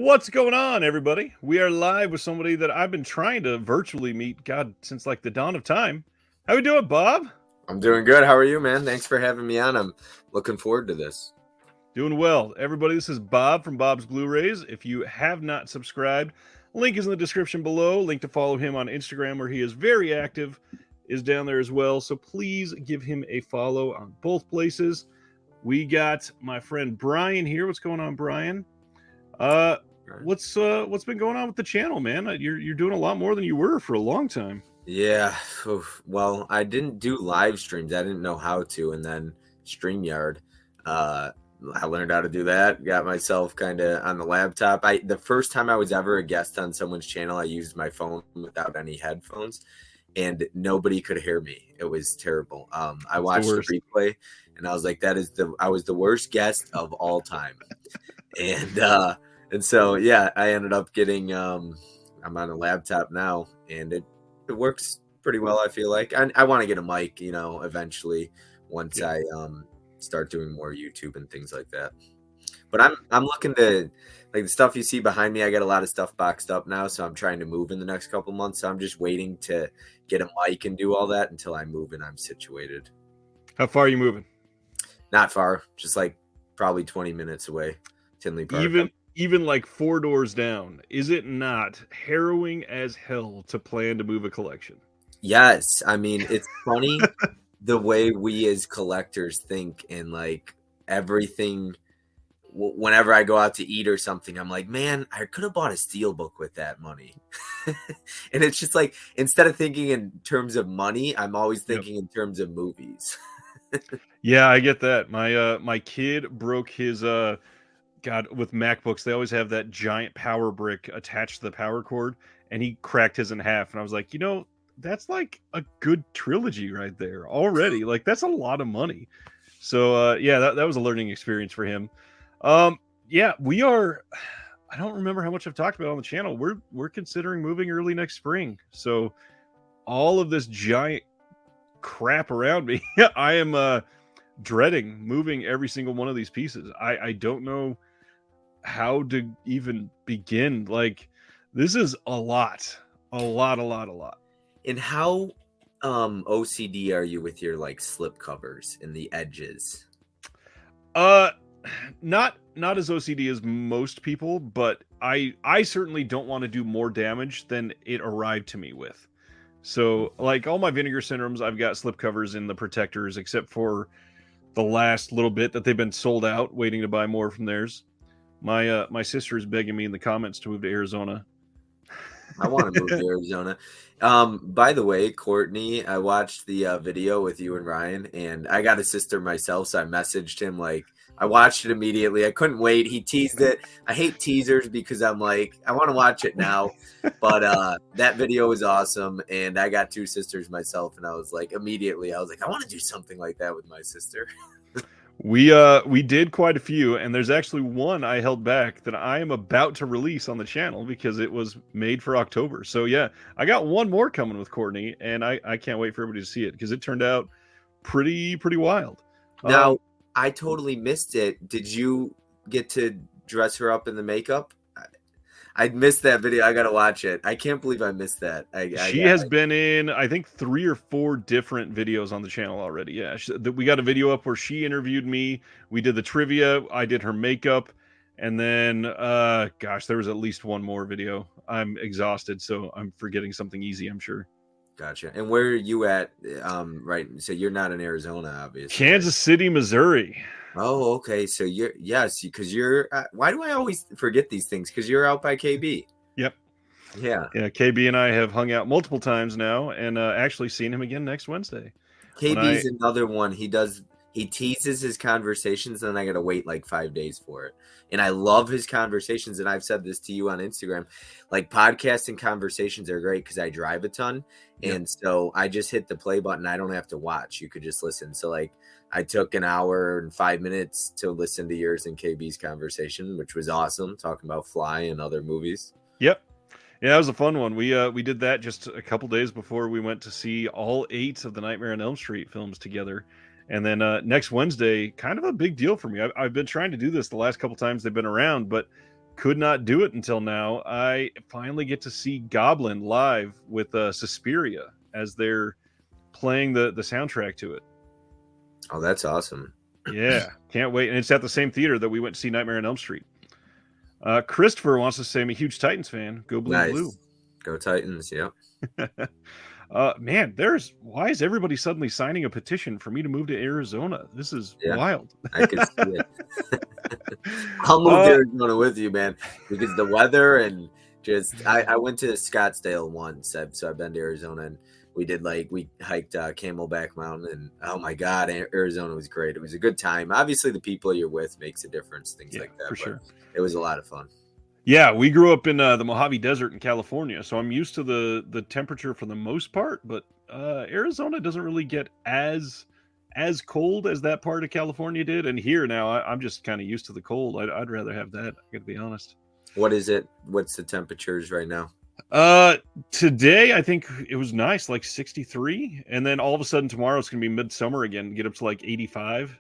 What's going on, everybody? We are live with somebody that I've been trying to virtually meet, God, since like the dawn of time. How we doing, Bob? I'm doing good. How are you, man? Thanks for having me on. I'm looking forward to this. Doing well. Everybody, this is Bob from Bob's Blu-rays. If you have not subscribed, link is in the description below. Link to follow him on Instagram, where he is very active, is down there as well. So please give him a follow on both places. We got my friend Brian here. What's going on, Brian? What's been going on with the channel, man? You're doing a lot more than you were for a long time. Yeah. Well, I didn't do live streams. I didn't know how to, and then StreamYard. I learned how to do that. Got myself kind of on the laptop. The first time I was ever a guest on someone's channel, I used my phone without any headphones, and nobody could hear me. It was terrible. I watched the replay, and I was like, I was the worst guest of all time. And so, yeah, I ended up getting, I'm on a laptop now, and it works pretty well, I feel like. I want to get a mic, eventually once I start doing more YouTube and things like that. But I'm looking to, like, the stuff you see behind me, I got a lot of stuff boxed up now, so I'm trying to move in the next couple months. So I'm just waiting to get a mic and do all that until I move and I'm situated. How far are you moving? Not far, just like probably 20 minutes away. Tinley Park. Even like 4 doors down, is it not harrowing as hell to plan to move a collection? Yes. I mean, it's funny the way we as collectors think, and like everything. Whenever I go out to eat or something, I'm like, man, I could have bought a steelbook with that money. And it's just like, instead of thinking in terms of money, I'm always thinking in terms of movies. Yeah, I get that. My kid broke his God, with MacBooks, they always have that giant power brick attached to the power cord, and he cracked his in half. And I was like, that's like a good trilogy right there already. Like, that's a lot of money. So, yeah, that was a learning experience for him. Yeah, we are. I don't remember how much I've talked about on the channel. We're considering moving early next spring. So, all of this giant crap around me, I am dreading moving every single one of these pieces. I don't know how to even begin. Like, this is a lot. And how OCD are you with your like slip covers and the edges? Not as OCD as most people, but I certainly don't want to do more damage than it arrived to me with. So, like, all my Vinegar Syndromes, I've got slip covers in the protectors, except for the last little bit that they've been sold out, waiting to buy more from theirs. My sister is begging me in the comments to move to Arizona. I want to move to Arizona. By the way, Courtney, I watched the video with you and Ryan, and I got a sister myself, so I messaged him. Like, I watched it immediately. I couldn't wait. He teased it. I hate teasers because I'm like, I want to watch it now. But that video was awesome, and I got 2 sisters myself, and I was like, immediately, I was like, I want to do something like that with my sister. We did quite a few, and there's actually one I held back that I am about to release on the channel because it was made for October. So yeah, I got one more coming with Courtney, and I can't wait for everybody to see it because it turned out pretty wild. Now, I totally missed it. Did you get to dress her up in the makeup? I missed that video. I gotta watch it. I can't believe I missed that. She has been in, I think, 3 or 4 different videos on the channel already. Yeah, we got a video up where she interviewed me. We did the trivia. I did her makeup, and then, gosh, there was at least one more video. I'm exhausted, so I'm forgetting something easy, I'm sure. Gotcha. And where are you at? Right. So you're not in Arizona, obviously. Kansas City, Missouri. Oh, okay. So because you're. Why do I always forget these things? Because you're out by KB. Yep. Yeah. KB and I have hung out multiple times now, and actually seen him again next Wednesday. KB's another one. He teases his conversations, and I got to wait like 5 days for it. And I love his conversations. And I've said this to you on Instagram, like, podcasts and conversations are great because I drive a ton. Yep. And so I just hit the play button. I don't have to watch. You could just listen. So like, I took an hour and 5 minutes to listen to yours and KB's conversation, which was awesome. Talking about Fly and other movies. Yep. Yeah, that was a fun one. We did that just a couple days before we went to see all 8 of the Nightmare on Elm Street films together. And then next Wednesday, kind of a big deal for me. I've been trying to do this the last couple times they've been around, but could not do it until now. I finally get to see Goblin live with Suspiria as they're playing the soundtrack to it. Oh, that's awesome. Yeah, can't wait. And it's at the same theater that we went to see Nightmare on Elm Street. Christopher wants to say I'm a huge Titans fan. Go blue, Nice. blue. Go Titans, yeah. Man, why is everybody suddenly signing a petition for me to move to Arizona? This is wild. I can see it. I'll move to Arizona with you, man, because the weather and just I went to Scottsdale once, so I've been to Arizona, and we hiked Camelback Mountain, and oh my God, Arizona was great. It was a good time. Obviously, the people you're with makes a difference, things like that. For sure. It was a lot of fun. Yeah, we grew up in the Mojave Desert in California, so I'm used to the temperature for the most part. But Arizona doesn't really get as cold as that part of California did. And here now, I'm just kind of used to the cold. I'd rather have that. I got to be honest. What is it? What's the temperatures right now? Today I think it was nice, like 63, and then all of a sudden tomorrow it's gonna be midsummer again, get up to like 85.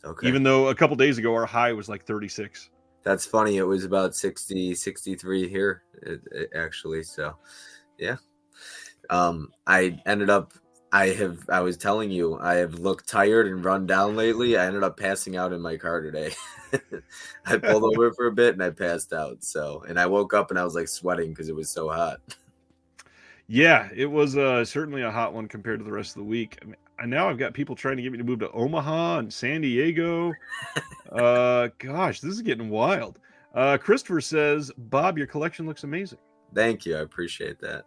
Okay. Even though a couple days ago our high was like 36. That's funny. It was about 60, 63 here, actually. So, yeah. I was telling you, I have looked tired and run down lately. I ended up passing out in my car today. I pulled over for a bit and I passed out. So, and I woke up and I was like sweating because it was so hot. Yeah, it was certainly a hot one compared to the rest of the week. I mean, now I've got people trying to get me to move to Omaha and San Diego. Gosh, this is getting wild. Christopher says, Bob, your collection looks amazing. Thank you. I appreciate that.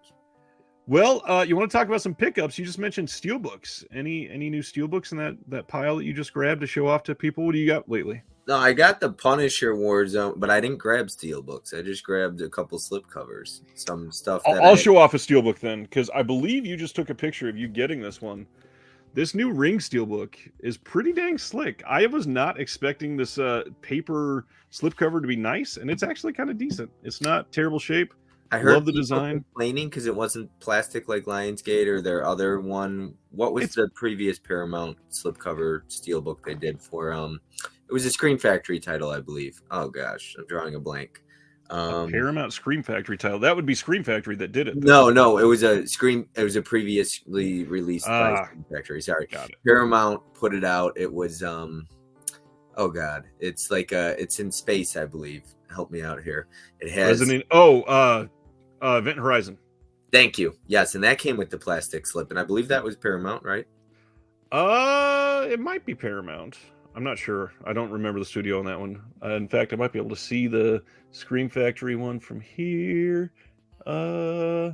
Well, you want to talk about some pickups? You just mentioned steelbooks. Any new steelbooks in that pile that you just grabbed to show off to people? What do you got lately? No, I got the Punisher Warzone, but I didn't grab steelbooks. I just grabbed a couple slipcovers, some stuff. I'll show off a steelbook then, because I believe you just took a picture of you getting this one. This new Ring steelbook is pretty dang slick. I was not expecting this paper slipcover to be nice, and it's actually kind of decent. It's not terrible shape. I heard love the design. Complaining because it wasn't plastic like Lionsgate or their other one. What was the previous Paramount slipcover steelbook they did for? It was a Scream Factory title, I believe. Oh gosh, I'm drawing a blank. A Paramount Scream Factory title. That would be Scream Factory that did it. No, it was a Scream. It was a previously released by Scream Factory. Sorry, got it. Paramount put it out. It was oh god, it's like it's in space, I believe. Help me out here. It has Event Horizon. Thank you. Yes, and that came with the plastic slip, and I believe that was Paramount, right? It might be Paramount. I'm not sure. I don't remember the studio on that one. In fact, I might be able to see the Scream Factory one from here. I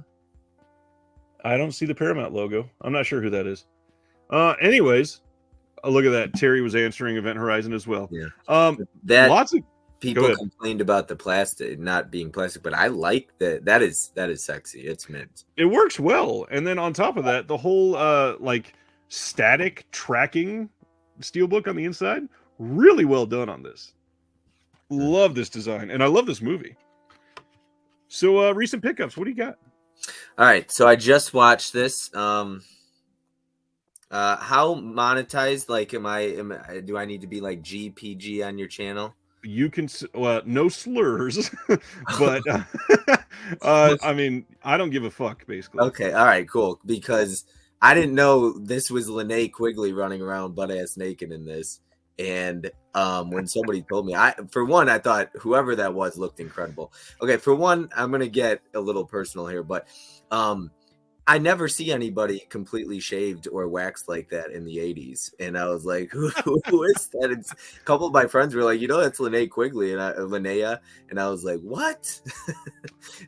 don't see the Paramount logo. I'm not sure who that is. Anyways, look at that. Terry was answering Event Horizon as well. Yeah. Lots of people complained about the plastic not being plastic, but I like that. That is sexy. It's mint. It works well. And then on top of that, the whole like static tracking steelbook on the inside, really well done on this. Love this design, and I love this movie. So recent pickups, what do you got? All right, so I just watched this. How monetized? Like, do I need to be like GPG on your channel? You can, no slurs, but I mean, I don't give a fuck, basically. Okay, all right, cool. Because I didn't know this was Linnea Quigley running around butt ass naked in this. And when somebody told me, I thought whoever that was looked incredible. Okay, for one, I'm gonna get a little personal here, but I never see anybody completely shaved or waxed like that in the 80s. And I was like, who is that? And a couple of my friends were like, that's Linnea Quigley, and Linnea. And I was like, what?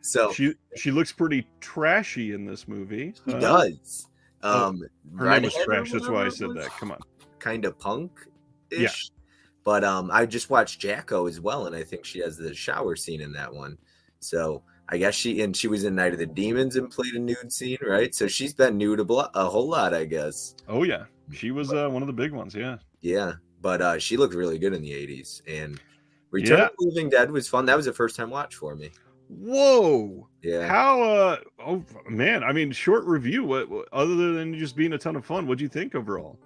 So she looks pretty trashy in this movie. She does. Her name was Trash. That's why I said that. Come on. Kind of punk-ish. Yeah. But I just watched Jacko as well, and I think she has the shower scene in that one. So I guess she was in Night of the Demons and played a nude scene, right? So she's been nude a whole lot, I guess. Oh yeah, she was one of the big ones. Yeah. Yeah, but she looked really good in the 80s, and Return of the Living Dead was fun. That was a first time watch for me. Whoa. Yeah. How? Oh man, I mean, short review. What other than just being a ton of fun? What'd you think overall?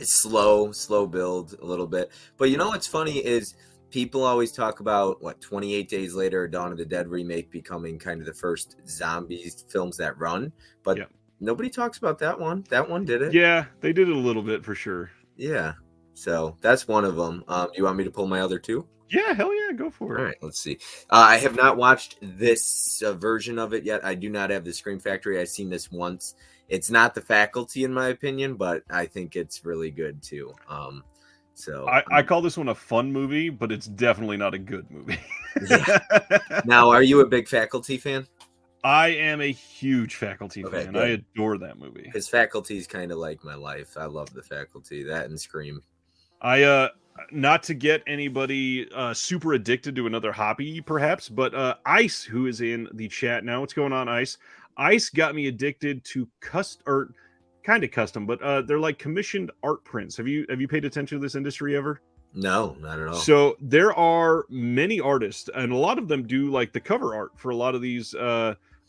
Slow build a little bit, but what's funny is people always talk about 28 Days Later, Dawn of the Dead remake becoming kind of the first zombies films that run, but Yeah. nobody talks about that one. That one did it. Yeah, they did it a little bit for sure. Yeah. So that's one of them. Do you want me to pull my other two? Yeah, hell yeah, go for it. All right, let's see. I have not watched this version of it yet. I do not have the Scream Factory. I've seen this once. It's not The Faculty, in my opinion, but I think it's really good too. I call this one a fun movie, but it's definitely not a good movie. Yeah. Now, are you a big Faculty fan? I am a huge Faculty fan. Good. I adore that movie. Because Faculty is kind of like my life. I love The Faculty, that and Scream. Not to get anybody super addicted to another hobby, perhaps, but Ice, who is in the chat now, what's going on, Ice? Ice got me addicted to kind of custom, but they're like commissioned art prints. Have you paid attention to this industry ever? No, not at all. So there are many artists, and a lot of them do like the cover art for a lot of these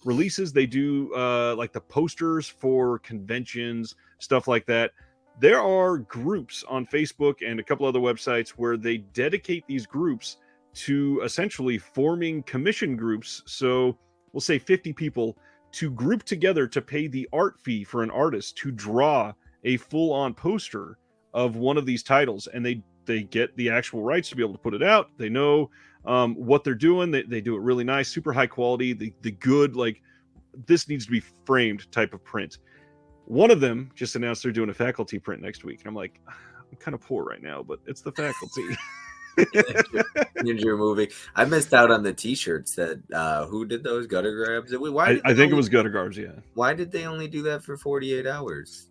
releases. They do like the posters for conventions, stuff like that. There are groups on Facebook and a couple other websites where they dedicate these groups to essentially forming commission groups. So we'll say 50 people to group together to pay the art fee for an artist to draw a full-on poster of one of these titles, and they get the actual rights to be able to put it out. They know what they're doing. They do it really nice, super high quality, the good, like, this needs to be framed type of print. One of them just announced they're doing a Faculty print next week, and I'm like, I'm kind of poor right now, but it's the Faculty. Ninja movie. I missed out on the T-shirts that who did those Gutter Grabs? I think it was Gutter Garbs. Yeah. Why did they only do that for 48 hours?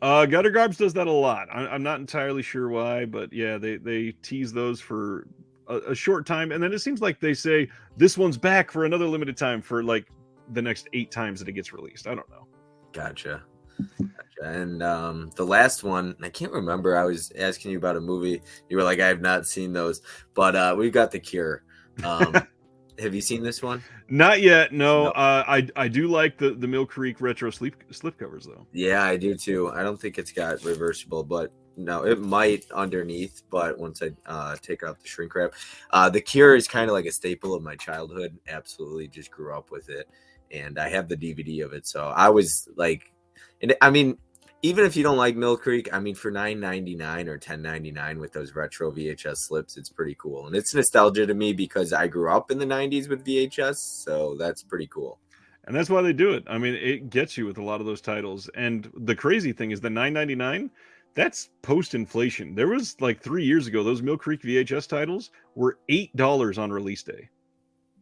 Gutter Garbs does that a lot. I'm not entirely sure why, but yeah, they tease those for a short time, and then it seems like they say this one's back for another limited time for like the next 8 times that it gets released. I don't know. Gotcha. And the last one, I can't remember. I was asking you about a movie. You were like, I have not seen those, but we got The Cure. Have you seen this one? Not yet. No. I do like the Mill Creek retro slip covers though. Yeah, I do too. I don't think it's got reversible, but no, it might underneath. But once I take off the shrink wrap, The Cure is kind of like a staple of my childhood. Absolutely, just grew up with it, and I have the DVD of it. So I was like, and I mean, even if you don't like Mill Creek, I mean, for $9.99 or $10.99 with those retro VHS slips, it's pretty cool. And it's nostalgia to me because I grew up in the 90s with VHS, so that's pretty cool. And that's why they do it. I mean, it gets you with a lot of those titles. And the crazy thing is the $9.99, that's post-inflation. There was like 3 years ago, those Mill Creek VHS titles were $8 on release day.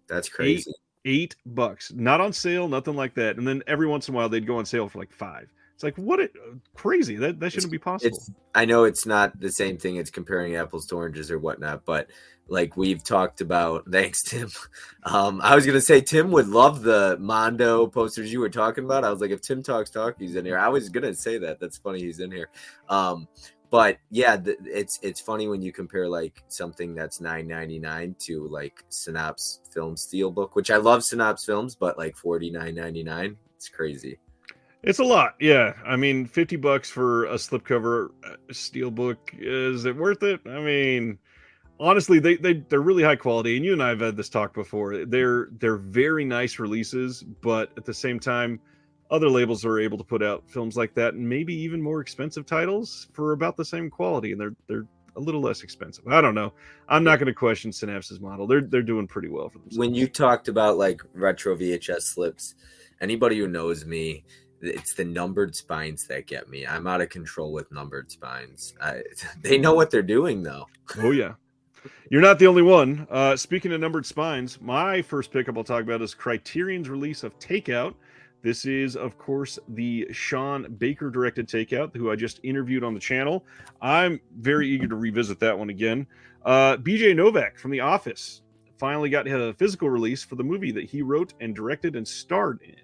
That's crazy. $8, not on sale, nothing like that. And then every once in a while, they'd go on sale for like $5. It's like, crazy. That shouldn't be possible. I know it's not the same thing. It's comparing apples to oranges or whatnot, but like we've talked about, thanks, Tim. I was going to say Tim would love the Mondo posters you were talking about. I was like, if Tim talks, he's in here. I was going to say that. That's funny. He's in here. But yeah, it's funny when you compare like something that's $9.99 to like Synopsis Film Steelbook, which I love Synopsis Films, but like $49.99. It's crazy. It's a lot, yeah. I mean, $50 for a slipcover steelbook, is it worth it? I mean, honestly, they're really high quality, and you and I have had this talk before. They're very nice releases, but at the same time, other labels are able to put out films like that, and maybe even more expensive titles for about the same quality, and they're a little less expensive. I don't know. I'm not going to question Synapse's model. They're doing pretty well for themselves. When you talked about like retro VHS slips, anybody who knows me, it's the numbered spines that get me. I'm out of control with numbered spines. They know what they're doing, though. Oh, yeah. You're not the only one. Speaking of numbered spines, my first pickup I'll talk about is Criterion's release of Takeout. This is, of course, the Sean Baker-directed Takeout, who I just interviewed on the channel. I'm very eager to revisit that one again. BJ Novak from The Office finally got a physical release for the movie that he wrote and directed and starred in.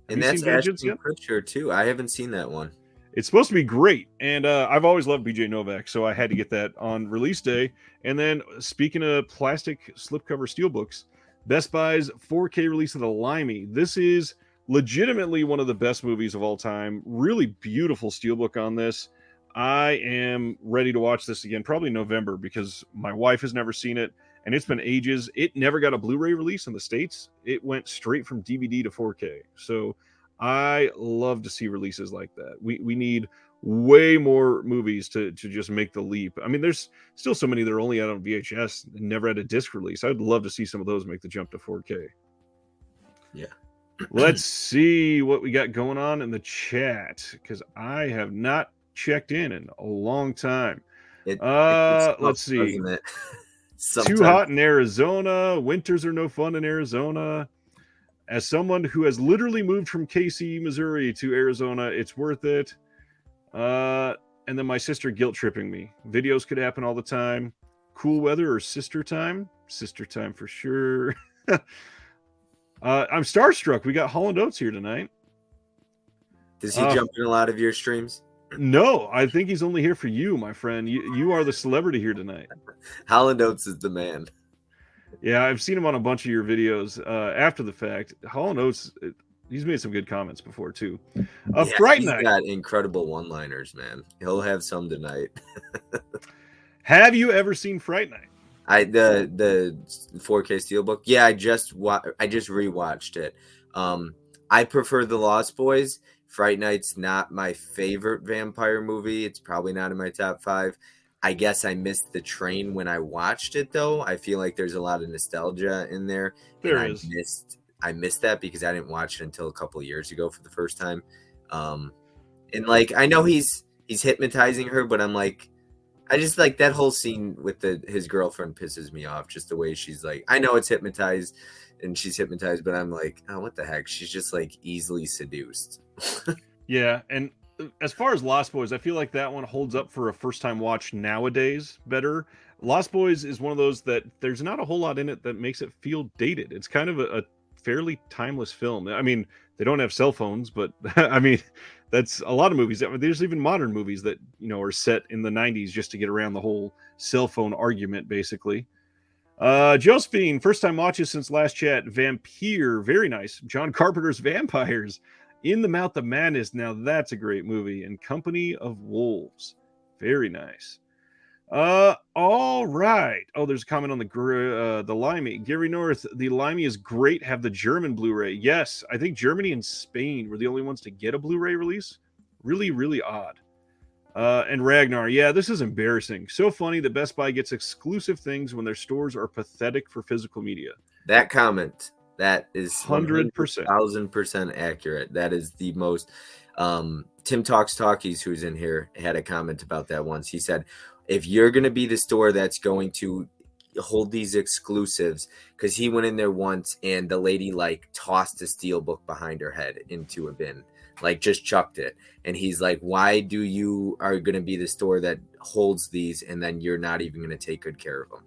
And that's Ashton Kutcher too. I haven't seen that one. It's supposed to be great, and I've always loved BJ Novak, so I had to get that on release day. And then, speaking of plastic slipcover steelbooks, Best Buy's 4K release of The Limey. This is legitimately one of the best movies of all time. Really beautiful steelbook on this. I am ready to watch this again, probably November, because my wife has never seen it, and it's been ages. It never got a Blu-ray release in the States. It went straight from DVD to 4K. So I love to see releases like that. We need way more movies to just make the leap. I mean, there's still so many that are only out on VHS and never had a disc release. I'd love to see some of those make the jump to 4K. Yeah. Let's see what we got going on in the chat, because I have not checked in a long time. Let's see. Too hot in Arizona. Winters are no fun in Arizona. As someone who has literally moved from KC, Missouri to Arizona, it's worth it. And then my sister guilt tripping me. Videos could happen all the time. Cool weather or sister time? Sister time for sure. I'm starstruck. We got Holland Oates here tonight. Does he jump in a lot of your streams? No, I think he's only here for you, my friend. You are the celebrity here tonight. Holland Oates is the man. Yeah, I've seen him on a bunch of your videos after the fact. Holland Oates, he's made some good comments before too. Fright Night. He's got incredible one-liners, man. He'll have some tonight. Have you ever seen Fright Night? The 4K Steelbook. Yeah, I just rewatched it. I prefer The Lost Boys. Fright Night's not my favorite vampire movie. It's probably not in my top 5. I guess I missed the train when I watched it, though. I feel like there's a lot of nostalgia in there. There is. I missed that because I didn't watch it until a couple of years ago for the first time. And like, I know he's hypnotizing her, but I'm like, I just like that whole scene with his girlfriend pisses me off. Just the way she's like, I know it's hypnotized and she's hypnotized, but I'm like, oh, what the heck? She's just like easily seduced. Yeah, and as far as Lost Boys, I feel like that one holds up for a first-time watch nowadays better. Lost Boys is one of those that there's not a whole lot in it that makes it feel dated. It's kind of a fairly timeless film. I mean, they don't have cell phones, but I mean, that's a lot of movies. There's even modern movies that, are set in the 90s just to get around the whole cell phone argument, basically. Josephine, first-time watches since last chat. Vampire, very nice. John Carpenter's Vampires. In the Mouth of Madness, now that's a great movie. And Company of Wolves, very nice. All right. Oh, there's a comment on the Limey. Gary North, the Limey is great. Have the German Blu-ray. Yes, I think Germany and Spain were the only ones to get a Blu-ray release. Really, really odd. And Ragnar, yeah, this is embarrassing. So funny that Best Buy gets exclusive things when their stores are pathetic for physical media. That comment. That is 100%, 1,000% accurate. That is the most. Tim Talks Talkies, who's in here, had a comment about that once. He said, if you're going to be the store that's going to hold these exclusives, because he went in there once and the lady like tossed a steelbook behind her head into a bin, like just chucked it. And he's like, why do you are going to be the store that holds these and then you're not even going to take good care of them?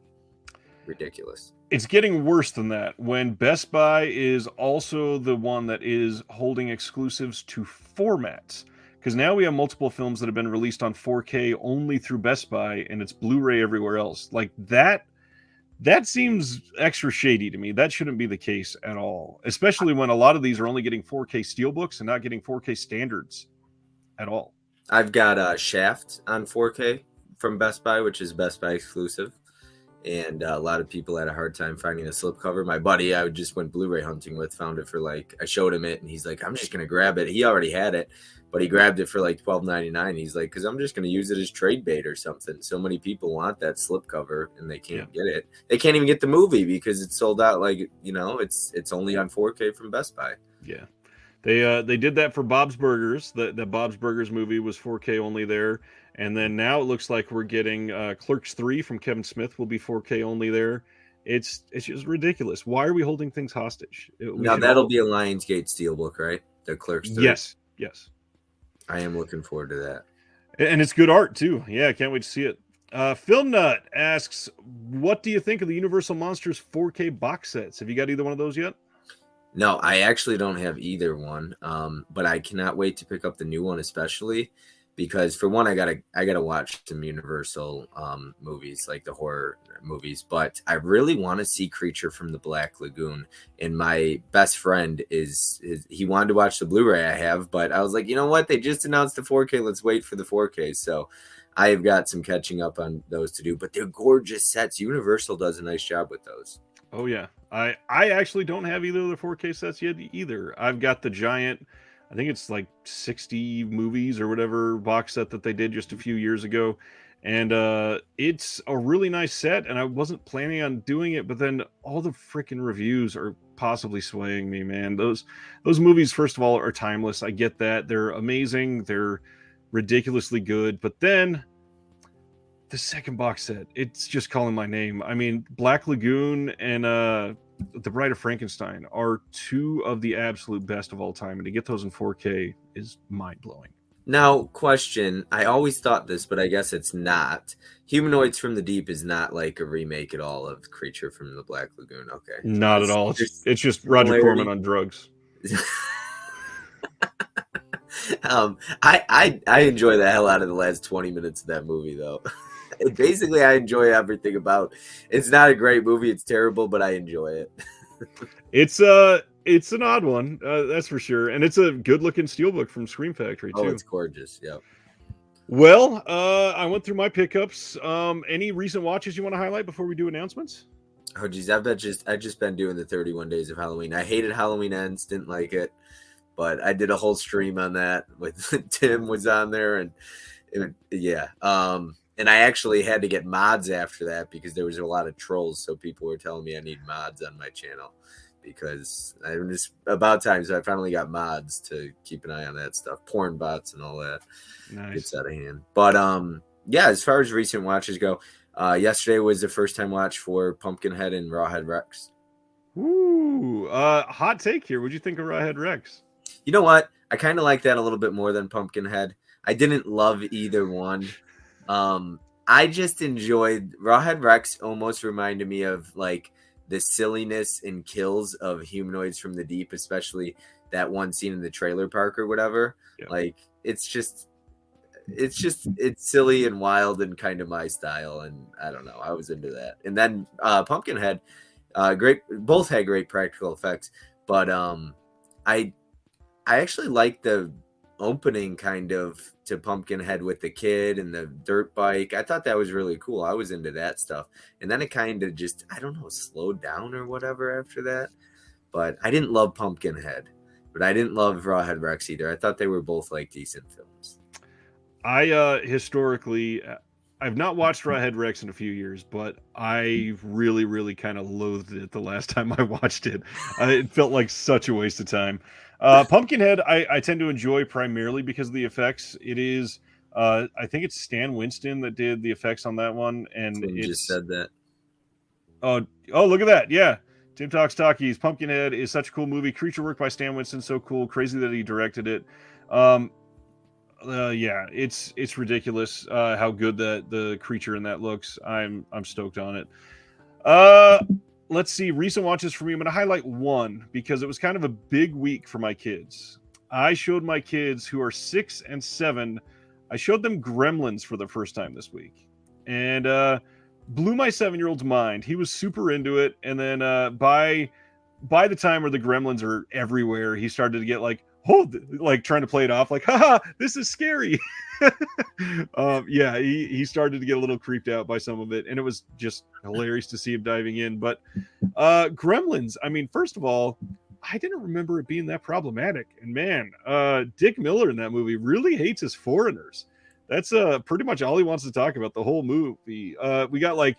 Ridiculous. It's getting worse than that when Best Buy is also the one that is holding exclusives to formats. Because now we have multiple films that have been released on 4K only through Best Buy, and it's Blu-ray everywhere else. Like that seems extra shady to me. That shouldn't be the case at all. Especially when a lot of these are only getting 4K steelbooks and not getting 4K standards at all. I've got Shaft on 4K from Best Buy, which is Best Buy exclusive. And a lot of people had a hard time finding a slipcover. My buddy, I just went Blu-ray hunting with, found it for I showed him it, and he's like, I'm just going to grab it. He already had it, but he grabbed it for $12.99. He's like, because I'm just going to use it as trade bait or something. So many people want that slipcover, and they can't get it. They can't even get the movie because it's sold out. It's only on 4K from Best Buy. Yeah. They did that for Bob's Burgers. The Bob's Burgers movie was 4K only there. And then now it looks like we're getting Clerks 3 from Kevin Smith will be 4K only there. It's just ridiculous. Why are we holding things hostage? Now that'll be a Lionsgate Steelbook, right? The Clerks 3. Yes. I am looking forward to that. And it's good art too. Yeah, I can't wait to see it. Film Nut asks, what do you think of the Universal Monsters 4K box sets? Have you got either one of those yet? No, I actually don't have either one. But I cannot wait to pick up the new one, especially. because for one, I gotta watch some Universal movies, like the horror movies, but I really want to see Creature from the Black Lagoon. And my best friend he wanted to watch the Blu-ray I have, but I was like, you know what? They just announced the 4K. Let's wait for the 4K. So I have got some catching up on those to do, but they're gorgeous sets. Universal does a nice job with those. Oh yeah, I actually don't have either of the 4K sets yet either. I've got the giant, I think it's like 60 movies or whatever box set that they did just a few years ago, and it's a really nice set. And I wasn't planning on doing it, but then all the freaking reviews are possibly swaying me, man. Those movies, first of all, are timeless. I get that they're amazing, they're ridiculously good, but then the second box set, it's just calling my name. I mean, Black Lagoon and The Bride of Frankenstein are two of the absolute best of all time, and to get those in 4K is mind-blowing. Now, question, I always thought this, but I guess it's not. Humanoids from the Deep is not like a remake at all of Creature from the Black Lagoon. Okay. Not at all. It's just Roger Corman on drugs. I enjoy the hell out of the last 20 minutes of that movie, though. Basically, I enjoy everything about it. It's not a great movie. It's terrible, but I enjoy it. It's an odd one, that's for sure. And it's a good-looking steelbook from Scream Factory, too. Oh, it's gorgeous. Yep. Well, I went through my pickups. Any recent watches you want to highlight before we do announcements? Oh, geez. I've just been doing the 31 Days of Halloween. I hated Halloween Ends. Didn't like it. But I did a whole stream on that with Tim was on there. And yeah. And I actually had to get mods after that because there was a lot of trolls. So people were telling me I need mods on my channel because I'm just about time. So I finally got mods to keep an eye on that stuff, porn bots and all that. Nice. Gets out of hand. But yeah, as far as recent watches go, yesterday was the first time watch for Pumpkinhead and Rawhead Rex. Ooh, hot take here. What'd you think of Rawhead Rex? You know what? I kind of like that a little bit more than Pumpkinhead. I didn't love either one. I just enjoyed Rawhead Rex. Almost reminded me of like the silliness and kills of Humanoids from the Deep, especially that one scene in the trailer park or whatever. Yeah. Like it's silly and wild and kind of my style, and I don't know, I was into that. And then Pumpkinhead, both had great practical effects, but I actually like the opening kind of to Pumpkinhead with the kid and the dirt bike. I thought that was really cool. I was into that stuff. And then it kind of just, I don't know, slowed down or whatever after that. But I didn't love Pumpkinhead, but I didn't love Rawhead Rex either. I thought they were both like decent films. I historically, I've not watched Rawhead Rex in a few years, but I really, really kind of loathed it the last time I watched it. It felt like such a waste of time. Pumpkinhead, I tend to enjoy primarily because of the effects. It is, I think it's Stan Winston that did the effects on that one, and you just said that. Oh, look at that! Yeah, Tim Talks Talkies. Pumpkinhead is such a cool movie. Creature work by Stan Winston, so cool. Crazy that he directed it. Yeah, it's ridiculous how good the creature in that looks. I'm stoked on it. Let's see, recent watches for me. I'm going to highlight one because it was kind of a big week for my kids. I showed my kids who are 6 and 7, I showed them Gremlins for the first time this week. And blew my 7-year-old's mind. He was super into it. And then by the time where the Gremlins are everywhere, he started to get like trying to play it off like, haha, this is scary. Yeah, he started to get a little creeped out by some of it, and it was just hilarious to see him diving in. But Gremlins, I mean, first of all, I didn't remember it being that problematic. And man, Dick Miller in that movie really hates his foreigners. That's pretty much all he wants to talk about the whole movie. We got like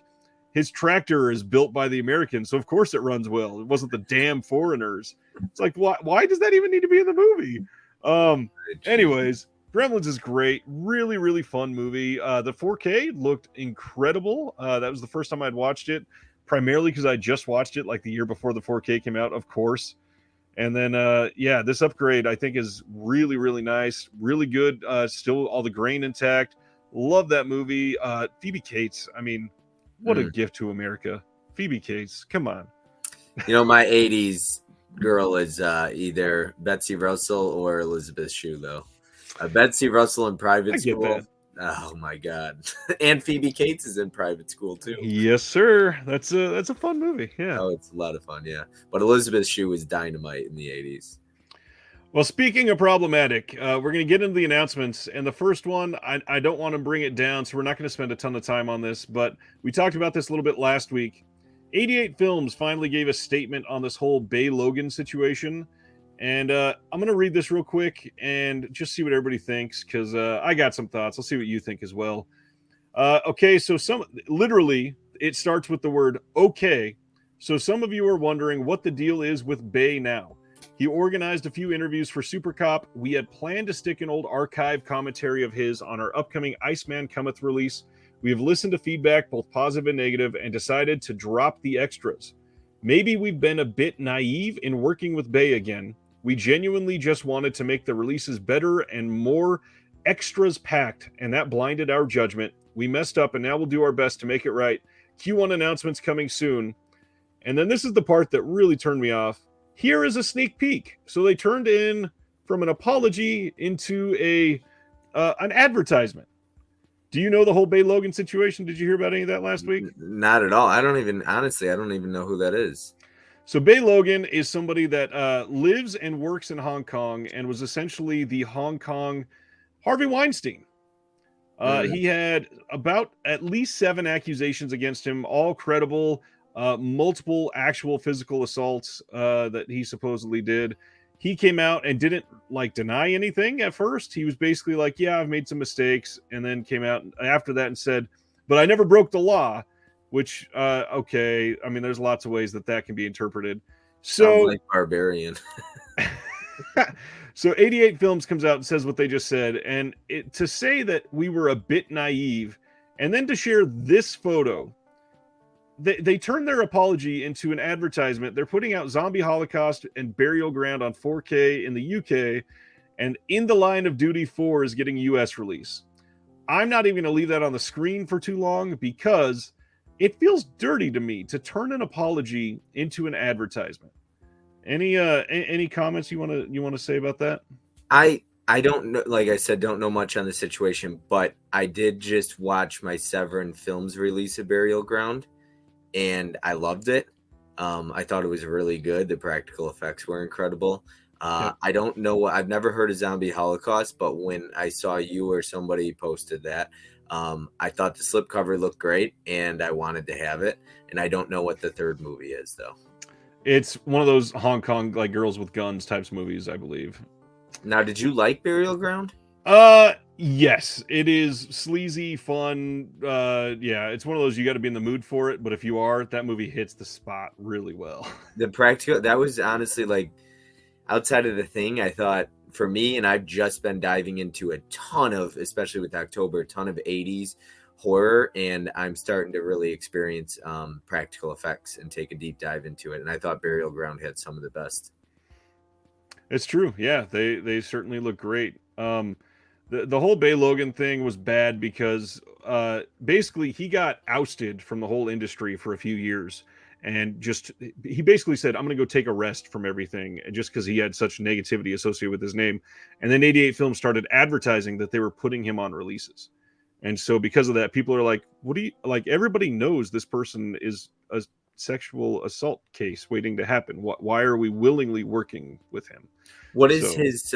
his tractor is built by the Americans, so of course it runs well. It wasn't the damn foreigners. It's like, why does that even need to be in the movie? Anyways, Gremlins is great. Really, really fun movie. The 4K looked incredible. That was the first time I'd watched it, primarily because I just watched it like the year before the 4K came out, of course. And then, yeah, this upgrade I think is really, really nice. Really good. Still all the grain intact. Love that movie. Phoebe Cates, I mean, what a gift to America. Phoebe Cates, come on. You know, my 80s girl is either Betsy Russell or Elizabeth Shue, though. Betsy Russell in I private get school. that. Oh my god! And Phoebe Cates is in private school too. Yes, sir. That's a fun movie. Yeah. Oh, it's a lot of fun, yeah. But Elizabeth Shue was dynamite in the 80s. Well, speaking of problematic, we're going to get into the announcements. And the first one, I don't want to bring it down, so we're not going to spend a ton of time on this. But we talked about this a little bit last week. 88 Films finally gave a statement on this whole Bay Logan situation. And I'm going to read this real quick and just see what everybody thinks, because I got some thoughts. I'll see what you think as well. Okay, so literally, it starts with the word okay. So some of you are wondering what the deal is with Bay now. He organized a few interviews for Super Cop. We had planned to stick an old archive commentary of his on our upcoming Iceman Cometh release. We have listened to feedback, both positive and negative, and decided to drop the extras. Maybe we've been a bit naive in working with Bay again. We genuinely just wanted to make the releases better and more extras packed, and that blinded our judgment. We messed up, and now we'll do our best to make it right. Q1 announcements coming soon. And then this is the part that really turned me off. Here is a sneak peek. So they turned in from an apology into an advertisement. Do you know the whole Bay Logan situation? Did you hear about any of that last week? Not at all. I don't even know who that is. So Bay Logan is somebody that lives and works in Hong Kong and was essentially the Hong Kong Harvey Weinstein. He had about at least 7 accusations against him, all credible. Multiple actual physical assaults that he supposedly did. He came out and didn't deny anything at first. He was basically like, yeah, I've made some mistakes, and then came out after that and said, but I never broke the law, which, okay. I mean, there's lots of ways that can be interpreted. So like Barbarian. So 88 Films comes out and says what they just said. And to say that we were a bit naive and then to share this photo, they turned their apology into an advertisement. They're putting out Zombie Holocaust and Burial Ground on 4K in the UK, and In the Line of Duty 4 is getting US release. I'm not even going to leave that on the screen for too long because it feels dirty to me to turn an apology into an advertisement. Any comments you want to say about that? I don't know, like I said, don't know much on the situation, but I did just watch my Severin Films release of Burial Ground. And I loved it. I thought it was really good. The practical effects were incredible. Yep. I don't know I've never heard of Zombie Holocaust, but when I saw you or somebody posted that, I thought the slipcover looked great and I wanted to have it. And I don't know what the third movie is, though. It's one of those Hong Kong, girls with guns types movies, I believe. Now, did you like Burial Ground? Yes, it is sleazy, fun. Yeah, it's one of those you got to be in the mood for it. But if you are, that movie hits the spot really well. The practical, that was honestly outside of The Thing, I thought for me, and I've just been diving into a ton of, especially with October, a ton of 80s horror, and I'm starting to really experience practical effects and take a deep dive into it. And I thought Burial Ground had some of the best. It's true. Yeah, they certainly look great. The whole Bay Logan thing was bad because basically he got ousted from the whole industry for a few years, and he basically said, I'm going to go take a rest from everything, just because he had such negativity associated with his name. And then 88 Films started advertising that they were putting him on releases. And so because of that, people are like, what do you like? Everybody knows this person is a sexual assault case waiting to happen. Why are we willingly working with him? What is his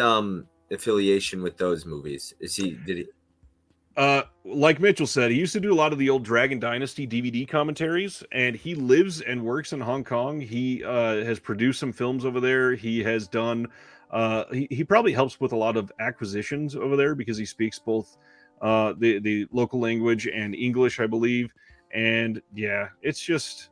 affiliation with those movies? Like Mitchell said, he used to do a lot of the old Dragon Dynasty DVD commentaries, and he lives and works in Hong Kong. He has produced some films over there. He has done he probably helps with a lot of acquisitions over there because he speaks both the local language and English, I believe. And yeah, it's just,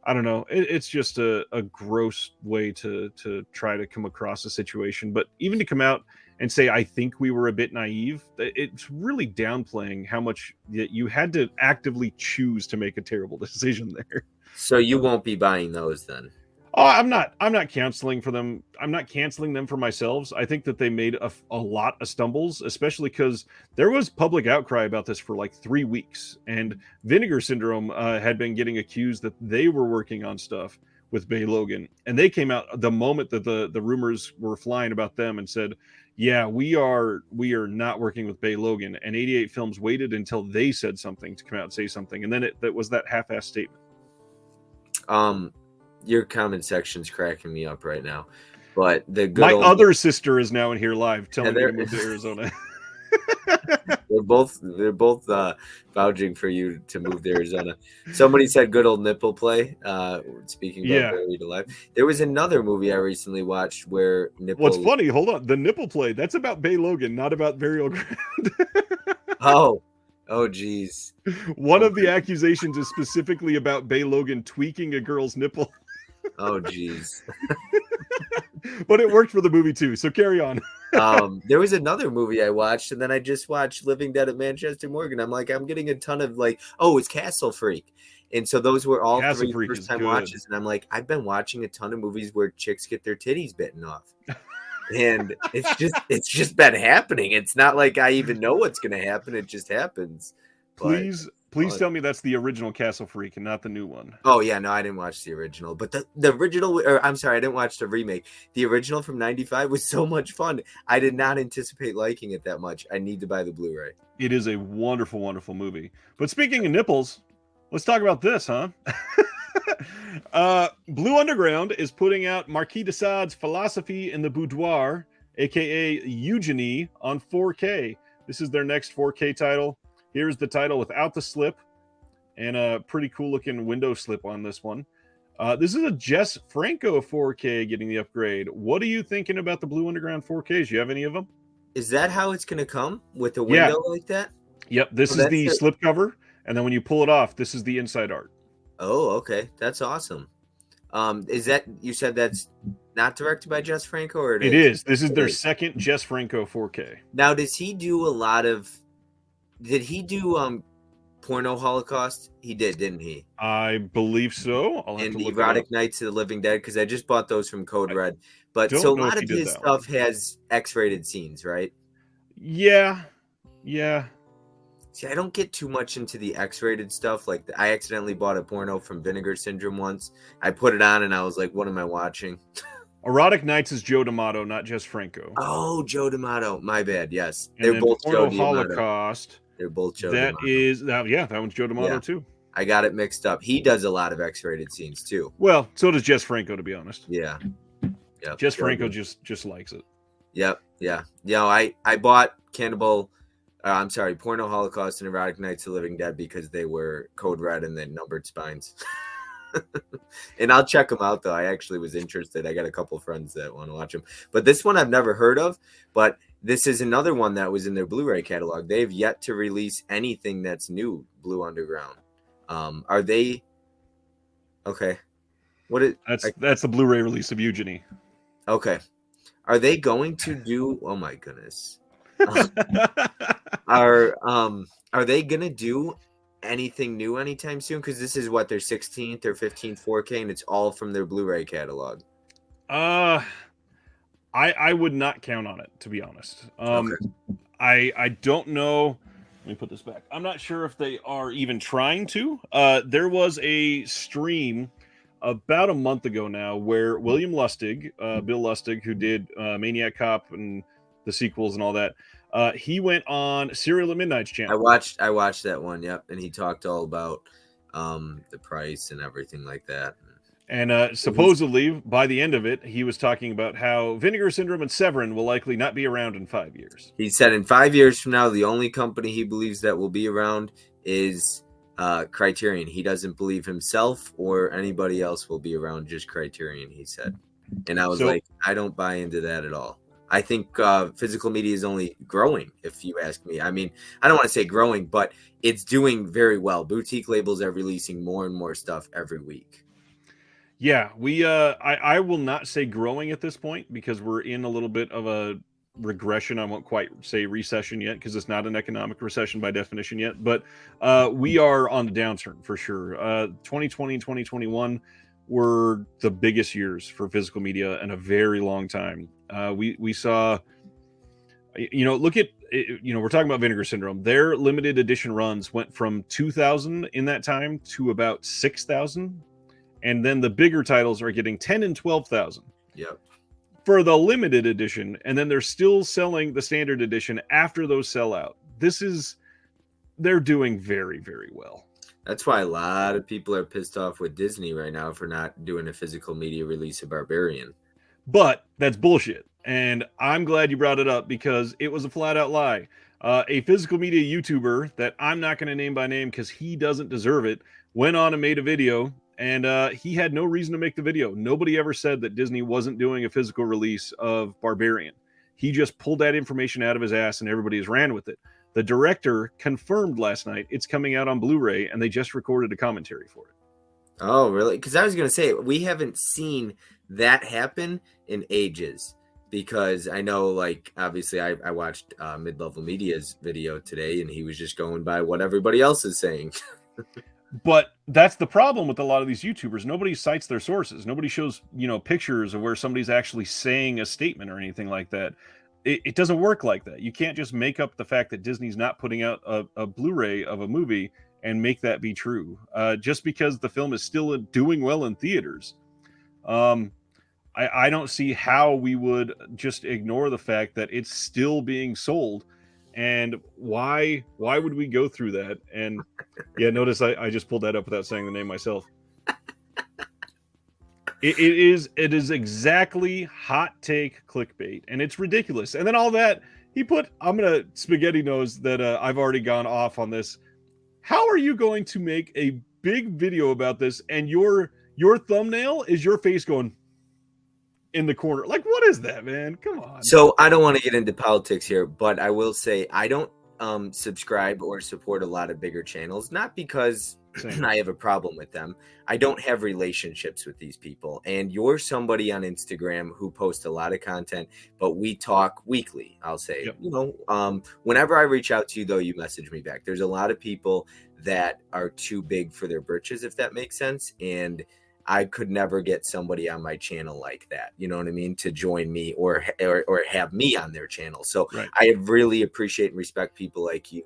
I don't know. It's just a gross way to try to come across a situation. But even to come out and say, I think we were a bit naive, it's really downplaying how much you had to actively choose to make a terrible decision there. So you won't be buying those then? Oh, I'm not canceling for them. I'm not canceling them for myself. I think that they made a lot of stumbles, especially because there was public outcry about this for 3 weeks. And Vinegar Syndrome had been getting accused that they were working on stuff, with Bay Logan, and they came out the moment that the rumors were flying about them and said, yeah, we are not working with Bay Logan. And 88 Films waited until they said something to come out and say something, and then that was that half-assed statement. Your comment section's cracking me up right now, but my other sister is now in here live telling me to move to Arizona. They're both vouching for you to move to Arizona. Somebody said good old nipple play. Speaking about Buried Alive, there was another movie I recently watched where nipple. What's funny? Hold on, the nipple play. That's about Bay Logan, not about Burial Ground. Oh, geez. One of the accusations is specifically about Bay Logan tweaking a girl's nipple. Oh, geez. But it worked for the movie too, so carry on. There was another movie I watched, and then I just watched Living Dead at Manchester Morgan. I'm like, I'm getting a ton of it's Castle Freak. And so those were all Castle 3 first-time watches. And I'm like, I've been watching a ton of movies where chicks get their titties bitten off. And it's just been happening. It's not like I even know what's going to happen. It just happens. Please tell me that's the original Castle Freak and not the new one. Oh, yeah. No, I didn't watch the original. But the original, I'm sorry, I didn't watch the remake. The original from 95 was so much fun. I did not anticipate liking it that much. I need to buy the Blu-ray. It is a wonderful, wonderful movie. But speaking of nipples, let's talk about this, huh? Blue Underground is putting out Marquis de Sade's Philosophy in the Boudoir, a.k.a. Eugenie, on 4K. This is their next 4K title. Here's the title without the slip, and a pretty cool looking window slip on this one. This is a Jess Franco 4K getting the upgrade. What are you thinking about the Blue Underground 4Ks? You have any of them? Is that how it's going to come, with a window like that? Yep. This is the slip cover, and then when you pull it off, this is the inside art. Oh, okay. That's awesome. Is that, you said that's not directed by Jess Franco, or it is? This is their second Jess Franco 4K. Now, does he do a lot of? Did he do Porno Holocaust? He did, didn't he? I believe so. I'll have and to look Erotic Nights of the Living Dead, because I just bought those from Code Red. But so a lot of his stuff has X-rated scenes, right? Yeah. See, I don't get too much into the X-rated stuff. Like, I accidentally bought a porno from Vinegar Syndrome once. I put it on and I was like, what am I watching? Erotic Nights is Joe D'Amato, not Jess Franco. Oh, Joe D'Amato. My bad. Yes. And they're both Joe D'Amato. Holocaust. They're both Joe D'Amato. That one's Joe D'Amato too. I got it mixed up. He does a lot of X-rated scenes too. Well, so does Jess Franco, to be honest. Yeah. Jess Franco just likes it. Yep. Yeah. I bought Porno Holocaust and Erotic Nights of the Living Dead because they were Code Red and then numbered spines. And I'll check them out, though. I actually was interested. I got a couple friends that want to watch them. But this one I've never heard of. But this is another one that was in their Blu-ray catalog. They've yet to release anything that's new, Blue Underground. Are they... Okay. That's the Blu-ray release of Eugenie. Okay. Are they going to do... Oh, my goodness. Are they going to do anything new anytime soon? Because this is their 16th or 15th 4K, and it's all from their Blu-ray catalog. I would not count on it, to be honest. Okay. I don't know. Let me put this back. I'm not sure if they are even trying to. There was a stream about a month ago now where William Lustig, Bill Lustig, who did Maniac Cop and the sequels and all that, he went on Serial at Midnight's channel. I watched that one, yep, and he talked all about the price and everything like that. And supposedly, by the end of it, he was talking about how Vinegar Syndrome and Severin will likely not be around in 5 years. He said in 5 years from now, the only company he believes that will be around is Criterion. He doesn't believe himself or anybody else will be around, just Criterion, he said. And I was like, I don't buy into that at all. I think physical media is only growing, if you ask me. I mean, I don't want to say growing, but it's doing very well. Boutique labels are releasing more and more stuff every week. Yeah, I will not say growing at this point because we're in a little bit of a regression. I won't quite say recession yet because it's not an economic recession by definition yet, but we are on the downturn for sure. 2020 and 2021 were the biggest years for physical media in a very long time. We saw, look at, we're talking about Vinegar Syndrome. Their limited edition runs went from 2,000 in that time to about 6,000. and then the bigger titles are getting 10 and 12,000. Yep. For the limited edition, and then they're still selling the standard edition after those sell out. They're doing very, very well. That's why a lot of people are pissed off with Disney right now for not doing a physical media release of Barbarian. But that's bullshit. And I'm glad you brought it up because it was a flat out lie. A physical media YouTuber that I'm not going to name by name because he doesn't deserve it went on and made a video, and he had no reason to make the video. Nobody ever said that Disney wasn't doing a physical release of Barbarian. He just pulled that information out of his ass and everybody has ran with it. The director confirmed last night it's coming out on Blu-ray, and they just recorded a commentary for it. Oh, really? Because I was going to say, we haven't seen that happen in ages. Because I know, like, obviously I watched Mid-Level Media's video today, and he was just going by what everybody else is saying. But that's the problem with a lot of these YouTubers. Nobody cites their sources. Nobody shows, pictures of where somebody's actually saying a statement or anything like that. It doesn't work like that. You can't just make up the fact that Disney's not putting out a Blu-ray of a movie and make that be true. Just because the film is still doing well in theaters. I don't see how we would just ignore the fact that it's still being sold. And why would we go through that? And yeah, notice I just pulled that up without saying the name myself. It is exactly hot take clickbait, and it's ridiculous. And then all that I'm gonna spaghetti nose that I've already gone off on this. How are you going to make a big video about this and your thumbnail is your face going in the corner? Like, what is that, man? Come on. So I don't want to get into politics here, but I will say I don't subscribe or support a lot of bigger channels, not because I have a problem with them. I don't have relationships with these people. And you're somebody on Instagram who posts a lot of content, but we talk weekly, I'll say. Yep. Whenever I reach out to you, though, you message me back. There's a lot of people that are too big for their britches, if that makes sense. And I could never get somebody on my channel like that, you know what I mean, to join me or have me on their channel. So right. I really appreciate and respect people like you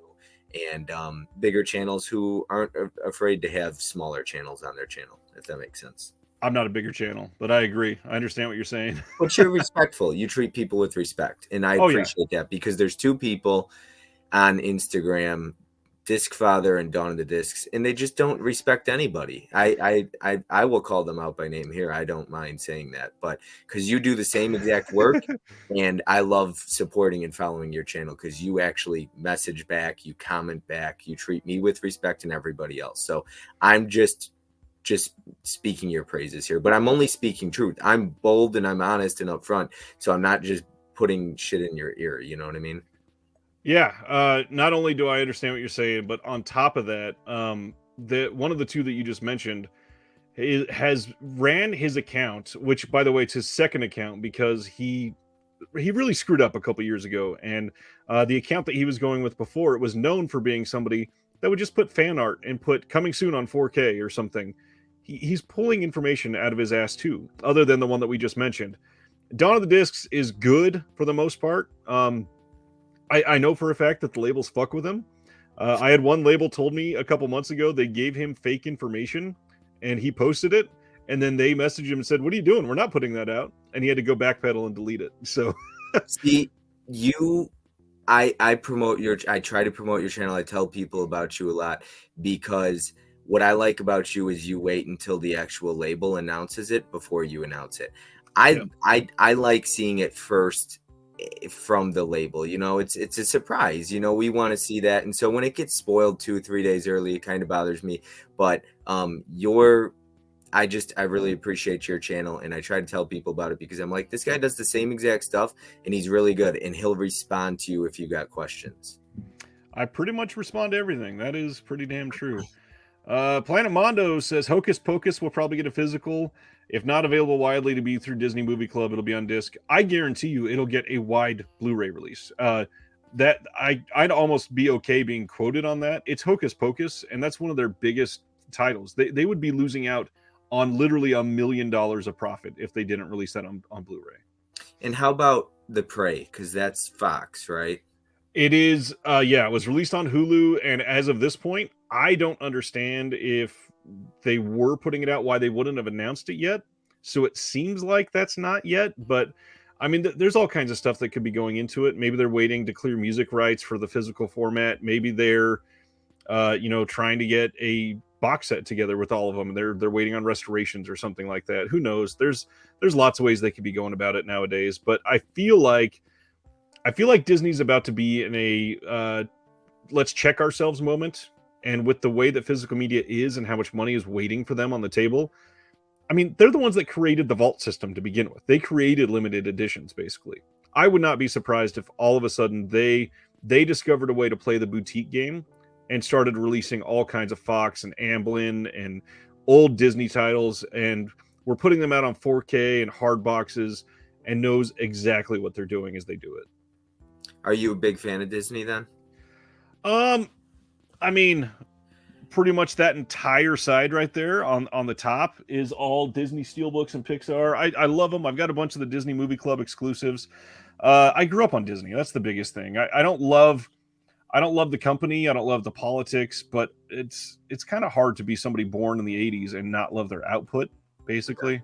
and bigger channels who aren't afraid to have smaller channels on their channel, if that makes sense. I'm not a bigger channel, but I agree. I understand what you're saying. But you're respectful. You treat people with respect. And I appreciate that because there's two people on Instagram, Disc Father and Dawn of the Discs, and they just don't respect anybody. I will call them out by name here. I don't mind saying that, but because you do the same exact work, and I love supporting and following your channel because you actually message back, you comment back, you treat me with respect and everybody else. So I'm just speaking your praises here, but I'm only speaking truth. I'm bold and I'm honest and upfront, so I'm not just putting shit in your ear. You know what I mean? Yeah, not only do I understand what you're saying, but on top of that, one of the two that you just mentioned has ran his account, which, by the way, it's his second account because he really screwed up a couple years ago. And the account that he was going with before, it was known for being somebody that would just put fan art and put coming soon on 4K or something. He's pulling information out of his ass too, other than the one that we just mentioned. Dawn of the Discs is good for the most part. I know for a fact that the labels fuck with him. I had one label told me a couple months ago they gave him fake information and he posted it, and then they messaged him and said, "What are you doing? We're not putting that out." And he had to go backpedal and delete it. So see, I try to promote your channel. I tell people about you a lot because what I like about you is you wait until the actual label announces it before you announce it. I like seeing it first from the label. It's a surprise. We want to see that, and so when it gets spoiled 2-3 days early, it kind of bothers me. But I really appreciate your channel, and I try to tell people about it because I'm like, this guy does the same exact stuff and he's really good, and he'll respond to you if you got questions. I pretty much respond to everything. That is pretty damn true. Planet Mondo says Hocus Pocus will probably get a physical. If not available widely to be through Disney Movie Club, it'll be on disc. I guarantee you it'll get a wide Blu-ray release. That I'd almost be okay being quoted on that. It's Hocus Pocus, and that's one of their biggest titles. They would be losing out on literally $1 million of profit if they didn't release that on Blu-ray. And how about The Prey? Because that's Fox, right? It is. It was released on Hulu, and as of this point, I don't understand if they were putting it out, why they wouldn't have announced it yet. So it seems like that's not yet, but I mean, there's all kinds of stuff that could be going into it. Maybe they're waiting to clear music rights for the physical format. Maybe they're, trying to get a box set together with all of them. They're waiting on restorations or something like that. Who knows? There's lots of ways they could be going about it nowadays. But I feel like Disney's about to be in a let's check ourselves moment. And with the way that physical media is and how much money is waiting for them on the table, I mean, they're the ones that created the vault system to begin with. They created limited editions, basically. I would not be surprised if all of a sudden they discovered a way to play the boutique game and started releasing all kinds of Fox and Amblin and old Disney titles, and we're putting them out on 4K and hard boxes, and knows exactly what they're doing as they do it. Are you a big fan of Disney then? I mean, pretty much that entire side right there on the top is all Disney Steelbooks and Pixar. I love them. I've got a bunch of the Disney Movie Club exclusives. I grew up on Disney. That's the biggest thing. I don't love the company. I don't love the politics, but it's kind of hard to be somebody born in the 80s and not love their output, basically.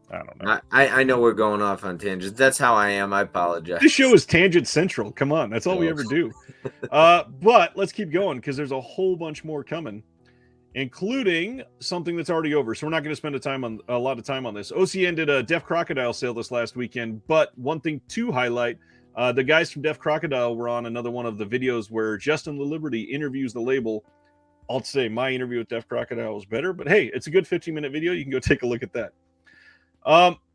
I don't know. I know we're going off on tangents. That's how I am. I apologize. This show is Tangent Central. Come on. That's all we ever do. But let's keep going because there's a whole bunch more coming, including something that's already over. So we're not going to spend a lot of time on this. OCN did a Deaf Crocodile sale this last weekend, but one thing to highlight, the guys from Deaf Crocodile were on another one of the videos where Justin LaLiberty interviews the label. I'll say my interview with Deaf Crocodile was better, but hey, it's a good 15-minute video. You can go take a look at that.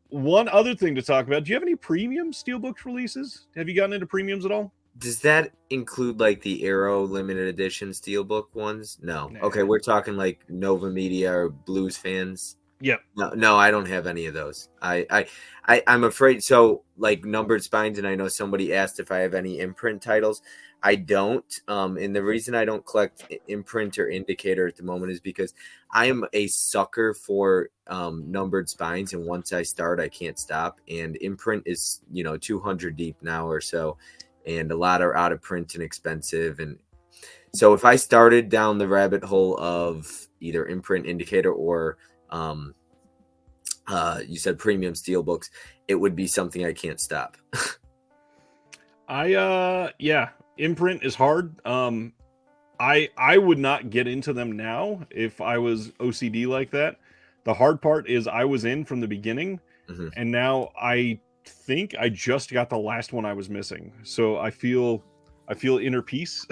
One other thing to talk about. Do you have any premium Steelbooks releases? Have you gotten into premiums at all? Does that include like the Arrow limited edition Steelbook ones? No. Nah. Okay, we're talking like Nova Media or Blues Fans. Yep. No, I don't have any of those. I'm afraid. So like Numbered Spines, and I know somebody asked if I have any imprint titles. I don't. And the reason I don't collect imprint or indicator at the moment is because I am a sucker for Numbered Spines, and once I start, I can't stop. And imprint is 200 deep now or so, and a lot are out of print and expensive. And so if I started down the rabbit hole of either imprint, indicator, or you said premium Steelbooks, it would be something I can't stop. Imprint is hard. I would not get into them now if I was OCD like that. The hard part is I was in from the beginning, and now I think I just got the last one I was missing. So I feel inner peace.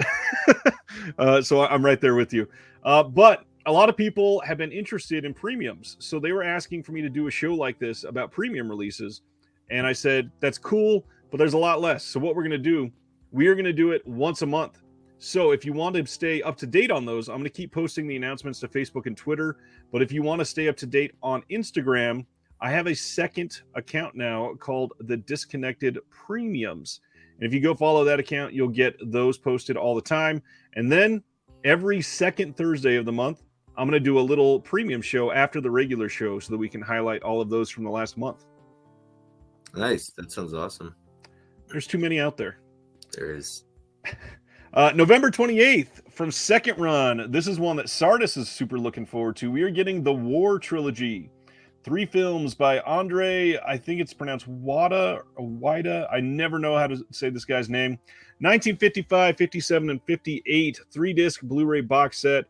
So I'm right there with you. But a lot of people have been interested in premiums. So they were asking for me to do a show like this about premium releases. And I said, that's cool, but there's a lot less. So what we're going to do, we are going to do it once a month. So if you want to stay up to date on those, I'm going to keep posting the announcements to Facebook and Twitter. But if you want to stay up to date on Instagram, I have a second account now called the Disconnected Premiums. And if you go follow that account, you'll get those posted all the time. And then every second Thursday of the month, I'm going to do a little premium show after the regular show so that we can highlight all of those from the last month. Nice. That sounds awesome. There's too many out there. There is. November 28th from Second Run. This is one that Sardis is super looking forward to. We are getting the War Trilogy. 3 films by Andre, I think it's pronounced Wada. I never know how to say this guy's name. 1955, 57, and 58. 3-disc Blu-ray box set.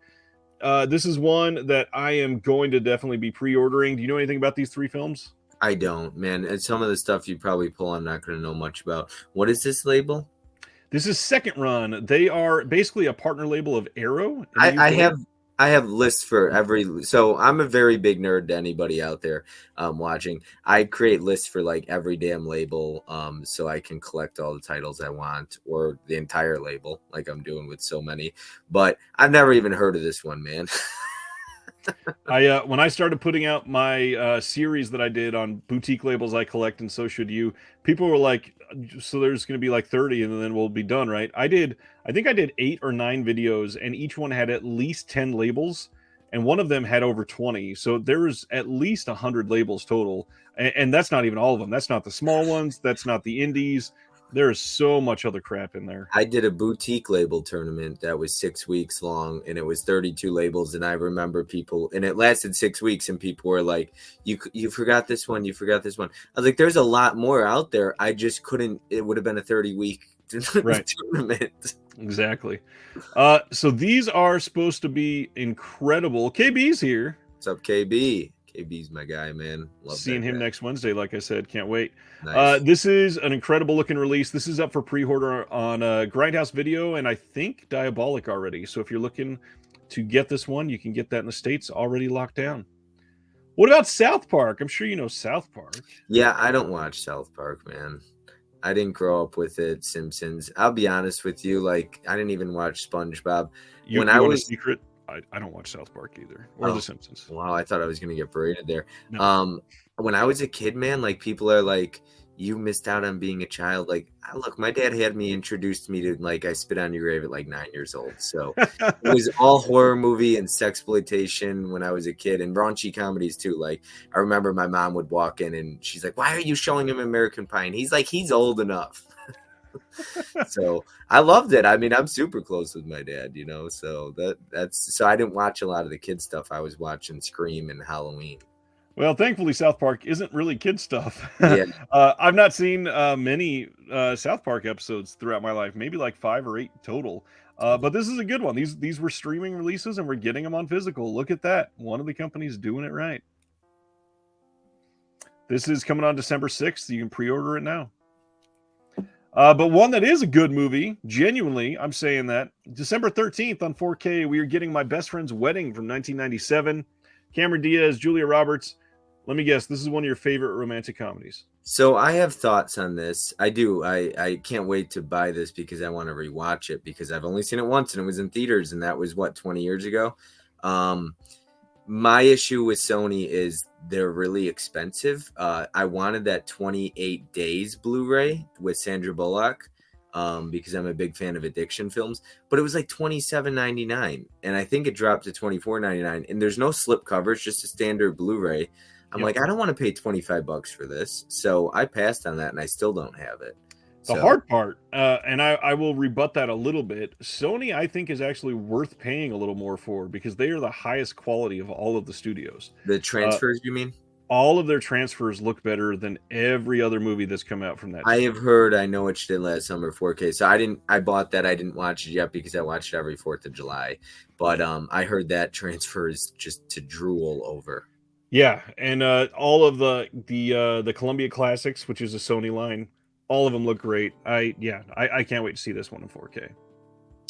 This is one that I am going to definitely be pre-ordering. Do you know anything about these 3 films? I don't, man. And some of the stuff you probably pull, I'm not going to know much about. What is this label? This is Second Run. They are basically a partner label of Arrow. I have lists for every. So I'm a very big nerd to anybody out there watching. I create lists for like every damn label, so I can collect all the titles I want, or the entire label, like I'm doing with so many. But I've never even heard of this one, man. When I started putting out my series that I did on boutique labels I collect, and so should you, people were like, so there's going to be like 30 and then we'll be done, right? I think I did 8 or 9 videos, and each one had at least 10 labels, and one of them had over 20. So there was at least 100 labels total. And that's not even all of them. That's not the small ones. That's not the indies. There is so much other crap in there. I did a boutique label tournament that was 6 weeks long, and it was 32 labels. And I remember people, and it lasted 6 weeks, and people were like, "You forgot this one. You forgot this one." I was like, "There's a lot more out there. I just couldn't. It would have been a 30-week Right. tournament." Exactly. So these are supposed to be incredible. KB's here. What's up, KB? KB's my guy, man. Love Seeing him guy. next Wednesday, like I said, can't wait. Nice. This is an incredible looking release. This is up for pre-order on Grindhouse Video and I think Diabolic already. So if you're looking to get this one, you can get that in the States already locked down. What about South Park? I'm sure you know South Park. Yeah, I don't watch South Park, man. I didn't grow up with it. Simpsons. I'll be honest with you. Like, I didn't even watch SpongeBob. You want a secret? I don't watch South Park either, or The Simpsons. Wow, I thought I was gonna get berated there. No. When I was a kid, man, like people are like, "You missed out on being a child." Like, look, my dad had me introduced me to like I Spit on Your Grave at like 9 years old. So it was all horror movie and sexploitation when I was a kid, and raunchy comedies too. Like I remember my mom would walk in and she's like, "Why are you showing him American Pie?" And he's like, "He's old enough." So I loved it. I mean, I'm super close with my dad, you know, so that's so I didn't watch a lot of the kid stuff. I was watching Scream and Halloween. Well, thankfully, South Park isn't really kid stuff. Yeah. I've not seen many South Park episodes throughout my life, maybe like 5 or 8 total. But this is a good one. These were streaming releases, and we're getting them on physical. Look at that. One of the companies doing it right. This is coming on December 6th. You can pre-order it now. But one that is a good movie, genuinely, I'm saying that. December 13th on 4K, we are getting My Best Friend's Wedding from 1997. Cameron Diaz, Julia Roberts. Let me guess, this is one of your favorite romantic comedies. So I have thoughts on this. I do. I can't wait to buy this because I want to rewatch it because I've only seen it once and it was in theaters and that was 20 years ago. My issue with Sony is they're really expensive. I wanted that 28 Days Blu-ray with Sandra Bullock because I'm a big fan of addiction films, but it was like $27.99 and I think it dropped to $24.99 and there's no slip cover. It's just a standard Blu-ray. I'm like, I don't want to pay $25 for this. So I passed on that and I still don't have it. The hard part, and I will rebut that a little bit, Sony, I think, is actually worth paying a little more for because they are the highest quality of all of the studios. The transfers, you mean? All of their transfers look better than every other movie that's come out from that. I have heard, I Know What You Did Last Summer 4K. So I bought that. I didn't watch it yet because I watched it every 4th of July. But I heard that transfer is just to drool over. Yeah, and all of the Columbia Classics, which is a Sony line, all of them look great. I can't wait to see this one in 4K.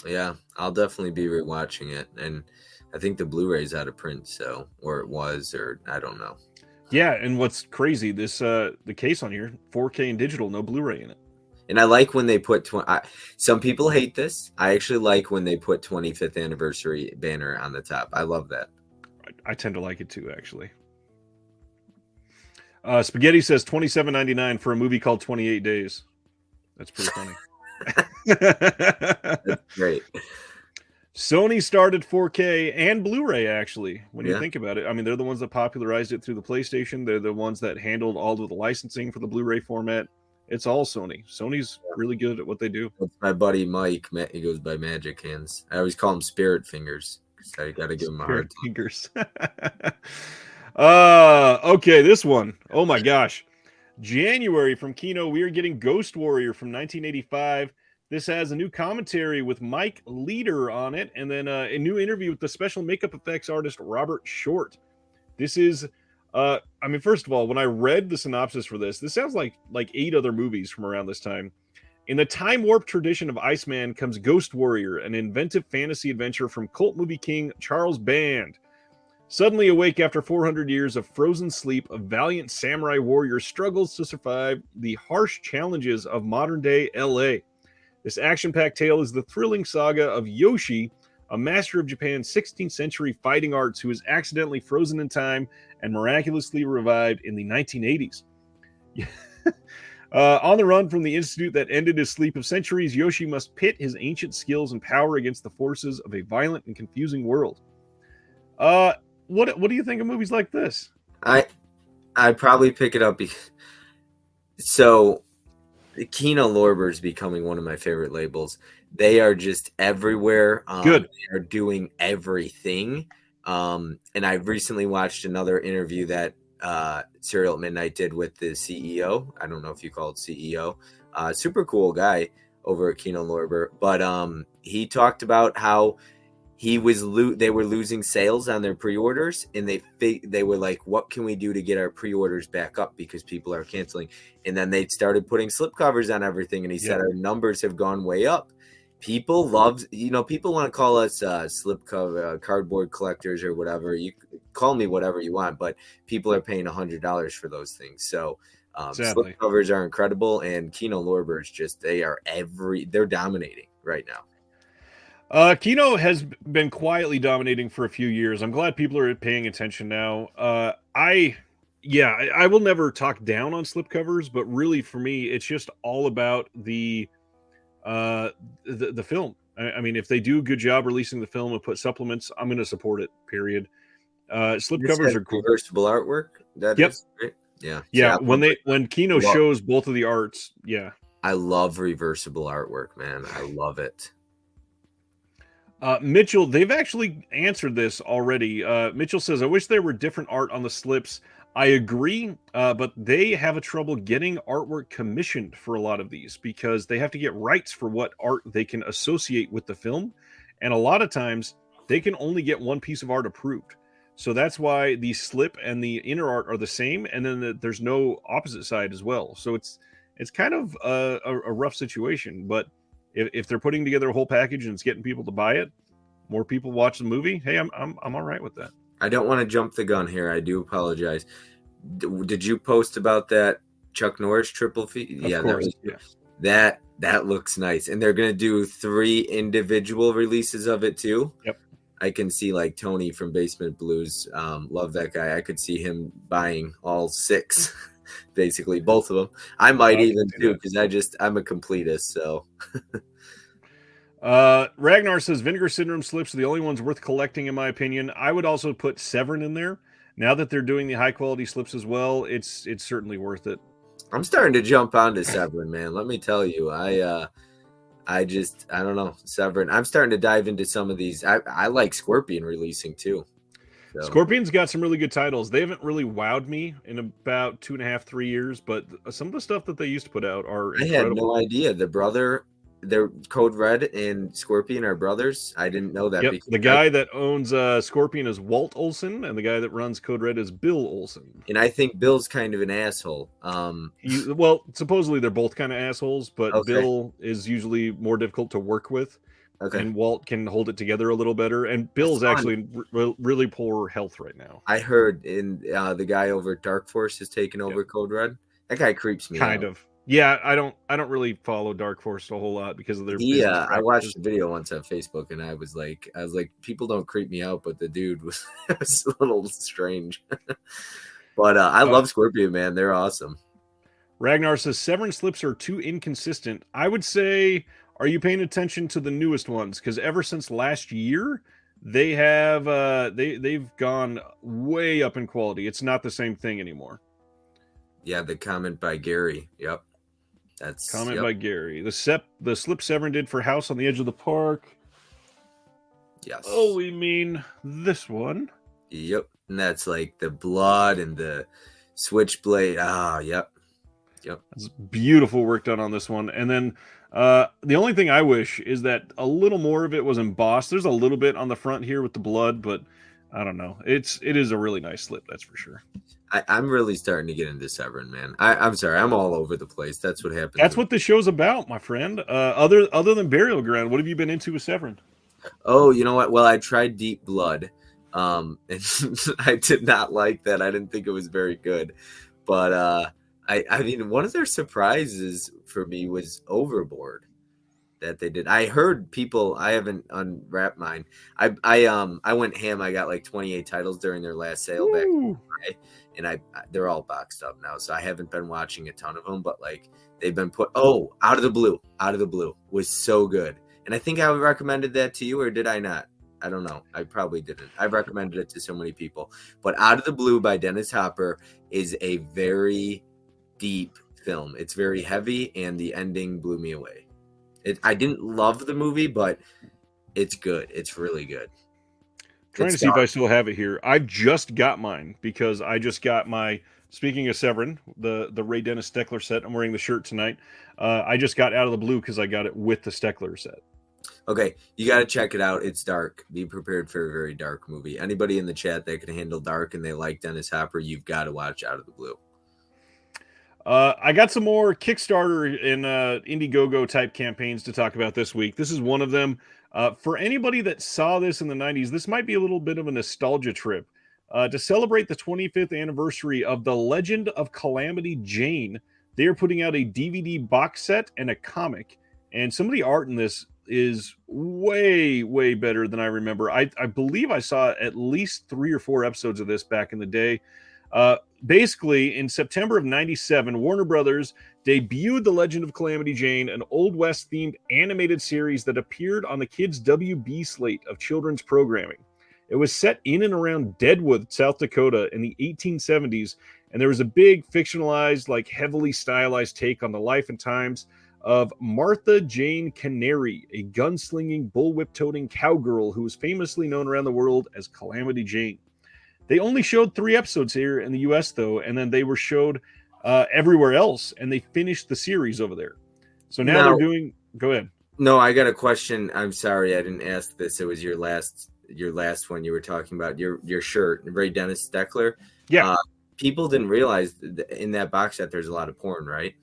Yeah, I'll definitely be rewatching it, and I think the Blu-ray's out of print, so or it was, or I don't know. Yeah, and what's crazy, this the case on here, 4K and digital, no Blu-ray in it. And I like when they put some people hate this. I actually like when they put 25th anniversary banner on the top. I love that. I tend to like it too, actually. Spaghetti says $27.99 for a movie called 28 Days. That's pretty funny. That's great. Sony started 4K and Blu-ray, actually, when you think about it. I mean, they're the ones that popularized it through the PlayStation. They're the ones that handled all of the licensing for the Blu-ray format. It's all Sony. Sony's really good at what they do. That's my buddy Mike. He goes by Magic Hands. I always call him Spirit Fingers because I got to give him a hard time. Fingers. Okay, this one. Oh my gosh. January from Kino, we are getting Ghost Warrior from 1985. This has a new commentary with Mike Leader on it, and then a new interview with the special makeup effects artist Robert Short. This is, I mean, first of all, when I read the synopsis for this sounds like 8 other movies from around this time. In the time warp tradition of Iceman comes Ghost Warrior, an inventive fantasy adventure from cult movie king Charles Band. Suddenly awake after 400 years of frozen sleep, a valiant samurai warrior struggles to survive the harsh challenges of modern-day LA. This action-packed tale is the thrilling saga of Yoshi, a master of Japan's 16th century fighting arts who is accidentally frozen in time and miraculously revived in the 1980s. On the run from the institute that ended his sleep of centuries, Yoshi must pit his ancient skills and power against the forces of a violent and confusing world. What do you think of movies like this? I'd probably pick it up. So Kino Lorber is becoming one of my favorite labels. They are just everywhere. Good. They are doing everything. And I recently watched another interview that Serial at Midnight did with the CEO. I don't know if you call it CEO. Super cool guy over at Kino Lorber. But he talked about how they were losing sales on their pre-orders, and they were like, what can we do to get our pre-orders back up because people are canceling? And then they started putting slipcovers on everything, and he said our numbers have gone way up. People love, people want to call us slipcover cardboard collectors or whatever. You call me whatever you want, but people are paying $100 for those things. So Sadly. slipcovers are incredible, and Kino Lorber is just they're dominating right now. Kino has been quietly dominating for a few years. I'm glad people are paying attention now. I will never talk down on slipcovers, but really for me, it's just all about the film. I mean, if they do a good job releasing the film and put supplements, I'm going to support it. Period. Slipcovers are cool. Reversible artwork. That is great. Yeah. When Kino shows both of the arts, I love reversible artwork, man. I love it. Mitchell, they've actually answered this already. Mitchell says, I wish there were different art on the slips. I agree, but they have a trouble getting artwork commissioned for a lot of these because they have to get rights for what art they can associate with the film. And a lot of times they can only get one piece of art approved. So that's why the slip and the inner art are the same. And then there's no opposite side as well. So it's kind of a rough situation, but if they're putting together a whole package and it's getting people to buy it, more people watch the movie. Hey, I'm all right with that. I don't want to jump the gun here. I do apologize. Did you post about that Chuck Norris triple feat? Of course. That looks nice. And they're gonna do 3 individual releases of it too. Yep. I can see like Tony from Basement Blues. Love that guy. I could see him buying all 6. Basically both of them. I might even too, because I'm a completist. So Ragnar says Vinegar Syndrome slips are the only ones worth collecting, in my opinion. I would also put Severin in there. Now that they're doing the high quality slips as well, it's certainly worth it. I'm starting to jump onto Severin, man. Let me tell you, I don't know, Severin. I'm starting to dive into some of these. I like Scorpion releasing too. So. Scorpion's got some really good titles. They haven't really wowed me in about 2.5, 3 years, but some of the stuff that they used to put out are incredible. I had no idea. Their Code Red and Scorpion are brothers. I didn't know that. Yep. The guy that owns Scorpion is Walt Olson, and the guy that runs Code Red is Bill Olson. And I think Bill's kind of an asshole. Well, supposedly they're both kind of assholes, but okay. Bill is usually more difficult to work with. Okay. And Walt can hold it together a little better. And Bill's actually really poor health right now. I heard the guy over at Dark Force has taken over Code Red. That guy creeps me out. Kind of. Yeah, I don't really follow Dark Force a whole lot because of their I watched a video once on Facebook and I was like, people don't creep me out, but the dude was a little strange. But I love Scorpion, man. They're awesome. Ragnar says Severin slips are too inconsistent. I would say, are you paying attention to the newest ones? Because ever since last year, they have they've gone way up in quality. It's not the same thing anymore. Yeah, the comment by Gary. Yep. That's comment by Gary. The slip Severin did for House on the Edge of the Park. Yes. Oh, we mean this one. Yep. And that's like the blood and the switchblade. Yep. That's beautiful work done on this one. And then the only thing I wish is that a little more of it was embossed. There's a little bit on the front here with the blood, but I don't know. It is a really nice slip, that's for sure. I'm really starting to get into Severin, man. I'm sorry, I'm all over the place. That's what happens. That's what the show's about, my friend. Other than Burial Ground, what have you been into with Severin? Oh, you know what? Well, I tried Deep Blood. And I did not like that. I didn't think it was very good. But I mean, one of their surprises for me was Overboard that they did. I heard people. I haven't unwrapped mine. I went ham. I got like 28 titles during their last sale back in July, and they're all boxed up now. So I haven't been watching a ton of them, but like they've been put. Oh, Out of the Blue was so good, and I think I recommended that to you, or did I not? I don't know. I probably didn't. I've recommended it to so many people, but Out of the Blue by Dennis Hopper is a very deep film. It's very heavy, and the ending blew me away. I didn't love the movie, but it's good. It's really good. Trying to see if I still have it here. I've just got mine because I just got my. Speaking of Severin, the Ray Dennis Steckler set. I'm wearing the shirt tonight. I just got Out of the Blue because I got it with the Steckler set. Okay, you got to check it out. It's dark. Be prepared for a very dark movie. Anybody in the chat that can handle dark and they like Dennis Hopper, you've got to watch Out of the Blue. I got some more Kickstarter and Indiegogo type campaigns to talk about this week. This is one of them. For anybody that saw this in the 90s, this might be a little bit of a nostalgia trip. To celebrate the 25th anniversary of The Legend of Calamity Jane, they are putting out a DVD box set and a comic. And some of the art in this is way, way better than I remember. I believe I saw at least 3 or 4 episodes of this back in the day. Basically, in September of 97, Warner Brothers debuted The Legend of Calamity Jane, an Old West-themed animated series that appeared on the Kids WB slate of children's programming. It was set in and around Deadwood, South Dakota in the 1870s, and there was a big fictionalized, like heavily stylized take on the life and times of Martha Jane Canary, a gunslinging, bullwhip-toting cowgirl who was famously known around the world as Calamity Jane. They only showed 3 episodes here in the U.S., though, and then they were showed everywhere else, and they finished the series over there. So now they're doing... Go ahead. No, I got a question. I'm sorry I didn't ask this. It was your last one you were talking about, your shirt, Ray Dennis Steckler. Yeah. People didn't realize that in that box set there's a lot of porn, right?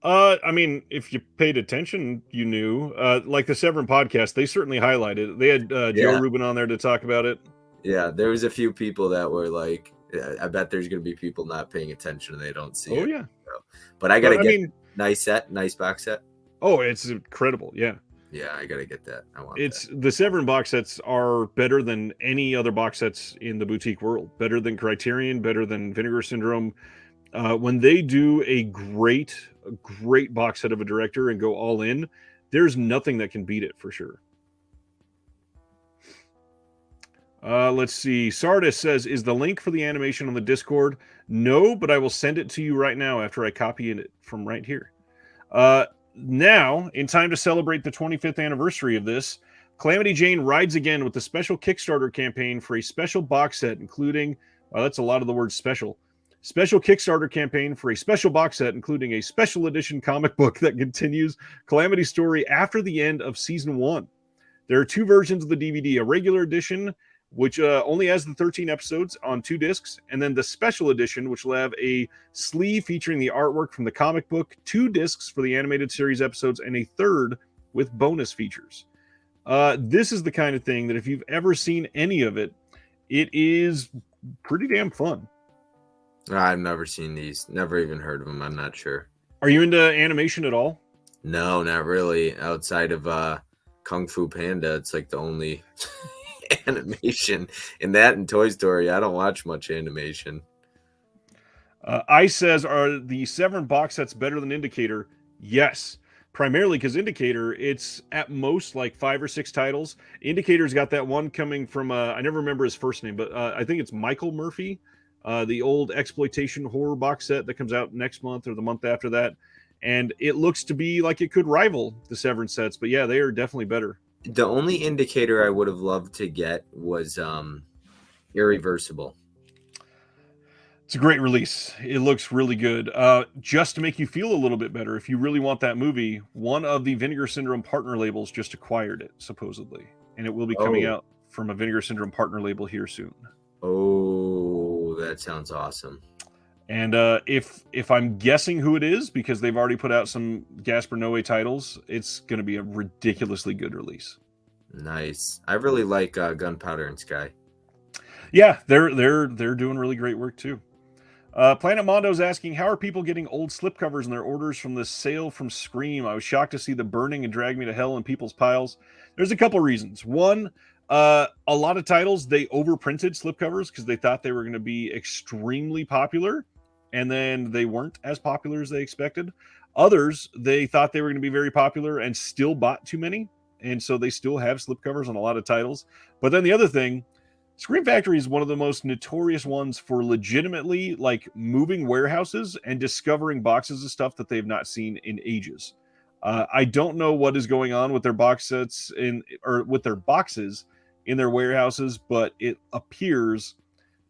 I mean, if you paid attention, you knew. Like the Severin podcast, they certainly highlighted it. They had Joe Rubin on there to talk about it. Yeah, there was a few people that were like, I bet there's going to be people not paying attention and they don't see it. Oh, yeah. So, but I got to get nice box set. Oh, it's incredible. Yeah. Yeah, I got to get that. I want The Severin box sets are better than any other box sets in the boutique world. Better than Criterion, better than Vinegar Syndrome. When they do a great box set of a director and go all in, there's nothing that can beat it for sure. Let's see. Sardis says, is the link for the animation on the Discord? No, but I will send it to you right now after I copy it from right here. Now, in time to celebrate the 25th anniversary of this, Calamity Jane rides again with a special Kickstarter campaign for a special box set, including, well, that's a lot of the word special. Special Kickstarter campaign for a special box set, including a special edition comic book that continues Calamity's story after the end of season 1. There are 2 versions of the DVD, a regular edition, which only has the 13 episodes on 2 discs, and then the special edition, which will have a sleeve featuring the artwork from the comic book, 2 discs for the animated series episodes, and a 3rd with bonus features. This is the kind of thing that if you've ever seen any of it, it is pretty damn fun. I've never seen these. Never even heard of them. I'm not sure. Are you into animation at all? No, not really. Outside of Kung Fu Panda, it's like the only animation in that and Toy Story. I don't watch much animation. Ice says, are the Severin box sets better than Indicator? Yes. Primarily because Indicator, it's at most like 5 or 6 titles. Indicator's got that one coming from, I never remember his first name, but I think it's Michael Murphy. The old exploitation horror box set that comes out next month or the month after that. And it looks to be like it could rival the Severin sets. But yeah, they are definitely better. The only Indicator I would have loved to get was Irreversible. It's a great release. It looks really good. Just to make you feel a little bit better, if you really want that movie, one of the Vinegar Syndrome partner labels just acquired it, supposedly. And it will be coming out from a Vinegar Syndrome partner label here soon. Oh, that sounds awesome. And if I'm guessing who it is, because they've already put out some Gaspar Noé titles, it's going to be a ridiculously good release. Nice. I really like Gunpowder and Sky. Yeah, they're doing really great work too. Planet Mondo's asking, how are people getting old slipcovers in their orders from the sale from Scream? I was shocked to see the burning and drag me to hell in people's piles. There's a couple reasons. One, a lot of titles, they overprinted slipcovers because they thought they were going to be extremely popular, and then they weren't as popular as they expected. Others, they thought they were going to be very popular and still bought too many, and so they still have slipcovers on a lot of titles. But then the other thing, Scream Factory is one of the most notorious ones for legitimately like moving warehouses and discovering boxes of stuff that they've not seen in ages. I don't know what is going on with their box sets or with their boxes in their warehouses, but it appears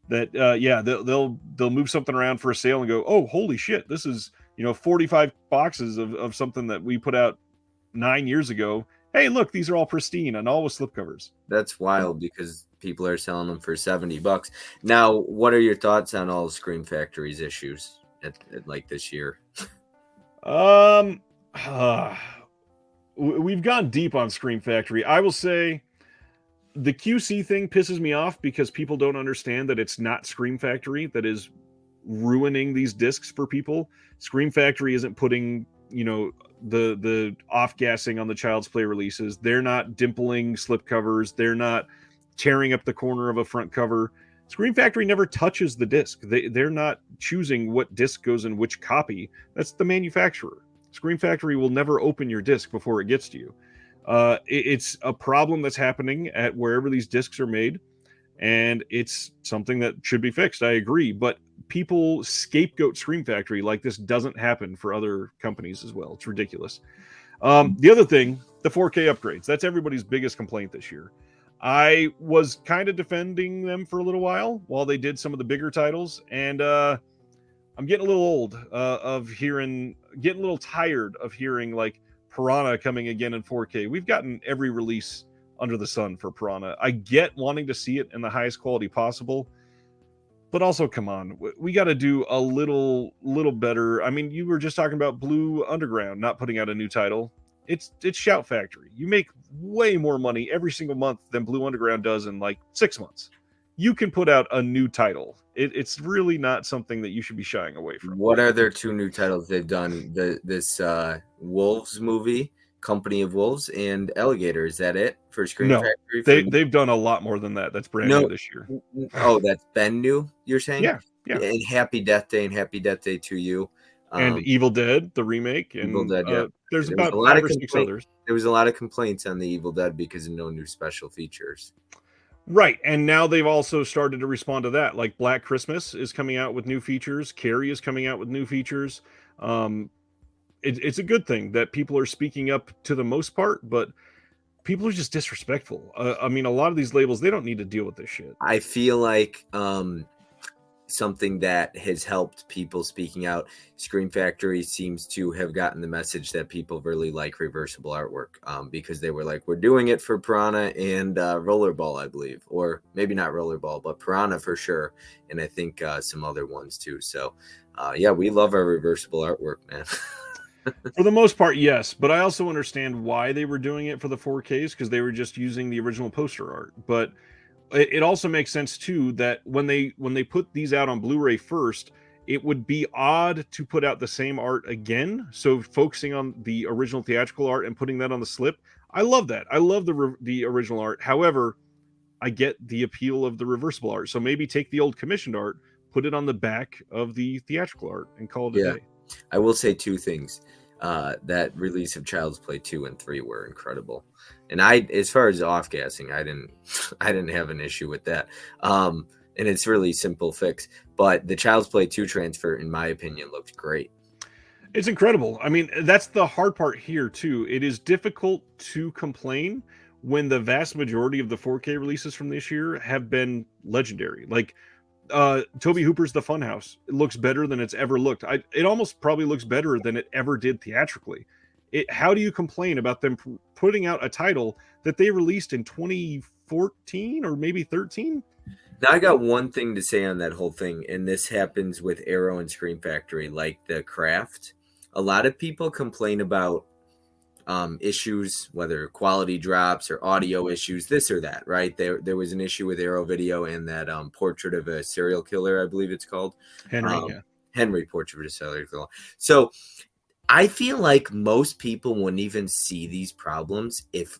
that they'll move something around for a sale and go, oh, holy shit, this is 45 boxes of something that we put out 9 years ago. Hey, look, these are all pristine and all with slipcovers. That's wild because people are selling them for $70. Now, what are your thoughts on all Scream Factory's issues at like this year? We've gone deep on Scream Factory. I will say the QC thing pisses me off because people don't understand that it's not Scream Factory that is ruining these discs for people. Scream Factory isn't putting, the off-gassing on the Child's Play releases. They're not dimpling slipcovers. They're not tearing up the corner of a front cover. Scream Factory never touches the disc. They're not choosing what disc goes in which copy. That's the manufacturer. Scream Factory will never open your disc before it gets to you. It's a problem that's happening at wherever these discs are made, and it's something that should be fixed. I agree, but people scapegoat Scream Factory like this doesn't happen for other companies as well. It's ridiculous. The other thing, the 4K upgrades. That's everybody's biggest complaint this year. I was kind of defending them for a little while they did some of the bigger titles, and I'm getting a little old getting a little tired of hearing like Piranha coming again in 4K. We've gotten every release under the sun for Piranha. I get wanting to see it in the highest quality possible, but also, come on, we got to do a little better. I mean, you were just talking about Blue Underground not putting out a new title. It's Shout Factory. You make way more money every single month than Blue Underground does in like 6 months. You can put out a new title. It's really not something that you should be shying away from. What are their two new titles they've done? This Wolves movie, Company of Wolves, and Alligator. Is that it for Scream Factory? They've done a lot more than that. That's brand new this year. Oh, that's been new, you're saying? Yeah. And Happy Death Day and Happy Death Day to You. And Evil Dead, the remake. And Evil Dead, yeah. There's about 5 or 6 others. There was a lot of complaints on the Evil Dead because of no new special features. Right, and now they've also started to respond to that. Like Black Christmas is coming out with new features. Carrie is coming out with new features. It's a good thing that people are speaking up to the most part, but people are just disrespectful. I mean, a lot of these labels, they don't need to deal with this shit. I feel like something that has helped people speaking out, Scream Factory seems to have gotten the message that people really like reversible artwork, because they were like, we're doing it for Piranha and Rollerball, I believe, or maybe not Rollerball, but Piranha for sure, and I think some other ones too. So we love our reversible artwork, man. For the most part, yes, but I also understand why they were doing it for the 4Ks, because they were just using the original poster art. But it also makes sense too that when they put these out on Blu-ray first, it would be odd to put out the same art again. So focusing on the original theatrical art and putting that on the slip, I love that. I love the original art. However, I get the appeal of the reversible art. So maybe take the old commissioned art, put it on the back of the theatrical art, and call it a day. I will say two things. That release of Child's Play 2 and 3 were incredible. And as far as off-gassing, I didn't have an issue with that. And it's really simple fix. But the Child's Play 2 transfer, in my opinion, looked great. It's incredible. I mean, that's the hard part here, too. It is difficult to complain when the vast majority of the 4K releases from this year have been legendary. Like, Toby Hooper's The Funhouse. It looks better than it's ever looked. It almost probably looks better than it ever did theatrically. How do you complain about them putting out a title that they released in 2014 or maybe 13? Now, I got one thing to say on that whole thing, and this happens with Arrow and Scream Factory, like the craft. A lot of people complain about issues, whether quality drops or audio issues, this or that, right? There was an issue with Arrow Video and that Portrait of a Serial Killer, I believe it's called. Henry, Portrait of a Serial Killer. So I feel like most people wouldn't even see these problems if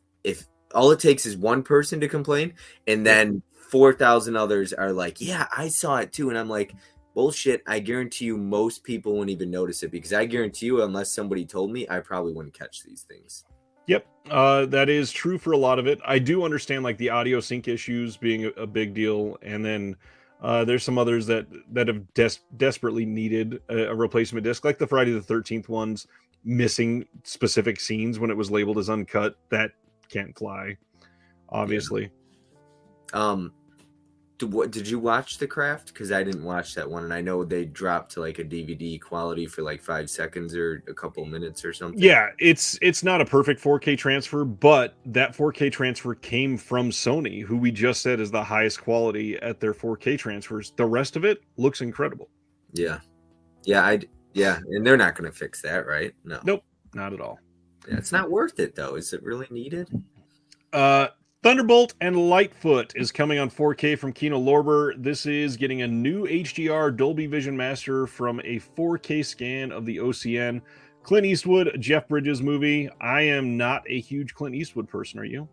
all it takes is one person to complain and then 4,000 others are like, yeah, I saw it too. And I'm like, bullshit. I guarantee you most people wouldn't even notice it, because I guarantee you, unless somebody told me, I probably wouldn't catch these things. Yep, that is true for a lot of it. I do understand like the audio sync issues being a big deal, and then there's some others that have desperately needed a replacement disc, like the Friday the 13th ones missing specific scenes when it was labeled as uncut. That can't fly, Yeah. obviously. Did you watch The Craft? Because I didn't watch that one, and I know they dropped to like a DVD quality for like 5 seconds or a couple minutes or something. Yeah, it's not a perfect 4K transfer, but that 4K transfer came from Sony, who we just said is the highest quality at their 4K transfers. The rest of it looks incredible. Yeah, yeah, and they're not going to fix that, right? No, Nope, not at all. yeah, it's not worth it though. Is it really needed? Thunderbolt and Lightfoot is coming on 4K from Kino Lorber. This is getting a new HDR Dolby Vision Master from a 4K scan of the OCN. Clint Eastwood, Jeff Bridges movie. I am not a huge Clint Eastwood person. Are you?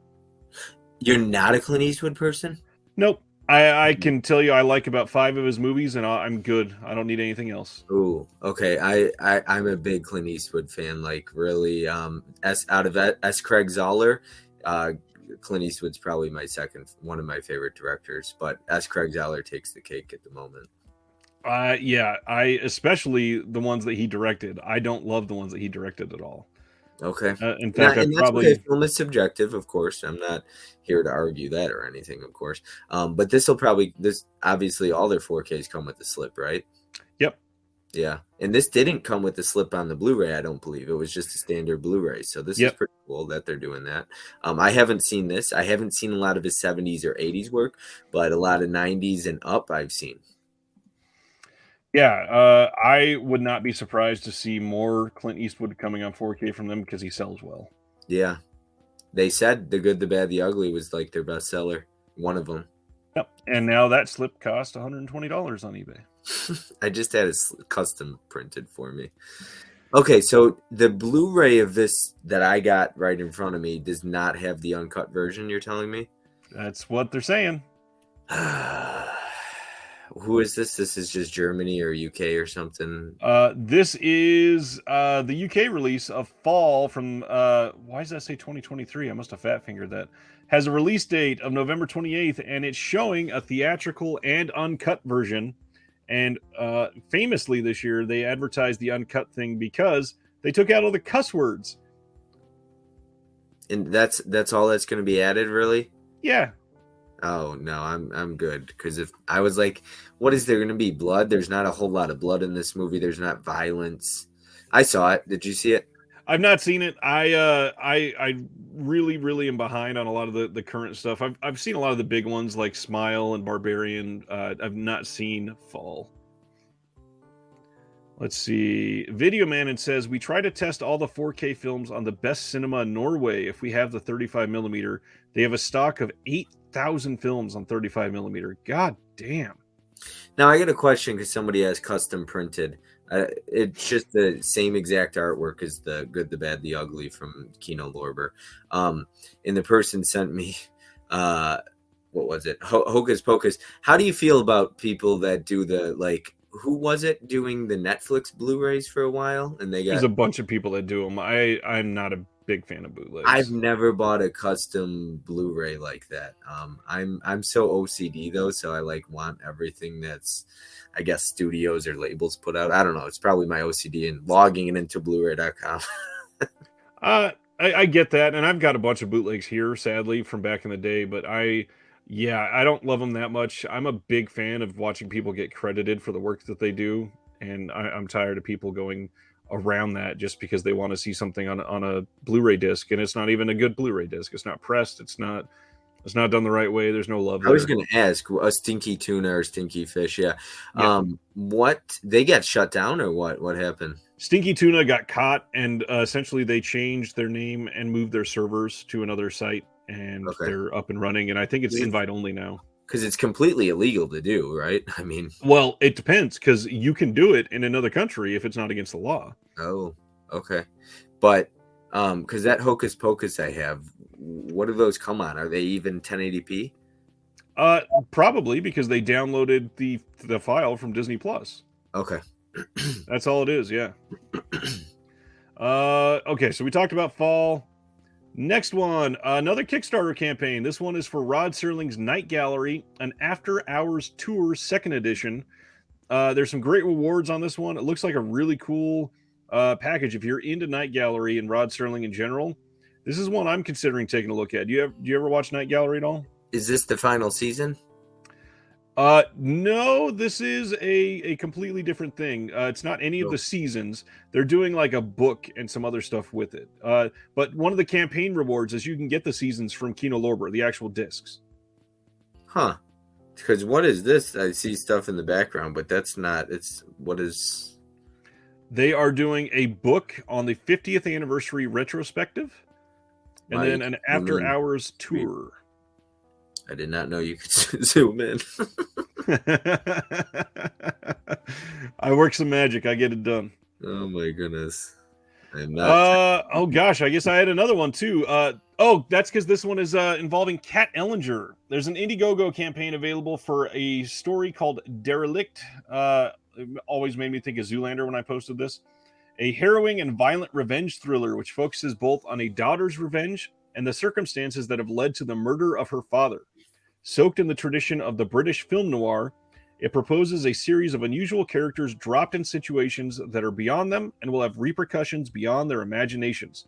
You're not a Clint Eastwood person? Nope. I can tell you I like about 5 of his movies, and I'm good. I don't need anything else. Oh, okay. I'm a big Clint Eastwood fan. Like really, out of S. Craig Zoller, Clint Eastwood's probably my second, one of my favorite directors, but S. Craig Zoller takes the cake at the moment. Yeah, I especially the ones that he directed. I don't love the ones that he directed at all. Okay. In fact, and I that's probably okay. Film is subjective, of course. I'm not here to argue that or anything, of course. But this obviously all their 4Ks come with the slip, right? Yep. Yeah, and this didn't come with the slip on the Blu-ray. I don't believe it was just a standard Blu-ray. So this is pretty cool that they're doing that. I haven't seen this. I haven't seen a lot of his 70s or 80s work, but a lot of 90s and up I've seen. Yeah, I would not be surprised to see more Clint Eastwood coming on 4K from them because he sells well. Yeah, they said The Good, the Bad, the Ugly was like their bestseller, one of them. Yep, and now that slip cost $120 on eBay. I just had it custom printed for me. Okay, so the Blu-ray of this that I got right in front of me does not have the uncut version, you're telling me? That's what they're saying. Who is this? This is just Germany or UK or something? This is the UK release of Fall from, why does that say 2023? I must have fat fingered that. Has a release date of November 28th, and it's showing a theatrical and uncut version. And famously this year, they advertised the uncut thing because they took out all the cuss words. And that's all that's going to be added, really? Yeah. Oh no, I'm good, because if I was like, what is there going to be? Blood? There's not a whole lot of blood in this movie. There's not violence. I saw it. Did you see it? I've not seen it. I really am behind on a lot of the current stuff. I've seen a lot of the big ones like Smile and Barbarian. I've not seen Fall. Let's see. Video Man, it says, we try to test all the 4K films on the best cinema in Norway. If we have the 35 millimeter, they have a stock of 8,000 films on 35 millimeter. God damn. Now I got a question because somebody has custom printed. It's just the same exact artwork as The Good, the Bad, the Ugly from Kino Lorber. And the person sent me, what was it? Hocus Pocus. How do you feel about people that do the, like, who was it doing the Netflix Blu-rays for a while? And There's a bunch of people that do them. I'm not a big fan of bootlegs. I've never bought a custom Blu-ray like that. I'm so OCD though, so I want everything that's, I guess, studios or labels put out. I don't know. It's probably my OCD and logging it into Blu-ray.com. I get that, and I've got a bunch of bootlegs here, sadly, from back in the day, but I don't love them that much. I'm a big fan of watching people get credited for the work that they do, and I'm tired of people going around that just because they want to see something on a Blu-ray disc, and it's not even a good Blu-ray disc. It's not pressed. It's not done the right way. There's no love there. I was going to ask, a stinky tuna or stinky fish, yeah. What, they got shut down or what happened? Stinky Tuna got caught, and essentially they changed their name and moved their servers to another site, and they're up and running, and I think it's invite only now. Because it's completely illegal to do, right? I mean, well, it depends, because you can do it in another country if it's not against the law. Oh, okay. But because that Hocus Pocus I have, what do those come on? Are they even 1080p? Probably, because they downloaded the file from Disney Plus. Okay. That's all it is, yeah. Okay, so we talked about Fall. Next one, another Kickstarter campaign. This one is for Rod Serling's Night Gallery, an after-hours tour second edition. There's some great rewards on this one. It looks like a really cool package if you're into Night Gallery and Rod Serling in general. This is one I'm considering taking a look at. Do you ever watch Night Gallery at all? Is this the final season? No, this is a completely different thing. It's not any of the seasons. They're doing like a book and some other stuff with it. But one of the campaign rewards is you can get the seasons from Kino Lorber, the actual discs. Huh. Because what is this? I see stuff in the background, but that's not. What is. They are doing a book on the 50th anniversary retrospective and then an after hours tour. I did not know you could zoom in. I work some magic. I get it done. Oh my goodness. I'm not. Oh gosh, I guess I had another one too. That's because this one is involving Kat Ellinger. There's an Indiegogo campaign available for a story called Derelict. It always made me think of Zoolander when I posted this. A harrowing and violent revenge thriller which focuses both on a daughter's revenge and the circumstances that have led to the murder of her father. Soaked in the tradition of the British film noir, it proposes a series of unusual characters dropped in situations that are beyond them and will have repercussions beyond their imaginations.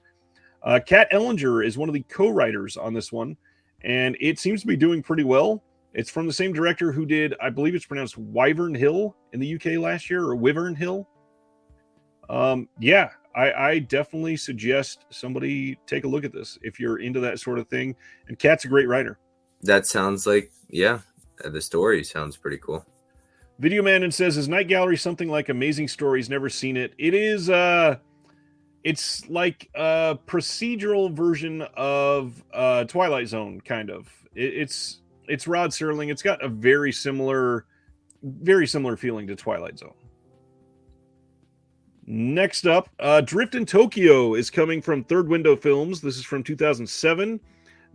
Kat Ellinger is one of the co-writers on this one, and it seems to be doing pretty well. It's from the same director who did, I believe it's pronounced Wyvern Hill in the UK last year, or Wyvern Hill. I definitely suggest somebody take a look at this if you're into that sort of thing. And Kat's a great writer. That sounds like, the story sounds pretty cool. Video Man says, is Night Gallery something like Amazing Stories? Never seen it. It is, it's like a procedural version of Twilight Zone, kind of. It's Rod Serling. It's got a very similar feeling to Twilight Zone. Next up, Drift in Tokyo is coming from Third Window Films. This is from 2007.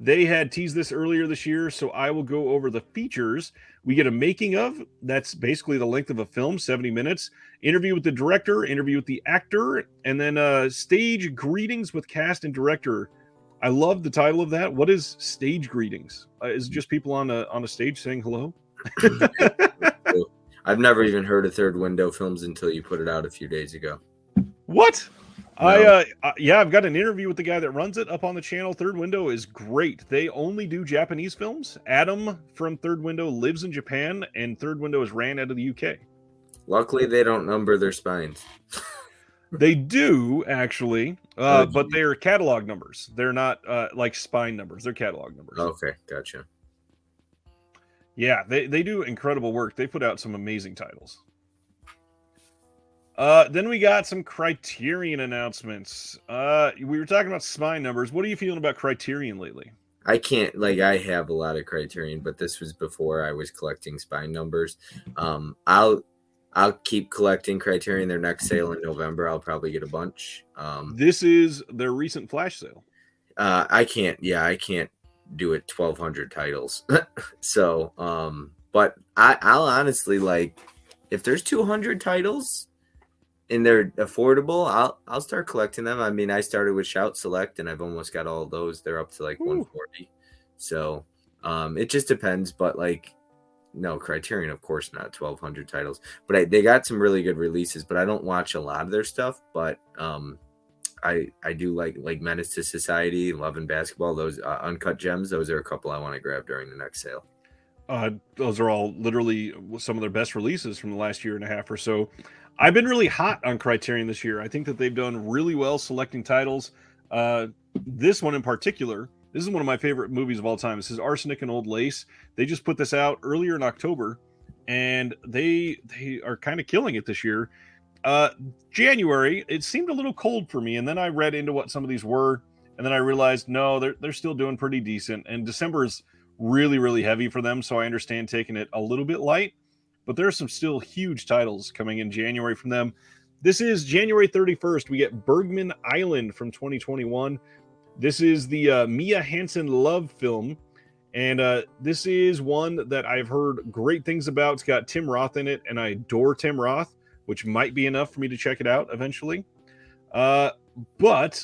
They had teased this earlier this year, so I will go over the features. We get a making of, that's basically the length of a film, 70 minutes, interview with the director, interview with the actor, and then stage greetings with cast and director. I love the title of that. What is stage greetings? Is it just people on a stage saying hello? I've never even heard of Third Window Films until you put it out a few days ago. What? No. I've got an interview with the guy that runs it up on the channel. Third Window is great. They only do Japanese films. Adam from Third Window lives in Japan, and Third Window is ran out of the UK. Luckily, they don't number their spines. They do, actually, but they're catalog numbers. They're not like spine numbers. They're catalog numbers. Okay, gotcha. Yeah, they do incredible work. They put out some amazing titles. Then we got some Criterion announcements. We were talking about spine numbers. What are you feeling about Criterion lately? I can't, I have a lot of Criterion, but this was before I was collecting spine numbers. I'll keep collecting Criterion. Their next sale in November, I'll probably get a bunch. This is their recent flash sale. I can't do it 1,200 titles. So, but I'll honestly, if there's 200 titles and they're affordable, I'll start collecting them. I mean, I started with Shout Select and I've almost got all of those. They're up to 140. So it just depends. But no, Criterion, of course not 1,200 titles. But they got some really good releases. But I don't watch a lot of their stuff. But I do like Menace to Society, Love and Basketball. Those Uncut Gems. Those are a couple I want to grab during the next sale. Those are all literally some of their best releases from the last year and a half or so. I've been really hot on Criterion this year. I think that they've done really well selecting titles. This one in particular, this is one of my favorite movies of all time. This is Arsenic and Old Lace. They just put this out earlier in October, and they are kind of killing it this year. January, it seemed a little cold for me, and then I read into what some of these were, and then I realized, no, they're still doing pretty decent. And December is really, really heavy for them, so I understand taking it a little bit light. But there are some still huge titles coming in January from them. This is January 31st. We get Bergman Island from 2021. This is the Mia Hansen love film. And this is one that I've heard great things about. It's got Tim Roth in it, and I adore Tim Roth, which might be enough for me to check it out eventually. But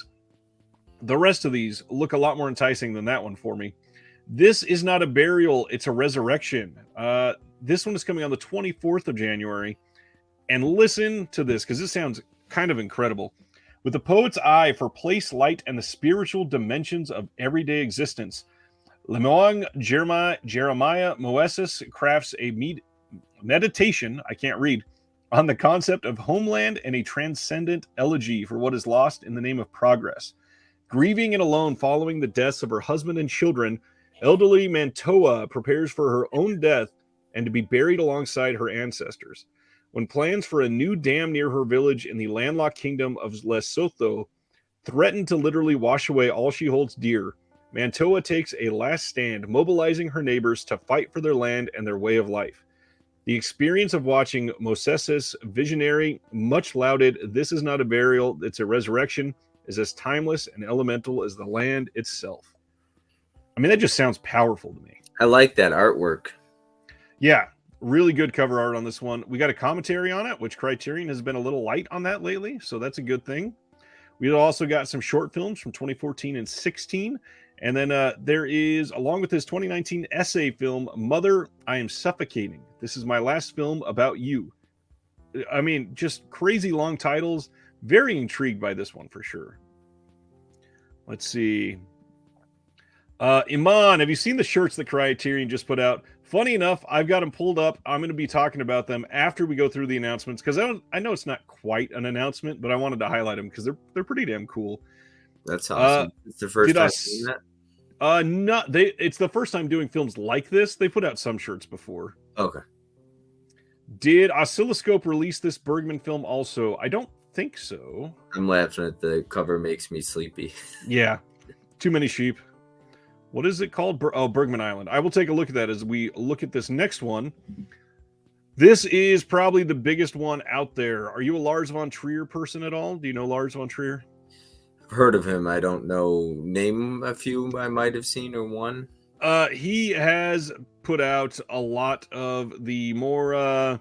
The rest of these look a lot more enticing than that one for me. This is not a burial, it's a resurrection. This one is coming on the 24th of January. And listen to this, because this sounds kind of incredible. With a poet's eye for place, light, and the spiritual dimensions of everyday existence, Lemoine Jeremiah Moesis crafts a meditation, I can't read, on the concept of homeland and a transcendent elegy for what is lost in the name of progress. Grieving and alone following the deaths of her husband and children, elderly Mantoa prepares for her own death and to be buried alongside her ancestors. When plans for a new dam near her village in the landlocked kingdom of Lesotho threaten to literally wash away all she holds dear, Mantoa takes a last stand, mobilizing her neighbors to fight for their land and their way of life. The experience of watching Mosesis' visionary, much lauded, "This is not a burial, it's a resurrection," is as timeless and elemental as the land itself. I mean, that just sounds powerful to me. I like that artwork. Yeah, really good cover art on this one. We got a commentary on it, which Criterion has been a little light on that lately, so that's a good thing. We also got some short films from 2014 and 16. And then there is, along with his 2019 essay film, Mother, I Am Suffocating. This is my last film about you. I mean, just crazy long titles. Very intrigued by this one for sure. Let's see. Iman, have you seen the shirts that Criterion just put out? Funny enough, I've got them pulled up. I'm going to be talking about them after we go through the announcements, because I know it's not quite an announcement, but I wanted to highlight them because they're pretty damn cool. That's awesome. It's the first time seeing that? It's the first time doing films like this. They put out some shirts before. Okay. Did Oscilloscope release this Bergman film also? I don't think so. I'm laughing at the cover, makes me sleepy. Yeah. Too many sheep. What is it called? Bergman Island. I will take a look at that as we look at this next one. This is probably the biggest one out there. Are you a Lars von Trier person at all? Do you know Lars von Trier? I've heard of him. I don't know. Name a few I might have seen or one. He has put out a lot of the more,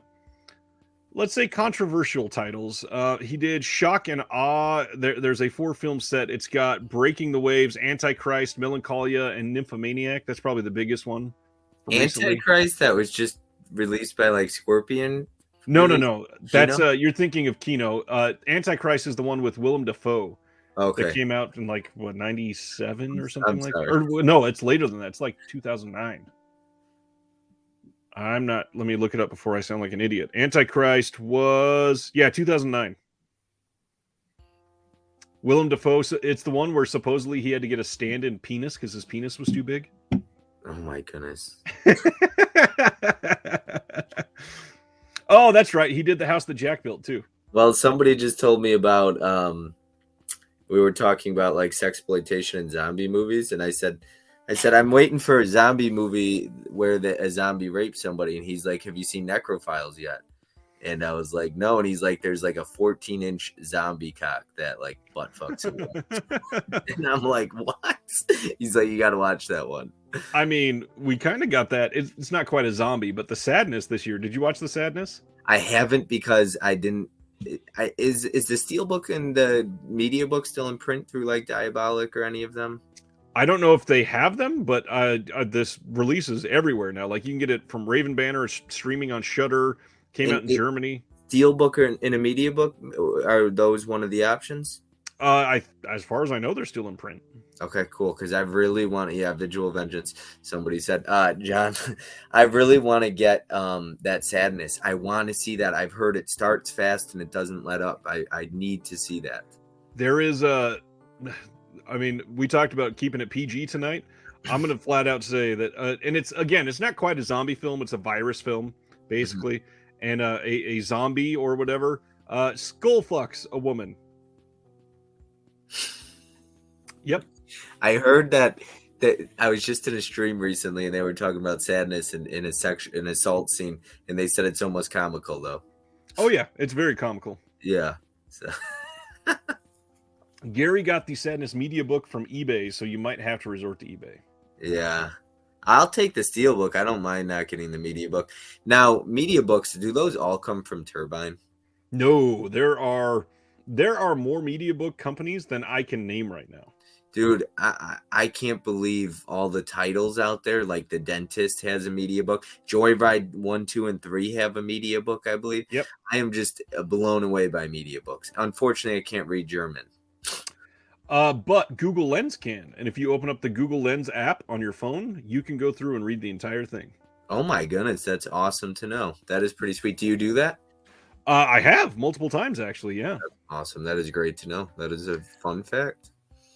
let's say, controversial titles. He did Shock and Awe. There's a 4-film set. It's got Breaking the Waves, Antichrist, Melancholia, and Nymphomaniac. That's probably the biggest one. Antichrist, that was just released by like Scorpion? No. That's you're thinking of Kino. Antichrist is the one with Willem Dafoe. Okay. That came out in like, what, 97 or something like that? Or no, it's later than that. It's like 2009. Let me look it up before I sound like an idiot. Antichrist was, 2009. Willem Dafoe, it's the one where supposedly he had to get a stand-in penis because his penis was too big. Oh my goodness. Oh, that's right. He did The House That Jack Built too. Well, somebody just told me about, we were talking about like sexploitation and zombie movies, and I said I'm waiting for a zombie movie where a zombie rapes somebody, and he's like, "Have you seen Necrophiles yet?" And I was like, "No," and he's like, "There's like a 14-inch zombie cock that like butt fucks you." And I'm like, "What?" He's like, "You got to watch that one." I mean, we kind of got that. It's not quite a zombie, but The Sadness this year. Did you watch The Sadness? I haven't because I didn't. Is the Steelbook and the media book still in print through like Diabolic or any of them? I don't know if they have them, but this releases everywhere now. Like you can get it from Raven Banner, streaming on Shudder. Came out in Germany. Steelbook or in a media book, are those one of the options? As far as I know, they're still in print. Okay, cool. Because I really want to, Visual Vengeance. Somebody said, John, I really want to get that Sadness. I want to see that. I've heard it starts fast and it doesn't let up. I need to see that. There is we talked about keeping it PG tonight. I'm going to flat out say that, and it's not quite a zombie film. It's a virus film, basically. Mm-hmm. And a zombie or whatever skull fucks a woman. Yep. I heard that I was just in a stream recently and they were talking about Sadness in an assault scene, and they said it's almost comical though. Oh yeah, it's very comical. Yeah. So. Gary got the Sadness media book from eBay, so you might have to resort to eBay. Yeah. I'll take the Steelbook. I don't mind not getting the media book. Now, media books, do those all come from Turbine? No, there are more media book companies than I can name right now. Dude, I can't believe all the titles out there. Like The Dentist has a media book. Joyride 1, 2, and 3 have a media book, I believe. Yep. I am just blown away by media books. Unfortunately, I can't read German. But Google Lens can. And if you open up the Google Lens app on your phone, you can go through and read the entire thing. Oh my goodness, that's awesome to know. That is pretty sweet. Do you do that? I have multiple times, actually, yeah. Awesome. That is great to know. That is a fun fact.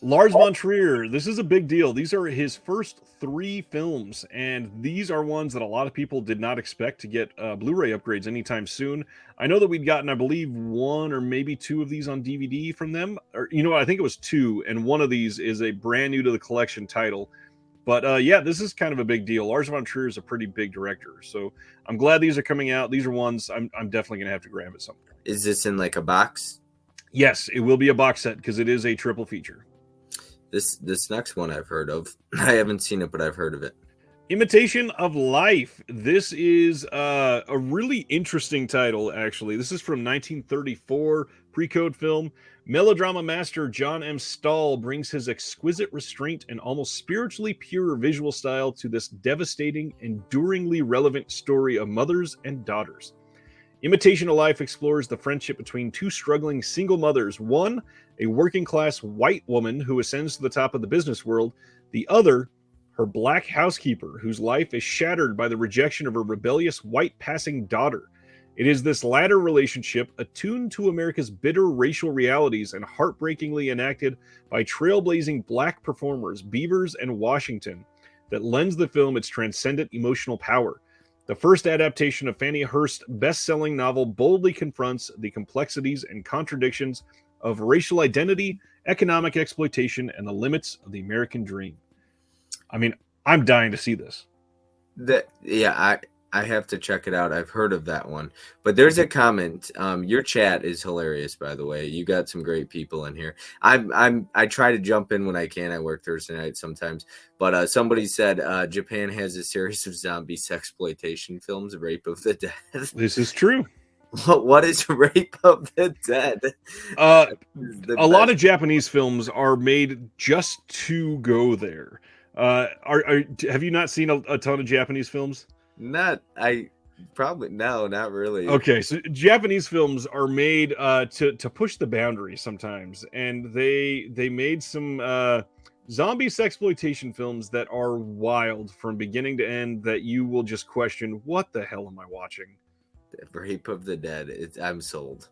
Lars von Trier, this is a big deal. These are his first 3 films, and these are ones that a lot of people did not expect to get Blu-ray upgrades anytime soon. I know that we'd gotten, I believe, 1 or maybe 2 of these on DVD from them. Or you know what, I think it was 2, and one of these is a brand new to the collection title. But yeah, this is kind of a big deal. Lars von Trier is a pretty big director, so I'm glad these are coming out. These are ones I'm definitely going to have to grab at some point. Is this in like a box? Yes, it will be a box set because it is a triple feature. This next one I've heard of. I haven't seen it, but I've heard of it. Imitation of Life. This is a really interesting title, actually. This is from 1934, pre-code film. Melodrama master John M. Stahl brings his exquisite restraint and almost spiritually pure visual style to this devastating, enduringly relevant story of mothers and daughters. Imitation of Life explores the friendship between 2 struggling single mothers. One, a working-class white woman who ascends to the top of the business world. The other, her black housekeeper, whose life is shattered by the rejection of her rebellious white passing daughter. It is this latter relationship, attuned to America's bitter racial realities and heartbreakingly enacted by trailblazing black performers Beavers and Washington, that lends the film its transcendent emotional power. The first adaptation of Fannie Hurst's best-selling novel boldly confronts the complexities and contradictions of racial identity, economic exploitation, and the limits of the American dream. I mean, I'm dying to see this. I have to check it out. I've heard of that one. But there's a comment. Your chat is hilarious, by the way. You got some great people in here. I try to jump in when I can. I work Thursday night sometimes. But somebody said Japan has a series of zombie sexploitation films, Rape of the Dead. This is true. What is Rape of the Dead? A lot of Japanese films are made just to go there. Have you not seen a ton of Japanese films? Not really. Okay, so Japanese films are made to push the boundaries sometimes, and they made some zombie sexploitation films that are wild from beginning to end, that you will just question, what the hell am I watching? Rape of the Dead. I'm sold.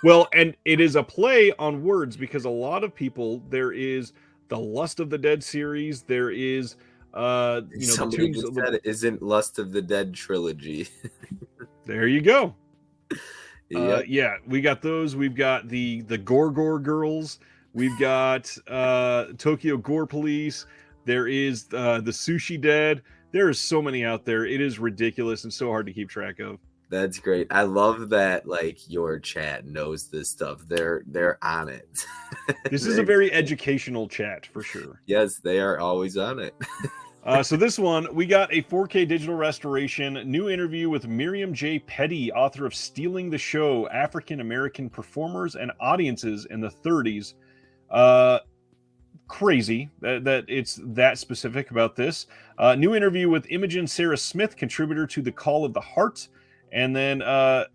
Well, and it is a play on words, because a lot of people, there is the Lust of the Dead series, there is somebody just said it isn't Lust of the Dead trilogy. There you go. Yep. Yeah, we got those. We've got the Gore Girls. We've got Tokyo Gore Police. There is the Sushi Dead. There are so many out there. It is ridiculous and so hard to keep track of. That's great. I love that, like, your chat knows this stuff. They're on it. This is a very educational chat for sure. Yes, they are always on it. So this one, we got a 4K digital restoration, new interview with Miriam J. Petty, author of Stealing the Show, African American Performers and Audiences in the 30s. Crazy that it's that specific about this. New interview with Imogen Sarah Smith, contributor to The Call of the Heart. And then a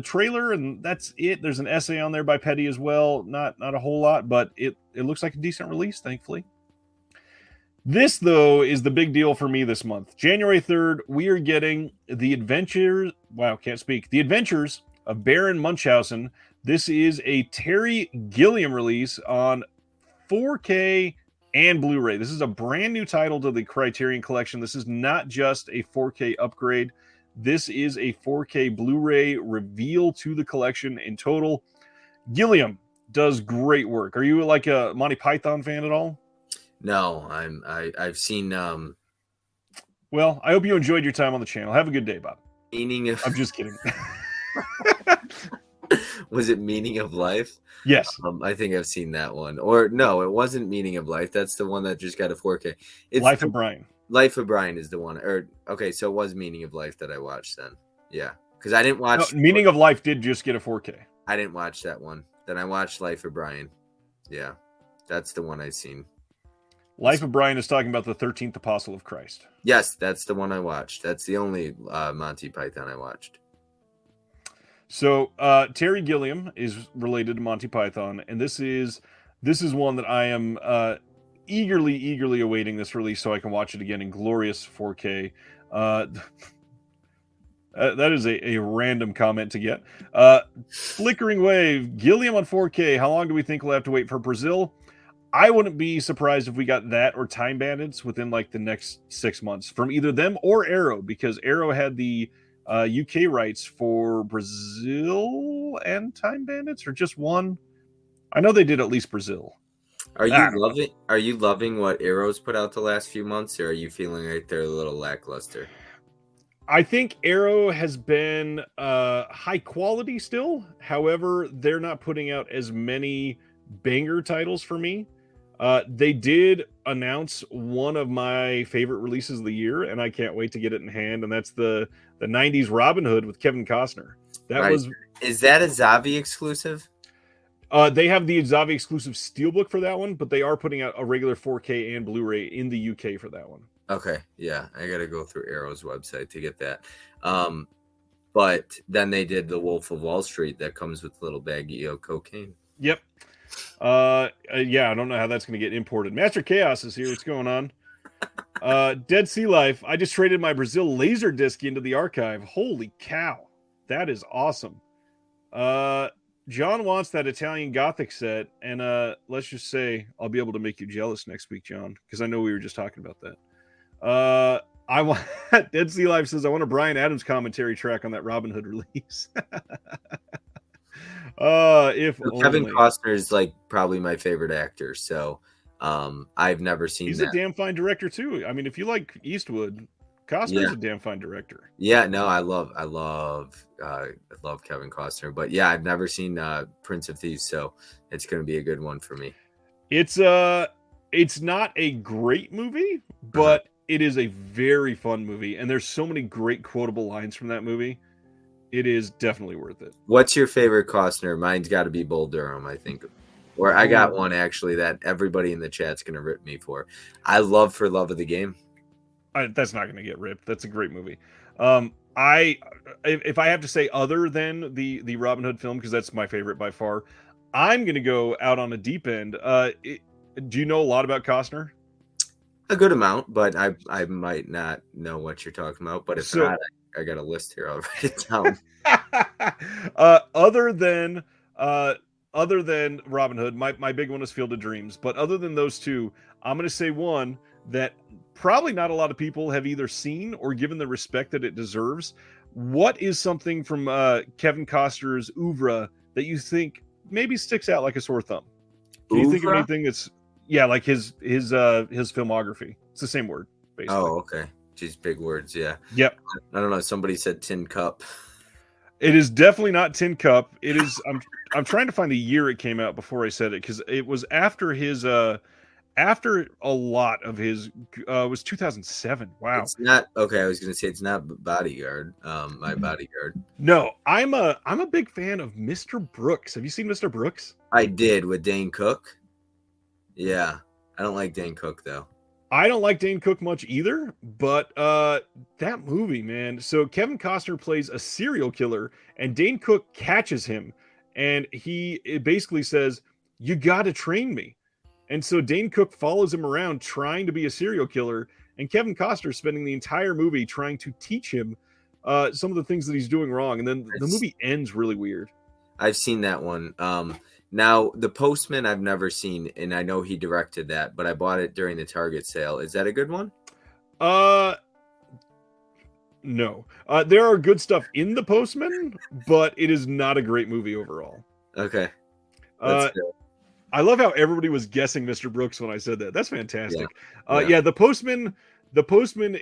trailer, and that's it. There's an essay on there by Petty as well. Not a whole lot, but it looks like a decent release, thankfully. This, though, is the big deal for me this month. January 3rd, we are getting The Adventures of Baron Munchausen. This is a Terry Gilliam release on 4K and Blu-ray. This is a brand new title to the Criterion Collection. This is not just a 4K upgrade. This is a 4K Blu-ray reveal to the collection in total. Gilliam does great work. Are you like a Monty Python fan at all? No, I've seen. Well, I hope you enjoyed your time on the channel. Have a good day, Bob. I'm just kidding. Was it Meaning of Life? Yes. I think I've seen that one. Or no, it wasn't Meaning of Life. That's the one that just got a 4K. It's Life of Brian. Life of Brian is the one. Or okay, so it was Meaning of Life that I watched then. Yeah, because I didn't watch. No, Meaning of Life did just get a 4K. I didn't watch that one. Then I watched Life of Brian. Yeah. That's the one I've seen. Life of Brian is talking about the 13th Apostle of Christ. Yes, that's the one I watched. That's the only Monty Python I watched. So Terry Gilliam is related to Monty Python, and this is one that I am eagerly awaiting this release so I can watch it again in glorious 4K. That is a random comment to get. Flickering Wave, Gilliam on 4K. How long do we think we'll have to wait for Brazil? I wouldn't be surprised if we got that or Time Bandits within like the next 6 months from either them or Arrow, because Arrow had the UK rights for Brazil and Time Bandits, or just one. I know they did at least Brazil. Are you loving what Arrow's put out the last few months, or are you feeling like they're a little lackluster? I think Arrow has been high quality still. However, they're not putting out as many banger titles for me. They did announce one of my favorite releases of the year, and I can't wait to get it in hand. And that's the 90s Robin Hood with Kevin Costner. Is that a Zavi exclusive? They have the Zavi exclusive steelbook for that one, but they are putting out a regular 4K and Blu-ray in the UK for that one. Okay, yeah, I got to go through Arrow's website to get that. But then they did The Wolf of Wall Street that comes with a little baggie of cocaine. Yep. Yeah, I don't know how that's going to get imported. Master Chaos is here. What's going on? Dead Sea Life. I just traded my Brazil Laserdisc into the archive. Holy cow. That is awesome. John wants that Italian Gothic set, and let's just say I'll be able to make you jealous next week, John, because I know we were just talking about that. I want Dead Sea Life says I want a Bryan Adams commentary track on that Robin Hood release. Kevin Costner is like probably my favorite actor, so I've never seen. He's a damn fine director too. I mean, if you like Eastwood, Costner's a damn fine director. Yeah, no, I love Kevin Costner, but yeah, I've never seen Prince of Thieves, so it's going to be a good one for me. It's not a great movie, but it is a very fun movie, and there's so many great quotable lines from that movie. It is definitely worth it. What's your favorite Costner? Mine's got to be Bull Durham, I think. Or I got one actually that everybody in the chat's going to rip me for. I love For Love of the Game. That's not going to get ripped. That's a great movie. If I have to say other than the Robin Hood film, because that's my favorite by far, I'm going to go out on a deep end. Do you know a lot about Costner? A good amount, but I might not know what you're talking about. But if not, I got a list here. I'll write it down. Other than Robin Hood, my big one is Field of Dreams. But other than those two, I'm going to say one that probably not a lot of people have either seen or given the respect that it deserves. What is something from Kevin Costner's oeuvre that you think maybe sticks out like a sore thumb? Can you think of anything that's like his filmography? It's the same word, basically. Oh, okay. Geez, big words, yeah. Yep. I don't know. Somebody said Tin Cup. It is definitely not Tin Cup. It is. I'm trying to find the year it came out before I said it, because it was after his after a lot of his it was 2007. Wow. It's not okay. I was going to say it's not Bodyguard. My Bodyguard. No, I'm a big fan of Mr. Brooks. Have you seen Mr. Brooks? I did, with Dane Cook. Yeah, I don't like Dane Cook though. I don't like Dane Cook much either, but that movie, man. So Kevin Costner plays a serial killer, and Dane Cook catches him, and it basically says, "You got to train me." And so Dane Cook follows him around trying to be a serial killer, and Kevin Costner spending the entire movie trying to teach him some of the things that he's doing wrong. And then the movie ends really weird. I've seen that one. Now, The Postman I've never seen, and I know he directed that, but I bought it during the Target sale. Is that a good one? No. There are good stuff in The Postman, but it is not a great movie overall. Okay. I love how everybody was guessing Mr. Brooks when I said that. That's fantastic. Yeah. The Postman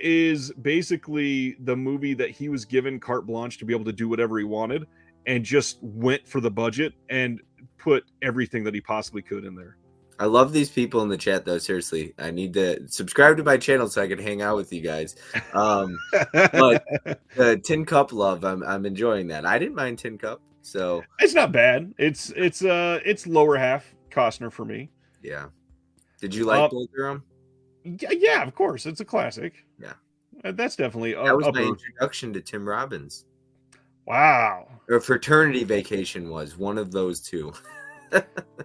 is basically the movie that he was given carte blanche to be able to do whatever he wanted, and just went for the budget and put everything that he possibly could in there. I love these people in the chat, though. Seriously, I need to subscribe to my channel so I can hang out with you guys. But the Tin Cup love, I'm enjoying that. I didn't mind Tin Cup, so it's not bad. It's lower half Costner for me. Yeah. Did you like Bull Durham? Yeah, of course. It's a classic. Yeah. That's definitely That was my upper. introduction to Tim Robbins. Wow. Or Fraternity Vacation was one of those two.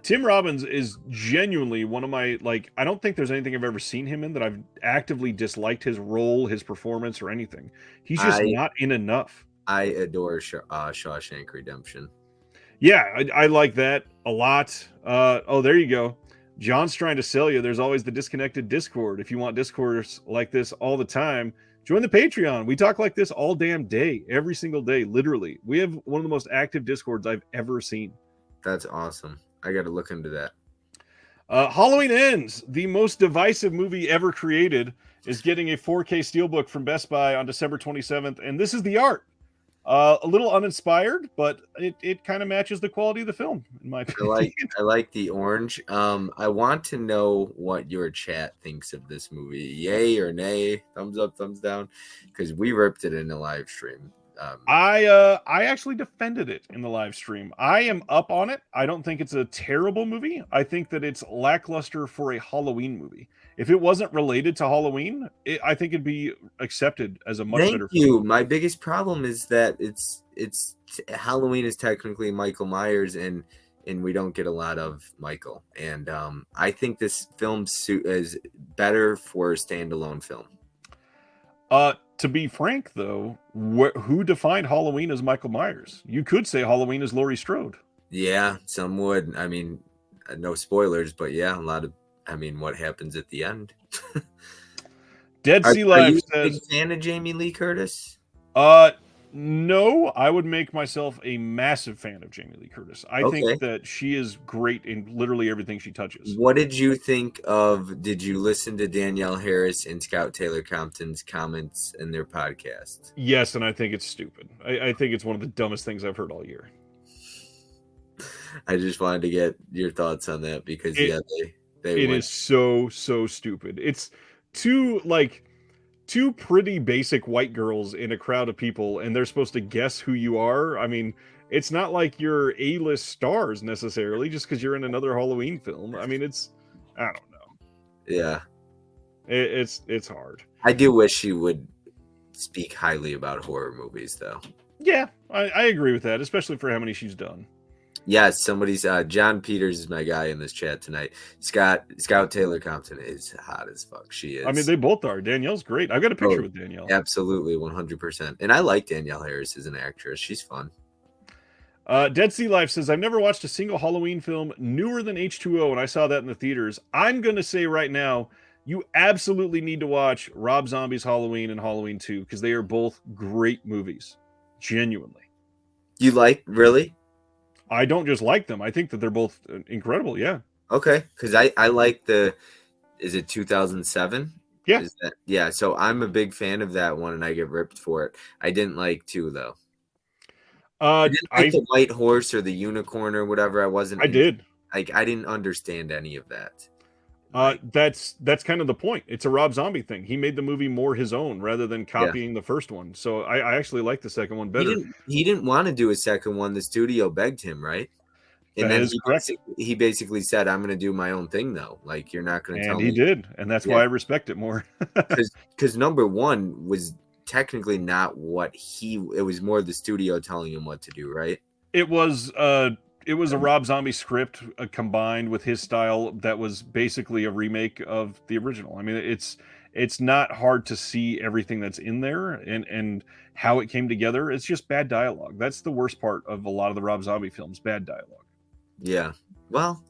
Tim Robbins is genuinely one of my, like, I don't think there's anything I've ever seen him in that I've actively disliked his role, his performance, or anything. He's just not in enough. I adore Shawshank Redemption. Yeah, I like that a lot. Oh, there you go. John's trying to sell you. There's always the disconnected Discord. If you want discourse like this all the time, join the Patreon. We talk like this all damn day, every single day, literally. We have one of the most active Discords I've ever seen. That's awesome. I got to look into that. Halloween Ends, the most divisive movie ever created, is getting a 4K Steelbook from Best Buy on December 27th, and this is the art. A little uninspired, but it kind of matches the quality of the film, in my opinion. I like the orange. I want to know what your chat thinks of this movie. Yay or nay? Thumbs up, thumbs down? Because we ripped it in the live stream. I actually defended it in the live stream. I am up on it. I don't think it's a terrible movie. I think that it's lackluster for a Halloween movie. If it wasn't related to Halloween, I think it'd be accepted as a much better film. Thank you. My biggest problem is that it's Halloween is technically Michael Myers, and we don't get a lot of Michael. And I think this film is better for a standalone film. To be frank, though, who defined Halloween as Michael Myers? You could say Halloween is Laurie Strode. Yeah, some would. I mean, no spoilers, but yeah, a lot of. I mean, what happens at the end? Dead Sea Life are you says, a big fan of Jamie Lee Curtis? No, I would make myself a massive fan of Jamie Lee Curtis. I think that she is great in literally everything she touches. What did you think of? Did you listen to Danielle Harris and Scout Taylor Compton's comments in their podcast? Yes, and I think it's stupid. I think it's one of the dumbest things I've heard all year. I just wanted to get your thoughts on that because it is so stupid. It's two pretty basic white girls in a crowd of people, and they're supposed to guess who you are. I mean, it's not like you're A-list stars necessarily just because you're in another Halloween film. I mean, I don't know. Yeah. It's hard. I do wish she would speak highly about horror movies, though. Yeah, I agree with that, especially for how many she's done. Yes, somebody's John Peters is my guy in this chat tonight. Scout Taylor Compton is hot as fuck. She is. I mean, they both are. Danielle's great. I've got a picture with Danielle. Absolutely, 100%. And I like Danielle Harris as an actress. She's fun. Dead Sea Life says, I've never watched a single Halloween film newer than H2O, and I saw that in the theaters. I'm going to say right now, you absolutely need to watch Rob Zombie's Halloween and Halloween 2 because they are both great movies. Genuinely. You really? I don't just like them. I think that they're both incredible. Yeah. Okay. Because I like is it 2007? Yeah. Yeah. So I'm a big fan of that one and I get ripped for it. I didn't like 2 though. I didn't like the white horse or the unicorn or whatever. I did. I didn't understand any of that. That's kind of the point. It's a Rob Zombie thing. He made the movie more his own rather than copying the first one. So I actually like the second one better. He didn't want to do a second one. The studio begged him, right? And then he basically said, "I'm going to do my own thing, though. Like you're not going to tell me." And he did, and that's why I respect it more. Because number one was technically not what it was more the studio telling him what to do, right? It was a Rob Zombie script combined with his style that was basically a remake of the original. I mean, it's not hard to see everything that's in there and how it came together. It's just bad dialogue. That's the worst part of a lot of the Rob Zombie films, bad dialogue. Yeah. Well,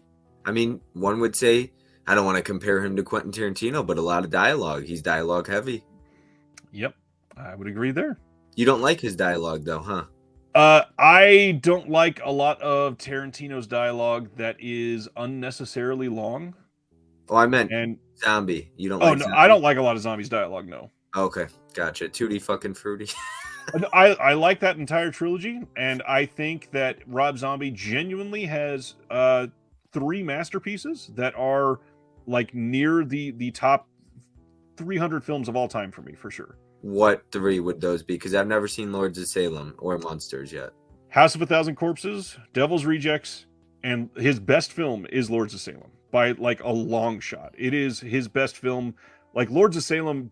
I mean, one would say, I don't want to compare him to Quentin Tarantino, but a lot of dialogue. He's dialogue heavy. Yep. I would agree there. You don't like his dialogue though, huh? I don't like a lot of Tarantino's dialogue that is unnecessarily long. Oh, I meant Zombie. You don't like no, Zombie? I don't like a lot of Zombie's dialogue, no. Okay, gotcha. Tutti fucking fruity. I like that entire trilogy, and I think that Rob Zombie genuinely has 3 masterpieces that are like near the top 300 films of all time for me, for sure. What 3 would those be? Because I've never seen Lords of Salem or Monsters yet. House of a Thousand Corpses, Devil's Rejects, and his best film is Lords of Salem. by like a long shot. It is his best film. Like Lords of Salem,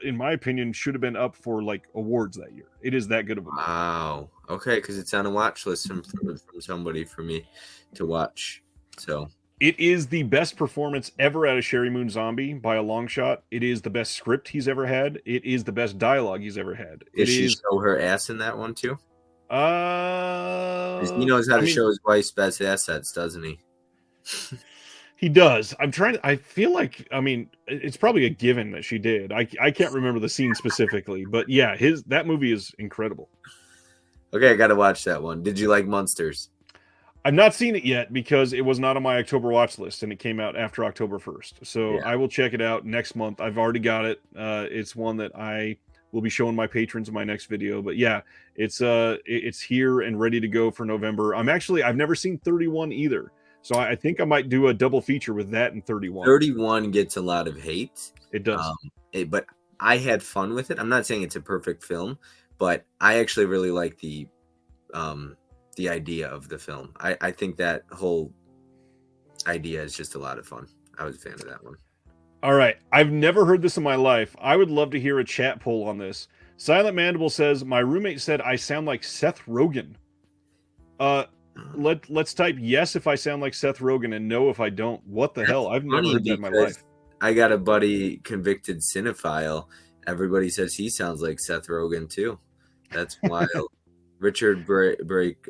in my opinion, should have been up for like awards that year. It is that good of a movie. Wow. Okay, because it's on a watch list from somebody for me to watch. So it is the best performance ever out of Sherry Moon Zombie by a long shot. It is the best script he's ever had. It is the best dialogue he's ever had. Does she show her ass in that one too? He knows how to show his wife's best assets, doesn't he? He does. I feel like, I mean, it's probably a given that she did. I can't remember the scene specifically, but yeah, that movie is incredible. Okay, I got to watch that one. Did you like Monsters? I've not seen it yet because it was not on my October watch list and it came out after October 1st. So yeah. I will check it out next month. I've already got it. It's one that I will be showing my patrons in my next video. But yeah, it's here and ready to go for November. I've never seen 31 either. So I think I might do a double feature with that and 31. 31 gets a lot of hate. It does. But I had fun with it. I'm not saying it's a perfect film, but I actually really like the idea of the film. I think that whole idea is just a lot of fun. I was a fan of that one. All right. I've never heard this in my life. I would love to hear a chat poll on this. Silent Mandible says, my roommate said I sound like Seth Rogen. Let's type yes if I sound like Seth Rogen and no if I don't. What the hell? I've never heard that in my life. I got a buddy, convicted cinephile. Everybody says he sounds like Seth Rogen too. That's wild. Richard Brake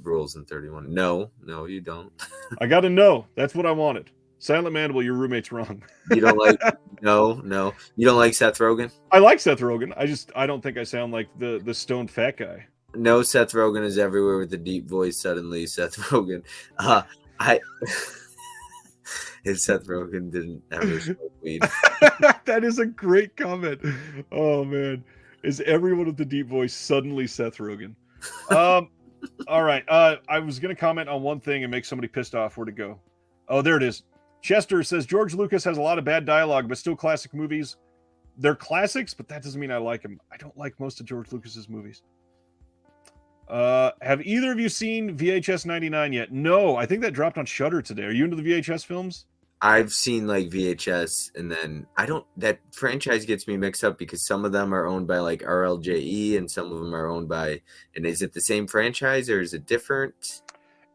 rules in 31. No, you don't. I got to know. That's what I wanted. Silent Mandible, your roommate's wrong. You don't like no. You don't like Seth Rogen? I like Seth Rogen. I don't think I sound like the stoned fat guy. No, Seth Rogen is everywhere with the deep voice. Suddenly, Seth Rogen. If Seth Rogen didn't ever smoke weed. That is a great comment. Oh man, is everyone with the deep voice suddenly Seth Rogen? All right. I was gonna comment on one thing and make somebody pissed off. Where to go? Oh, there it is. Chester says George Lucas has a lot of bad dialogue, but still classic movies. They're classics, but that doesn't mean I like them. I don't like most of George Lucas's movies. Have either of you seen VHS 99 yet? No, I think that dropped on Shudder today. Are you into the VHS films? I've seen like VHS, and then that franchise gets me mixed up because some of them are owned by like RLJE and some of them are owned by, and is it the same franchise or is it different?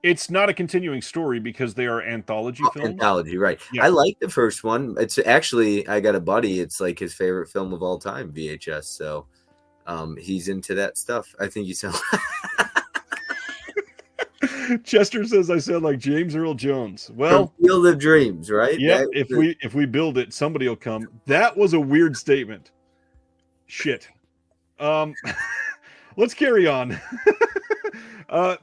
It's not a continuing story because they are anthology films. Anthology, right. Yeah. I like the first one. It's actually, I got a buddy, it's like his favorite film of all time, VHS. So he's into that stuff. I think you sound Chester says I sound like James Earl Jones. Well, from Field of Dreams, right? Yeah, if we build it, somebody will come. That was a weird statement. Shit. Let's carry on.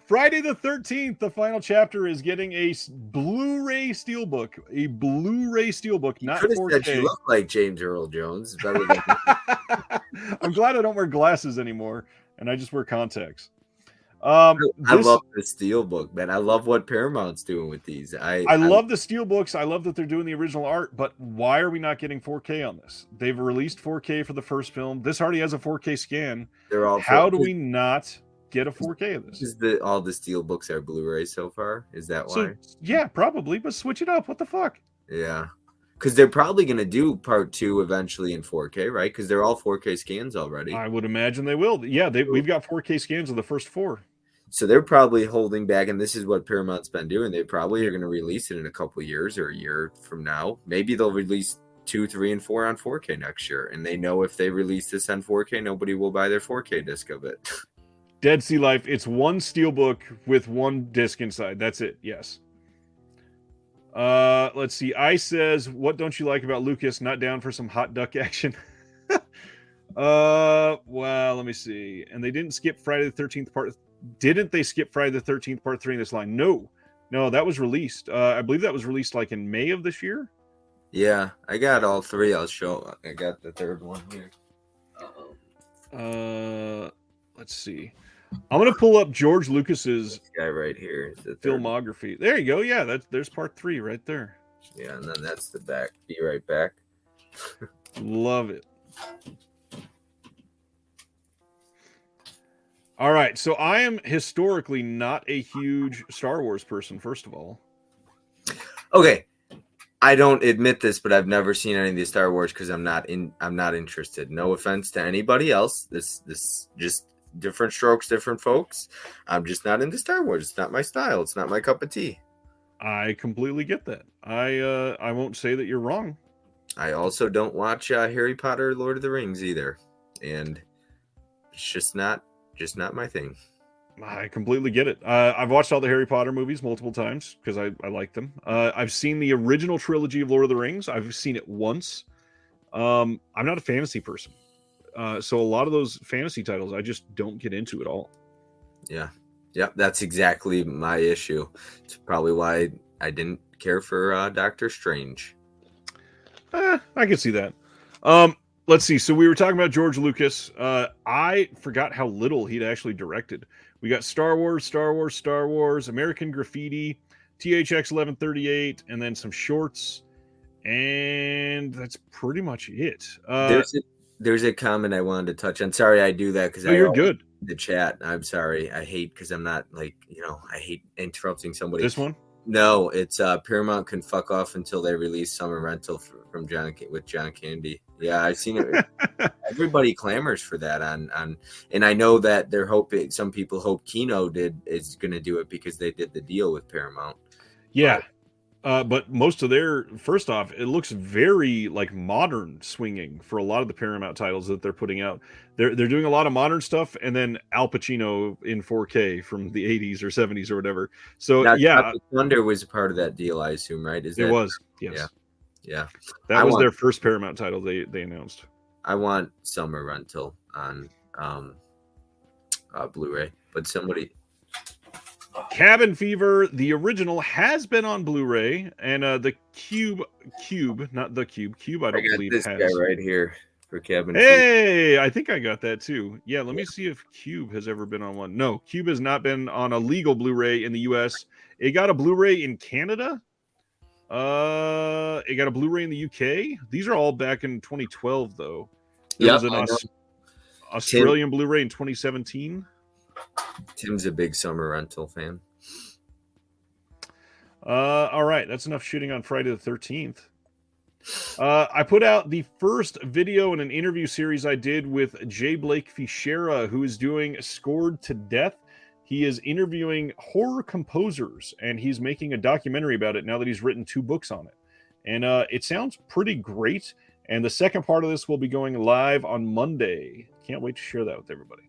Friday the 13th, the final chapter is getting a Blu-ray Steelbook. A Blu-ray Steelbook, not 4K. Said you look like James Earl Jones. I'm glad I don't wear glasses anymore, and I just wear contacts. I love the Steelbook, man. I love what Paramount's doing with these. I love the Steelbooks. I love that they're doing the original art, but why are we not getting 4K on this? They've released 4K for the first film. This already has a 4K scan. They're all. How do we not get a 4K of this? All the Steelbooks are Blu-ray so far? Is that why? So, yeah, probably, but switch it up. What the fuck? Yeah. Because they're probably going to do part 2 eventually in 4K, right? Because they're all 4K scans already. I would imagine they will. Yeah, we've got 4K scans of the first 4. So they're probably holding back, and this is what Paramount's been doing. They probably are going to release it in a couple of years or a year from now. Maybe they'll release 2, 3, and 4 on 4K next year. And they know if they release this on 4K, nobody will buy their 4K disc of it. Dead Sea Life, it's one Steelbook with one disc inside. That's it, yes. Let's see. Ice says, what don't you like about Lucas? Not down for some hot duck action. Well, let me see. And they didn't skip Friday the 13th part. Didn't they skip Friday the 13th part 3 in this line? No, that was released. I believe that was released like in May of this year. Yeah, I got all 3. I'll show. I got the 3rd one here. Let's see. I'm gonna pull up George Lucas's guy right here. The filmography. There you go. Yeah, there's part 3 right there. Yeah, and then that's the back. Be right back. Love it. All right, so I am historically not a huge Star Wars person, first of all. Okay, I don't admit this, but I've never seen any of the Star Wars because I'm not interested. No offense to anybody else. This just different strokes, different folks. I'm just not into Star Wars. It's not my style. It's not my cup of tea. I completely get that. I won't say that you're wrong. I also don't watch Harry Potter, Lord of the Rings either, and it's just not my thing. I completely get it. I've watched all the Harry Potter movies multiple times because I like them. I've seen the original trilogy of Lord of the Rings. I've seen it once. I'm not a fantasy person. So a lot of those fantasy titles, I just don't get into at all. Yeah. That's exactly my issue. It's probably why I didn't care for Doctor Strange. I can see that. Let's see. So we were talking about George Lucas. I forgot how little he'd actually directed. We got Star Wars, American Graffiti, THX 1138, and then some shorts. And that's pretty much it. There's a comment I wanted to touch on. Sorry, I do that because you're good. The chat. I'm sorry. I hate because I'm not I hate interrupting somebody. This one? No, it's Paramount can fuck off until they release Summer Rental from John Candy. Yeah, I've seen it. Everybody clamors for that on, and I know that they're hoping. Some people hope Kino is going to do it because they did the deal with Paramount. Yeah. But most of their, first off, it looks very like modern swinging for a lot of the Paramount titles that they're putting out. They're doing a lot of modern stuff, and then Al Pacino in 4K from the 80s or 70s or whatever. So now, yeah, Thunder was a part of that deal, I assume, right? It was, yes, yeah. That was their first Paramount title they announced. I want Summer Rental on Blu-ray, but somebody. Cabin Fever, the original, has been on Blu-ray, and the Cube, not the Cube, I don't believe this has. Guy right here for Cabin Fever. Hey, I think I got that too. Yeah, let me see if Cube has ever been on one. No, Cube has not been on a legal Blu-ray in the U.S. It got a Blu-ray in Canada. It got a Blu-ray in the UK. These are all back in 2012, though. There was an Australian Blu-ray in 2017. Tim's a big Summer Rental fan. All right, that's enough shooting on Friday the 13th. I put out the first video in an interview series I did with J. Blake Fischera, who is doing Scored to Death. He is interviewing horror composers, and he's making a documentary about it now that he's written 2 books on it. And it sounds pretty great. And the second part of this will be going live on Monday. Can't wait to share that with everybody.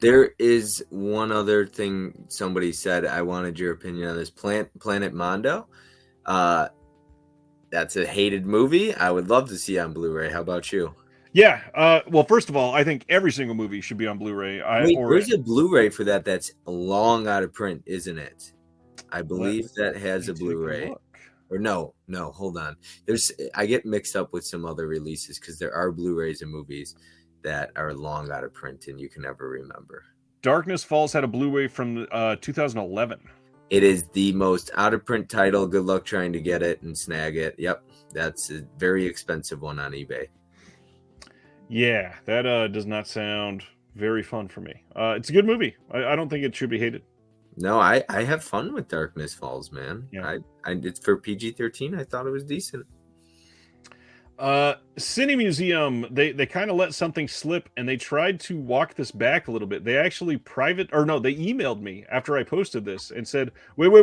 There is one other thing somebody said. I wanted your opinion on this. Planet Mondo. That's a hated movie. I would love to see on Blu-ray. How about you? Yeah. Well, first of all, I think every single movie should be on Bluray. There's a Blu-ray for that that's long out of print, isn't it? I believe that has a Blu-ray. Or no, hold on. I get mixed up with some other releases because there are Blu-rays and movies that are long out of print and you can never remember. Darkness Falls had a Blu-ray from 2011. It is the most out of print title. Good luck trying to get it and snag it. Yep, that's a very expensive one on eBay. Yeah, that does not sound very fun for me. It's a good movie. I don't think it should be hated. No, I have fun with Darkness Falls, man. Yeah. It's for PG-13. I thought it was decent. Cine Museum, they kind of let something slip, and they tried to walk this back a little bit. They actually they emailed me after I posted this and said, wait, we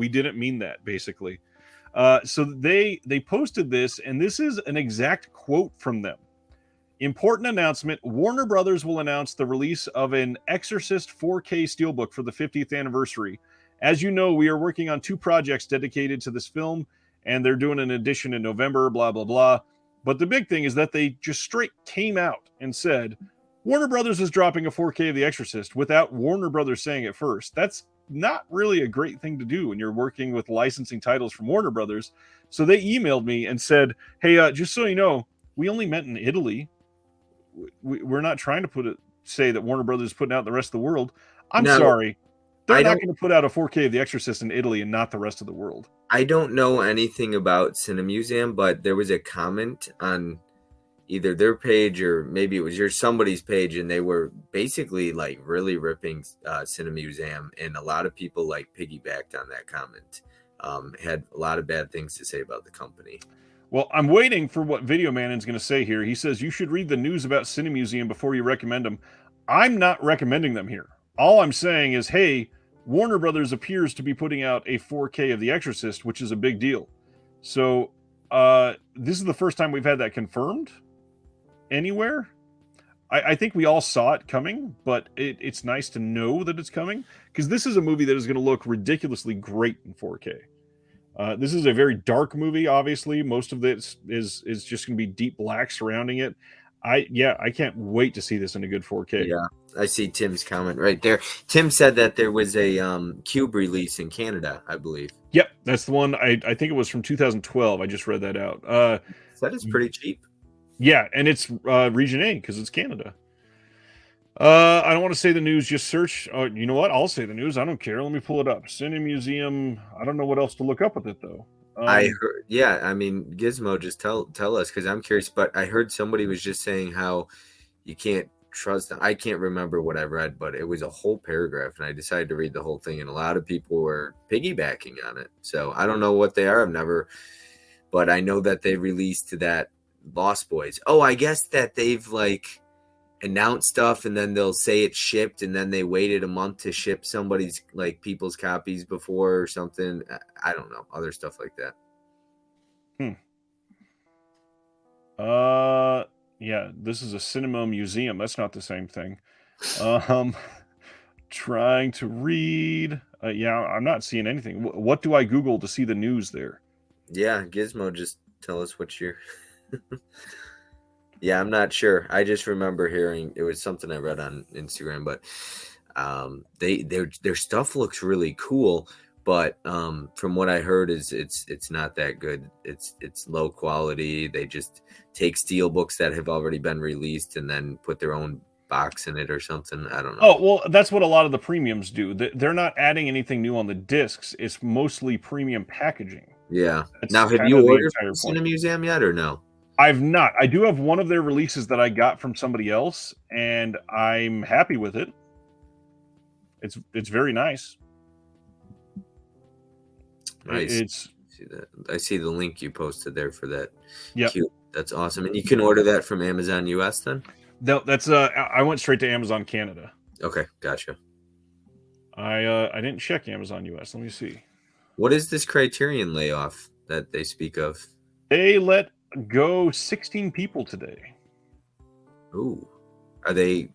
didn't mean that, basically. So they posted this, and this is an exact quote from them. Important announcement: Warner Brothers will announce the release of an Exorcist 4K Steelbook for the 50th anniversary. As you know, we are working on 2 projects dedicated to this film, and they're doing an edition in November, blah, blah, blah. But the big thing is that they just straight came out and said, Warner Brothers is dropping a 4K of The Exorcist without Warner Brothers saying it first. That's not really a great thing to do when you're working with licensing titles from Warner Brothers. So they emailed me and said, hey, just so you know, we only meant in Italy. We're not trying to say that Warner Brothers is putting out in the rest of the world. I'm sorry. They're not going to put out a 4K of The Exorcist in Italy and not the rest of the world. I don't know anything about Cinemuseum, but there was a comment on either their page or maybe it was somebody's page, and they were basically like really ripping Cinemuseum, and a lot of people like piggybacked on that comment. Had a lot of bad things to say about the company. Well, I'm waiting for what Video Manon's going to say here. He says you should read the news about Cinemuseum before you recommend them. I'm not recommending them here. All I'm saying is, hey, Warner Brothers appears to be putting out a 4K of The Exorcist, which is a big deal. So this is the first time we've had that confirmed anywhere. I think we all saw it coming, but it's nice to know that it's coming, because this is a movie that is going to look ridiculously great in 4K. This is a very dark movie, obviously. Most of this is just going to be deep black surrounding it. I can't wait to see this in a good 4K. Yeah, I see Tim's comment right there. Tim said that there was a Cube release in Canada, I believe. Yep, that's the one. I think it was from 2012. I just read that out. That is pretty cheap. Yeah, and it's Region A because it's Canada. I don't want to say the news. Just search. You know what? I'll say the news. I don't care. Let me pull it up. Cinemuseum. I don't know what else to look up with it though. I heard. Yeah, I mean, Gizmo, just tell us, because I'm curious. But I heard somebody was just saying how you can't trust them. I can't remember what I read, but it was a whole paragraph, and I decided to read the whole thing. And a lot of people were piggybacking on it. So I don't know what they are. I've never, but I know that they released that Lost Boys. Oh, I guess that they've like announce stuff and then they'll say it's shipped, and then they waited a month to ship somebody's like people's copies before or something. I don't know, other stuff like that. Yeah, this is a cinema museum. That's not the same thing. Trying to read. Yeah, I'm not seeing anything. What do I Google to see the news there? Yeah, Gizmo, just tell us what you're Yeah, I'm not sure. I just remember hearing it was something I read on Instagram, but their stuff looks really cool. But from what I heard, is it's not that good. It's low quality. They just take steel books that have already been released and then put their own box in it or something. I don't know. Oh, well, that's what a lot of the premiums do. They're not adding anything new on the discs. It's mostly premium packaging. Yeah. That's now, have you ordered from Cinemuseum yet or no? I've not. I do have one of their releases that I got from somebody else, and I'm happy with it. It's very nice. Nice. I see the link you posted there for that. Yeah, that's awesome. And you can order that from Amazon US then? No, that's I went straight to Amazon Canada. Okay, gotcha. I didn't check Amazon US. Let me see. What is this Criterion layoff that they speak of? They let go 16 people today. Ooh. Are they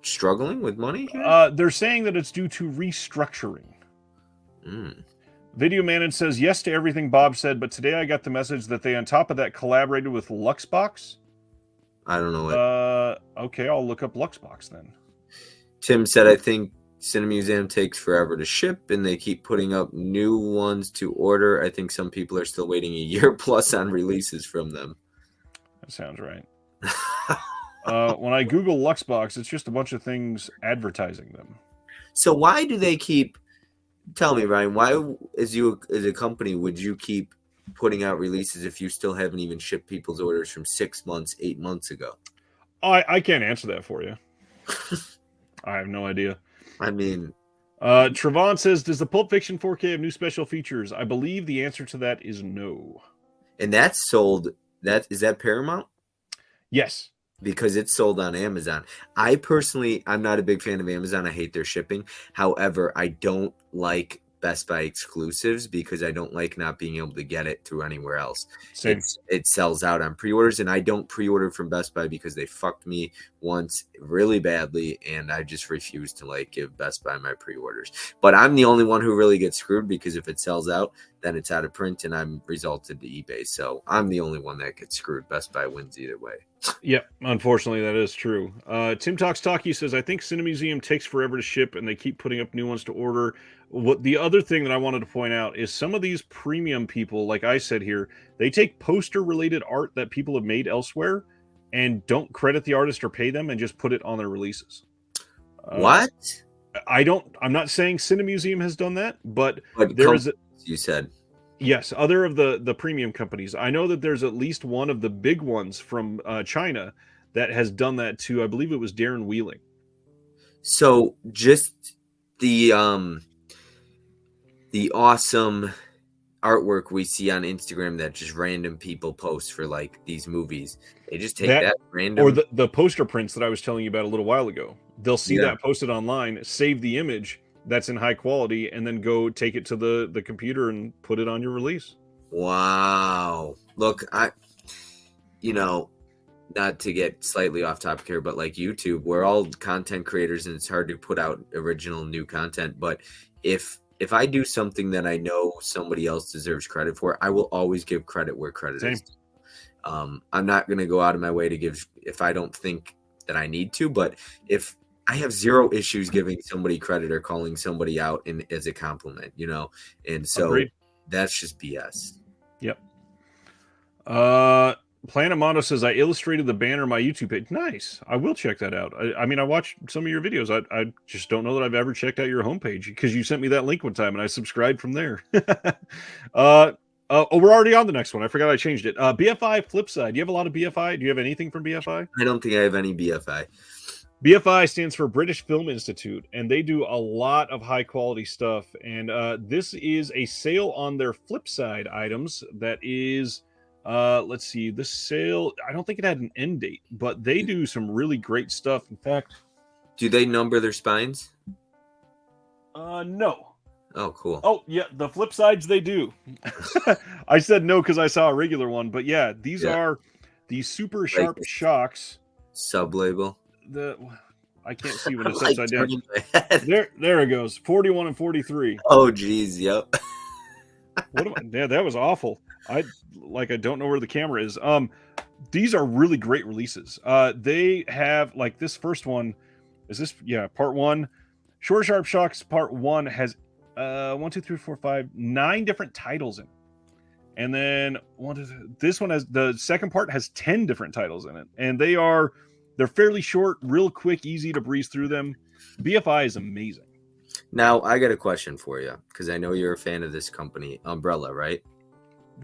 struggling with money? They're saying that it's due to restructuring. Mm. Video Manon says yes to everything Bob said, but today I got the message that they, on top of that, collaborated with Luxbox. I don't know what. Okay, I'll look up Luxbox then. Tim said, I think Cinemuseum takes forever to ship, and they keep putting up new ones to order. I think some people are still waiting a year plus on releases from them. That sounds right. When I Google Luxbox, it's just a bunch of things advertising them. So why do they keep... Tell me, Ryan, why, as a company, would you keep putting out releases if you still haven't even shipped people's orders from 6 months, 8 months ago? I can't answer that for you. I have no idea. I mean... Trevon says, does the Pulp Fiction 4K have new special features? I believe the answer to that is no. And that's sold... Is that Paramount? Yes. Because it's sold on Amazon. I'm not a big fan of Amazon. I hate their shipping. However, I don't like Best Buy exclusives because I don't like not being able to get it through anywhere else. Same. It sells out on pre-orders, and I don't pre-order from Best Buy because they fucked me once really badly, and I just refuse to give Best Buy my pre-orders. But I'm the only one who really gets screwed because if it sells out, then it's out of print and I'm resulted to eBay. So I'm the only one that gets screwed. Best Buy wins either way. Yep, unfortunately that is true. Tim Talks Talkie says, I think Cinemuseum takes forever to ship and they keep putting up new ones to order. What the other thing that I wanted to point out is some of these premium people, like I said here, they take poster related art that people have made elsewhere and don't credit the artist or pay them and just put it on their releases. What? I'm not saying Cinemuseum has done that, but there is you said. Yes, other of the premium companies. I know that there's at least one of the big ones from China that has done that too. I believe it was Darren Wheeling. So just the awesome artwork we see on Instagram that just random people post for like these movies. They just take that or random the poster prints that I was telling you about a little while ago. They'll see Yeah. that posted online, save the image that's in high quality, and then go take it to the computer and put it on your release. Wow. Look, not to get slightly off topic here, but like YouTube, we're all content creators and it's hard to put out original new content. But if I do something that I know somebody else deserves credit for, I will always give credit where credit Same. is. I'm not going to go out of my way to give if I don't think that I need to, but if I have zero issues giving somebody credit or calling somebody out as a compliment, and so Agreed. that's just BS. Yep. Planet Mondo says I illustrated the banner on my YouTube page. Nice. I will check that out. I mean, I watched some of your videos. I just don't know that I've ever checked out your homepage because you sent me that link one time and I subscribed from there. We're already on the next one. I forgot I changed it. BFI Flipside. Do you have a lot of BFI? Do you have anything from BFI? I don't think I have any BFI. BFI stands for British Film Institute, and they do a lot of high quality stuff. And this is a sale on their Flipside items that is, let's see, this sale, I don't think it had an end date, but they do some really great stuff. In fact, do they number their spines? No. Oh, cool. Oh, yeah, the Flipsides, they do. I said no because I saw a regular one, but yeah, these are the super sharp shocks. Sub-label. I can't see when it's upside down. There it goes. 41 and 43. Oh, geez. Yep. Yeah, that was awful. I don't know where the camera is. These are really great releases. They have like this first one. Is this part 1? Short Sharp Shocks part 1 has 1, 2, 3, 4, 5, 9 different titles in it. And then this one has the second part has 10 different titles in it. And they're fairly short, real quick, easy to breeze through them. BFI is amazing. Now, I got a question for you because I know you're a fan of this company, Umbrella, right?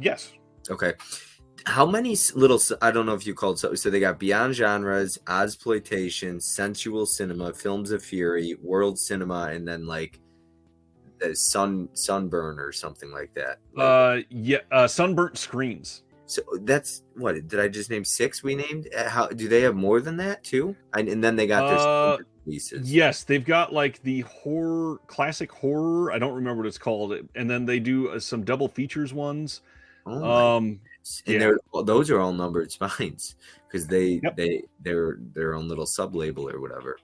Yes. Okay. How many little, I don't know if you called so they got Beyond Genres, Ozploitation, Sensual Cinema, Films of Fury, World Cinema, and then like the Sunburn or something like that. Sunburnt Screens. So that's what did I just name 6 we named? How do they have more than that too? And then they got their releases. Yes, they've got like the classic horror. I don't remember what it's called. And then they do some double features ones. And those are all numbered spines because they're their own little sub label or whatever.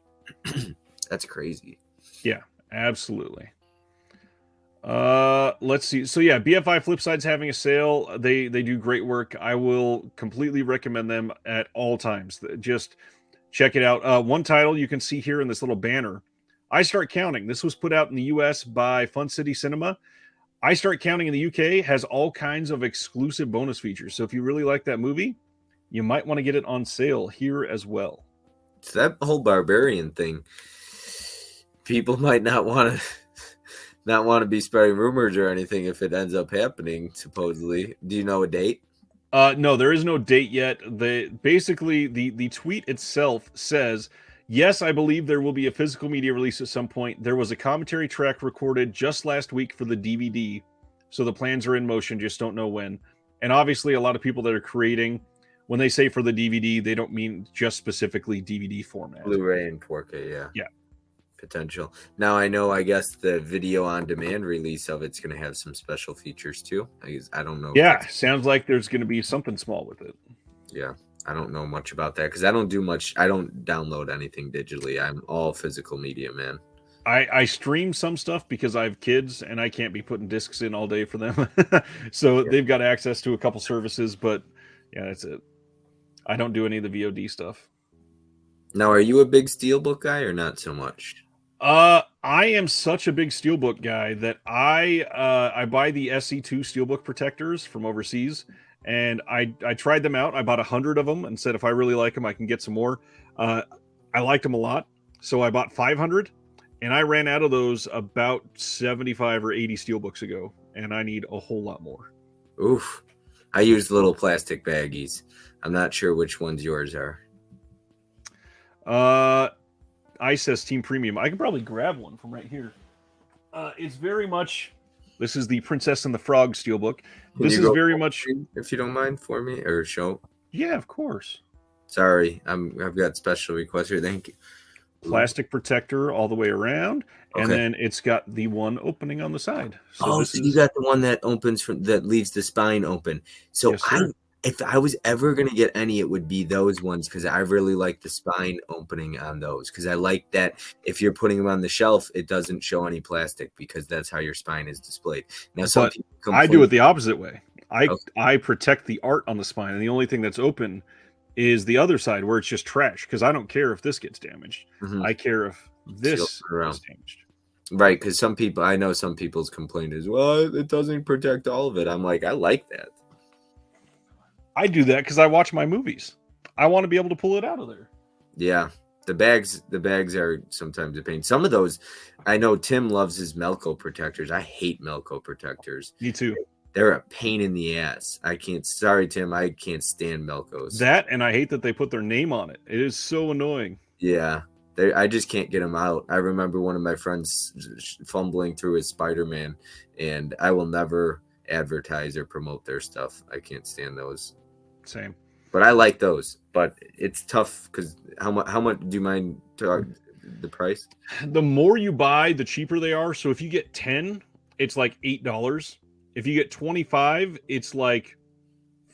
That's crazy. Yeah, absolutely. Let's see. So yeah, BFI Flipside's having a sale. They do great work. I will completely recommend them at all times. Just check it out. One title you can see here in this little banner, I Start Counting. This was put out in the US by Fun City Cinema. I Start Counting in the UK has all kinds of exclusive bonus features. So if you really like that movie, you might want to get it on sale here as well. So that whole Barbarian thing, people might not want to be spreading rumors or anything if it ends up happening, supposedly. Do you know a date? No, there is no date yet. The tweet itself says, yes, I believe there will be a physical media release at some point. There was a commentary track recorded just last week for the DVD. So the plans are in motion, just don't know when. And obviously a lot of people that are creating, when they say for the DVD, they don't mean just specifically DVD format. Blu-ray and 4K, yeah. Yeah. Potential. Now I know, I guess the video on demand release of it's going to have some special features too. I don't know. Yeah, sounds like there's going to be something small with it. Yeah, I don't know much about that because I don't do much. I don't download anything digitally. I'm all physical media, man. I stream some stuff because I have kids and I can't be putting discs in all day for them. So they've got access to a couple services, but yeah, that's it. I don't do any of the VOD stuff. Now, are you a big Steelbook guy or not so much? I am such a big Steelbook guy that I buy the SE2 Steelbook protectors from overseas, and I tried them out. I bought 100 of them and said if I really like them, I can get some more. I liked them a lot, so I bought 500, and I ran out of those about 75 or 80 Steelbooks ago. and I need a whole lot more. Oof. I use little plastic baggies. I'm not sure which ones yours are. ICES Team Premium. I could probably grab one from right here. It's very much. This is the Princess and the Frog Steelbook. This is very much. If you don't mind, for me or show. Yeah, of course. Sorry, I've got special requests here. Thank you. Plastic protector all the way around, and then it's got the one opening on the side. So you got the one that opens that leaves the spine open. So yes, if I was ever going to get any, it would be those ones because I really like the spine opening on those because I like that if you're putting them on the shelf, it doesn't show any plastic because that's how your spine is displayed. Now, some people I do it the opposite way. I protect the art on the spine, and the only thing that's open is the other side where it's just trash because I don't care if this gets damaged. I care if this is damaged. Right, because I know some people's complaint is, well, it doesn't protect all of it. I'm like, I like that. I do that because I watch my movies. I want to be able to pull it out of there. Yeah, the bags are sometimes a pain. Some of those, I know Tim loves his Melco protectors. I hate Melco protectors. Me too. They're a pain in the ass. Sorry, Tim, I can't stand Melcos. That, and I hate that they put their name on it. It is so annoying. Yeah, I just can't get them out. I remember one of my friends fumbling through his Spider-Man, and I will never advertise or promote their stuff. I can't stand those. Same. But I like those. But it's tough because how much do you mind the price? The more you buy, the cheaper they are. So if you get 10, it's like $8. If you get 25, it's like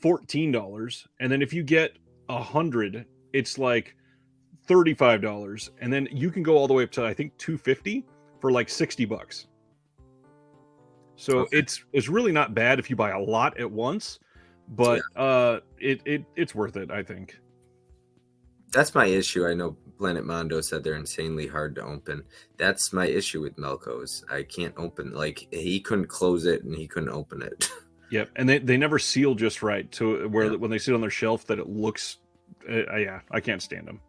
$14. And then if you get 100, it's like $35. And then you can go all the way up to, I think, $250 for like $60. So it's really not bad if you buy a lot at once, but it's worth it, I think. That's my issue. I know Planet Mondo said they're insanely hard to open. That's my issue with Melcos. I can't open, like, he couldn't close it and he couldn't open it. Yep, and they never seal just right to where when they sit on their shelf that it looks, I can't stand them.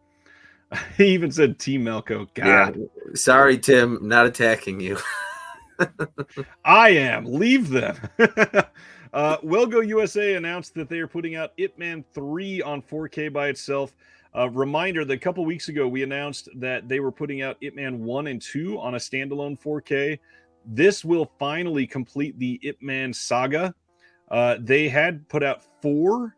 He even said Team Melco. God. Yeah. Sorry, Tim, not attacking you. I am. Leave them. Wellgo USA announced that they are putting out Ip Man 3 on 4K by itself. Reminder that a couple weeks ago we announced that they were putting out Ip Man 1 and 2 on a standalone 4K. This will finally complete the Ip Man saga. They had put out 4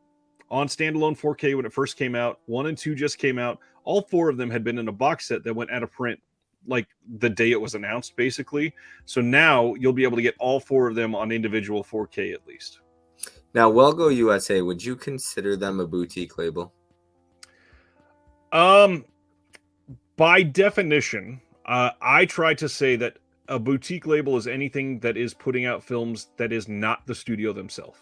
on standalone 4K when it first came out. 1 and 2 just came out. All 4 of them had been in a box set that went out of print like the day it was announced, basically. So now you'll be able to get all 4 of them on individual 4K at least. Now, Wellgo USA, would you consider them a boutique label? By definition, I try to say that a boutique label is anything that is putting out films that is not the studio themselves.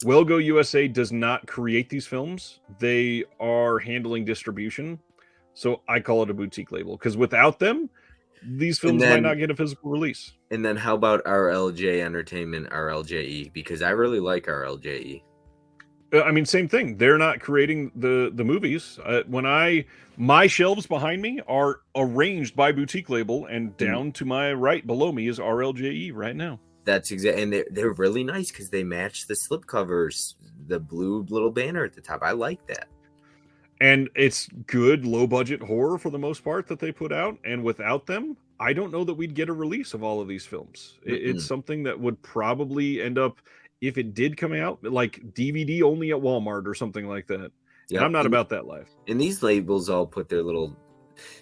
Wellgo USA does not create these films. They are handling distribution. So I call it a boutique label because without them, these films might not get a physical release. And then how about RLJ Entertainment, RLJE? Because I really like RLJE. I mean, same thing. They're not creating the movies. My shelves behind me are arranged by boutique label, and down to my right below me is RLJE right now. That's exactly, and they're really nice because they match the slipcovers, the blue little banner at the top. I like that. And it's good low budget horror for the most part that they put out. And without them, I don't know that we'd get a release of all of these films. It's something that would probably end up, if it did come out, like DVD only at Walmart or something like that. Yep. And I'm not about that life. And these labels all put their little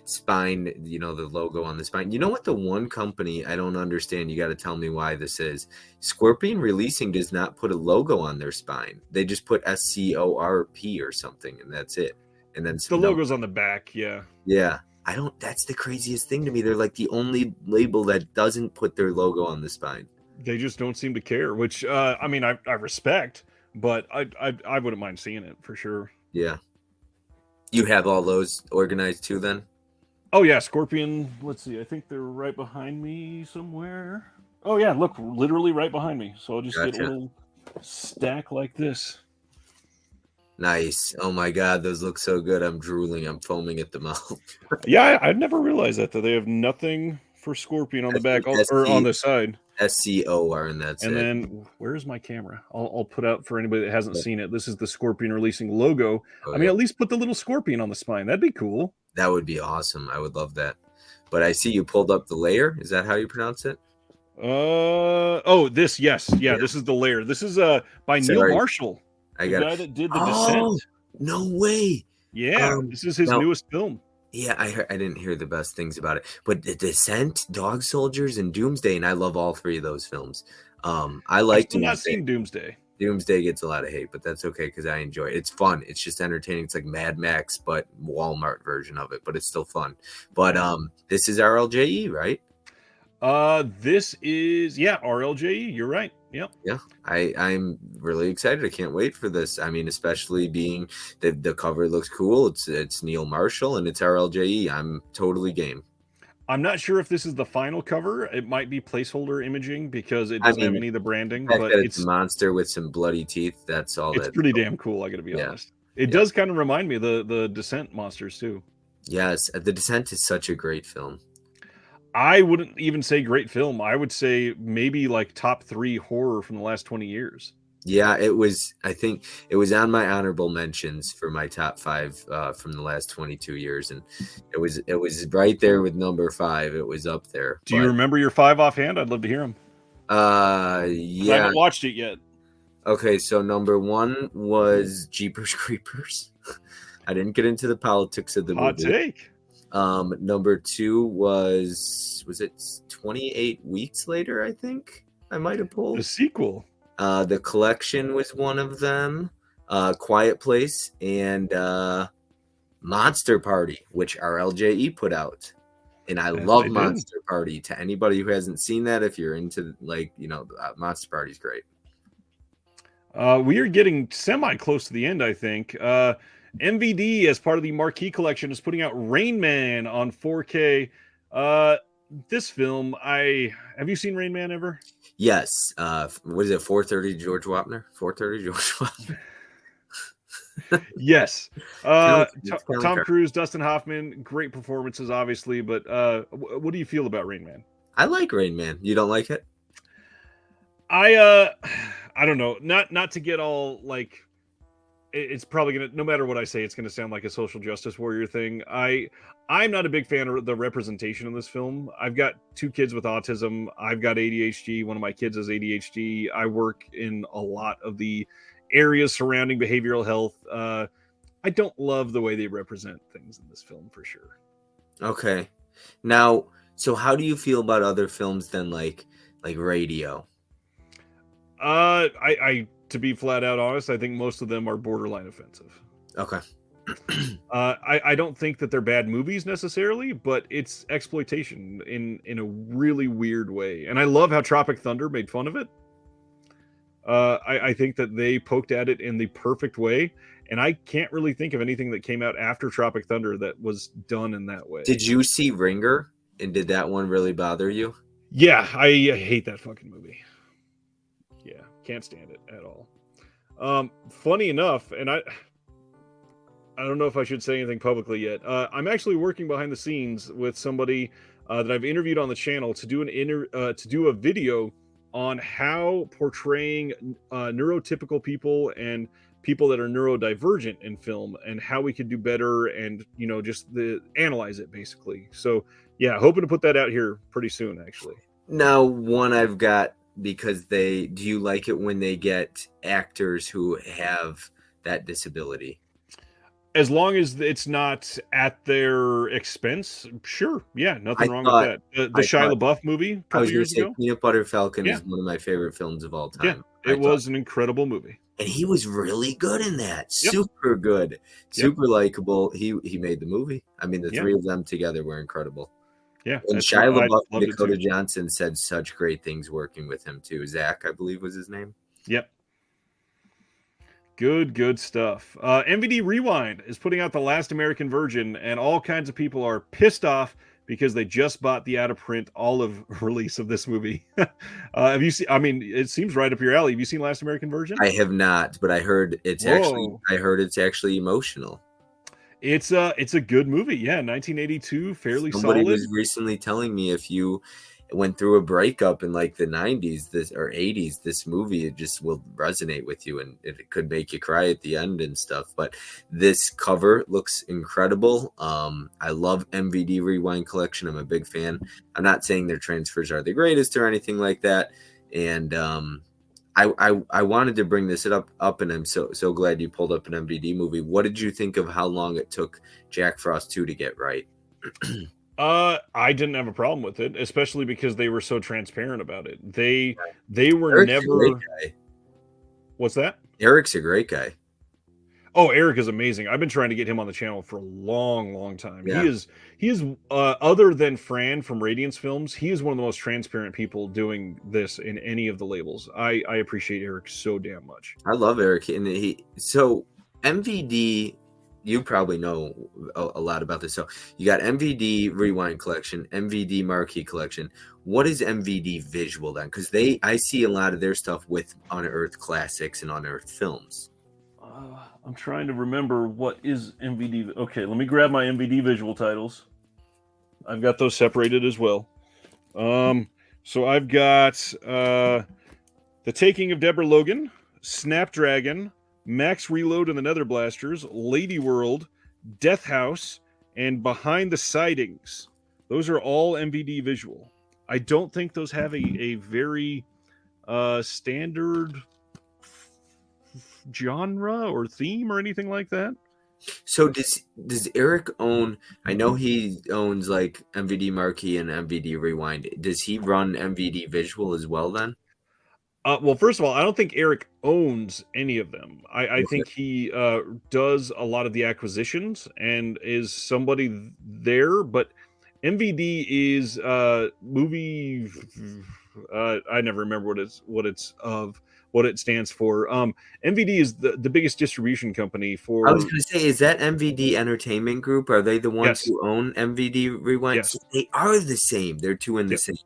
spine, the logo on the spine. You know what? The one company I don't understand, you got to tell me why this is. Scorpion Releasing does not put a logo on their spine. They just put SCORP or something, and that's it. And then the logo's on the back. Yeah. Yeah. That's the craziest thing to me. They're like the only label that doesn't put their logo on the spine. They just don't seem to care, which I mean, I respect, but I wouldn't mind seeing it for sure. Yeah. You have all those organized too then? Oh yeah, Scorpion. Let's see. I think they're right behind me somewhere. Oh yeah, look, literally right behind me. So I'll just get a little stack like this. Nice. Oh my God, those look so good. I'm drooling. I'm foaming at the mouth. Yeah, I'd never realized that they have nothing for Scorpion on the back or on the side. SCOR, and that's And it. then where's my camera? I'll put out for anybody that hasn't Yeah. seen it. This is the Scorpion releasing logo. Oh, I mean, yeah. at least put the little scorpion on the spine. That'd be cool. That would be awesome. I would love that. But I see you pulled up the layer. Is that how you pronounce it? This, yes. Yeah, this is the layer. This is by Neil Sorry. Marshall, I the got guy it. that did The Oh, Descent. no way. Yeah, this is his now- newest film. Yeah, I didn't hear the best things about it. But The Descent, Dog Soldiers, and Doomsday, and I love all three of those films. I I've like still not Doomsday. seen Doomsday. Doomsday gets a lot of hate, but that's okay because I enjoy it. It's fun. It's just entertaining. It's like Mad Max, but Walmart version of it, but it's still fun. But this is RLJE, right? This is RLJE. You're right. Yep. Yeah, I'm really excited. I can't wait for this. I mean, especially being the cover looks cool. It's Neil Marshall and it's RLJE. I'm totally game. I'm not sure if this is the final cover. It might be placeholder imaging because it doesn't have any of the branding. The fact But that it's a monster with some bloody teeth. That's all. It's pretty damn cool. I got to be honest. It does kind of remind me of the Descent monsters too. Yes, The Descent is such a great film. I wouldn't even say great film. I would say maybe like top 3 horror from the last 20 years. Yeah, it was. I think it was on my honorable mentions for my top 5 from the last 22 years, and it was right there with number 5. It was up there. Do you remember your 5 offhand? I'd love to hear them. Yeah, I haven't watched it yet. Okay, so number 1 was Jeepers Creepers. I didn't get into the politics of the movie. Hot take. Number 2 was it 28 Weeks Later? I think I might have pulled the sequel. The Collection was one of them. Quiet Place and Monster Party, which RLJE put out. And I love Monster Party. To anybody who hasn't seen that, if you're into Monster Party's great. We are getting semi close to the end, I think. MVD, as part of the Marquee Collection, is putting out Rain Man on 4K. This film, have you seen Rain Man ever? Yes. What is it? 4:30 George Wapner. 4:30 George Wapner. Yes. Tom Cruise, Dustin Hoffman, great performances, obviously. But what do you feel about Rain Man? I like Rain Man. You don't like it? I don't know. Not to get all like. It's probably gonna, no matter what I say, it's gonna sound like a social justice warrior thing. I'm not a big fan of the representation in this film. I've got 2 kids with autism. I've got ADHD. One of my kids has ADHD. I work in a lot of the areas surrounding behavioral health. I don't love the way they represent things in this film for sure. Okay. Now, so how do you feel about other films than like Radio? I to be flat out honest, I think most of them are borderline offensive. Okay. I don't think that they're bad movies necessarily, but it's exploitation in a really weird way. And I love how Tropic Thunder made fun of it. I think that they poked at it in the perfect way, and I can't really think of anything that came out after Tropic Thunder that was done in that way. Did you see Ringer? And did that one really bother you? Yeah, I hate that fucking movie. Yeah, can't stand it at all. Funny enough, and I don't know if I should say anything publicly yet. I'm actually working behind the scenes with somebody that I've interviewed on the channel to do to do a video on how portraying neurotypical people and people that are neurodivergent in film and how we could do better and just analyze it basically. So yeah, hoping to put that out here pretty soon actually. Now, one I've got, because do you like it when they get actors who have that disability? As long as it's not at their expense, sure. Yeah, nothing wrong with that. The Shia LaBeouf movie a couple years ago. Peanut Butter Falcon is one of my favorite films of all time. Yeah, it was an incredible movie. And he was really good in that. Yep. Super good. Super likable. He made the movie. I mean, the three of them together were incredible. Yeah. And Shia LaBeouf and Dakota Johnson said such great things working with him too. Zach, I believe, was his name. Yep. Good stuff. MVD Rewind is putting out The Last American Virgin, and all kinds of people are pissed off because they just bought the out-of-print olive release of this movie. Have you seen? I mean, it seems right up your alley. Have you seen Last American Virgin? I have not, but I heard it's actually emotional. It's a good movie. Yeah, 1982, fairly solid. Somebody was recently telling me if you went through a breakup in like the 90s this or 80s, this movie, it just will resonate with you, and it could make you cry at the end and stuff. But this cover looks incredible. I love MVD Rewind Collection. I'm a big fan. I'm not saying their transfers are the greatest or anything like that. And I wanted to bring this up, and I'm so glad you pulled up an MVD movie. What did you think of how long it took Jack Frost 2 to get right? I didn't have a problem with it, especially because they were so transparent about it. They were Eric's never. a great guy. What's that? Eric's a great guy. Oh, Eric is amazing. I've been trying to get him on the channel for a long time. Yeah. He is other than Fran from Radiance Films, he is one of the most transparent people doing this in any of the labels. I appreciate Eric so damn much. I love Eric, and so MVD. You probably know a lot about this. So you got MVD Rewind Collection, MVD Marquee Collection. What is MVD Visual then? Because I see a lot of their stuff with Unearthed Classics and Unearthed Films. I'm trying to remember what is MVD. Okay, let me grab my MVD Visual titles. I've got those separated as well. So I've got The Taking of Deborah Logan, Snapdragon, Max Reload and the Nether Blasters, Lady World, Death House, and Behind the Sidings. Those are all MVD Visual. I don't think those have a very standard genre or theme or anything like that. So does Eric own? I know he owns like MVD Marquee and MVD Rewind. Does he run MVD Visual as well then? Well, first of all, I don't think Eric owns any of them. I think he does a lot of the acquisitions and is somebody there. But MVD is movie. I never remember what it stands for. MVD is the biggest distribution company for. I was going to say, is that MVD Entertainment Group? Are they the ones who own MVD Rewind? Yes. So they are the same. They're two in the same.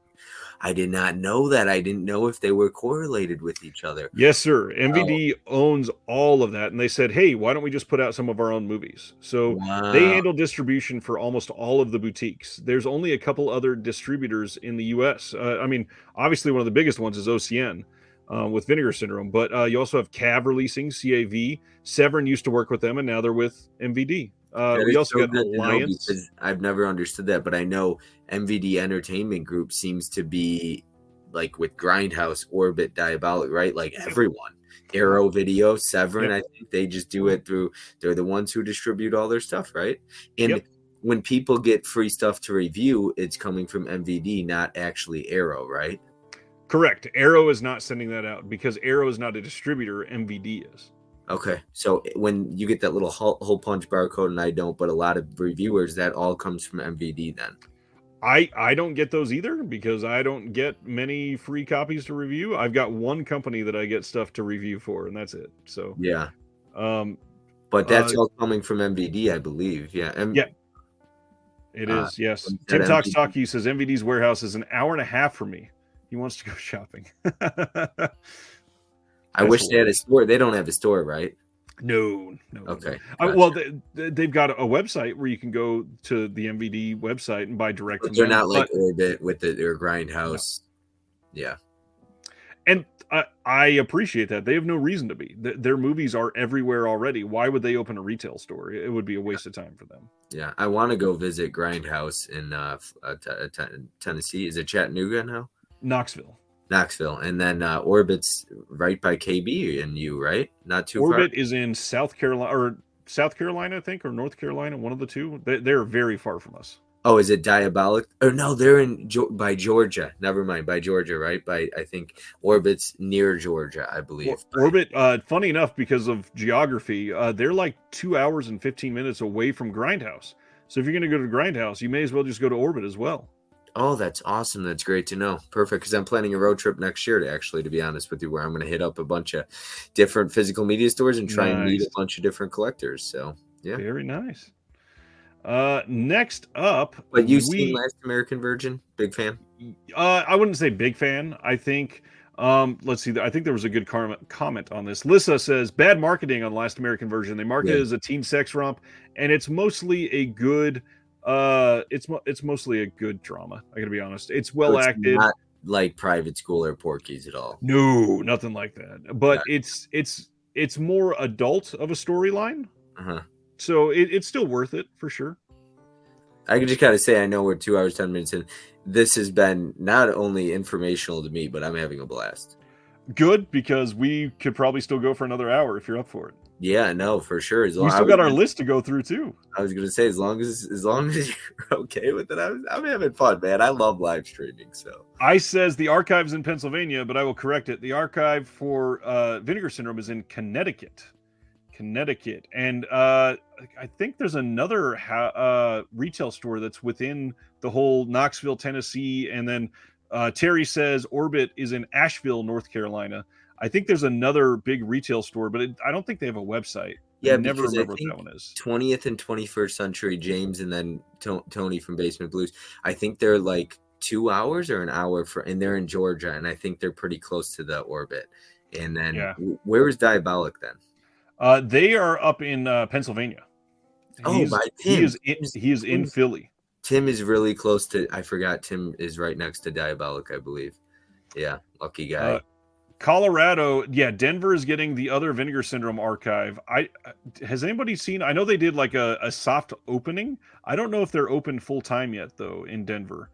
I did not know that. I didn't know if they were correlated with each other. Yes, sir. MVD owns all of that. And they said, hey, why don't we just put out some of our own movies? So they handle distribution for almost all of the boutiques. There's only a couple other distributors in the U.S. I mean, obviously one of the biggest ones is OCN with Vinegar Syndrome. But you also have CAV releasing, CAV. Severn used to work with them, and now they're with MVD. We also got Alliance. Because I've never understood that, but I know MVD Entertainment Group seems to be like with Grindhouse, Orbit, Diabolic, right? Like everyone. Arrow Video, Severn, I think they just do it through. They're the ones who distribute all their stuff, right? And when people get free stuff to review, it's coming from MVD, not actually Arrow, right? Correct. Arrow is not sending that out because Arrow is not a distributor. MVD is. Okay, so when you get that little hole punch barcode, and I don't, but a lot of reviewers, that all comes from MVD then. I don't get those either because I don't get many free copies to review. I've got one company that I get stuff to review for, and that's it. So yeah, but that's all coming from MVD, I believe. Yeah, it is. Yes, Tim Talks Talkie says MVD's warehouse is an hour and a half for me. He wants to go shopping. I wish they had a store. They don't have a store, right? No. Okay. Gotcha. Well, they've got a website where you can go to the MVD website and buy direct. But they're not like Orbit with their Grindhouse. No. Yeah. And I appreciate that. They have no reason to be. Their movies are everywhere already. Why would they open a retail store? It would be a waste of time for them. Yeah. I want to go visit Grindhouse in Tennessee. Is it Chattanooga now? Knoxville, and then Orbit's right by KB and you, right? Not too far. Orbit is in South Carolina, I think, or North Carolina, one of the two. They're very far from us. Oh, is it Diabolic? Or no, they're by Georgia. Never mind, by Georgia, right? I think Orbit's near Georgia, I believe. Orbit, funny enough, because of geography, they're like 2 hours and 15 minutes away from Grindhouse. So if you're going to go to Grindhouse, you may as well just go to Orbit as well. Oh, that's awesome. That's great to know. Perfect. Because I'm planning a road trip next year to be honest with you, where I'm going to hit up a bunch of different physical media stores and try and meet a bunch of different collectors. So, yeah. Very nice. Next up. But you've seen Last American Virgin? Big fan? I wouldn't say big fan. I think, let's see. I think there was a good comment on this. Lissa says, bad marketing on Last American Virgin. They market it as a teen sex romp, and it's mostly a good It's mostly a good drama. I gotta be honest. It's So well it's acted. not like Private School or Porky's at all. No, nothing like that. But Got it's more adult of a storyline. Uh-huh. So it's still worth it for sure. I can just kind of say I know we're 2 hours 10 minutes in. This has been not only informational to me, but I'm having a blast. Good, because we could probably still go for another hour if you're up for it. Yeah, no, for sure. We still got our list to go through too. I was gonna say as long as you're okay with it, I'm having fun, man. I love live streaming. So I says the archive's in Pennsylvania, but I will correct it. The archive for Vinegar Syndrome is in Connecticut. And I think there's another retail store that's within the whole Knoxville, Tennessee, and then Terry says Orbit is in Asheville, North Carolina. I think there's another big retail store, but I don't think they have a website. yeah, I never because remember I think what that one is. 20th and 21st Century James and then Tony from Basement Blues. I think they're like 2 hours or an hour and they're in Georgia, and I think they're pretty close to the Orbit. And then where is Diabolic then? They are up in Pennsylvania. By Tim. He is in Philly. Tim is really close to. I forgot. Tim is right next to Diabolic, I believe. Yeah, lucky guy. Colorado, Denver is getting the other Vinegar Syndrome archive. Has anybody seen? I know they did like a soft opening. I don't know if they're open full time yet though in Denver.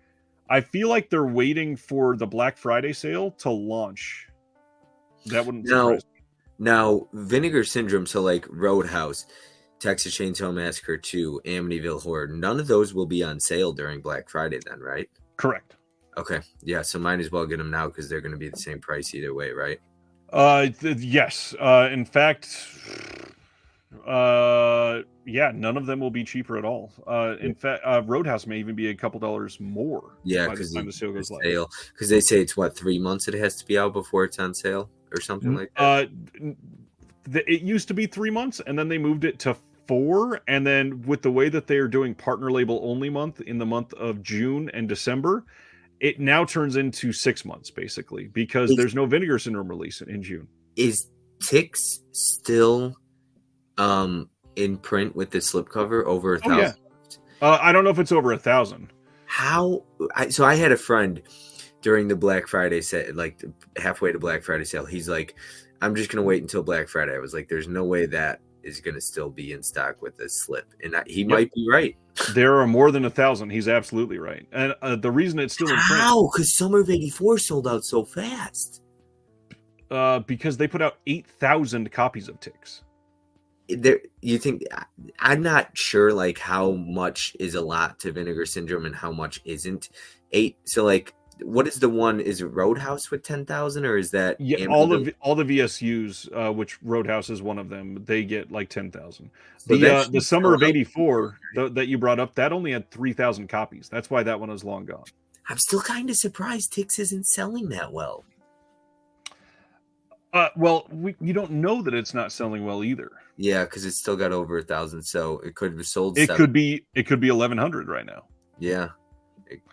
I feel like they're waiting for the Black Friday sale to launch. That wouldn't surprise me. Now, Vinegar Syndrome, so like Roadhouse, Texas Chainsaw Massacre 2, Amityville Horror, none of those will be on sale during Black Friday then, right? Correct. Okay. Yeah, so might as well get them now because they're going to be the same price either way, right? Yes. In fact, none of them will be cheaper at all. In fact, Roadhouse may even be a couple dollars more. Yeah, because the sale goes live. Because they say it's 3 months it has to be out before it's on sale or something like that. It used to be 3 months, and then they moved it to 4. And then with the way that they are doing partner label only month in the month of June and December, it now turns into 6 months basically because there's no Vinegar Syndrome release in June. Is Tix still in print with the slipcover over 1,000? I don't know if it's over 1,000. So I had a friend during the Black Friday sale, like halfway to Black Friday sale. He's like, I'm just gonna wait until Black Friday. I was like, there's no way that is gonna still be in stock with this slip, and he might be right. There are more than 1,000. He's absolutely right. And the reason it's still in print. How? Because Summer of '84 sold out so fast. Because they put out 8,000 copies of Tix. You think? I'm not sure like how much is a lot to Vinegar Syndrome and how much isn't. 8. So like, what is the one? Is it Roadhouse with 10,000 or is that? Yeah, all the VSUs, which Roadhouse is one of them, they get like 10,000. So the Summer of '84 that you brought up, that only had 3,000 copies. That's why that one is long gone. I'm still kind of surprised Tix isn't selling that well. You don't know that it's not selling well either. Yeah, because it's still got over 1,000, so it could have sold. It could be 1,100 right now. Yeah.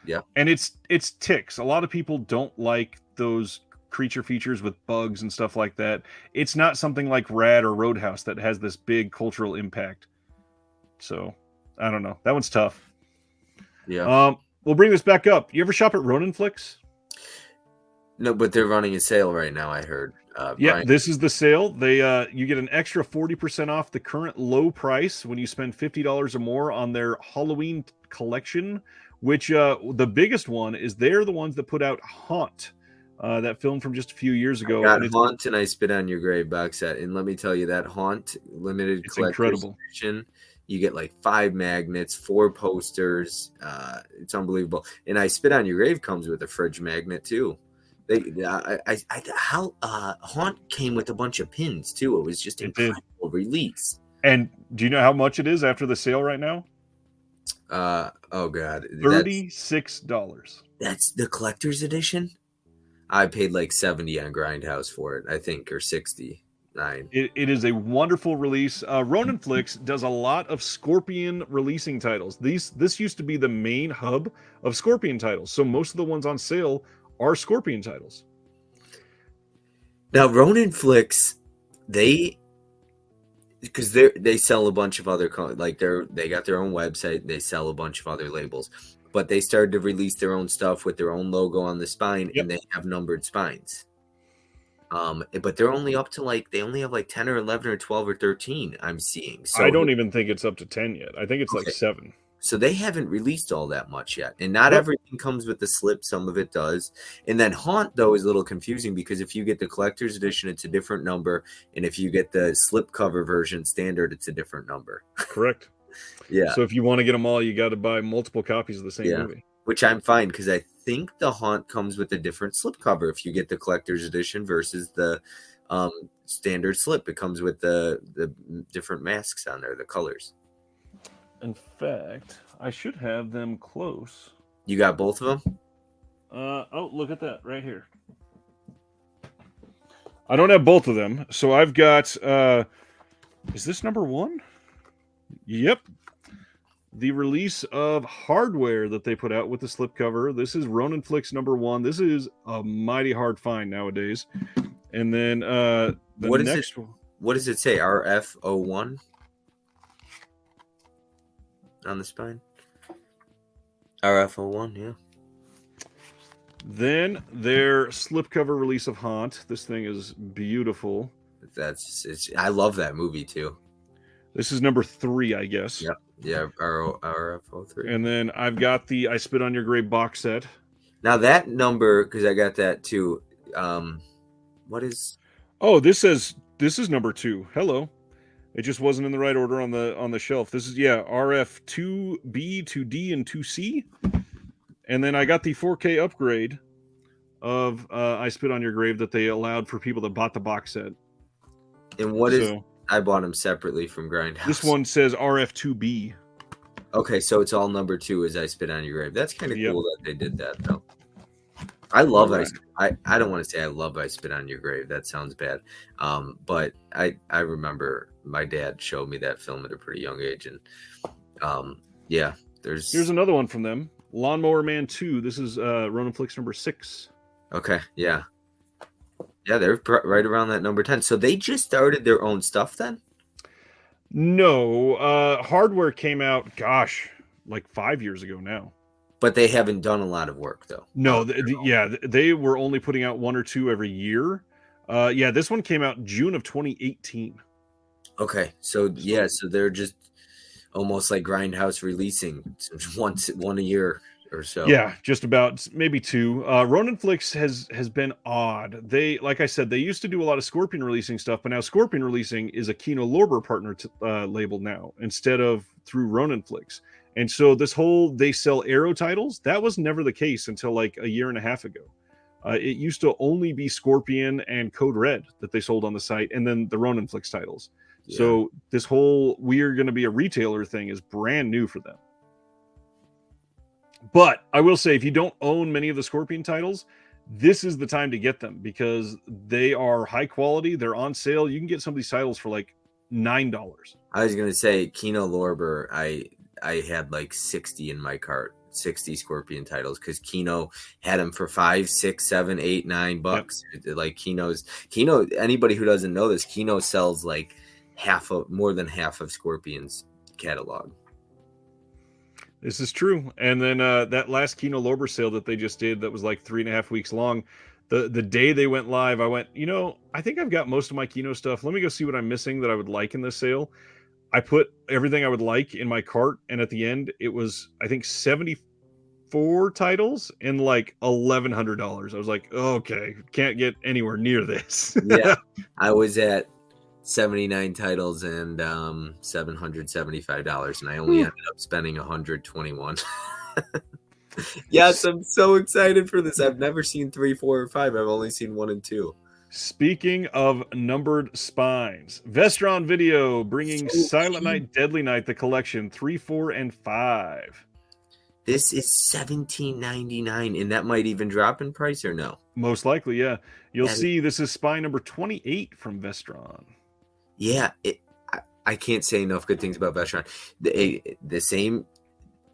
Yeah, and it's Tix. A lot of people don't like those creature features with bugs and stuff like that. It's not something like Rad or Roadhouse that has this big cultural impact. So I don't know. That one's tough. Yeah. We'll bring this back up. You ever shop at Ronin Flicks? No, but they're running a sale right now. I heard. Brian. This is the sale. They you get an extra 40% off the current low price when you spend $50 or more on their Halloween collection. Which the biggest one is they're the ones that put out Haunt, that film from just a few years ago. I got Haunt and I Spit on Your Grave box set, and let me tell you that Haunt limited collector's edition. You get like 5 magnets, 4 posters. It's unbelievable. And I Spit on Your Grave comes with a fridge magnet too. Haunt came with a bunch of pins too. It was just an incredible release. And do you know how much it is after the sale right now? Oh god, $36. That's the collector's edition. I paid like 70 on Grindhouse for it, I think, or 69. It is a wonderful release. Ronin Flicks does a lot of Scorpion releasing titles. This used to be the main hub of Scorpion titles, so most of the ones on sale are Scorpion titles. Now Ronin Flicks, because they sell a bunch of other like they got their own website. They sell a bunch of other labels, but they started to release their own stuff with their own logo on the spine, Yep. and they have numbered spines. But they're only up to they only have 10 or 11 or 12 or 13 I'm seeing. So I don't even think it's up to 10 yet. I think it's like 7. So they haven't released all that much yet. And not everything comes with the slip. Some of it does. And then Haunt, though, is a little confusing because if you get the collector's edition, it's a different number. And if you get the slip cover version standard, it's a different number. Correct. Yeah. So if you want to get them all, you got to buy multiple copies of the same movie. Which I'm fine because I think the Haunt comes with a different slip cover if you get the collector's edition versus the standard slip. It comes with the different masks on there, the colors. In fact, I should have them close. You got both of them? Oh, look at that right here. I don't have both of them. So I've got, is this number 1? Yep. The release of Hardware that they put out with the slipcover. This is Ronin Flicks number 1. This is a mighty hard find nowadays. And then what does it say? RF01 on the spine? RF01, yeah. Then their slipcover release of Haunt. This thing is beautiful. I love that movie too. This is number 3, I guess. Yep. Yeah, RF03. And then I've got the I Spit on Your Grave box set. Now that number, because I got that too. What is? Oh, this is number 2. Hello. It just wasn't in the right order on the shelf. This is RF2B, 2D, and 2C. And then I got the 4K upgrade of I Spit on Your Grave that they allowed for people that bought the box set. And what is? I bought them separately from Grindhouse. This one says RF2B. Okay, so it's all number 2 as I Spit on Your Grave. That's kind of cool that they did that, though. I love I don't want to say I love I Spit on Your Grave. That sounds bad. But I remember my dad showed me that film at a pretty young age, and here's another one from them. Lawnmower Man 2. This is Ronin Flicks number 6. Okay, yeah. Yeah, they're right around that number 10. So they just started their own stuff then? No. Hardware came out, like 5 years ago now. But they haven't done a lot of work, though. No, they were only putting out 1 or 2 every year. This one came out June of 2018. Okay, so they're just almost like Grindhouse releasing one a year or so. Yeah, just about, maybe 2. Ronin Flicks has been odd. They, like I said, they used to do a lot of Scorpion releasing stuff, but now Scorpion Releasing is a Kino Lorber partner label now instead of through Ronin Flicks. And so this whole they sell Arrow titles, that was never the case until like a year and a half ago. It used to only be Scorpion and Code Red that they sold on the site, and then the Ronin Flicks titles. Yeah. So this whole we're going to be a retailer thing is brand new for them. But I will say, if you don't own many of the Scorpion titles, this is the time to get them because they are high quality. They're on sale. You can get some of these titles for like $9. I was going to say Kino Lorber. I had like 60 in my cart, 60 Scorpion titles because Kino had them for $5, $6, $7, $8, $9. Yep. Like Kino. Anybody who doesn't know this, Kino sells like more than half of Scorpion's catalog. This is true. And then that last Kino Lorber sale that they just did that was like 3.5 weeks long. The day they went live, I went, I think I've got most of my Kino stuff. Let me go see what I'm missing that I would like in this sale. I put everything I would like in my cart. And at the end, it was, I think, 74 titles and like $1,100. I was like, okay, can't get anywhere near this. Yeah, I was at 79 titles and $775, and I only ended up spending $121. Yes, I'm so excited for this. I've never seen 3, 4, or 5. I've only seen 1 and 2. Speaking of numbered spines, Vestron Video bringing Silent Night, Deadly Night, the collection 3, 4, and 5. This is $17.99, and that might even drop in price, or no? Most likely, yeah. You'll see this is spine number 28 from Vestron. Yeah, I can't say enough good things about Vestron. The same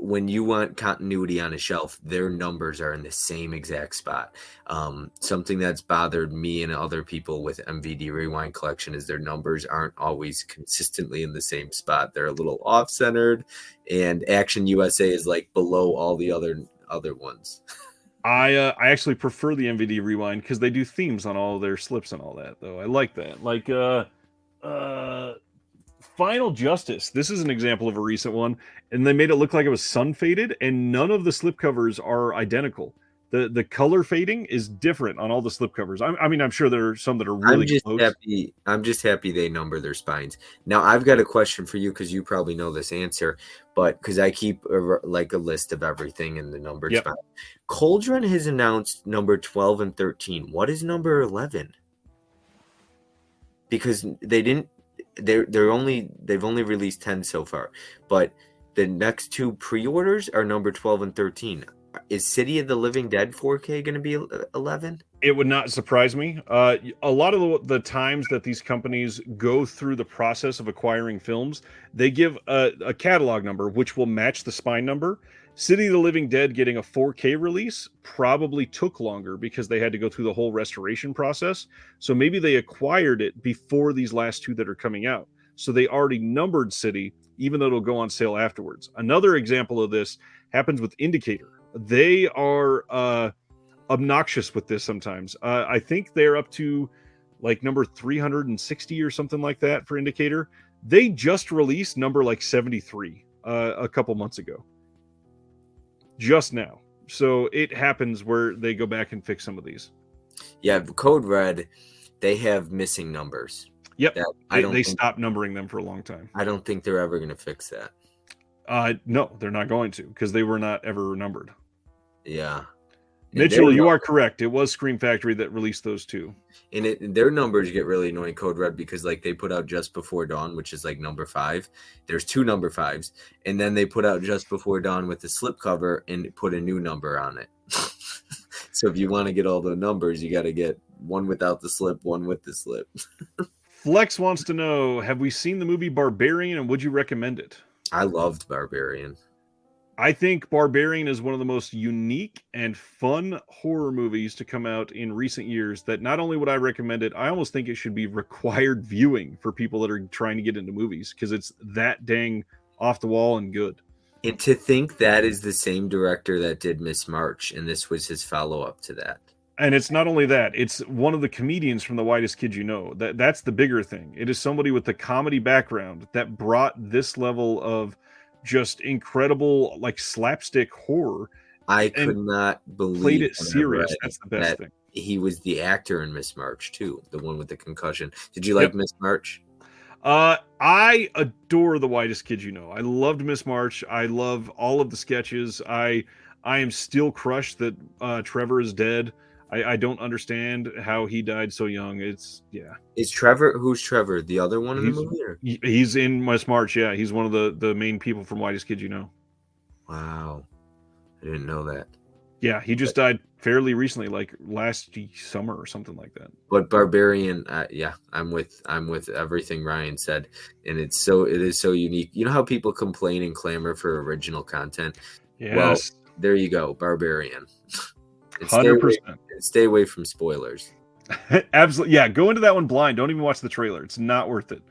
when you want continuity on a shelf, their numbers are in the same exact spot. Something that's bothered me and other people with MVD Rewind collection is their numbers aren't always consistently in the same spot. They're a little off-centered, and Action USA is like below all the other ones. I actually prefer the MVD Rewind because they do themes on all their slips and all that, though. I like that. Like Final Justice. This is an example of a recent one, and they made it look like it was sun faded, and none of the slipcovers are identical. The color fading is different on all the slipcovers. I mean, I'm sure there are some that are really close. I'm just happy they number their spines. Now, I've got a question for you because you probably know this answer, but because I keep a list of everything in the numbered spot. Cauldron has announced number 12 and 13. What is number 11? Because they've only released 10 so far, but the next two pre-orders are number 12 and 13. Is City of the Living Dead 4K going to be 11? It would not surprise me. A lot of the times that these companies go through the process of acquiring films, they give a catalog number which will match the spine number. City of the Living Dead getting a 4K release probably took longer because they had to go through the whole restoration process. So maybe they acquired it before these last two that are coming out. So they already numbered City, even though it'll go on sale afterwards. Another example of this happens with Indicator. They are obnoxious with this sometimes. I think they're up to like number 360 or something like that for Indicator. They just released number like 73 a couple months ago. Just now. So it happens where they go back and fix some of these. Yeah, Code Red, they have missing numbers. Yep. They stopped numbering them for a long time. I don't think they're ever going to fix that. No, they're not going to, because they were not ever numbered. Yeah. Mitchell, you are correct. It was Scream Factory that released those two. And their numbers get really annoying, Code Red, because like they put out Just Before Dawn, which is like number 5. There's 2 number 5s, and then they put out Just Before Dawn with the slipcover and put a new number on it. So if you want to get all the numbers, you got to get one without the slip, one with the slip. Flex wants to know, have we seen the movie Barbarian, and would you recommend it? I loved Barbarian. I think Barbarian is one of the most unique and fun horror movies to come out in recent years that not only would I recommend it, I almost think it should be required viewing for people that are trying to get into movies because it's that dang off the wall and good. And to think that is the same director that did Miss March, and this was his follow-up to that. And it's not only that, it's one of the comedians from The Whitest Kid You Know. That's the bigger thing. It is somebody with the comedy background that brought this level of just incredible like slapstick horror. I could not believe played it serious. That's the best thing. He was the actor in Miss March too, the one with the concussion. Did you like Miss March? I adore The Whitest Kid You Know. I loved Miss March. I love all of the sketches. I am still crushed that Trevor is dead. I don't understand how he died so young. Is Trevor? Who's Trevor? The other one in the movie? Or? He's in Miss March. Yeah, he's one of the main people from Whitest Kid You Know. Wow, I didn't know that. Yeah, he just died fairly recently, like last summer or something like that. But Barbarian, I'm with everything Ryan said, and it is so unique. You know how people complain and clamor for original content? Yes. Well, there you go, Barbarian. 100%. Stay away from spoilers. Absolutely. Yeah, go into that one blind. Don't even watch the trailer. It's not worth it.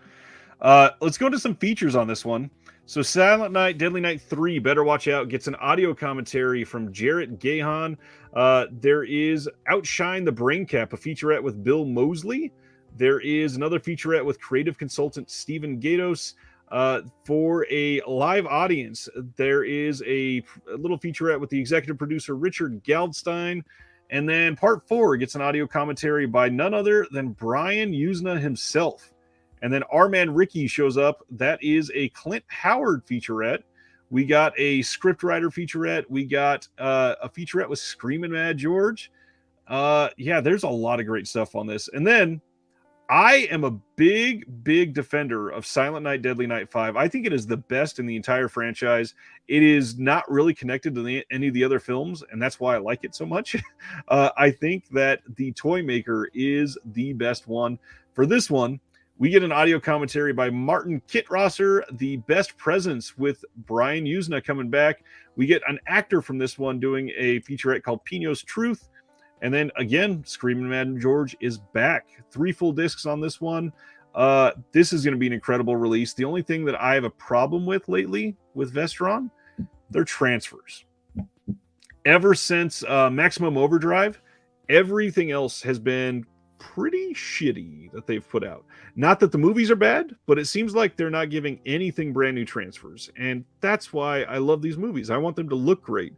Let's go into some features on this one. So Silent Night, Deadly Night 3, Better Watch Out, gets an audio commentary from Jarrett Gahan. There is Outshine the Brain Cap, a featurette with Bill Moseley. There is another featurette with creative consultant Stephen Gatos. For a live audience, there is a little featurette with the executive producer Richard Galdstein. And then part 4 gets an audio commentary by none other than Brian Usna himself. And then our man Ricky shows up. That is a Clint Howard featurette. We got a scriptwriter featurette. We got a featurette with Screamin' Mad George. There's a lot of great stuff on this. And then I am a big defender of Silent Night, Deadly Night 5. I think it is the best in the entire franchise. It is not really connected to any of the other films, and that's why I like it so much. I think that the Toy Maker is the best one. For this one, We get an audio commentary by Martin Kittrosser, the best presence with Brian Usna coming back. We get an actor from this one doing a featurette called Pino's Truth. And then again, Screaming Mad George is back. 3 full discs on this one. This is going to be an incredible release. The only thing that I have a problem with lately with Vestron, their transfers. Ever since Maximum Overdrive, everything else has been pretty shitty that they've put out. Not that the movies are bad, but it seems like they're not giving anything brand new transfers. And that's why I love these movies. I want them to look great.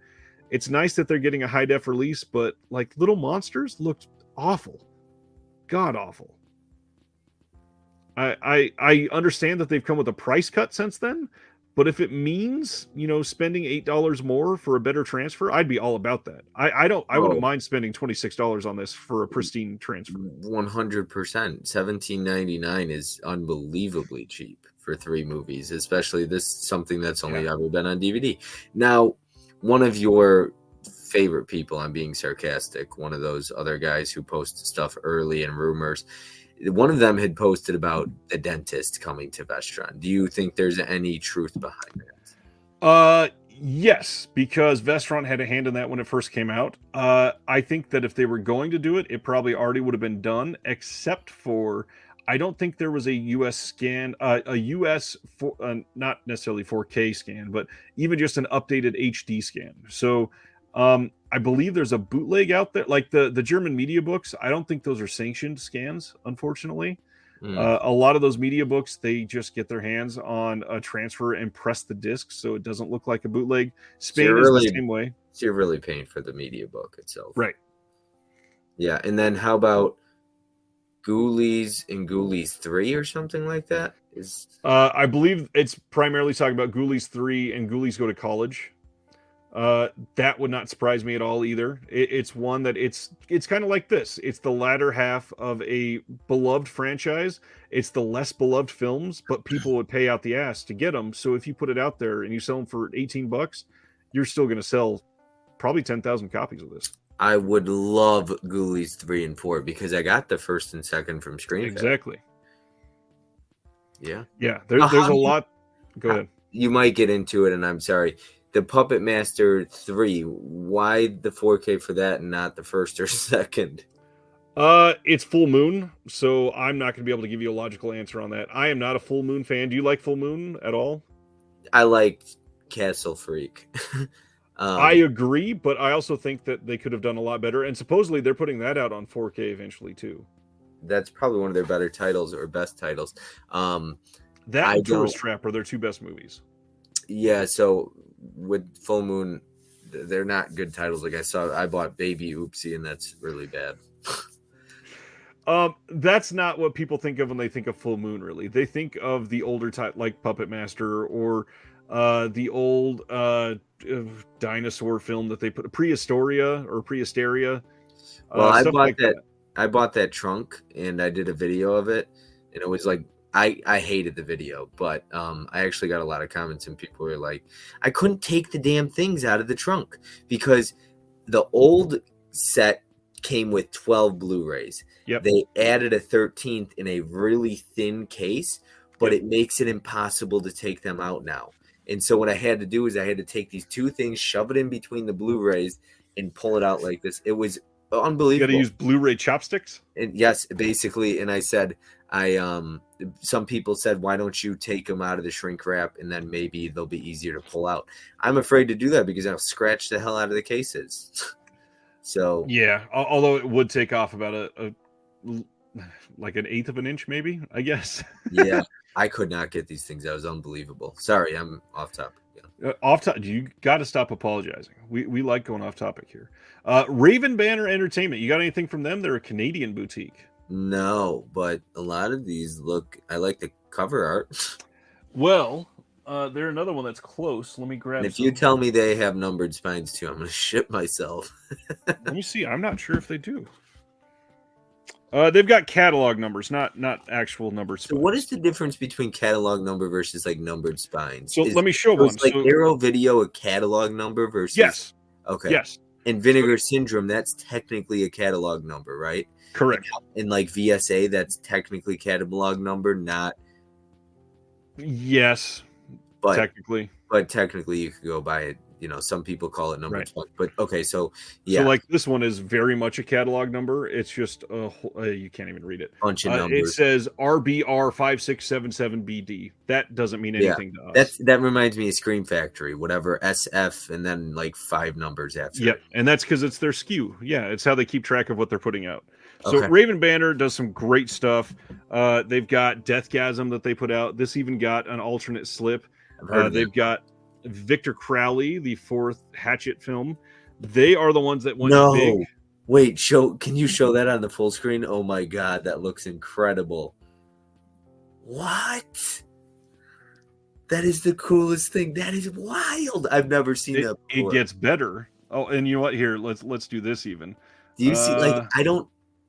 It's nice that they're getting a high def release, but like Little Monsters looked awful. God awful. I understand that they've come with a price cut since then, but if it means, spending $8 more for a better transfer, I'd be all about that. I wouldn't mind spending $26 on this for a pristine transfer. 100%. $17.99 is unbelievably cheap for 3 movies, especially something that's only ever been on DVD. Now, one of your favorite people, I'm being sarcastic, one of those other guys who post stuff early and rumors, one of them had posted about a dentist coming to Vestron. Do you think there's any truth behind that? Yes, because Vestron had a hand in that when it first came out. I think that if they were going to do it, it probably already would have been done, except for I don't think there was a US scan, not necessarily 4K scan, but even just an updated HD scan. So I believe there's a bootleg out there, like the German media books. I don't think those are sanctioned scans, unfortunately. A lot of those media books, they just get their hands on a transfer and press the disc so it doesn't look like a bootleg. Spain is the same way. So you're really paying for the media book itself. Right. Yeah, and then how about Ghoulies and Ghoulies 3 or something like that? I believe it's primarily talking about Ghoulies 3 and Ghoulies Go to College. That would not surprise me at all either. It's one that it's kind of like this. It's the latter half of a beloved franchise. It's the less beloved films, but people would pay out the ass to get them. So if you put it out there and you sell them for $18, you're still going to sell probably 10,000 copies of this. I would love Ghoulies 3 and 4 because I got the first and second from Screen Factory. Exactly. Yeah. Yeah. There's a lot. Go ahead. You might get into it, and I'm sorry. The Puppet Master 3, why the 4K for that and not the first or second? It's Full Moon, so I'm not going to be able to give you a logical answer on that. I am not a Full Moon fan. Do you like Full Moon at all? I liked Castle Freak. I agree, but I also think that they could have done a lot better, and supposedly they're putting that out on 4K eventually too. That's probably one of their better titles or best titles. That and Tourist Trap are their 2 best movies. Yeah, so with Full Moon, they're not good titles. Like I bought Baby Oopsie, and that's really bad. That's not what people think of when they think of Full Moon, really. They think of the older type like Puppet Master or the old dinosaur film that they put Prehistoria or Prehysteria. Well, I bought that trunk and I did a video of it, and it was like I hated the video, but I actually got a lot of comments and people were like, I couldn't take the damn things out of the trunk because the old set came with 12 Blu-rays. Yep. They added a 13th in a really thin case, but it makes it impossible to take them out now. And so what I had to do is I had to take these 2 things, shove it in between the Blu-rays, and pull it out like this. It was unbelievable. You got to use Blu-ray chopsticks? And yes, basically. And I said, some people said, why don't you take them out of the shrink wrap and then maybe they'll be easier to pull out. I'm afraid to do that because I'll scratch the hell out of the cases. So yeah, although it would take off about a like an 1/8 of an inch, maybe, I guess. Yeah, I could not get these things. That was unbelievable. Sorry, I'm off topic. Yeah. Off topic. You got to stop apologizing. We like going off topic here. Raven Banner Entertainment. You got anything from them? They're a Canadian boutique. No, but a lot of these I like the cover art. Well, they're another one that's close. Let me grab. And if you tell me they have numbered spines too, I'm going to shit myself. Let me see. I'm not sure if they do. They've got catalog numbers, not actual numbered spines. So what is the difference between catalog number versus like numbered spines? So let me show one. Like Arrow Video a catalog number versus? Yes. Okay. Yes. And Vinegar Syndrome, that's technically a catalog number, right? Correct. And like VSA, that's technically catalog number, not. Yes, But technically. But technically, you could go by it. Some people call it number Right. 12. But okay, so So yeah, like this one is very much a catalog number. It's just you can't even read it. bunch of It numbers. says RBR5677BD. That doesn't mean Yeah, anything to us. that reminds me of Scream Factory, whatever SF, and then like 5 numbers after. Yep, and that's because it's their SKU. Yeah, it's how they keep track of what they're putting out. So Okay. Raven Banner does some great stuff. They've got Deathgasm that they put out. This even got an alternate slip. I've heard of They've that. got Victor Crowley, the 4th Hatchet film. They are the ones that went No, big. wait, can you show that on the full screen? Oh my god, that looks incredible. What? That is the coolest thing. That is wild. I've never seen that It before. gets better. Oh, and you know what? Here, let's do this even. Do you see, like,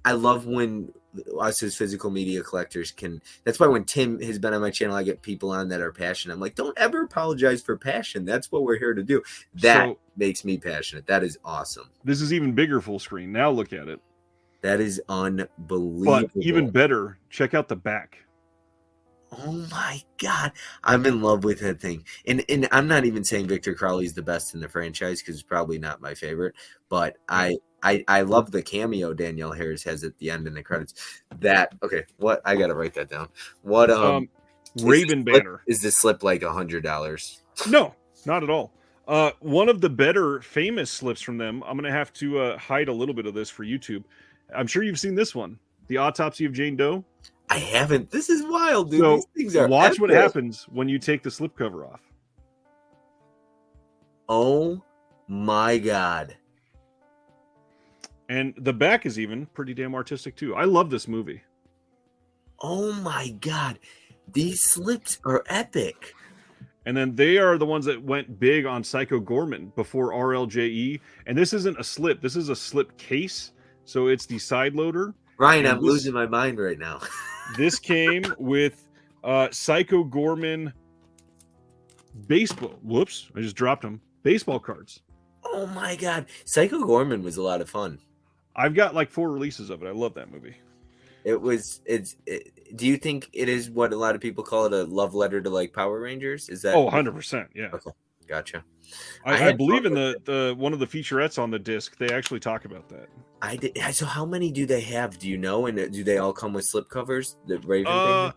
I love when us as physical media collectors can. That's why when Tim has been on my channel, I get people on that are passionate. I'm like, don't ever apologize for passion. That's what we're here to do. That So makes me passionate. That is awesome. this is even bigger full screen. Now look at it. That is unbelievable. But even better, check out the back. Oh my god, I'm in love with that thing. And I'm not even saying Victor Crowley is the best in the franchise because it's probably not my favorite. But I love the cameo Danielle Harris has at the end in the credits. What I gotta write that down. What Raven Banner. Is this slip like $100? No, not at all. One of the better famous slips from them. I'm gonna have to hide a little bit of this for YouTube. I'm sure you've seen this one, The Autopsy of Jane Doe. I haven't. This is wild, dude. So These things are watch what epic. happens when you take the slipcover off. Oh my god. And the back is even pretty damn artistic too. I love this movie. Oh my god. These slips are epic. And then they are the ones that went big on Psycho Gorman before RLJE. And this isn't a slip. This is a slip case. So it's the side loader. Ryan, And I'm losing my mind right now. This came with Psycho Gorman baseball. Whoops, I just dropped them. Baseball cards. Oh my god. Psycho Gorman was a lot of fun. I've got like 4 releases of it. I love that movie. Do you think it is what a lot of people call it, a love letter to like Power Rangers? Is that 100%, yeah. Okay, gotcha. I believe in the one of the featurettes on the disc, they actually talk about that. I did. So how many do they have? Do you know? And do they all come with slip covers? The Raven Banner?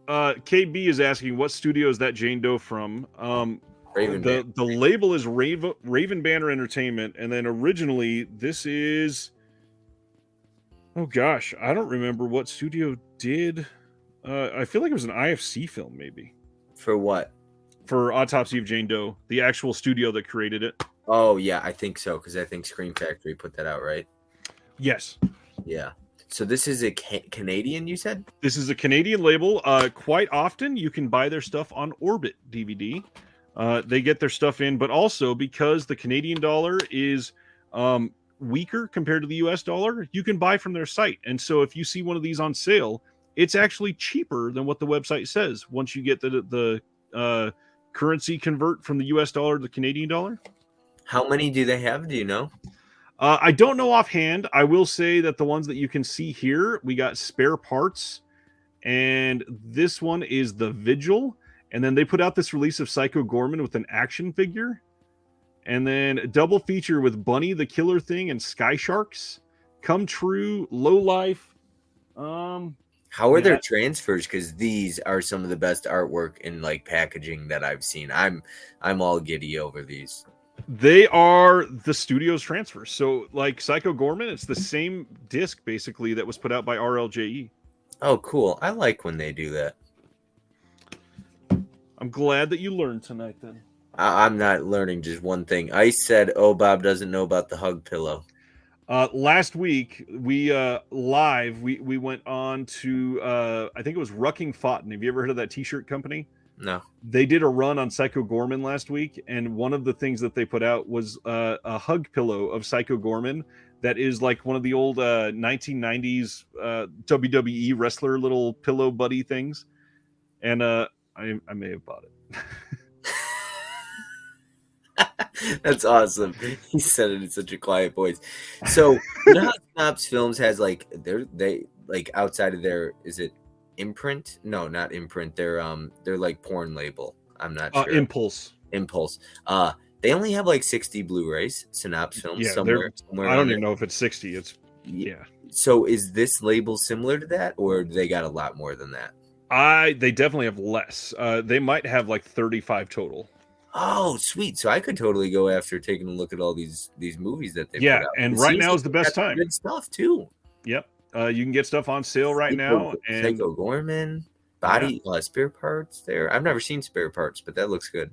KB is asking what studio is that Jane Doe from? Raven Banner. The label is Raven Banner Entertainment, and then originally this is, oh gosh, I don't remember what studio did. I feel like it was an IFC film, maybe. For what? For Autopsy of Jane Doe, the actual studio that created it. Oh yeah, I think so, because I think Scream Factory put that out, right? Yes. Yeah. So this is a Canadian, you said? This is a Canadian label. Quite often you can buy their stuff on Orbit DVD. They get their stuff in, but also because the Canadian dollar is weaker compared to the US dollar, you can buy from their site. And so if you see one of these on sale, it's actually cheaper than what the website says once you get the currency convert from the US dollar to the Canadian dollar. How many do they have? Do you know? I don't know offhand. I will say that the ones that you can see here, we got Spare Parts, and this one is the Vigil. And then they put out this release of Psycho Gorman with an action figure. And then a double feature with Bunny the Killer Thing and Sky Sharks. Come True, Low Life. How are their transfers? Because these are some of the best artwork and like packaging that I've seen. I'm all giddy over these. They are the studio's transfers. So like Psycho Gorman, it's the same disc basically that was put out by RLJE. Oh, cool. I like when they do that. I'm glad that you learned tonight then. I'm not learning just one thing. Ice said, "Oh, Bob doesn't know about the hug pillow." Last week we we went on to I think it was Rucking Fountain. Have you ever heard of that t-shirt company? No. They did a run on Psycho Gorman last week, and one of the things that they put out was a hug pillow of Psycho Gorman that is like one of the old 1990s WWE wrestler little pillow buddy things. And I may have bought it. That's awesome. He said it in such a quiet voice. So you know how Snops Films has like they like outside of their is it imprint? No, not imprint. They're like porn label. I'm not sure. Impulse. Impulse. They only have like 60 Blu-rays. Snops Films Yeah, somewhere I on don't there. even know if it's 60. It's yeah. So is this label similar to that, or they got a lot more than that? They definitely have less. They might have like 35 total. Oh, sweet! So I could totally go after taking a look at all these movies that they Yeah, put out. and It right seems now like is the they got best some time. Good stuff too. Yep. You can get stuff on sale right now. And Psycho Gorman, body spare parts. There, I've never seen spare parts, but that looks good.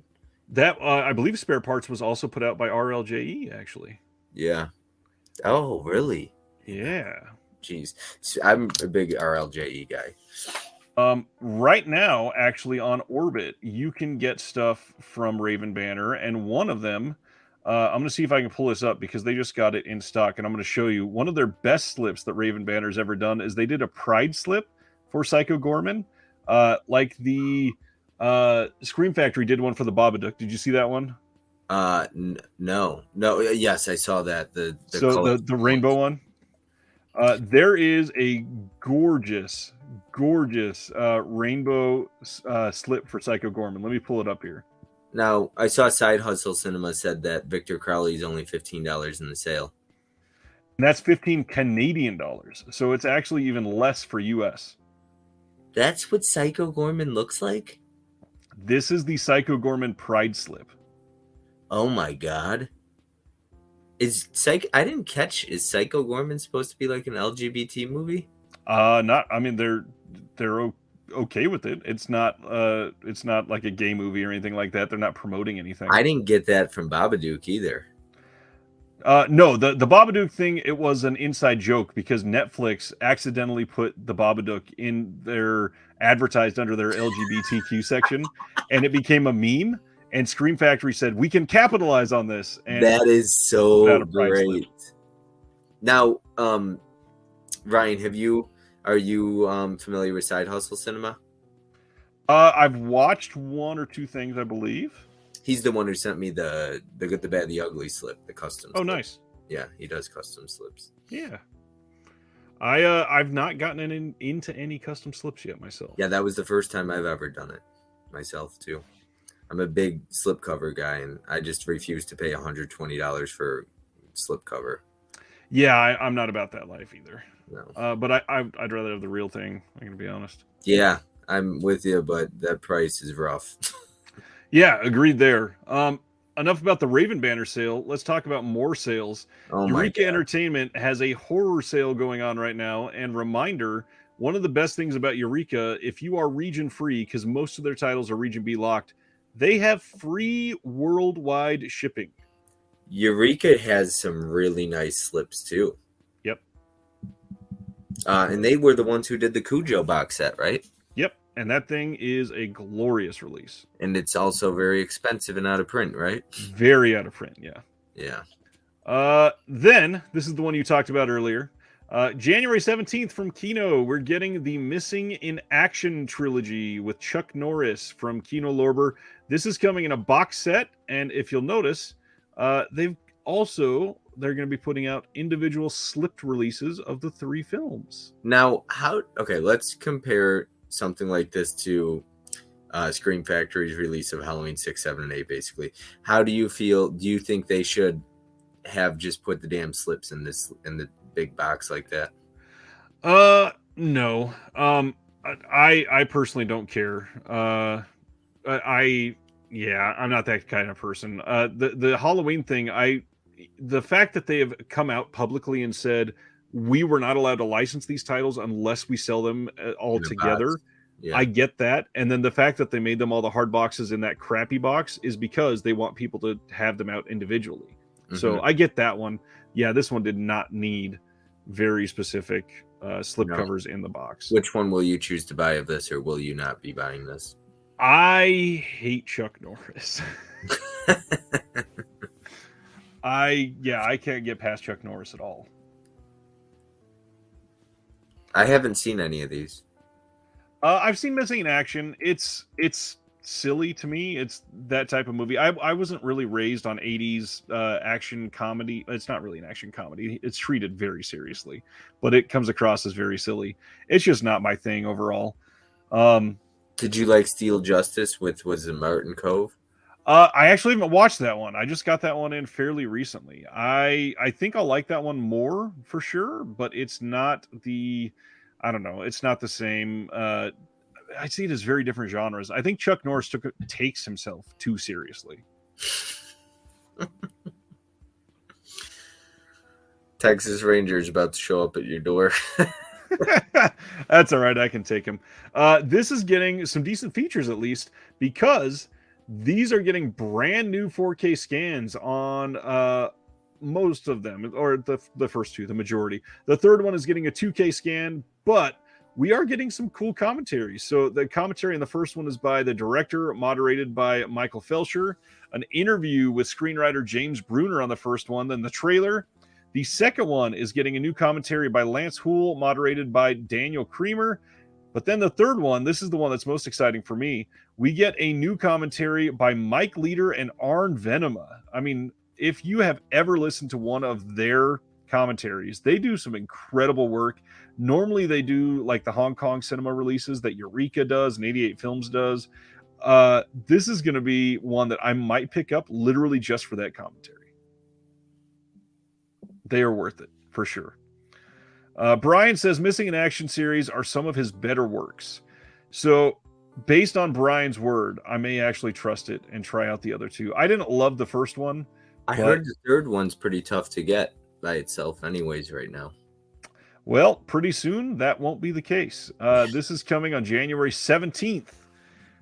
that I believe Spare Parts was also put out by RLJE actually. Yeah. Oh, really? Yeah. Jeez, so I'm a big RLJE guy. Right now, actually on Orbit, you can get stuff from Raven Banner, and one of them, I'm going to see if I can pull this up because they just got it in stock, and I'm going to show you one of their best slips that Raven Banner's ever done is they did a Pride slip for Psycho Gorman, like the Scream Factory did one for the Babadook. Did you see that one? No. Yes, I saw that. The rainbow one. There is a gorgeous rainbow slip for Psycho Gorman. Let me pull it up here. Now, I saw Side Hustle Cinema said that Victor Crowley is only $15 in the sale. And that's 15 Canadian dollars. So it's actually even less for US. That's what Psycho Gorman looks like? This is the Psycho Gorman Pride slip. Oh my god. I didn't catch, is Psycho Gorman supposed to be like an LGBT movie? Not, I mean, they're okay with it. It's not like a gay movie or anything like that. They're not promoting anything. I didn't get that from Babadook either. No, the Babadook thing, it was an inside joke because Netflix accidentally put the Babadook in their advertised under their LGBTQ section, and it became a meme. And Scream Factory said we can capitalize on this. And that is so great. Now, Ryan, are you familiar with Side Hustle Cinema? I've watched one or two things, I believe. He's the one who sent me the Good, the Bad, the Ugly slip, the custom. Oh, slip. nice. Yeah, he does custom slips. Yeah. I've not gotten into any custom slips yet myself. Yeah, that was the first time I've ever done it myself too. I'm a big slipcover guy, and I just refuse to pay $120 for slipcover. Yeah, I'm not about that life either. No. But I'd rather have the real thing. I'm gonna be honest. Yeah, I'm with you, but that price is rough. Yeah, agreed there. Enough about the Raven Banner sale. Let's talk about more sales. Oh Eureka Entertainment has a horror sale going on right now. And reminder, one of the best things about Eureka, if you are region free, because most of their titles are region B locked, they have free worldwide shipping. Eureka has some really nice slips too. Yep. And they were the ones who did the Cujo box set, right? Yep. And that thing is a glorious release. And it's also very expensive and out of print, right? Very out of print, yeah. Yeah. Then, this is the one you talked about earlier. January 17th from Kino, we're getting the Missing in Action trilogy with Chuck Norris from Kino Lorber. This is coming in a box set, and if you'll notice, they're going to be putting out individual slipped releases of the 3 films. Now, let's compare something like this to Scream Factory's release of Halloween 6, 7, and 8, basically. How do you feel? Do you think they should have just put the damn slips in the big box like that? No. I personally don't care. I'm not that kind of person. The Halloween thing, the fact that they have come out publicly and said we were not allowed to license these titles unless we sell them all together. Yeah. I get that. And then the fact that they made them all the hard boxes in that crappy box is because they want people to have them out individually. Mm-hmm. So I get that one. Yeah, this one did not need very specific slip covers in the box. Which one will you choose to buy of this, or will you not be buying this? I hate Chuck Norris. I can't get past Chuck Norris at all. I haven't seen any of these. I've seen Missing in Action. It's silly to me. It's that type of movie. I wasn't really raised on 80s action comedy. It's not really an action comedy. It's treated very seriously, but it comes across as very silly. It's just not my thing overall. Did you like Steel Justice was it Martin Cove? I actually haven't watched that one. I just got that one in fairly recently. I think I'll like that one more for sure, but it's not I don't know. It's not the same. I see it as very different genres. I think Chuck Norris takes himself too seriously. Texas Rangers about to show up at your door. That's all right. I can take him. This is getting some decent features, at least, because these are getting brand new 4K scans on most of them, or the first two, the majority. The third one is getting a 2K scan, but we are getting some cool commentary. So the commentary in the first one is by the director, moderated by Michael Felsher. An interview with screenwriter James Bruner on the first one. Then the trailer. The second one is getting a new commentary by Lance Houle, moderated by Daniel Creamer. But then the third one, this is the one that's most exciting for me. We get a new commentary by Mike Leader and Arn Venema. I mean, if you have ever listened to one of their commentaries, they do some incredible work. Normally they do like the Hong Kong cinema releases that Eureka does and 88 Films does. This is going to be one that I might pick up literally just for that commentary. They are worth it for sure. Brian says Missing in Action series are some of his better works. So based on Brian's word, I may actually trust it and try out the other two. I didn't love the first one. I heard the third one's pretty tough to get by itself anyways right now. Well, pretty soon that won't be the case. This is coming on January 17th.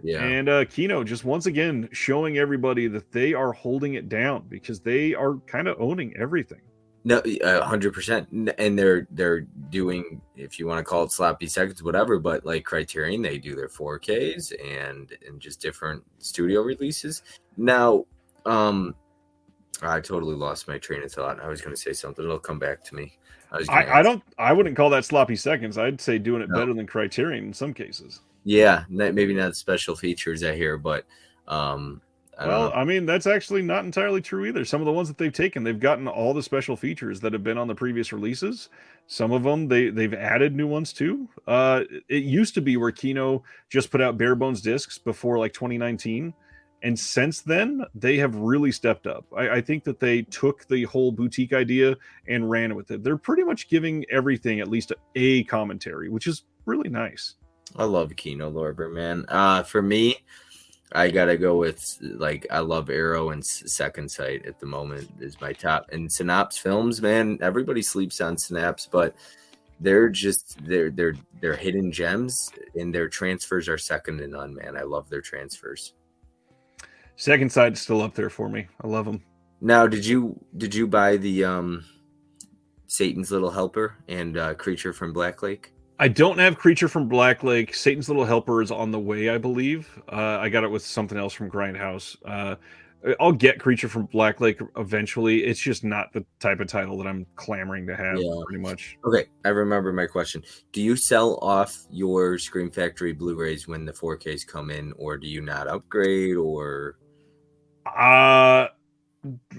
Yeah. And Kino just once again showing everybody that they are holding it down because they are kind of owning everything. No, 100%. And they're doing, if you want to call it sloppy seconds, whatever, but like Criterion, they do their 4Ks and just different studio releases. Now, I totally lost my train of thought. I was going to say something. It'll come back to me. I wouldn't call that sloppy seconds. I'd say doing it better than Criterion in some cases. Yeah, maybe not special features I hear, but I mean, that's actually not entirely true either. Some of the ones that they've taken, they've gotten all the special features that have been on the previous releases. Some of them they've added new ones too. It used to be where Kino just put out bare bones discs before like 2019. And since then, they have really stepped up. I think that they took the whole boutique idea and ran with it. They're pretty much giving everything at least a commentary, which is really nice. I love Kino Lorber, man. For me, I got to go with, like, I love Arrow and Second Sight at the moment is my top. And Synapse Films, man, everybody sleeps on Synapse, but they're just, they're hidden gems, and their transfers are second to none, man. I love their transfers. Second Sight's still up there for me. I love them. Now, did you buy the Satan's Little Helper and Creature from Black Lake? I don't have Creature from Black Lake. Satan's Little Helper is on the way, I believe. I got it with something else from Grindhouse. I'll get Creature from Black Lake eventually. It's just not the type of title that I'm clamoring to have, pretty much. Okay, I remember my question. Do you sell off your Scream Factory Blu-rays when the 4Ks come in, or do you not upgrade, or...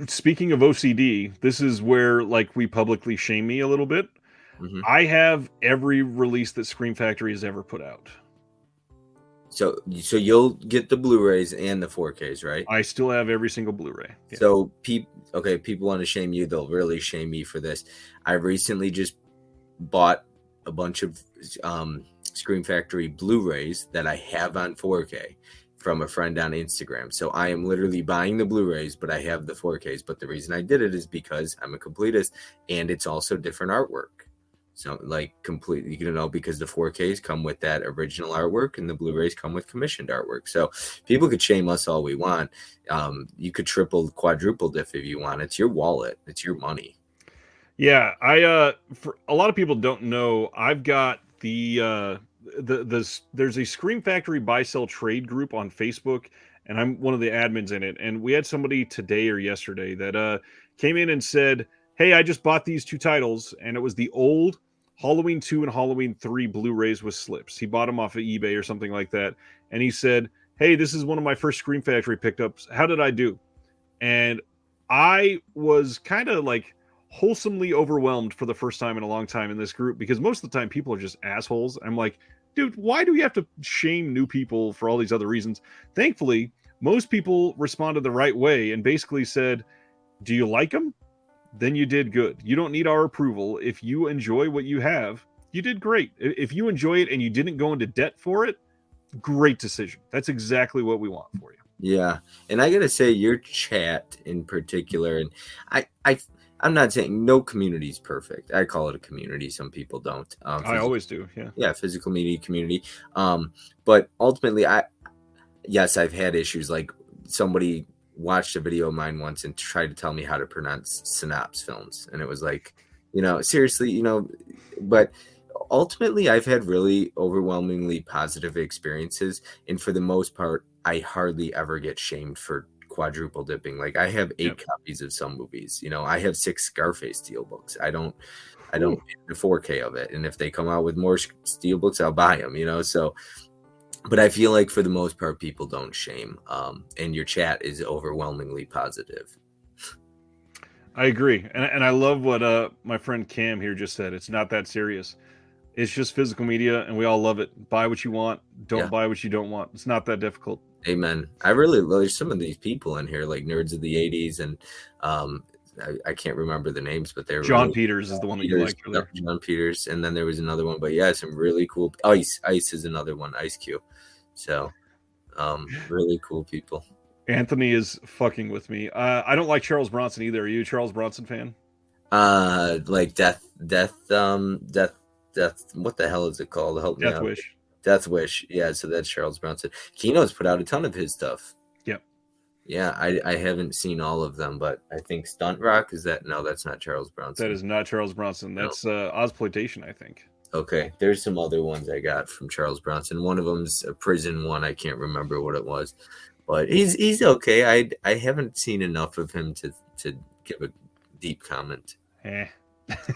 Speaking of OCD, this is where like we publicly shame me a little bit. Mm-hmm. I have every release that Scream Factory has ever put out. So you'll get the Blu-rays and the 4Ks, right? I still have every single Blu-ray. Yeah. So people want to shame you. They'll really shame me for this. I recently just bought a bunch of Scream Factory Blu-rays that I have on 4K from a friend on Instagram. So I am literally buying the Blu-rays, but I have the 4Ks. But the reason I did it is because I'm a completist, and it's also different artwork. So like completely, because the 4Ks come with that original artwork and the Blu-rays come with commissioned artwork. So people could shame us all we want. You could triple, quadruple diff if you want. It's your wallet. It's your money. Yeah. For a lot of people don't know, I've got there's a Scream Factory buy sell trade group on Facebook, and I'm one of the admins in it. And we had somebody today or yesterday that came in and said, hey, I just bought these two titles, and it was the old Halloween 2 and Halloween 3 Blu-rays with slips. He bought them off of eBay or something like that. And he said, hey, this is one of my first Scream Factory pickups. How did I do? And I was kind of like wholesomely overwhelmed for the first time in a long time in this group, because most of the time people are just assholes. I'm like, dude, why do we have to shame new people for all these other reasons? Thankfully, most people responded the right way and basically said, do you like them? Then you did good. You don't need our approval. If you enjoy what you have, you did great. If you enjoy it and you didn't go into debt for it, great decision. That's exactly what we want for you. Yeah. And I got to say, your chat in particular, and I'm not saying no community is perfect. I call it a community. Some people don't. I always do. Yeah. Yeah. Physical media community. But ultimately, I've had issues. Like somebody watched a video of mine once and tried to tell me how to pronounce Synapse Films. And it was like, seriously, but ultimately I've had really overwhelmingly positive experiences. And for the most part, I hardly ever get shamed for quadruple dipping. Like I have 8 copies of some movies. I have 6 Scarface steelbooks. I don't get the 4K of it. And if they come out with more steelbooks, I'll buy them, So, but I feel like for the most part, people don't shame. And your chat is overwhelmingly positive. I agree. And I love what my friend Cam here just said. It's not that serious. It's just physical media, and we all love it. Buy what you want. Don't buy what you don't want. It's not that difficult. Amen. I really love some of these people in here, like nerds of the 80s, and I can't remember the names, but they're John Peters is the one that you liked earlier. John Peters, and then there was another one, but yeah, some really cool. Ice is another one. Ice Cube. So, really cool people. Anthony is fucking with me. I don't like Charles Bronson either. Are you a Charles Bronson fan? Like Death. What the hell is it called? Help me out. Death Wish. Death Wish. Yeah, so that's Charles Bronson. Kino's put out a ton of his stuff. Yep. Yeah, I haven't seen all of them, but I think Stunt Rock that's not Charles Bronson. That is not Charles Bronson. That's Ozploitation, I think. Okay, there's some other ones I got from Charles Bronson. One of them's a prison one. I can't remember what it was, but he's okay. I haven't seen enough of him to give a deep comment.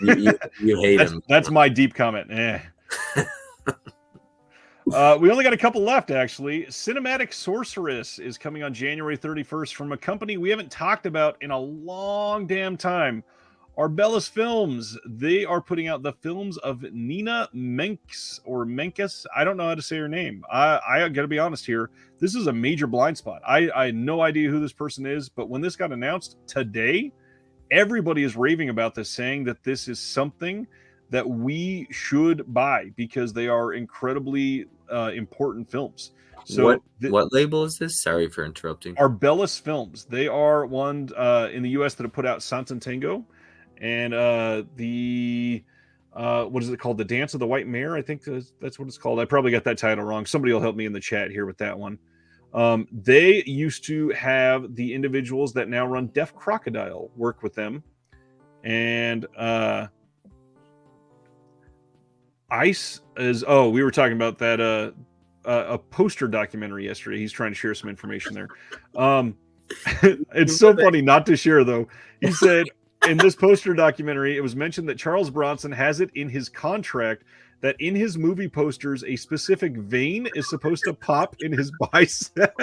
You hate him. That's my deep comment. We only got a couple left, actually. Cinematic Sorceress is coming on January 31st from a company we haven't talked about in a long damn time. Arbellis Films. They are putting out the films of Nina Menkes. I don't know how to say her name. I got to be honest here. This is a major blind spot. I had no idea who this person is, but when this got announced today, everybody is raving about this, saying that this is something that we should buy because they are incredibly important films. So what label is this? Sorry for interrupting. Arbellis Films. They are one in the U.S. that have put out Santen Tango and what is it called? The Dance of the White Mare. I think that's what it's called. I probably got that title wrong. Somebody will help me in the chat here with that one. They used to have the individuals that now run Deaf Crocodile work with them. And Ice is, we were talking about that, a poster documentary yesterday. He's trying to share some information there. It's so funny not to share, though. He said in this poster documentary, it was mentioned that Charles Bronson has it in his contract that in his movie posters, a specific vein is supposed to pop in his bicep.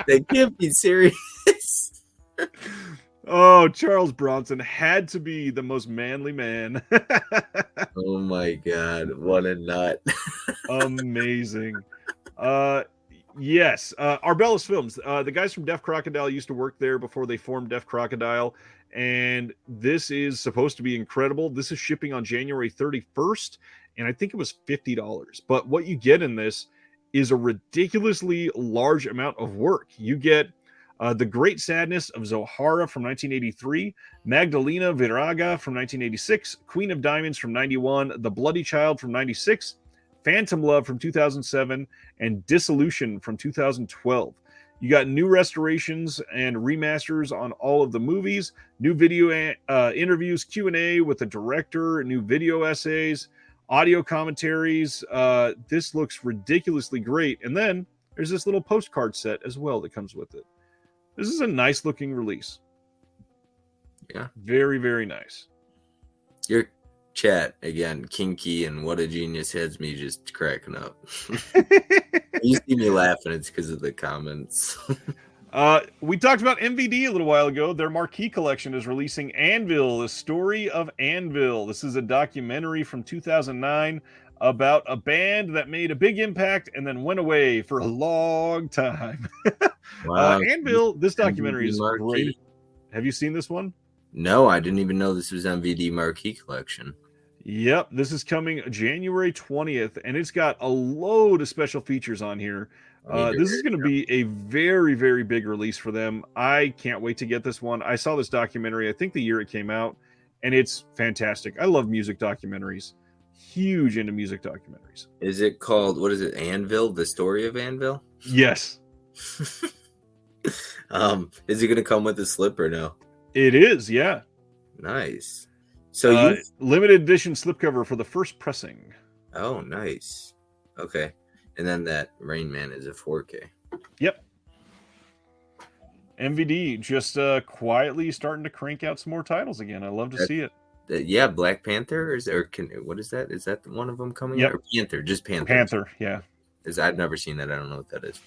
They can't be serious. Oh, Charles Bronson had to be the most manly man. Oh my God, what a nut. Amazing. Yes, Arbellis Films. The guys from Deaf Crocodile used to work there before they formed Deaf Crocodile, and this is supposed to be incredible. This is shipping on January 31st, and I think it was $50. But what you get in this is a ridiculously large amount of work. You get The Great Sadness of Zohara from 1983, Magdalena Viraga from 1986, Queen of Diamonds from 91, The Bloody Child from 96, Phantom Love from 2007, and Dissolution from 2012. You got new restorations and remasters on all of the movies, new video interviews, Q&A with the director, new video essays, audio commentaries. This looks ridiculously great. And then there's this little postcard set as well that comes with it. This is a nice looking release. Yeah. Very, very nice. Chat again, kinky and what a genius has me just cracking up. You see me laughing, it's because of the comments. We talked about MVD a little while ago. Their marquee collection is releasing Anvil, the story of Anvil. This is a documentary from 2009 about a band that made a big impact and then went away for a long time. Wow. Anvil, this documentary MVD is marquee. great. Have you seen this one? No, I didn't even know this was MVD Marquee Collection. Yep, this is coming January 20th, and it's got a load of special features on here. This is going to be a very, very big release for them. I can't wait to get this one. I saw this documentary, I think the year it came out, and it's fantastic. I love music documentaries. Huge into music documentaries. Is it called, what is it, Anvil? The story of Anvil? Yes. Is it going to come with a slip or no? It is, yeah. Nice. So limited edition slipcover for the first pressing. Oh, nice. Okay. And then that Rain Man is a 4K. Yep. MVD just quietly starting to crank out some more titles again. I love to see it. Yeah, Black Panther what is that? Is that one of them coming out? Or Panther? Just Panther. Panther, yeah. I've never seen that. I don't know what that is.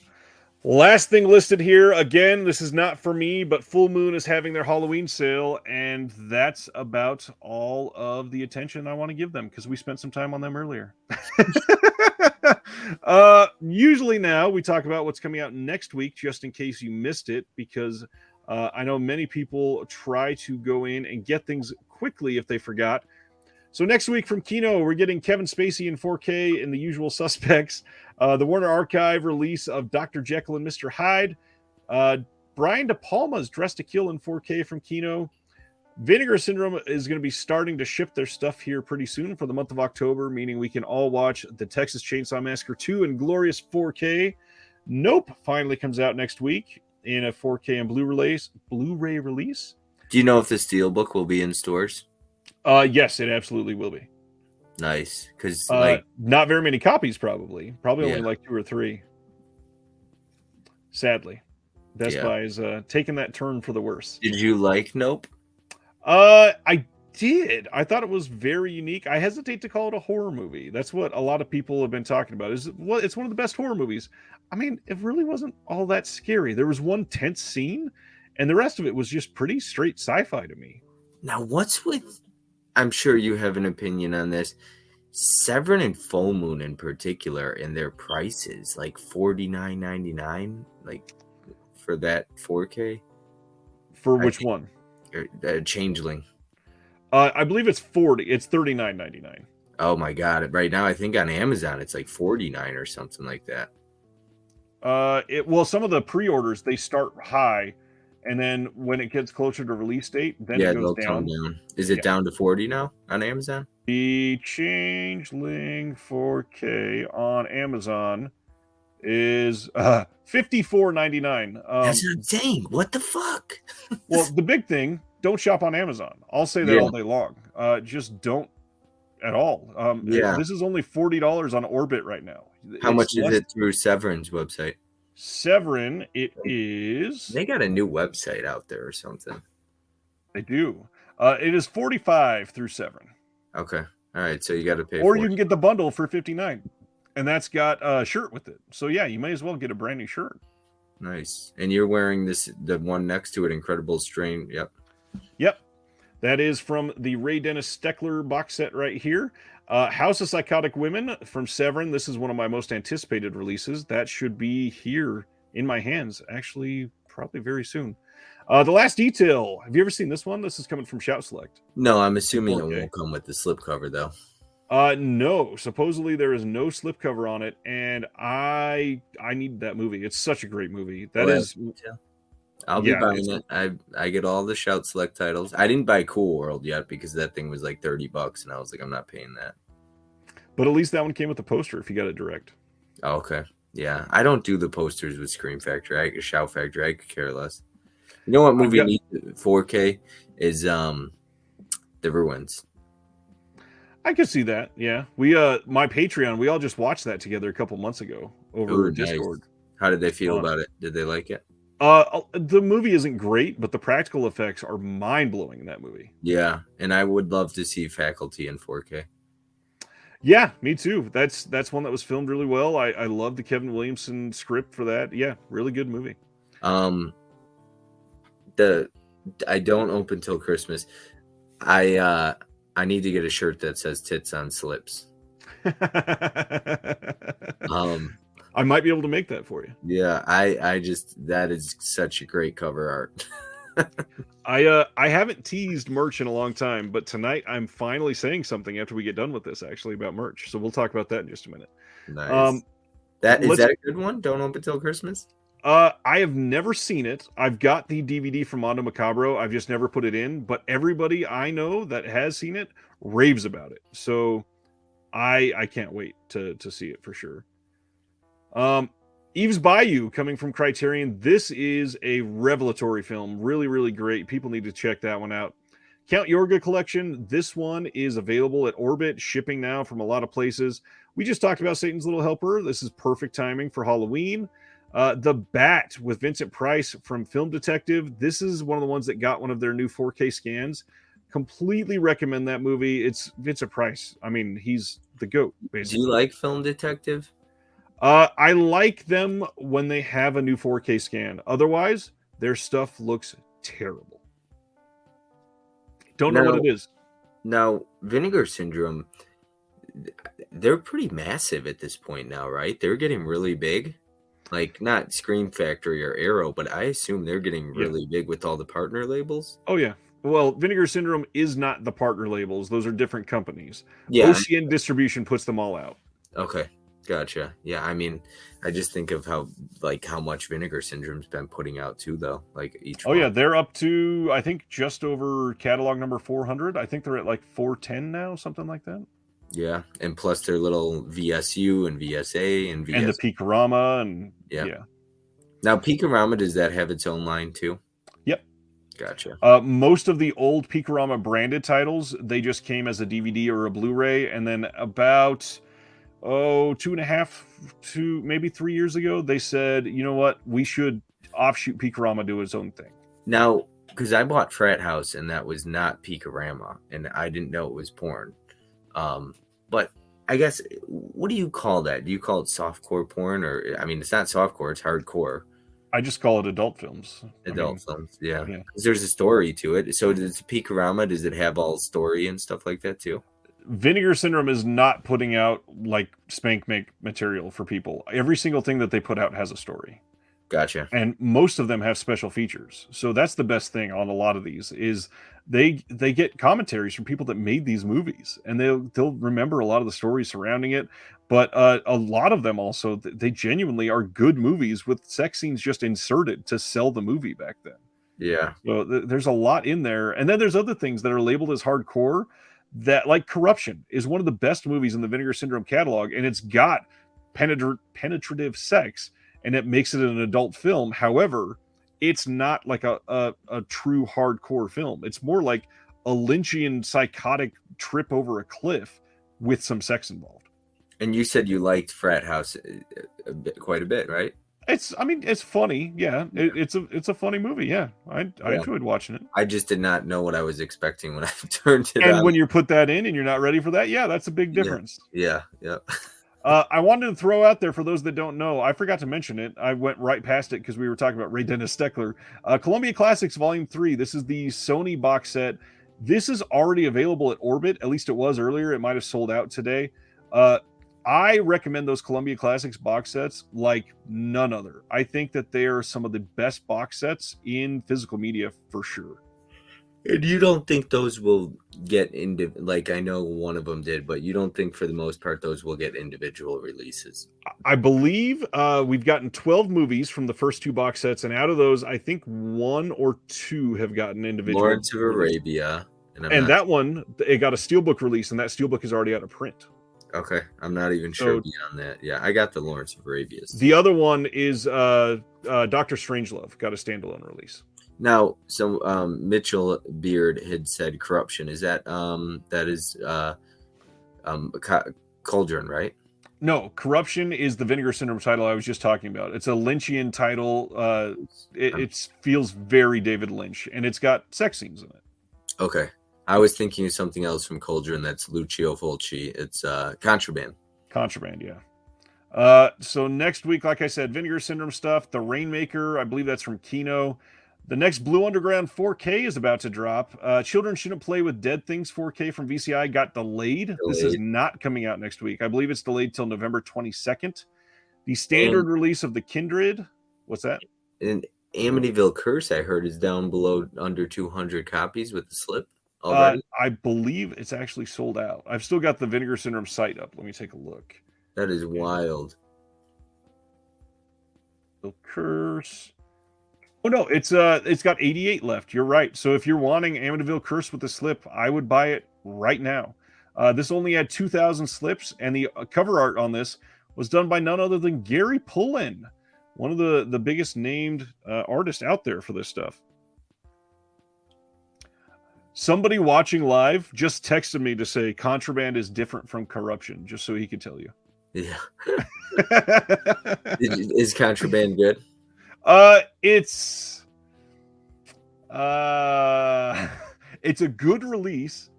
Last thing listed here, again, this is not for me, but Full Moon is having their Halloween sale, and that's about all of the attention I want to give them because we spent some time on them earlier. Usually now we talk about what's coming out next week, just in case you missed it, because I know many people try to go in and get things quickly if they forgot. So next week from Kino, we're getting Kevin Spacey in 4K in The Usual Suspects. The Warner Archive release of Dr. Jekyll and Mr. Hyde. Brian De Palma's Dressed to Kill in 4K from Kino. Vinegar Syndrome is going to be starting to ship their stuff here pretty soon for the month of October, meaning we can all watch the Texas Chainsaw Massacre 2 in glorious 4K. Nope finally comes out next week in a 4K and Blu-ray release. Do you know if the Steelbook will be in stores? Yes, it absolutely will be. Nice, because not very many copies, probably only like 2 or 3. Sadly, Best Buy is taking that turn for the worse. Did you like Nope? I did. I thought it was very unique. I hesitate to call it a horror movie. That's what a lot of people have been talking about. It's one of the best horror movies. I mean, it really wasn't all that scary. There was one tense scene, and the rest of it was just pretty straight sci-fi to me. Now, what's with? I'm sure you have an opinion on this. Severin and Full Moon in particular, and their prices like $49.99, like for that 4K. For which one? Changeling. I believe it's 40. It's $39.99. Oh my god! Right now, I think on Amazon it's like $49 or something like that. Some of the pre-orders they start high. And then when it gets closer to release date, then it goes down. Is it down to 40 now on Amazon? The Changeling 4K on Amazon is $54.99. That's what I'm saying. What the fuck? Well, the big thing, don't shop on Amazon. I'll say that all day long. Just don't at all. This is only $40 on Orbit right now. How much is it through Severin's website? Severin, it is. They got a new website out there or something. They do. It is $45 through Severin. Okay. All right. So you got to pay. Or you can get the bundle for $59, and that's got a shirt with it. So yeah, you may as well get a brand new shirt. Nice. And you're wearing the one next to it, Incredible Strain. Yep. That is from the Ray Dennis Steckler box set right here. House of Psychotic Women from Severin. This is one of my most anticipated releases. That should be here in my hands, actually, probably very soon. The Last Detail. Have you ever seen this one? This is coming from Shout Select. No, I'm assuming it won't come with the slipcover, though. No. Supposedly there is no slipcover on it, and I need that movie. It's such a great movie. I'll be buying it. I get all the Shout Select titles. I didn't buy Cool World yet because that thing was like $30, and I was like, I'm not paying that. But at least that one came with the poster if you got it direct. Oh, okay. Yeah, I don't do the posters with Scream Factory. Shout Factory. I could care less. You know what movie needs 4K is The Ruins. I could see that. Yeah, we my Patreon. We all just watched that together a couple months ago over Discord. Nice. How did they feel about it? Did they like it? The movie isn't great, but the practical effects are mind blowing in that movie. Yeah, and I would love to see Faculty in 4K. Yeah, me too. That's one that was filmed really well. I love the Kevin Williamson script for that. Yeah, really good movie. The I don't open till Christmas. I need to get a shirt that says tits on slips. I might be able to make that for you. Yeah, I just, that is such a great cover art. I haven't teased merch in a long time, but tonight I'm finally saying something after we get done with this actually about merch. So we'll talk about that in just a minute. Nice. That a good one? Don't open till Christmas? I have never seen it. I've got the DVD from Mondo Macabro. I've just never put it in, but everybody I know that has seen it raves about it. So I can't wait to see it for sure. Eve's Bayou coming from Criterion. This is a revelatory film. Really, really great. People need to check that one out. Count Yorga collection. This one is available at Orbit, shipping now from a lot of places. We just talked about Satan's Little Helper. This is perfect timing for Halloween. The Bat with Vincent Price from Film Detective. This is one of the ones that got one of their new 4K scans. Completely recommend that movie. It's Vincent Price. I mean, he's the GOAT, basically. Do you like Film Detective? I like them when they have a new 4K scan. Otherwise, their stuff looks terrible. Don't know what it is. Now, Vinegar Syndrome, they're pretty massive at this point now, right? They're getting really big. Like, not Scream Factory or Arrow, but I assume they're getting really big with all the partner labels. Oh, yeah. Well, Vinegar Syndrome is not the partner labels. Those are different companies. Yeah. OCN Distribution puts them all out. Okay. Gotcha. Yeah, I mean, I just think of how much Vinegar Syndrome's been putting out too, though. Like each. Oh, yeah, they're up to, I think, just over catalog number 400. I think they're at like 410 now, something like that. Yeah, and plus their little VSU and VSA and the Peakorama and yeah. Now Peakorama, does that have its own line too? Yep. Gotcha. Most of the old Peakorama branded titles, they just came as a DVD or a Blu-ray, and then about 2.5 to maybe 3 years ago, they said, you know what, we should offshoot Peakorama do its own thing. Now, because I bought Frat House and that was not Peakorama, and I didn't know it was porn. But I guess, what do you call that? Do you call it softcore porn? Or, I mean, it's not softcore, it's hardcore. I just call it adult films. Films, yeah. Because there's a story to it. So does Peakorama, does it have all story and stuff like that too? Vinegar Syndrome is not putting out like spank make material for people. Every single thing that they put out has a story. Gotcha. And most of them have special features. So that's the best thing on a lot of these is they get commentaries from people that made these movies, and they'll remember a lot of the stories surrounding it. But a lot of them also, they genuinely are good movies with sex scenes just inserted to sell the movie back then. Yeah. So there's a lot in there. And then there's other things that are labeled as hardcore, that like Corruption is one of the best movies in the Vinegar Syndrome catalog, and it's got penetrative sex, and it makes it an adult film. However, it's not like a true hardcore film. It's more like a Lynchian psychotic trip over a cliff with some sex involved. And you said you liked Frat House quite a bit, right? It's funny. Yeah. It's a funny movie. Yeah. I enjoyed watching it. I just did not know what I was expecting when I turned it on. And when you put that in and you're not ready for that, yeah, that's a big difference. Yeah. I wanted to throw out there for those that don't know, I forgot to mention it. I went right past it because we were talking about Ray Dennis Steckler. Columbia Classics Volume 3. This is the Sony box set. This is already available at Orbit. At least it was earlier. It might have sold out today. I recommend those Columbia Classics box sets like none other. I think that they are some of the best box sets in physical media for sure. And you don't think those will get into, like, I know one of them did, but you don't think for the most part those will get individual releases? I believe we've gotten 12 movies from the first two box sets, and out of those, I think 1 or 2 have gotten individual. Lawrence of Arabia. And that one, it got a steelbook release, and that steelbook is already out of print. Okay, I'm not even sure beyond that. Yeah, I got the Lawrence of Arabia. The other one is Dr. Strangelove, got a standalone release. Now, so Mitchell Beard had said Corruption. Is that that is Cauldron, right? No, Corruption is the Vinegar Syndrome title I was just talking about. It's a Lynchian title. It feels very David Lynch, and it's got sex scenes in it. Okay. I was thinking of something else from Cauldron that's Lucio Fulci. It's Contraband. Contraband, yeah. So next week, like I said, Vinegar Syndrome stuff. The Rainmaker, I believe that's from Kino. The next Blue Underground 4K is about to drop. Children Shouldn't Play with Dead Things 4K from VCI got delayed. This is not coming out next week. I believe it's delayed till November 22nd. The standard release of The Kindred. What's that? And Amityville Curse, I heard, is down below under 200 copies with the slip already. I believe it's actually sold out. I've still got the Vinegar Syndrome site up. Let me take a look. That is wild. Curse. Oh no, it's got 88 left. You're right. So if you're wanting Amityville Curse with the slip, I would buy it right now. This only had 2,000 slips, and the cover art on this was done by none other than Gary Pullen, one of the biggest named artists out there for this stuff. Somebody watching live just texted me to say Contraband is different from Corruption, just so he could tell you. Yeah. Is Contraband good? It's a good release.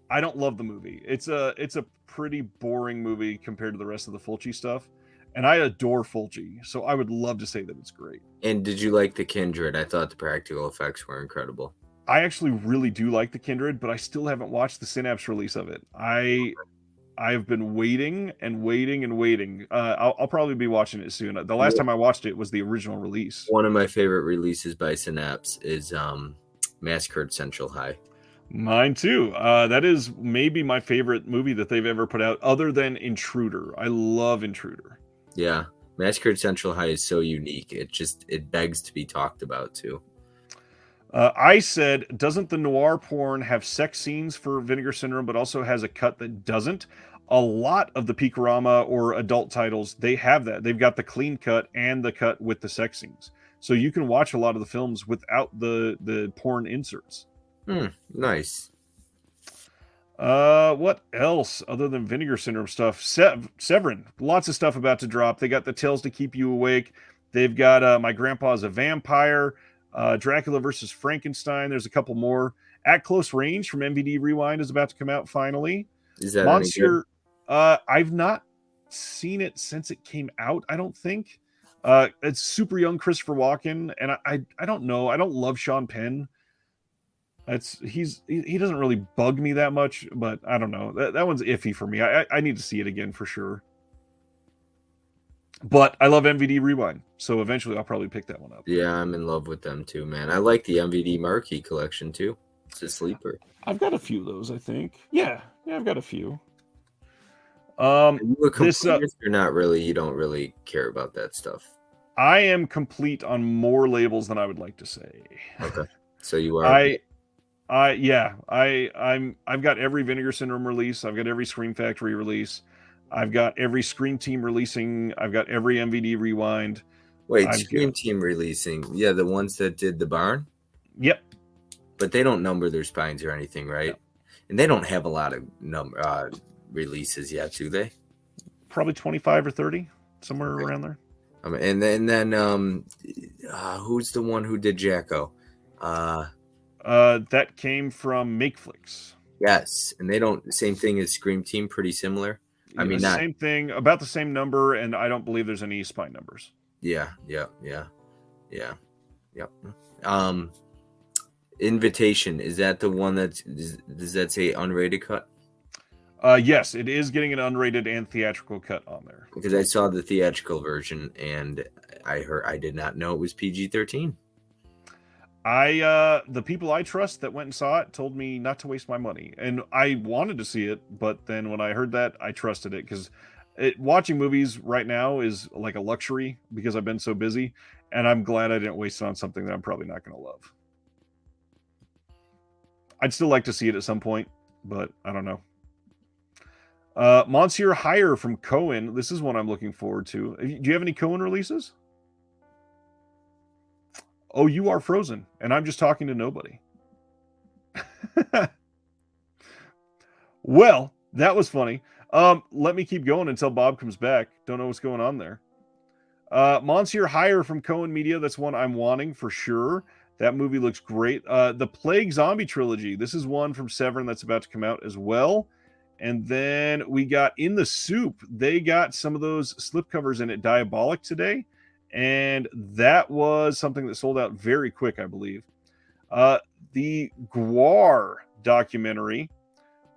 I don't love the movie. It's a pretty boring movie compared to the rest of the Fulci stuff, and I adore Fulci, so I would love to say that it's great. And did you like The Kindred? I thought the practical effects were incredible. I actually really do like The Kindred, but I still haven't watched the Synapse release of it. I've been waiting and waiting and waiting. I'll probably be watching it soon. The last time I watched it was the original release. One of my favorite releases by Synapse is Massacre at Central High. Mine too. That is maybe my favorite movie that they've ever put out, other than Intruder. I love Intruder. Yeah, Massacre at Central High is so unique. It begs to be talked about too. I said, doesn't the noir porn have sex scenes for Vinegar Syndrome, but also has a cut that doesn't? A lot of the Peakorama or adult titles, they have that. They've got the clean cut and the cut with the sex scenes. So you can watch a lot of the films without the porn inserts. Nice. What else other than Vinegar Syndrome stuff? Severin, lots of stuff about to drop. They got the Tales to Keep You Awake. They've got My Grandpa's a Vampire. Dracula versus Frankenstein. There's a couple more. At Close Range from MVD Rewind is about to come out finally. Is that Monsieur? I've not seen it since it came out. I don't think. It's super young Christopher Walken, and I don't know. I don't love Sean Penn. He doesn't really bug me that much, but I don't know. That one's iffy for me. I need to see it again for sure. But I love MVD Rewind, so eventually I'll probably pick that one up. Yeah, I'm in love with them too, man. I like the MVD Marquee collection too. It's a sleeper. I've got a few of those, I think. Yeah, I've got a few. Are you a completist or not really? You don't really care about that stuff. I am complete on more labels than I would like to say. Okay, so you are. I've got every Vinegar Syndrome release. I've got every Scream Factory release. I've got every Scream Team releasing. I've got every MVD Rewind. Wait, Scream Team releasing? Yeah, the ones that did the barn? Yep. But they don't number their spines or anything, right? Yep. And they don't have a lot of releases yet, do they? Probably 25 or 30, somewhere around there. And then who's the one who did Jacko? That came from Makeflix. Yes, and they don't. Same thing as Scream Team, pretty similar. I mean, same thing, about the same number, and I don't believe there's any spine numbers. Yeah. Invitation, is that the one does that say unrated cut? Yes, it is getting an unrated and theatrical cut on there. Because I saw the theatrical version, and I did not know it was PG-13. The people I trust that went and saw it told me not to waste my money, and I wanted to see it, but then when I heard that, I trusted it, because watching movies right now is like a luxury because I've been so busy, and I'm glad I didn't waste it on something that I'm probably not going to love. I'd still like to see it at some point, but I don't know. Monsieur Hire from Cohen. This is one I'm looking forward to. Do you have any Cohen releases? Oh, you are frozen, and I'm just talking to nobody. Well, that was funny. Let me keep going until Bob comes back. Don't know what's going on there. Monsieur Hire from Cohen Media. That's one I'm wanting for sure. That movie looks great. The Plague Zombie Trilogy. This is one from Severin that's about to come out as well. And then we got In the Soup. They got some of those slipcovers in it, Diabolic, today. And that was something that sold out very quick, I believe. The Gwar documentary.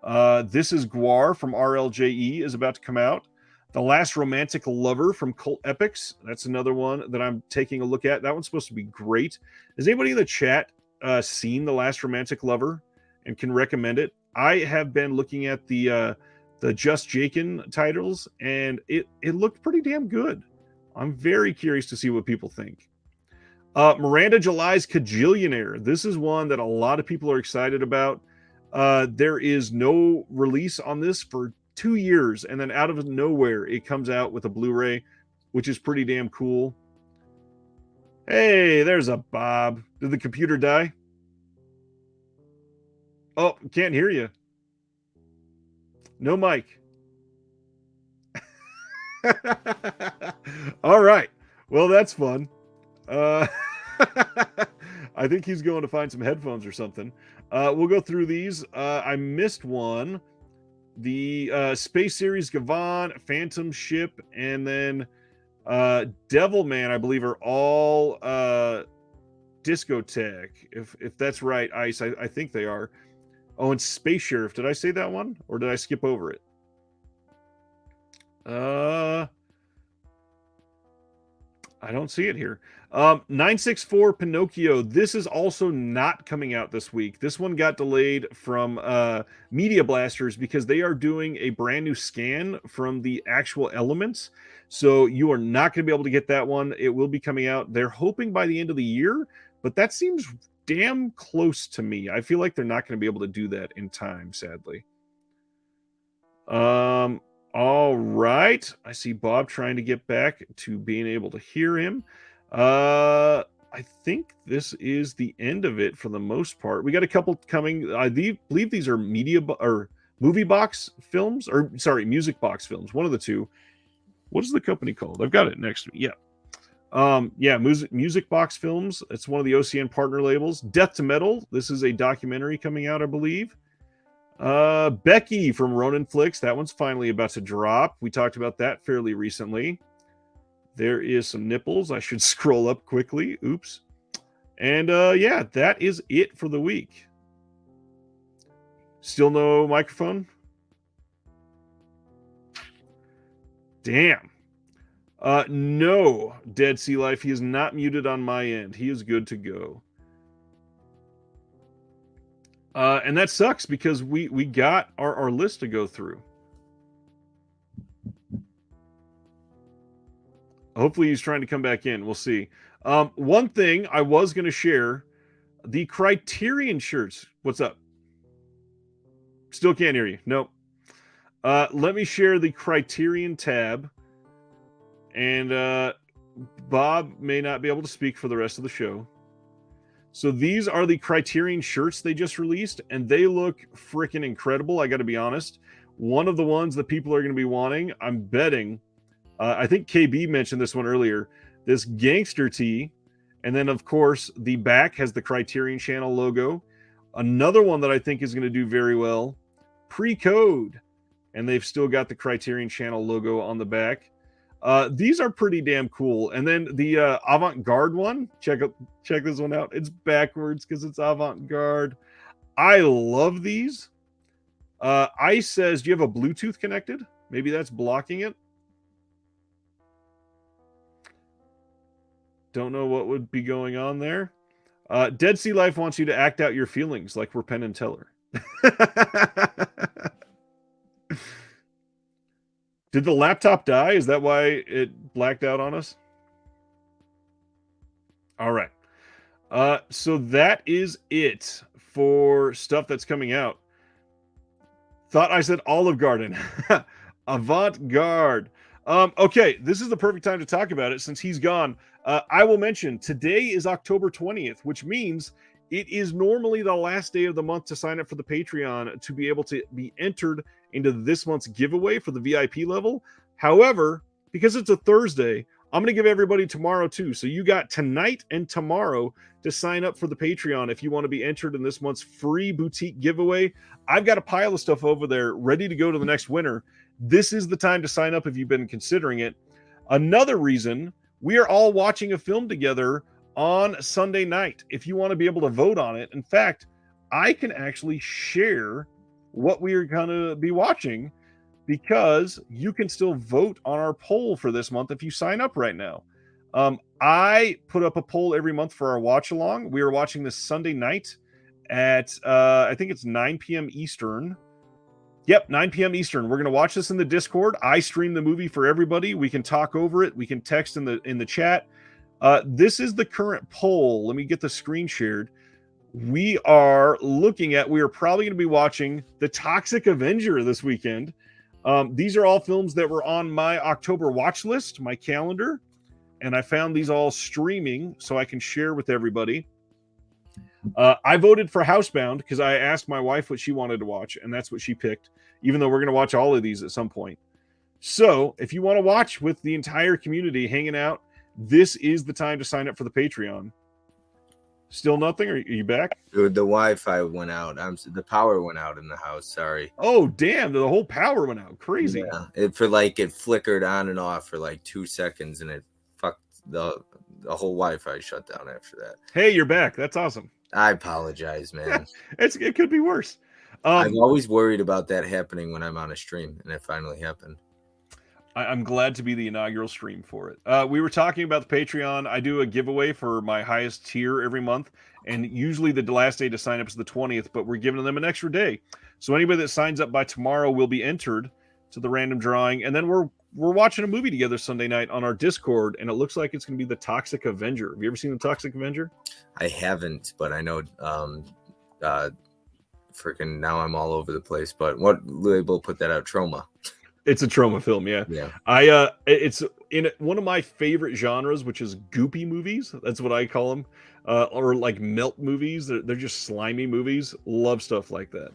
This is Gwar from RLJE is about to come out. The Last Romantic Lover from Cult Epics. That's another one that I'm taking a look at. That one's supposed to be great. Has anybody in the chat seen The Last Romantic Lover and can recommend it? I have been looking at the Just Jakin titles, and it looked pretty damn good. I'm very curious to see what people think. Miranda July's Kajillionaire. This is one that a lot of people are excited about. There is no release on this for 2 years, and then out of nowhere, it comes out with a Blu-ray, which is pretty damn cool. Hey, there's a Bob. Did the computer die? Oh, can't hear you. No mic. All right. Well, that's fun. I think he's going to find some headphones or something. We'll go through these. I missed one. The Space Series Gavon, Phantom Ship, and then Devilman, I believe, are all Discotech. If that's right, Ice, I think they are. Oh, and Space Sheriff. Did I say that one? Or did I skip over it? I don't see it here. 964 Pinocchio. This is also not coming out this week. This one got delayed from Media Blasters because they are doing a brand new scan from the actual elements. So you are not going to be able to get that one. It will be coming out. They're hoping by the end of the year, but that seems damn close to me. I feel like they're not going to be able to do that in time, sadly. All right. I see Bob trying to get back to being able to hear him. I think this is the end of it for the most part. We got a couple coming. I believe these are movie box films, or sorry, music box films. One of the two. What is the company called? I've got it next to me. Yeah. Music box films. It's one of the OCN partner labels. Death to Metal. This is a documentary coming out, I believe. Becky from Ronin Flicks. That one's finally about to drop. We talked about that fairly recently. There is some nipples. I should scroll up quickly. Oops. And yeah, that is it for the week. Still no microphone? Damn. No, Dead Sea Life. He is not muted on my end. He is good to go. And that sucks because we got our list to go through. Hopefully he's trying to come back in. We'll see. One thing I was going to share, the Criterion shirts. What's up? Still can't hear you. Nope. Let me share the Criterion tab. And Bob may not be able to speak for the rest of the show. So these are the Criterion shirts they just released, and they look freaking incredible. I got to be honest. One of the ones that people are going to be wanting, I'm betting, I think KB mentioned this one earlier, this gangster tee. And then, of course, the back has the Criterion Channel logo. Another one that I think is going to do very well, Pre-Code. And they've still got the Criterion Channel logo on the back. These are pretty damn cool. And then the Avant-Garde one, check this one out. It's backwards because it's Avant-Garde. I love these. Ice says, do you have a Bluetooth connected? Maybe that's blocking it. Don't know what would be going on there. Dead Sea Life wants you to act out your feelings like we're Penn and Teller. Did the laptop die? Is that why it blacked out on us? All right. So that is it for stuff that's coming out. Thought I said Olive Garden. Avant-Garde. Okay, this is the perfect time to talk about it since he's gone. I will mention today is October 20th, which means It is normally the last day of the month to sign up for the Patreon to be able to be entered into this month's giveaway for the VIP level. However, because it's a Thursday, I'm going to give everybody tomorrow too. So you got tonight and tomorrow to sign up for the Patreon if you want to be entered in this month's free boutique giveaway. I've got a pile of stuff over there ready to go to the next winner. This is the time to sign up if you've been considering it. Another reason, we are all watching a film together on Sunday night. If you want to be able to vote on it, in fact, I can actually share what we are going to be watching, because you can still vote on our poll for this month if you sign up right now. I put up a poll every month for our watch along. We are watching this Sunday night at I think it's 9 p.m. Eastern. Yep, 9 p.m. Eastern. We're going to watch this in the Discord. I stream the movie for everybody. We can talk over it. We can text in the chat. This is the current poll. Let me get the screen shared. We are probably going to be watching The Toxic Avenger this weekend. These are all films that were on my October watch list, my calendar, and I found these all streaming so I can share with everybody. I voted for Housebound because I asked my wife what she wanted to watch, and that's what she picked, even though we're going to watch all of these at some point. So if you want to watch with the entire community hanging out, this is the time to sign up for the Patreon. Still nothing? Are you back? Dude, the Wi-Fi went out. The power went out in the house. Sorry. Oh, damn. The whole power went out. Crazy. Yeah. It flickered on and off for like 2 seconds, and it fucked the whole Wi-Fi shut down after that. Hey, you're back. That's awesome. I apologize, man. It could be worse. I'm always worried about that happening when I'm on a stream, and it finally happened. I'm glad to be the inaugural stream for it. We were talking about the Patreon. I do a giveaway for my highest tier every month, and usually the last day to sign up is the 20th, but we're giving them an extra day. So anybody that signs up by tomorrow will be entered to the random drawing, and then we're watching a movie together Sunday night on our Discord, and it looks like it's going to be The Toxic Avenger. Have you ever seen The Toxic Avenger? I haven't, but I know freaking now I'm all over the place. But what label put that out? Trauma. It's a trauma film, yeah. It's in one of my favorite genres, which is goopy movies. That's what I call them, or like melt movies. They're just slimy movies. Love stuff like that.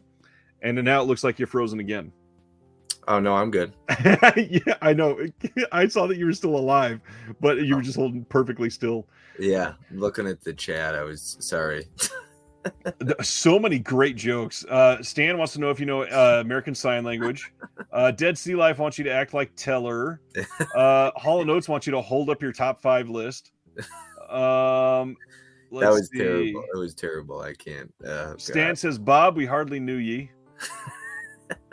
And then now it looks like you're frozen again. Oh no, I'm good. Yeah, I know. I saw that you were still alive, but you were just holding perfectly still. Yeah, looking at the chat, I was sorry. So many great jokes. Stan wants to know if you know American Sign Language. Dead Sea Life wants you to act like Teller. Hall & Oates wants you to hold up your top 5 list. That was terrible. It was terrible. I can't. Stan says, Bob, we hardly knew ye.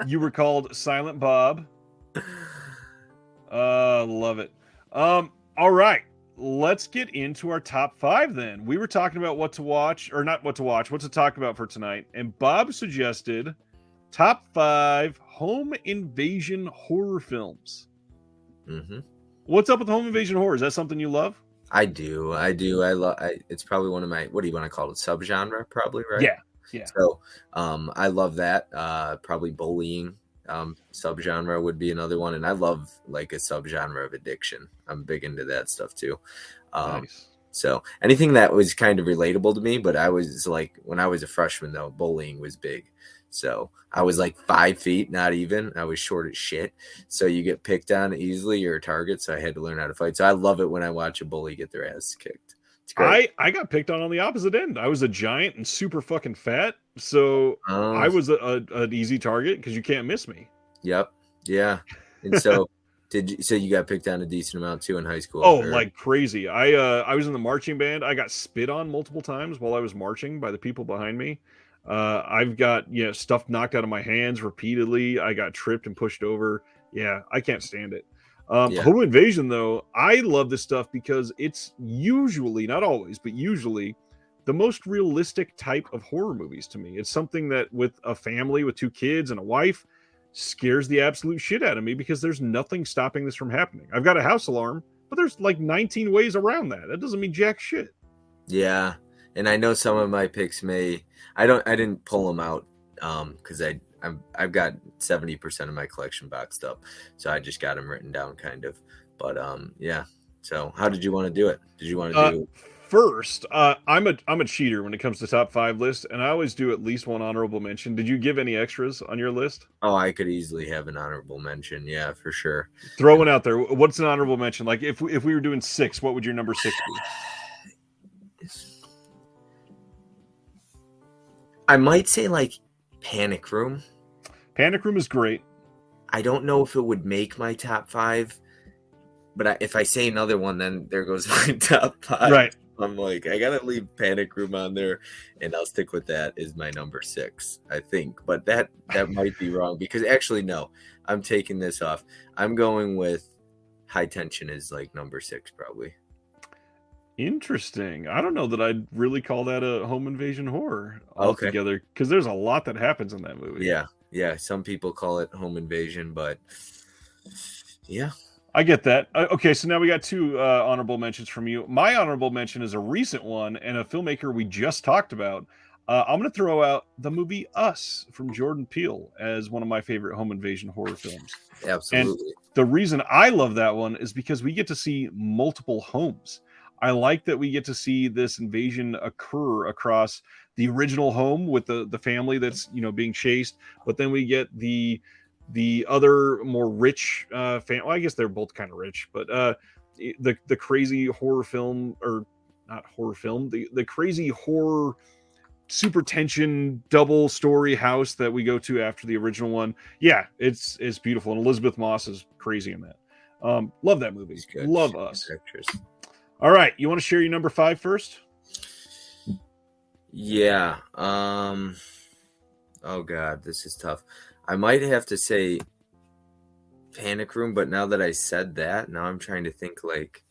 You were called Silent Bob. Love it. All right. Let's get into our top 5 then. We were talking about what to watch, or not what to watch, what to talk about for tonight. And Bob suggested top 5 home invasion horror films. Mm-hmm. What's up with home invasion horror? Is that something you love? I do. It's probably one of my, what do you want to call it? Subgenre, probably, right? Yeah. So I love that. Probably bullying subgenre would be another one, and I love like a subgenre of addiction. I'm big into that stuff too. Nice. So anything that was kind of relatable to me, but I was like, when I was a freshman though, bullying was big. So I was like 5 feet, not even. I was short as shit. So you get picked on easily, you're a target. So I had to learn how to fight. So I love it when I watch a bully get their ass kicked. I got picked on the opposite end. I was a giant and super fucking fat, so I was an easy target because you can't miss me. Yep. Yeah. And so you got picked on a decent amount too in high school? Oh, like crazy. I was in the marching band. I got spit on multiple times while I was marching by the people behind me. I've got stuff knocked out of my hands repeatedly. I got tripped and pushed over. Yeah, I can't stand it. Home invasion, though, I love this stuff because it's usually, not always, but usually the most realistic type of horror movies to me. It's something that with a family with 2 kids and a wife scares the absolute shit out of me because there's nothing stopping this from happening. I've got a house alarm, but there's like 19 ways around that. That doesn't mean jack shit. Yeah. And I know some of my picks I didn't pull them out because I've got 70% of my collection boxed up, so I just got them written down kind of. But yeah. So how did you want to do it? Did you want to do first, I'm a cheater when it comes to top 5 lists, and I always do at least one honorable mention. Did you give any extras on your list? Oh, I could easily have an honorable mention. Yeah, for sure. Throw one out there. What's an honorable mention? Like if we were doing 6, what would your number 6 be? I might say like Panic Room. Panic Room is great. I don't know if it would make my top 5, but if I say another one, then there goes my top 5. Right. I'm like, I gotta leave Panic Room on there, and I'll stick with that as my number 6, I think. But that might be wrong because actually, no, I'm taking this off. I'm going with High Tension is like number 6 probably. Interesting. I don't know that I'd really call that a home invasion horror altogether because there's a lot that happens in that movie. Yeah. Some people call it home invasion, but yeah. I get that. Okay, so now we got 2 honorable mentions from you. My honorable mention is a recent one and a filmmaker we just talked about. I'm going to throw out the movie Us from Jordan Peele as one of my favorite home invasion horror films. Absolutely. And the reason I love that one is because we get to see multiple homes. I like that we get to see this invasion occur across the original home with the family that's being chased, but then we get the other more rich family. Well, I guess they're both kind of rich, but the crazy horror film, or not horror film, the crazy horror super tension double story house that we go to after the original one. Yeah, it's beautiful, and Elizabeth Moss is crazy in that. Love that movie. Love Us. All right, you want to share your number 5 first? Yeah. Oh God, this is tough. I might have to say Panic Room, but now that I said that, now I'm trying to think like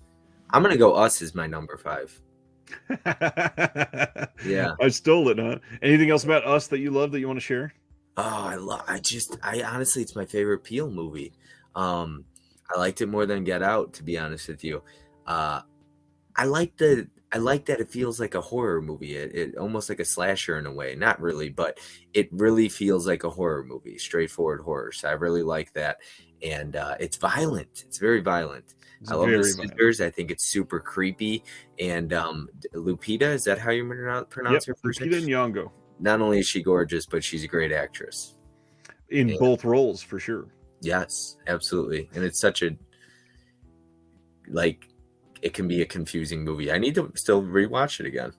I'm gonna go Us as my number 5. Yeah. I stole it, huh? Anything else about Us that you love that you want to share? Oh, I honestly, it's my favorite Peele movie. I liked it more than Get Out, to be honest with you. I like that it feels like a horror movie. It almost like a slasher in a way. Not really, but it really feels like a horror movie, straightforward horror. So I really like that. And it's violent. It's very violent. I love the sisters. I think it's super creepy. And Lupita, is that how you pronounce her first name? Lupita Nyong'o. Not only is she gorgeous, but she's a great actress. In both roles, for sure. Yes, absolutely. And it's such a, like, it can be a confusing movie. I need to still rewatch it again.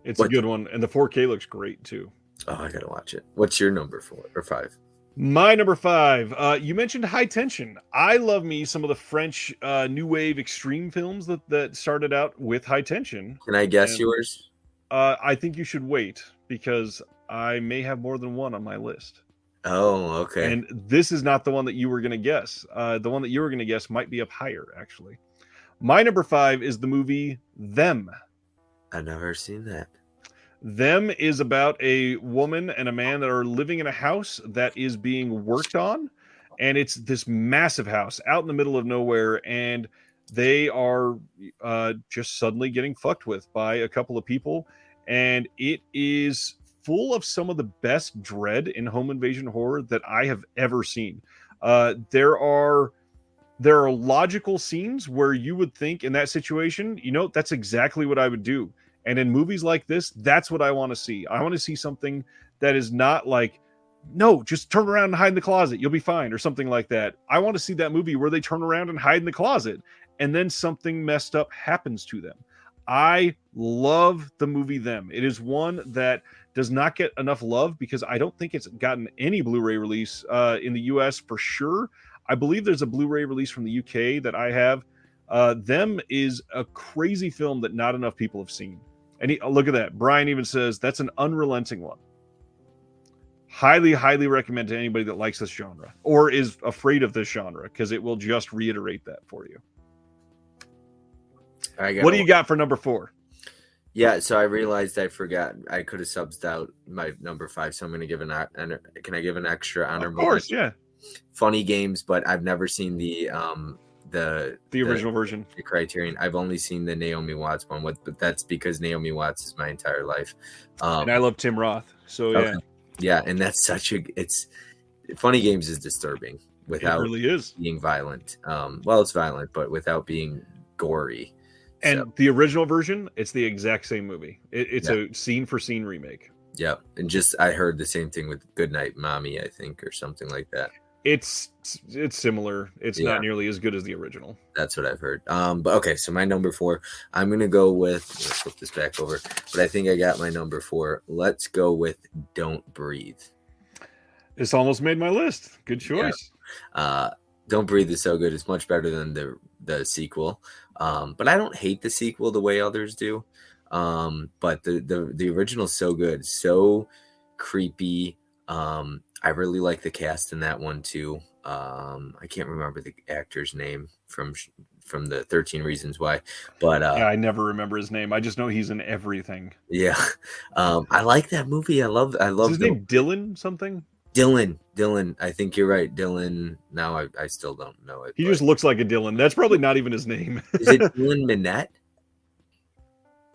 It's a good one. And the 4K looks great, too. Oh, I got to watch it. What's your number 4 or 5? My number 5. You mentioned High Tension. I love me some of the French new wave extreme films that started out with High Tension. Can I guess yours? I think you should wait because I may have more than one on my list. Oh, okay. And this is not the one that you were going to guess. The one that you were going to guess might be up higher, actually. My number 5 is the movie Them. I've never seen that. Them is about a woman and a man that are living in a house that is being worked on. And it's this massive house out in the middle of nowhere. And they are just suddenly getting fucked with by a couple of people. And it is full of some of the best dread in home invasion horror that I have ever seen. There are logical scenes where you would think in that situation, that's exactly what I would do. And in movies like this, that's what I want to see. I want to see something that is not like, no, just turn around and hide in the closet. You'll be fine, or something like that. I want to see that movie where they turn around and hide in the closet and then something messed up happens to them. I love the movie Them. It is one that does not get enough love because I don't think it's gotten any Blu-ray release in the US for sure. I believe there's a Blu-ray release from the UK that I have. Them is a crazy film that not enough people have seen. And look at that. Brian even says that's an unrelenting one. Highly, highly recommend to anybody that likes this genre or is afraid of this genre because it will just reiterate that for you. What do you got for number 4? Yeah, so I realized I forgot. I could have subbed out my number 5, so I'm going to give can I give an extra honorable? Of course, yeah. Funny Games, but I've never seen the original version, the Criterion. I've only seen the Naomi Watts one, but that's because Naomi Watts is my entire life. And I love Tim Roth, so yeah, yeah, and that's it's Funny Games is disturbing without it really is being violent. Well, it's violent, but without being gory. So And the original version, it's the exact same movie. It's yeah. a scene for scene remake. Yeah, and just I heard the same thing with Goodnight Mommy, I think, or something like that. It's similar. It's Yeah, not nearly as good as the original. that's what I've heard. But okay, so my number 4, I'm gonna go with. Let's flip this back over, but I think I got my number 4. Let's go with Don't Breathe. This almost made my list. Good choice. Don't Breathe is so good. It's much better than the sequel. But I don't hate the sequel the way others do. But the original is so good, so creepy. I really like the cast in that one too. I can't remember the actor's name from the 13 Reasons Why, but Yeah, I never remember his name. I just know he's in everything. yeah, I like that movie. I love. Is his name Dylan something? Dylan. I think you're right, Dylan. Now I still don't know it. He just looks like a Dylan. That's probably not even his name. Is it Dylan Minette?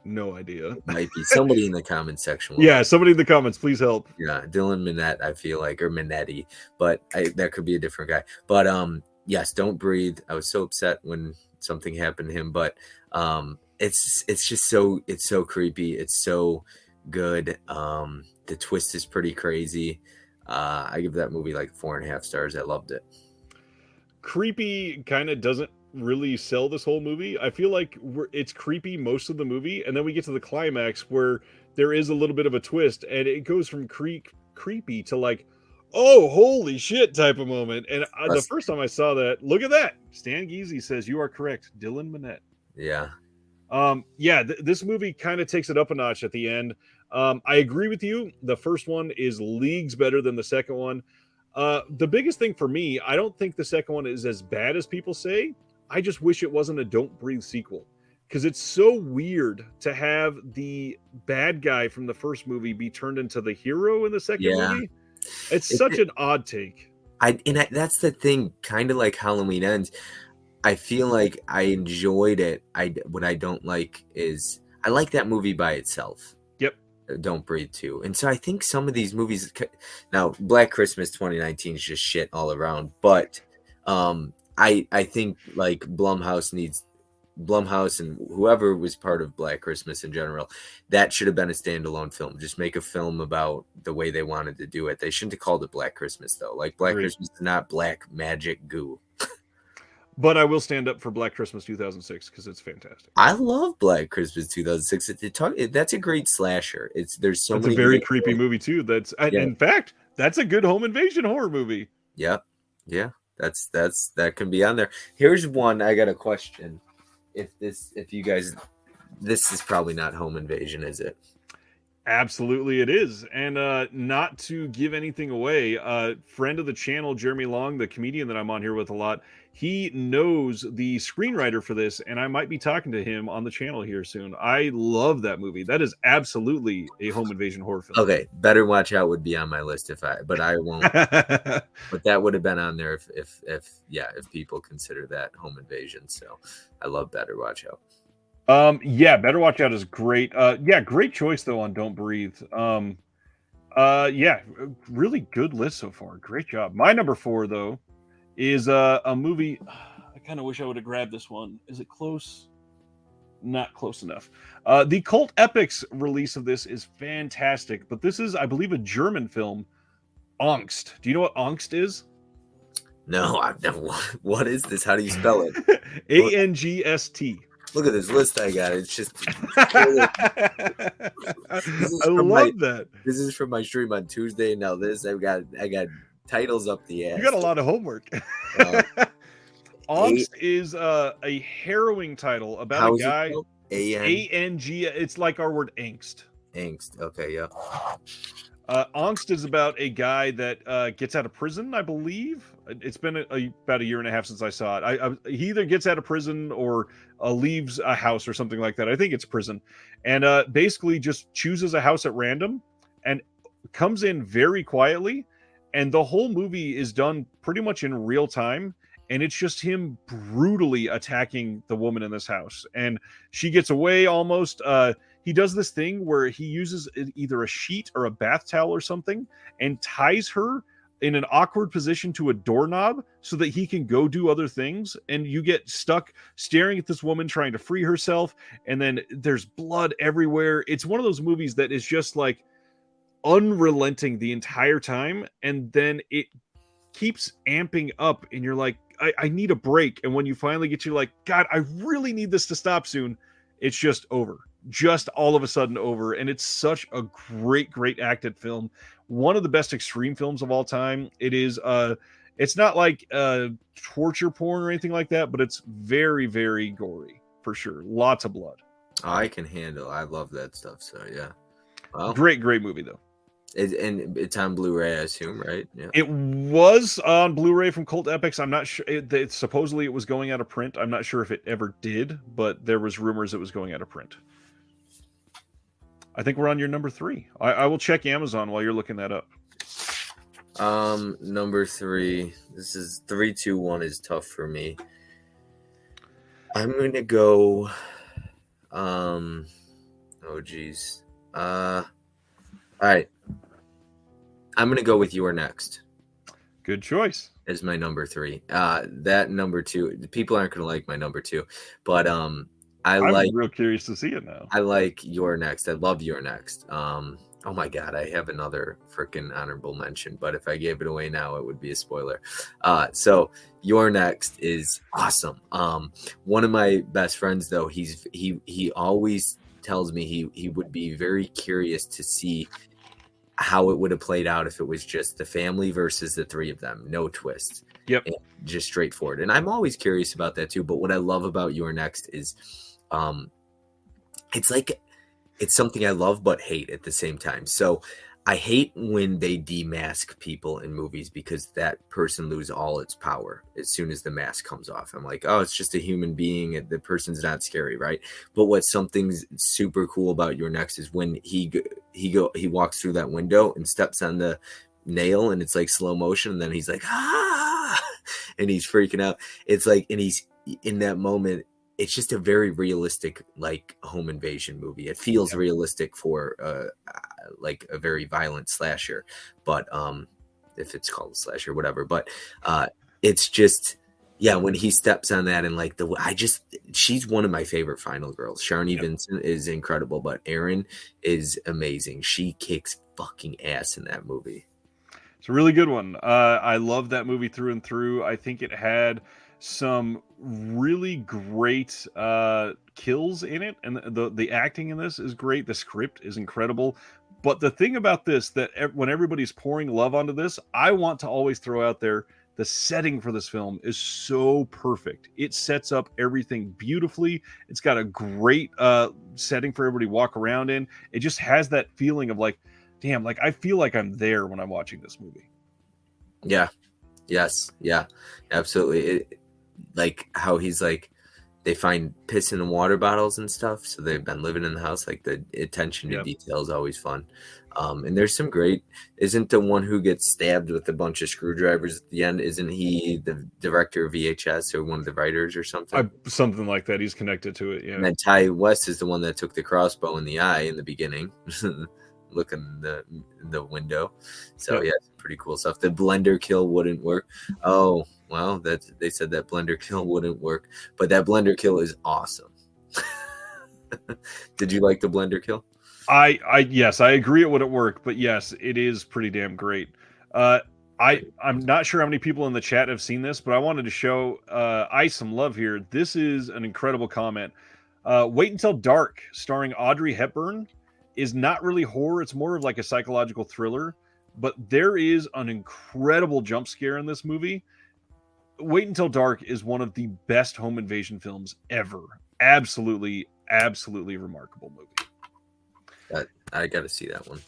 No idea. It might be somebody in the comment section. Yeah, somebody in the comments, please help. Yeah, Dylan Minette, I feel like, or Minetti, but that could be a different guy. But yes, Don't Breathe. I was so upset when something happened to him, but it's just so creepy. It's so good. The twist is pretty crazy. I give that movie like 4.5 stars. I loved it. Creepy kind of doesn't really sell this whole movie. I feel like it's creepy most of the movie, and then we get to the climax where there is a little bit of a twist, and it goes from creepy to like, oh, holy shit type of moment. And the first time I saw that, look at that. Stan Geezy says you are correct. Dylan Minette. Yeah. This movie kind of takes it up a notch at the end. I agree with you. The first one is leagues better than the second one. The biggest thing for me, I don't think the second one is as bad as people say. I just wish it wasn't a Don't Breathe sequel, because it's so weird to have the bad guy from the first movie be turned into the hero in the second movie. It's such an odd take. That's the thing, kind of like Halloween Ends. I feel like I enjoyed it. What I don't like is I like that movie by itself. Yep. Don't Breathe too. And so I think some of these movies now, Black Christmas 2019 is just shit all around, but I think like Blumhouse and whoever was part of Black Christmas in general, that should have been a standalone film. Just make a film about the way they wanted to do it. They shouldn't have called it Black Christmas though. Like Black Christmas is not black magic goo. But I will stand up for Black Christmas 2006 because it's fantastic. I love Black Christmas 2006. That's a great slasher. There's so many. It's a very creepy movie too. In fact, that's a good home invasion horror movie. Yep. Yeah. That can be on there. Here's one I got a question. If you guys, this is probably not home invasion, is it? Absolutely it is. And not to give anything away, friend of the channel, Jeremy Long, the comedian that I'm on here with a lot, he knows the screenwriter for this, and I might be talking to him on the channel here soon. I love that movie. That is absolutely a home invasion horror film. Okay, Better Watch Out would be on my list but I won't. But that would have been on there if people consider that home invasion. So I love Better Watch Out. Better Watch Out is great. Great choice though on Don't Breathe. Really good list so far. Great job. My number 4 though is a movie. I kind of wish I would have grabbed this one. Is it close? Not close enough. The Cult Epics release of this is fantastic, but this is, I believe, a German film. Angst. Do you know what Angst is? No, I've never. What is this? How do you spell it? Angst. Look at this list I got. It's just. I love that. This is from my stream on Tuesday. Now this I got titles up the ass. You got a lot of homework. Angst is a harrowing title about a guy. A-N-G. It's like our word angst. Angst. Okay, yeah. Angst is about a guy that gets out of prison, I believe. It's been about a year and a half since I saw it. He either gets out of prison or leaves a house or something like that. I think it's prison. And basically just chooses a house at random and comes in very quietly. And the whole movie is done pretty much in real time. And it's just him brutally attacking the woman in this house. And she gets away almost. He does this thing where he uses either a sheet or a bath towel or something and ties her in an awkward position to a doorknob so that he can go do other things, and you get stuck staring at this woman trying to free herself, and then there's blood everywhere. It's one of those movies that is just like unrelenting the entire time, and then it keeps amping up, and you're like, I need a break. And when you finally get, you're like, God, I really need this to stop soon. It's just over, just all of a sudden over. And it's such a great acted film. One of the best extreme films of all time. It's not like torture porn or anything like that, but it's very gory for sure. Lots of blood. I can handle. I love that stuff. So yeah. Well, great movie though. And it's on Blu-ray, I assume, right? Yeah. It was on Blu-ray from Cult Epics. I'm not sure. Supposedly it was going out of print. I'm not sure if it ever did, but there was rumors it was going out of print. I think we're on your number 3. I will check Amazon while you're looking that up. Number 3. This is 3, 2, 1 is tough for me. I'm gonna go. Oh geez. All right. I'm going to go with You're Next. Good choice. As my number 3. That number 2, people aren't going to like my number 2, but I'm real curious to see it now. I like You're Next. I love You're Next. Oh my God, I have another freaking honorable mention, but if I gave it away now, it would be a spoiler. So You're Next is awesome. One of my best friends, though, he always tells me he would be very curious to see how it would have played out if it was just the family versus the 3 of them. No twists. Yep. Just straightforward. And I'm always curious about that too. But what I love about You're Next is it's something I love but hate at the same time. So I hate when they demask people in movies because that person loses all its power as soon as the mask comes off. I'm like, oh, it's just a human being. The person's not scary, right? But what's something's super cool about You're Next is when he walks through that window and steps on the nail, and it's like slow motion, and then he's like, ah, and he's freaking out. It's like, and he's in that moment. It's just a very realistic, like, home invasion movie. It feels realistic for like a very violent slasher, but if it's called a slasher, whatever. But it's just, yeah, when he steps on that and like she's one of my favorite final girls. Sharni Vincent is incredible, but Erin is amazing. She kicks fucking ass in that movie. It's a really good one. I love that movie through and through. I think it had some really great kills in it, and the acting in this is great. The script is incredible. But the thing about this, that when everybody's pouring love onto this, I want to always throw out there, the setting for this film is so perfect. It sets up everything beautifully. It's got a great setting for everybody to walk around in. It just has that feeling of like, damn, like I feel like I'm there when I'm watching this movie. Yeah. Yes. Yeah, absolutely. Like how he's like, they find piss in the water bottles and stuff. So they've been living in the house. Like the attention to detail is always fun. And there's some great, isn't the one who gets stabbed with a bunch of screwdrivers at the end? Isn't he the director of VHS or one of the writers or something? Something like that. He's connected to it. Yeah. And then Ty West is the one that took the crossbow in the eye in the beginning. Look in the window. So yeah, pretty cool stuff. The blender kill wouldn't work. Oh, well, they said that blender kill wouldn't work, but that blender kill is awesome. Did you like the blender kill? Yes, I agree it wouldn't work, but yes, it is pretty damn great. I'm not sure how many people in the chat have seen this, but I wanted to show Ice some love here. This is an incredible comment. Wait Until Dark, starring Audrey Hepburn, is not really horror. It's more of like a psychological thriller, but there is an incredible jump scare in this movie. Wait Until Dark is one of the best home invasion films ever. Absolutely remarkable movie. I got to see that one.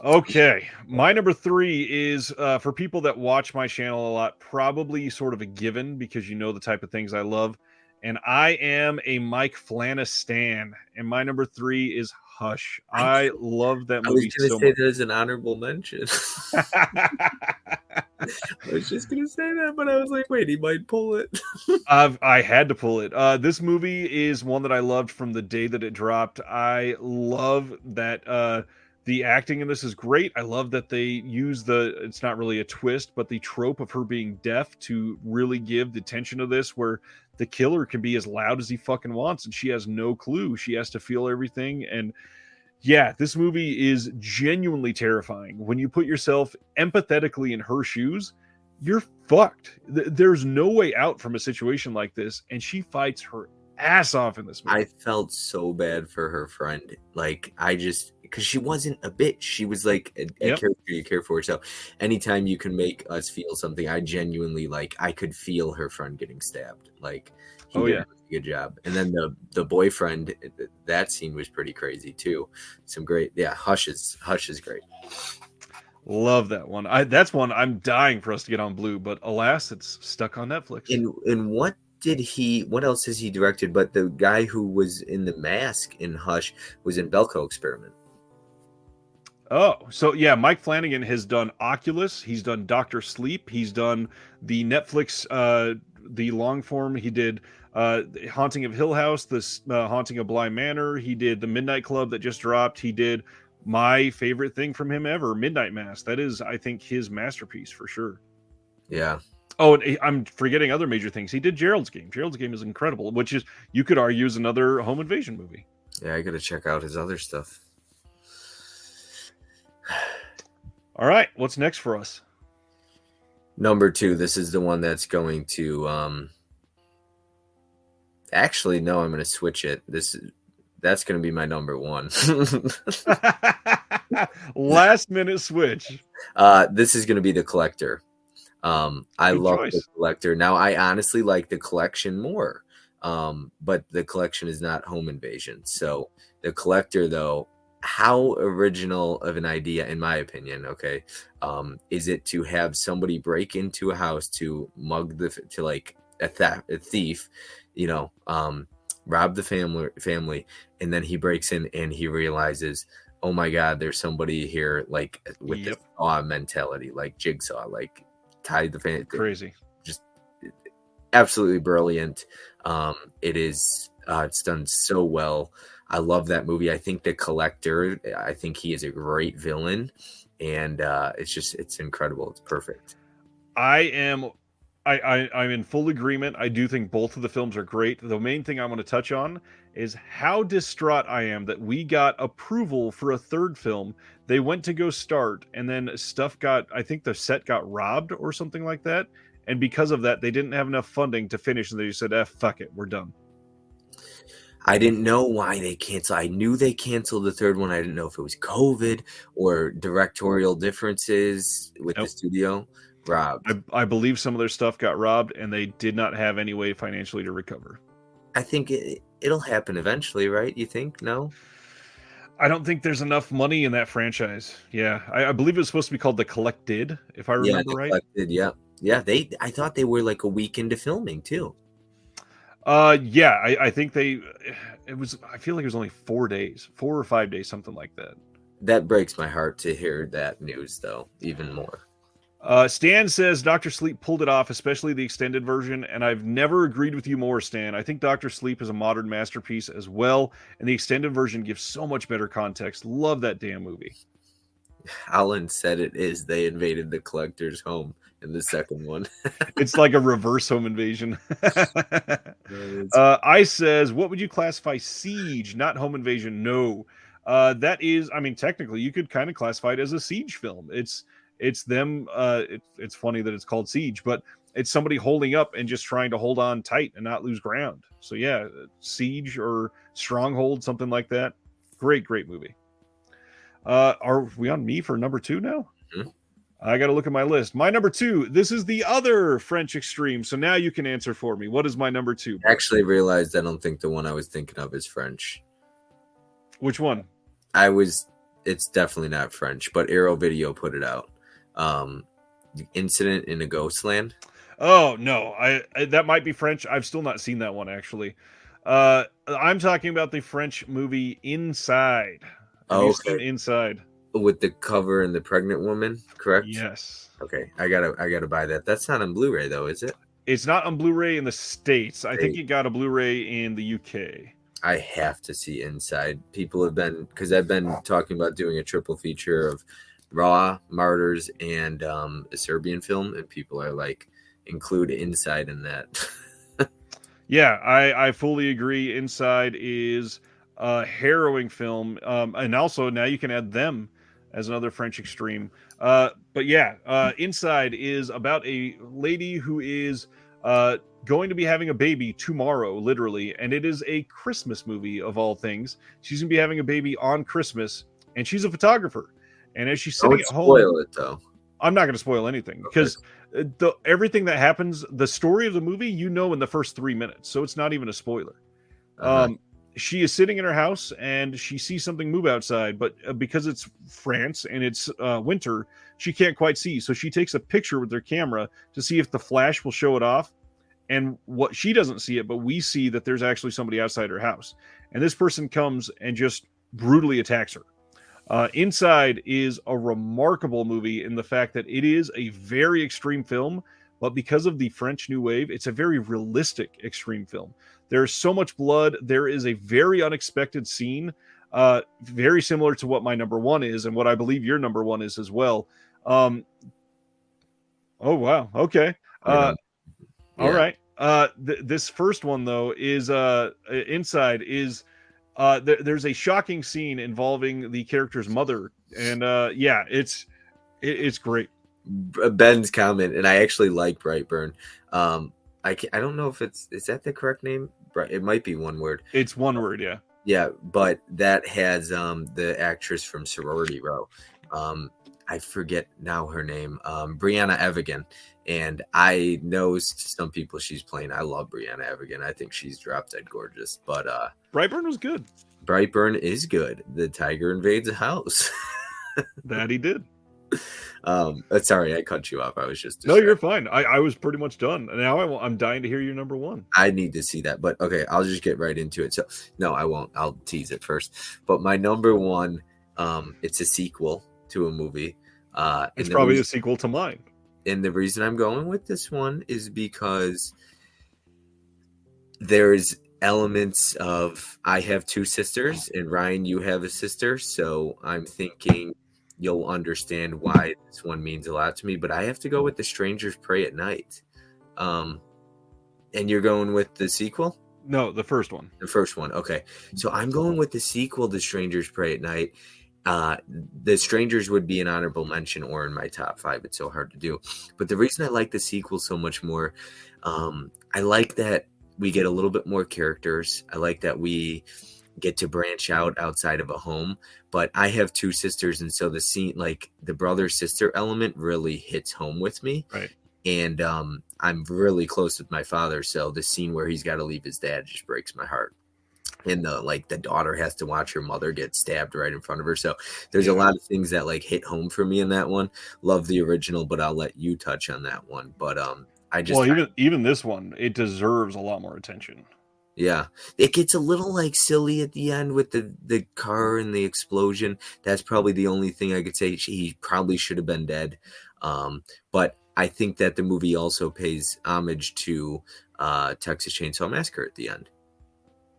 Okay, my number 3 is for people that watch my channel a lot, probably sort of a given because you know the type of things I love. And I am a Mike Flanagan stan, and my number 3 is Hush. I love that movie so much. I was going to say that as an honorable mention. I was just going to say that, but I was like, wait, he might pull it. I had to pull it. This movie is one that I loved from the day that it dropped. I love that The acting in this is great. I love that they use it's not really a twist, but the trope of her being deaf to really give the tension of this, where the killer can be as loud as he fucking wants and she has no clue. She has to feel everything. And yeah, this movie is genuinely terrifying. When you put yourself empathetically in her shoes, you're fucked. There's no way out from a situation like this. And she fights her ass off in this movie. I felt so bad for her friend. Like, because she wasn't a bitch. She was like a character you care for. So anytime you can make us feel something, I genuinely, like, I could feel her friend getting stabbed. Like, he did a good job. And then the boyfriend, that scene was pretty crazy too. Some great, Hush is great. Love that one. That's one I'm dying for us to get on Blue, but alas, it's stuck on Netflix. And what else has he directed? But the guy who was in The Mask in Hush was in Belko Experiment. Oh, so yeah, Mike Flanagan has done Oculus. He's done Dr. Sleep. He's done the Netflix, the long form. He did Haunting of Hill House, this Haunting of Bly Manor. He did the Midnight Club that just dropped. He did my favorite thing from him ever, Midnight Mass. That is, I think, his masterpiece for sure. Yeah. Oh, and I'm forgetting other major things. He did Gerald's Game. Gerald's Game is incredible, which is, you could argue, is another home invasion movie. Yeah, I got to check out his other stuff. All right, what's next for us? Number 2. This is the one that's going to actually, no, I'm going to switch it. That's going to be my number 1. Last minute switch. This is going to be The Collector. I love The Collector. Now, I honestly like The Collection more, but The Collection is not home invasion. So The Collector, though, how original of an idea, in my opinion, okay, is it to have somebody break into a house to mug a thief, rob the family, and then he breaks in and he realizes, oh my God, there's somebody here, like, with the Saw mentality, like Jigsaw, like tied the family. Crazy. Just absolutely brilliant. It is, it's done so well. I love that movie. I think The Collector, I think he is a great villain, and it's incredible. It's perfect. I'm in full agreement. I do think both of the films are great. The main thing I want to touch on is how distraught I am that we got approval for a third film. They went to go start, and then I think the set got robbed or something like that. And because of that, they didn't have enough funding to finish, and they just said, fuck it, we're done. I didn't know why they canceled. I knew they canceled the third one. I didn't know if it was COVID or directorial differences with the studio. Robbed. I believe some of their stuff got robbed, and they did not have any way financially to recover. I think it'll happen eventually, right? You think? No? I don't think there's enough money in that franchise. Yeah, I believe it was supposed to be called The Collected, if I remember right. Collected, yeah. Yeah, I thought they were like a week into filming, too. Yeah, I think I feel like it was only 4 or 5 days, something like that. That breaks my heart to hear that news, though, even more. Stan says Dr. Sleep pulled it off, especially the extended version, and I've never agreed with you more, Stan. I think Dr. Sleep is a modern masterpiece as well, and the extended version gives so much better context. Love that damn movie. Alan said it is. They invaded the collector's home in the second one. It's like a reverse home invasion. I says, what would you classify Siege, not home invasion? No. That is, I mean, technically, you could kind of classify it as a siege film. It's them. It's funny that it's called Siege, but it's somebody holding up and just trying to hold on tight and not lose ground. So yeah, Siege or Stronghold, something like that. Great movie. Are we on me for number 2 now? Mm-hmm. I got to look at my list. My number 2. This is the other French Extreme. So now you can answer for me. What is my number 2? I actually realized I don't think the one I was thinking of is French. Which one? It's definitely not French, but Arrow Video put it out. Incident in a Ghostland. Oh no, I that might be French. I've still not seen that one actually. I'm talking about the French movie Inside. Okay. Inside with the cover and the pregnant woman, correct? Yes. Okay, I gotta buy that. That's not on Blu-ray though, is it? It's not on Blu-ray in the States. I think it got a Blu-ray in the UK. I have to see Inside. People have been, because I've been talking about doing a triple feature of Raw, Martyrs, and a Serbian film, and people are like, include Inside in that. Yeah, I fully agree. Inside is a harrowing film, and also now you can add Them as another French extreme. But yeah, Inside is about a lady who is going to be having a baby tomorrow, literally, and it is a Christmas movie of all things. She's gonna be having a baby on Christmas, and she's a photographer. And as she's sitting Don't at home, spoil it though. I'm not going to spoil anything because everything that happens, the story of the movie, you know, in the first 3 minutes, so it's not even a spoiler. Uh-huh. She is sitting in her house and she sees something move outside, but because it's France and it's winter, she can't quite see. So she takes a picture with her camera to see if the flash will show it off. And what she doesn't see it, but we see that there's actually somebody outside her house. And this person comes and just brutally attacks her. Inside is a remarkable movie in the fact that it is a very extreme film, but because of the French New Wave, it's a very realistic extreme film. There's so much blood. There is a very unexpected scene, very similar to what my number one is and what I believe your number one is as well. Oh, wow. Okay. Yeah. All right. This first one, though, is Inside is there's a shocking scene involving the character's mother, and yeah, it's great. Ben's comment, and I actually like Brightburn. I don't know if is that the correct name? It might be one word. It's one word, yeah. Yeah, but that has the actress from Sorority Row. I forget now her name. Brianna Evigan. And I know some people she's playing. I love Brianna Evigan. I think she's drop dead gorgeous. But Brightburn was good. Brightburn is good. The tiger invades a house. That he did. Sorry, I cut you off. I was just distracted. No, you're fine. I was pretty much done. Now I'm dying to hear your number one. I need to see that, but okay, I'll just get right into it. So no, I won't. I'll tease it first. But my number one, it's a sequel to a movie. It's probably a sequel to mine. And the reason I'm going with this one is because there's elements of, I have two sisters, and Ryan, you have a sister, so I'm thinking you'll understand why this one means a lot to me. But I have to go with The Strangers Pray at Night. And you're going with the sequel? No, the first one. The first one. Okay. So I'm going with the sequel, The Strangers Pray at Night. The Strangers would be an honorable mention or in my top 5. It's so hard to do. But the reason I like the sequel so much more, I like that we get a little bit more characters. I like that we get to branch out outside of a home. But I have two sisters, and so the scene, like the brother-sister element, really hits home with me. Right. And I'm really close with my father, so the scene where he's got to leave his dad just breaks my heart. And the daughter has to watch her mother get stabbed right in front of her. So there's a lot of things that like hit home for me in that one. Love the original, but I'll let you touch on that one. But even this one, it deserves a lot more attention. Yeah, it gets a little like silly at the end with the car and the explosion. That's probably the only thing I could say. He probably should have been dead. But I think that the movie also pays homage to Texas Chainsaw Massacre at the end,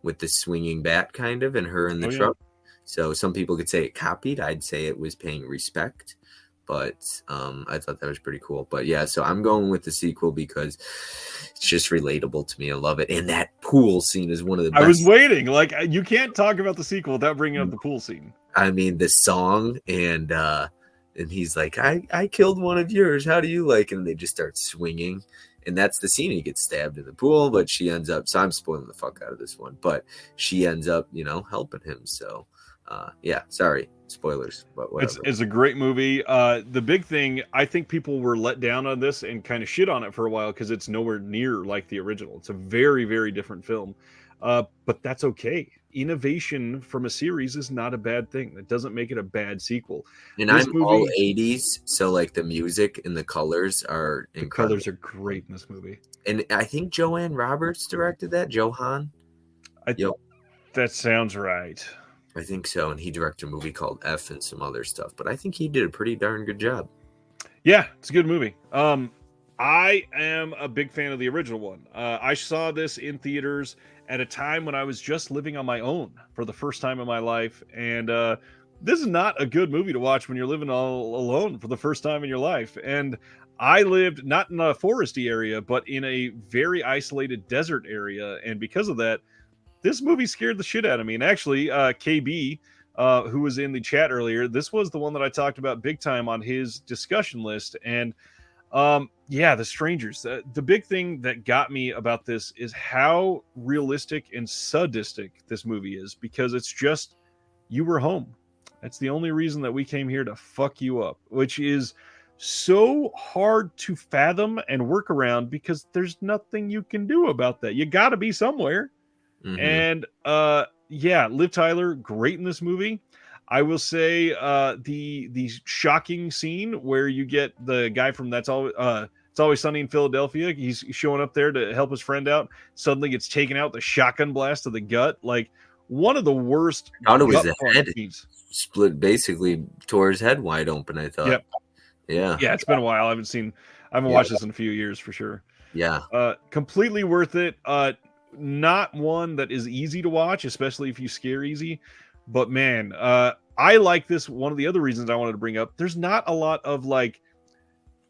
with the swinging bat kind of and her in the truck. Yeah. So some people could say it copied. I'd say it was paying respect, but I thought that was pretty cool. But yeah, so I'm going with the sequel because it's just relatable to me. I love it. And that pool scene is one of the best. I was waiting. Like, you can't talk about the sequel without bringing up the pool scene. I mean, the song and he's like, I killed one of yours. How do you like it? And they just start swinging. And that's the scene. He gets stabbed in the pool, but she ends up, so I'm spoiling the fuck out of this one, but she ends up, helping him. So, yeah, sorry, spoilers, but whatever. It's a great movie. The big thing, I think people were let down on this and kind of shit on it for a while because it's nowhere near like the original. It's a very, very different film. But that's okay. Innovation from a series is not a bad thing. That doesn't make it a bad sequel. And I'm all 80s, so like the music and the colors are incredible. The colors are great in this movie. And I think Joanne Roberts directed that. Johan? That sounds right. I think so. And he directed a movie called F and some other stuff. But I think he did a pretty darn good job. Yeah, it's a good movie. I am a big fan of the original one. I saw this in theaters at a time when I was just living on my own for the first time in my life. And this is not a good movie to watch when you're living all alone for the first time in your life. And I lived not in a foresty area, but in a very isolated desert area. And because of that, this movie scared the shit out of me. And actually, KB, who was in the chat earlier, this was the one that I talked about big time on his discussion list. And yeah, The Strangers. The big thing that got me about this is how realistic and sadistic this movie is, because it's just you were home. That's the only reason that we came here, to fuck you up, which is so hard to fathom and work around because there's nothing you can do about that. You got to be somewhere. Mhm. And yeah, Liv Tyler, great in this movie. I will say the shocking scene where you get the guy from It's Always Sunny in Philadelphia. He's showing up there to help his friend out. Suddenly gets taken out, the shotgun blast to the gut. Like, one of the worst I thought it was gut the punch head. scenes. Split, basically tore his head wide open, I thought. Yep. Yeah. Yeah, it's been a while. I haven't watched this in a few years for sure. Yeah. Completely worth it. Not one that is easy to watch, especially if you scare easy. But man, I like this. One of the other reasons I wanted to bring up, there's not a lot of like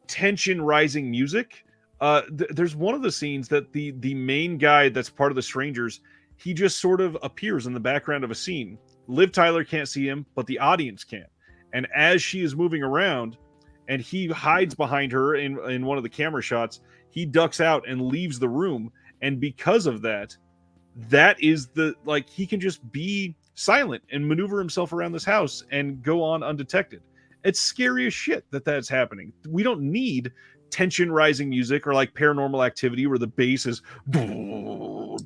tension rising music. There's one of the scenes that the main guy that's part of the Strangers, he just sort of appears in the background of a scene. Liv Tyler can't see him, but the audience can. And as she is moving around and he hides behind her in one of the camera shots, he ducks out and leaves the room. And because of that, that is he can just be silent and maneuver himself around this house and go on undetected. It's scary as shit that that's happening. We don't need tension rising music or like Paranormal Activity where the bass is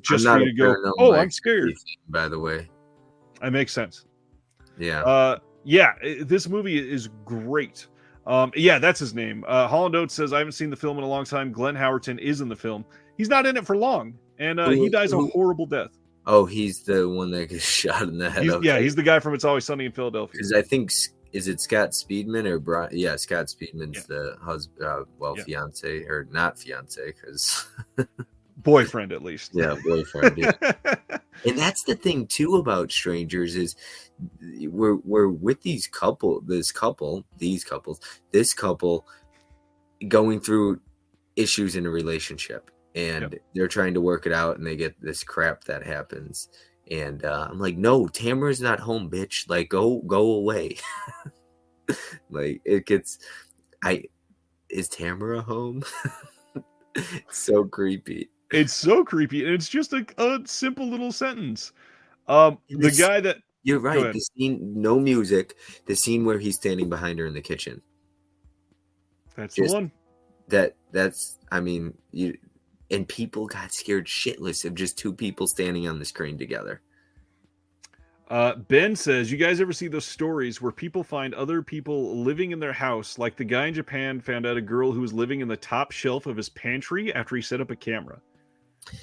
just for you to go, oh, I'm scared. By the way, that makes sense. Yeah. This movie is great. Yeah, that's his name. Holland Oates says, I haven't seen the film in a long time. Glenn Howerton is in the film. He's not in it for long, and he dies a horrible death. Oh, he's the one that gets shot in the head. He's the guy from It's Always Sunny in Philadelphia. Because I think, is it Scott Speedman or Brian? Yeah, Scott Speedman's the husband, fiance, or not fiance, because boyfriend at least. Yeah, boyfriend. Yeah. And that's the thing too about Strangers is we're with this couple going through issues in a relationship, and they're trying to work it out, and they get this crap that happens. And I'm like, no, Tamara's not home, bitch. Like, go away. Like, it gets, is Tamara home? It's so creepy. It's so creepy, and it's just a simple little sentence. The guy that you're right. The scene, no music. The scene where he's standing behind her in the kitchen. That's the one. That's. I mean, and people got scared shitless of just two people standing on the screen together. Ben says, you guys ever see those stories where people find other people living in their house? Like the guy in Japan found out a girl who was living in the top shelf of his pantry after he set up a camera.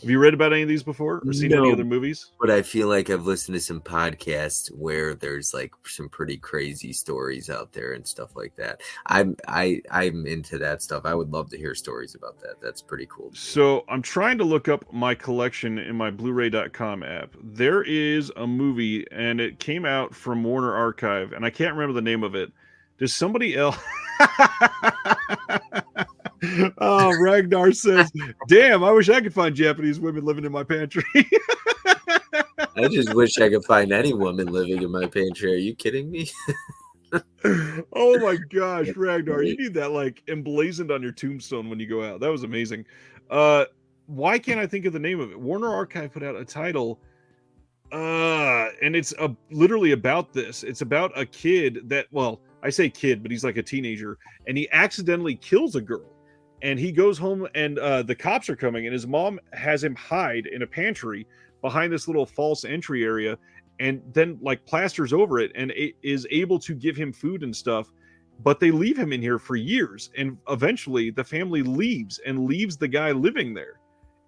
Have you read about any of these before or seen any other movies? But I feel like I've listened to some podcasts where there's like some pretty crazy stories out there and stuff like that. I'm into that stuff. I would love to hear stories about that. That's pretty cool. So I'm trying to look up my collection in my Blu-ray.com app. There is a movie and it came out from Warner Archive and I can't remember the name of it. Does somebody else... Oh, Ragnar says, damn, I wish I could find Japanese women living in my pantry. I just wish I could find any woman living in my pantry. Are you kidding me? Oh my gosh, Ragnar, you need that like emblazoned on your tombstone when you go out. That was amazing. Why can't I think of the name of it? Warner Archive put out a title, and it's literally about this. It's about a kid that, well, I say kid, but he's like a teenager, and he accidentally kills a girl. And he goes home and the cops are coming and his mom has him hide in a pantry behind this little false entry area and then like plasters over it and is able to give him food and stuff. But they leave him in here for years. And eventually the family leaves the guy living there.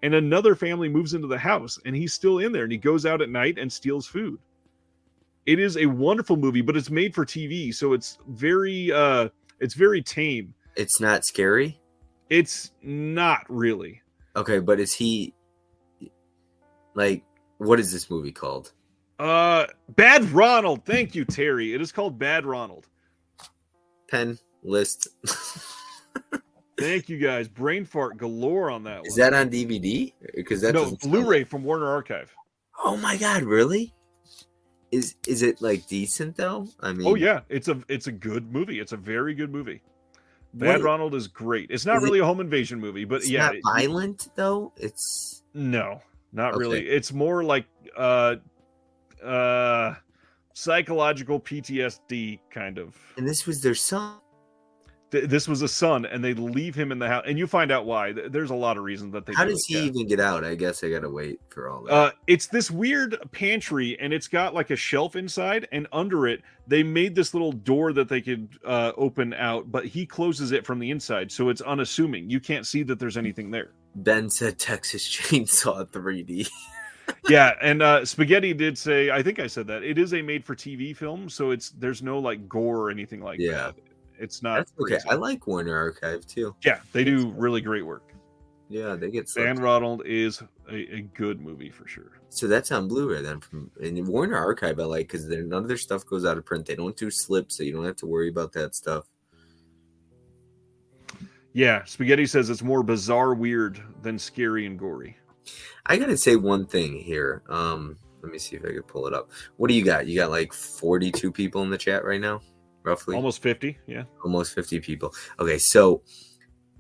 And another family moves into the house and he's still in there and he goes out at night and steals food. It is a wonderful movie, but it's made for TV. So it's very tame. It's not scary. It's not really. Okay, but is he like? What is this movie called? Bad Ronald. Thank you, Terry. It is called Bad Ronald. Pen list. Thank you guys. Brain fart galore on that one. Is that on DVD? Because that's no Blu-ray from Warner Archive. Oh my god, really? Is it like decent though? I mean, oh yeah, it's a good movie. It's a very good movie. Bad Ronald is great. It's not really a home invasion movie, but it's yeah, not violent though. It's no, not really. It's more like psychological PTSD kind of. And this was their son. This was a son, and they leave him in the house, and you find out why. There's a lot of reasons that they. How does he even get out? I guess I gotta wait for all that. It's this weird pantry, and it's got like a shelf inside, and under it, they made this little door that they could open out, but he closes it from the inside, so it's unassuming. You can't see that there's anything there. Ben said Texas Chainsaw 3D. Yeah, and Spaghetti did say, I think I said that it is a made-for-TV film, so there's no like gore or anything like that. It's not. That's okay. I like Warner Archive too. Yeah, they do really great work. Yeah, they get. Bad Ronald is a good movie for sure. So that's on Blu-ray then. And Warner Archive I like because none of their stuff goes out of print. They don't do slips, so you don't have to worry about that stuff. Yeah, Spaghetti says it's more bizarre, weird than scary and gory. I gotta say one thing here. Let me see if I can pull it up. What do you got? You got like 42 people in the chat right now. Roughly almost 50. Yeah, almost 50 people. Okay, so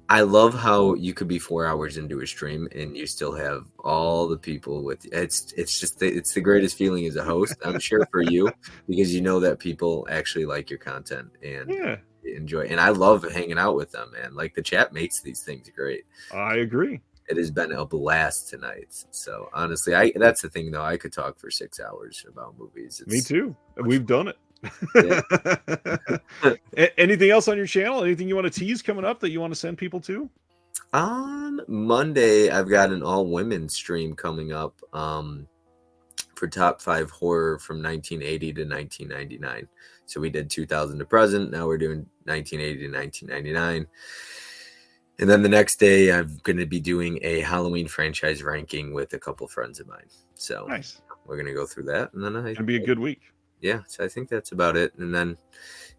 I love how you could be 4 hours into a stream and you still have all the people with you. It's just it's the greatest feeling as a host, I'm sure, for you, because you know that people actually like your content and enjoy. And I love hanging out with them, man. Like the chat makes these things great. I agree. It has been a blast tonight. So honestly, that's the thing though. I could talk for 6 hours about movies. Me too. We've done it. Anything else on your channel? Anything you want to tease coming up that you want to send people to? On Monday, I've got an all-women stream coming up for top 5 horror from 1980 to 1999. So we did 2000 to present. Now we're doing 1980 to 1999. And then the next day, I'm going to be doing a Halloween franchise ranking with a couple friends of mine. So nice. We're going to go through that. And then it'll be a good week. Yeah, so I think that's about it. And then,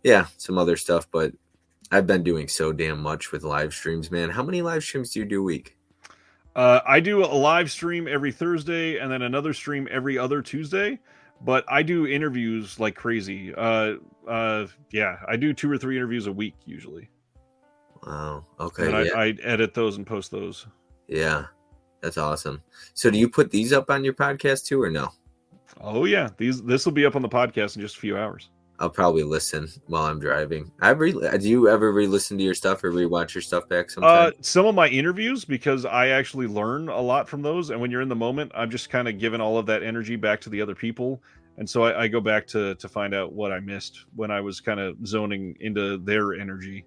yeah, some other stuff. But I've been doing so damn much with live streams, man. How many live streams do you do a week? I do a live stream every Thursday and then another stream every other Tuesday. But I do interviews like crazy. Yeah, I do 2 or 3 interviews a week usually. Wow. Okay. And I edit those and post those. Yeah, that's awesome. So do you put these up on your podcast too, or no? Oh yeah, this will be up on the podcast in just a few hours. I'll probably listen while I'm driving. Do you ever re-listen to your stuff or rewatch your stuff back sometime? Some of my interviews, because I actually learn a lot from those, and when you're in the moment, I'm just kind of giving all of that energy back to the other people, and so I go back to find out what I missed when I was kind of zoning into their energy.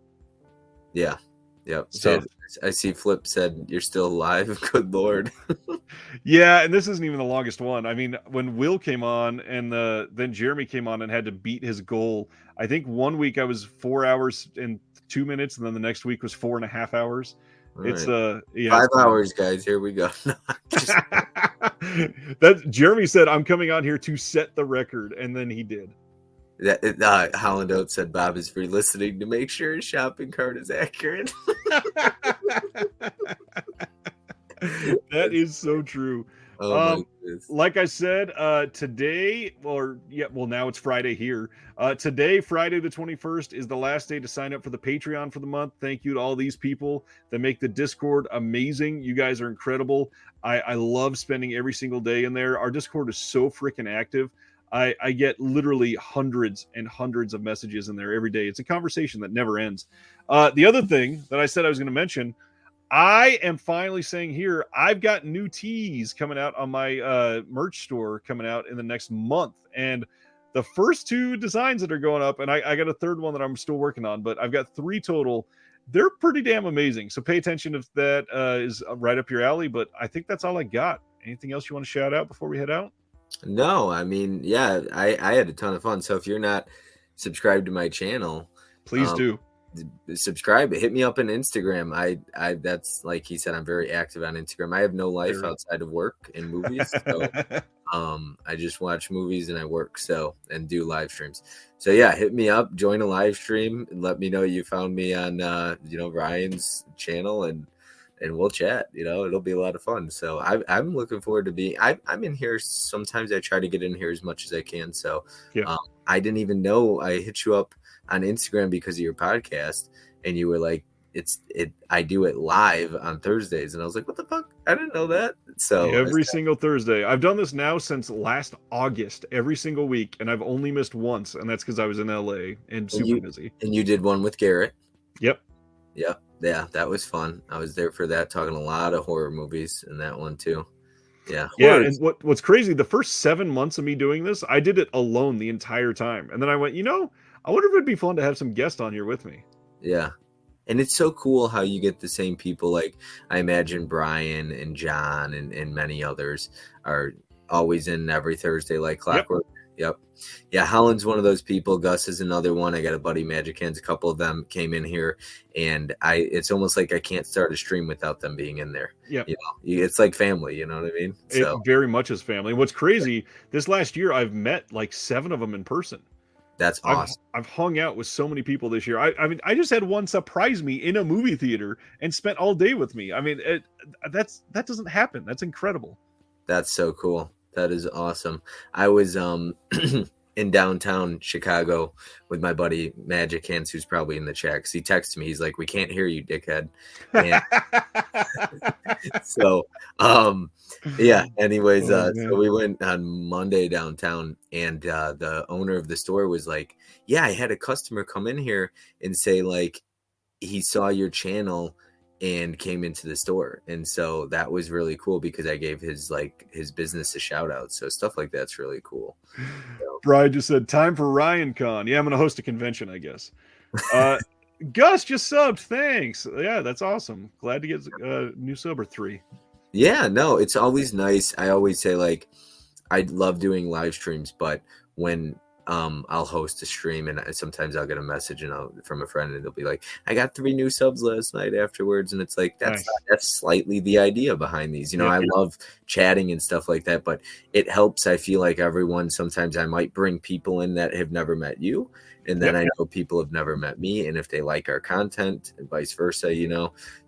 Yeah. Yep. So I see Flip said you're still alive. Good Lord. Yeah, and this isn't even the longest one. I mean, when Will came on and then Jeremy came on and had to beat his goal, I think one week I was 4 hours and 2 minutes, and then the next week was 4.5 hours. Right. It's 5 hours, guys. Here we go. That Jeremy said, "I'm coming on here to set the record," and then he did. Holland Oates said Bob is re-listening to make sure his shopping cart is accurate. That is so true. Like I said, today, now it's Friday here. Today, Friday the 21st, is the last day to sign up for the Patreon for the month. Thank you to all these people that make the Discord amazing. You guys are incredible. I love spending every single day in there. Our Discord is so freaking active. I get literally hundreds and hundreds of messages in there every day. It's a conversation that never ends. The other thing that I said I was going to mention, I am finally saying here, I've got new tees coming out on my merch store coming out in the next month. And the first 2 designs that are going up, and I got a third one that I'm still working on, but I've got 3 total. They're pretty damn amazing. So pay attention if that is right up your alley. But I think that's all I got. Anything else you want to shout out before we head out? No, I mean, yeah, I had a ton of fun. So if you're not subscribed to my channel, please do. subscribe, hit me up on Instagram. I that's like he said, I'm very active on Instagram. I have no life Very. outside of work and movies. So I just watch movies and I work and do live streams. So yeah, hit me up, join a live stream, and let me know you found me on Ryan's channel, and we'll chat. It'll be a lot of fun. So I'm looking forward to being. I'm in here sometimes. I try to get in here as much as I can. So Yeah. I didn't even know I hit you up on Instagram because of your podcast, and you were like, I do it live on Thursdays, and I was like, what the fuck? I didn't know that. So every single Thursday. I've done this now since last August, every single week, and I've only missed once, and that's because I was in LA and super busy. And you did one with Garrett. Yep. Yeah, that was fun. I was there for that, talking a lot of horror movies in that one too. Yeah. And what's crazy, the first 7 months of me doing this, I did it alone the entire time. And then I went, I wonder if it'd be fun to have some guests on here with me. Yeah. And it's so cool how you get the same people. Like I imagine Brian and John and many others are always in every Thursday like clockwork. Yep. Yeah, Holland's one of those people. Gus is another one. I got a buddy, Magic Hands. A couple of them came in here, and it's almost like I can't start a stream without them being in there. Yeah, it's like family. You know what I mean? It very much is family. What's crazy, this last year I've met like 7 of them in person. That's awesome. I've hung out with so many people this year. I mean, I just had one surprise me in a movie theater and spent all day with me. I mean, that doesn't happen. That's incredible. That's so cool. That is awesome. I was in downtown Chicago with my buddy Magic Hands, who's probably in the chat, because he texted me. He's like, "We can't hear you, dickhead." And so, yeah. Anyways, so we went on Monday downtown, and the owner of the store was like, "Yeah, I had a customer come in here and say like he saw your channel and came into the store." And so that was really cool because I gave his business a shout out. So stuff like that's really cool. So. Brian just said, time for Ryan Con. Yeah, I'm going to host a convention, I guess. Gus just subbed. Thanks. Yeah, that's awesome. Glad to get a new sub or 3. Yeah, no, it's always nice. I always say like, I love doing live streams, but when I'll host a stream and sometimes I'll get a message from a friend and they'll be like, I got 3 new subs last night afterwards. And it's like, that's slightly the idea behind these. I love chatting and stuff like that, but it helps. I feel like everyone, sometimes I might bring people in that have never met you. And then I know people have never met me. And if they like our content and vice versa,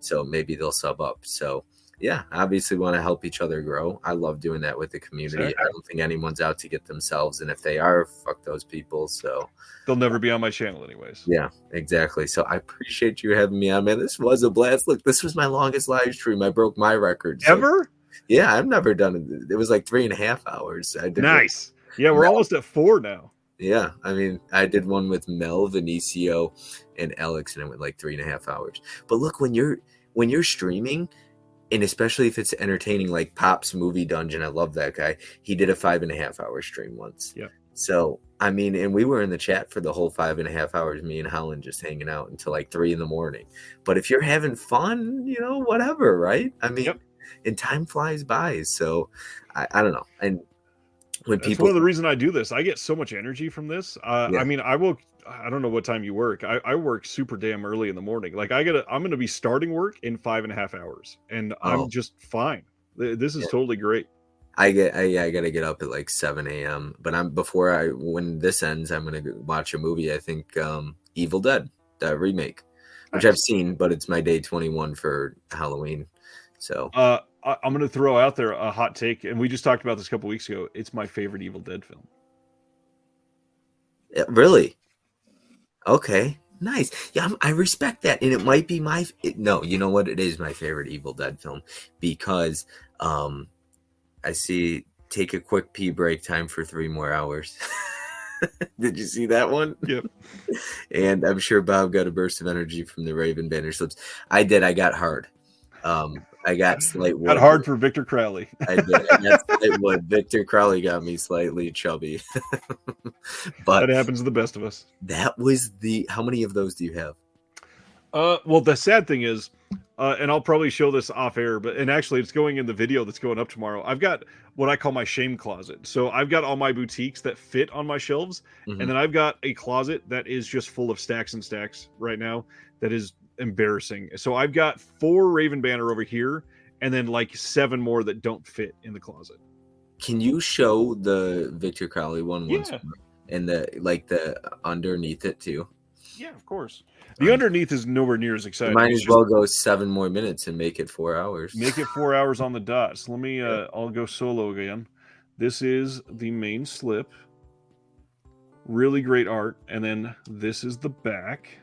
so maybe they'll sub up. So yeah, obviously want to help each other grow. I love doing that with the community. Exactly. I don't think anyone's out to get themselves. And if they are, fuck those people. So they'll never be on my channel anyways. Yeah, exactly. So I appreciate you having me on, man. This was a blast. Look, this was my longest live stream. I broke my record. So, ever? Yeah, I've never done it. It was like 3.5 hours. I did nice. Yeah, we're almost at 4 now. Yeah, I mean, I did one with Mel, Vinicio, and Alex, and it went like 3.5 hours. But look, when you're streaming, and especially if it's entertaining, like Pop's Movie Dungeon, I love that guy. He did a 5.5 hour stream once. Yeah. So, I mean, and we were in the chat for the whole 5.5 hours, me and Holland just hanging out until like 3 a.m. But if you're having fun, whatever, right? I mean, and time flies by. So I don't know. And that's one of the reasons I do this. I get so much energy from this. I mean, I don't know what time you work. I work super damn early in the morning. Like I'm going to be starting work in 5.5 hours and I'm just fine. This is totally great. I got to get up at like 7 a.m. But when this ends, I'm going to watch a movie. I think Evil Dead, the remake, which I've seen, but it's my day 21 for Halloween. So I'm going to throw out there a hot take, and we just talked about this a couple weeks ago. It's my favorite Evil Dead film. Really? Okay, nice. Yeah, I respect that, and it might be no. You know what? It is my favorite Evil Dead film because I see. Take a quick pee break. Time for 3 more hours. Did you see that one? Yep. And I'm sure Bob got a burst of energy from the Raven Banner slips. I did. I got hard. I got slight wood. Got hard for Victor Crowley. I did. I got slight wood. Victor Crowley got me slightly chubby. But that happens to the best of us. That was how many of those do you have? Well, the sad thing is, and I'll probably show this off air, and actually it's going in the video that's going up tomorrow. I've got what I call my shame closet. So I've got all my boutiques that fit on my shelves, Mhm. and then I've got a closet that is just full of stacks and stacks right now. That is embarrassing. So I've got 4 Raven Banner over here, and then like 7 more that don't fit in the closet. Can you show the Victor Crowley one once Yeah. more? And the underneath it too? Yeah, of course. The underneath is nowhere near as You exciting. might It's as just well go 7 more minutes and make it 4 hours. make it 4 hours on the dot. So let me I'll go solo again. This is the main slip. Really great art. And then this is the back.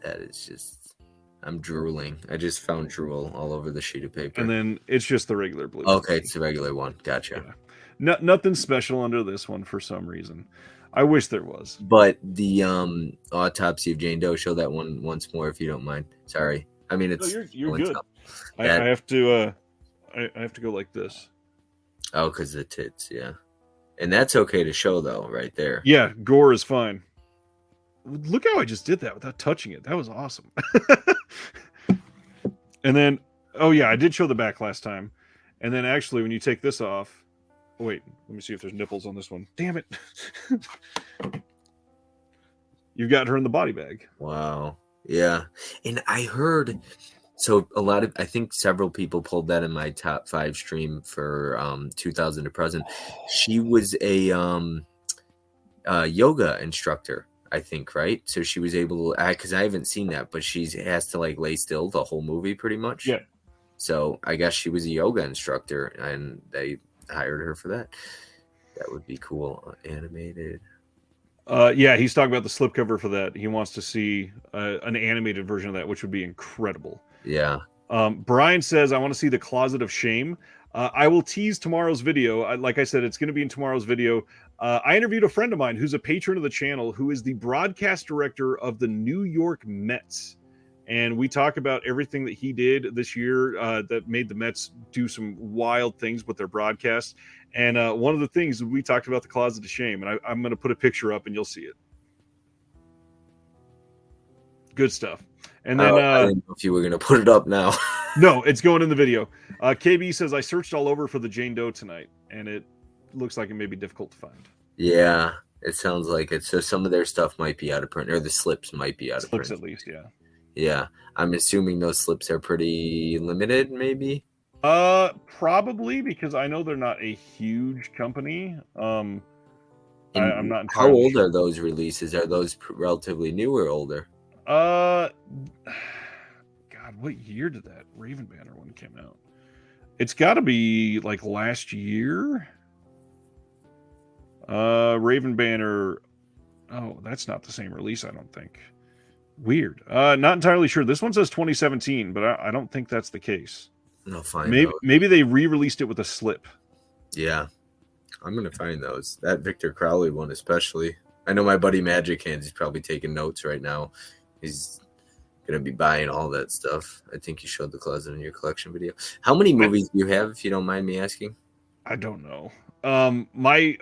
That is just, I'm drooling. I just found drool all over the sheet of paper. And then it's just the regular blue. Okay, it's the regular one. Gotcha. Yeah. Nothing special under this one for some reason. I wish there was. But the Autopsy of Jane Doe, show that one once more if you don't mind. Sorry. I mean, it's you're good. I That- have to I have to go like this. oh, because the tits, yeah. And that's okay to show though, right there. Yeah, gore is fine. Look how I just did that without touching it. That was awesome. And then, oh yeah, I did show the back last time. And then actually, when you take this off, oh, wait, let me see if there's nipples on this one. Damn it. You've got her in the body bag. Wow. Yeah. And I heard, so I think several people pulled that in my top 5 stream for 2000 to present. She was a yoga instructor, I think, right? So she was able to, because I haven't seen that, but she has to like lay still the whole movie pretty much. Yeah. So I guess she was a yoga instructor and they hired her for that. That would be cool. Animated. Yeah, he's talking about the slipcover for that. He wants to see an animated version of that, which would be incredible. Yeah. Brian says, I want to see the Closet of Shame. I will tease tomorrow's video. Like I said, it's going to be in tomorrow's video. I interviewed a friend of mine who's a patron of the channel, who is the broadcast director of the New York Mets. And we talk about everything that he did this year that made the Mets do some wild things with their broadcast. And one of the things we talked about the Closet of Shame, and I'm going to put a picture up and you'll see it. Good stuff. And then I didn't know if you were going to put it up now. no, it's going in the video. KB says, I searched all over for the Jane Doe tonight, and it looks like it may be difficult to find. Yeah, it sounds like it. So some of their stuff might be out of print, or the slips might be out of print. Slips at least, yeah. Yeah, I'm assuming those slips are pretty limited, maybe. Probably, because I know they're not a huge company. I'm not entirely How old sure. are those releases? Are those relatively new or older? God, what year did that Raven Banner one came out? It's got to be like last year. Raven Banner. Oh, that's not the same release, I don't think. Weird. Not entirely sure. This one says 2017, but I don't think that's the case. No, fine. Maybe they re-released it with a slip. Yeah, I'm gonna find those. That Victor Crowley one, especially. I know my buddy Magic Hands. He's probably taking notes right now. He's gonna be buying all that stuff. I think you showed the closet in your collection video. How many movies do you have, if you don't mind me asking? I don't know. My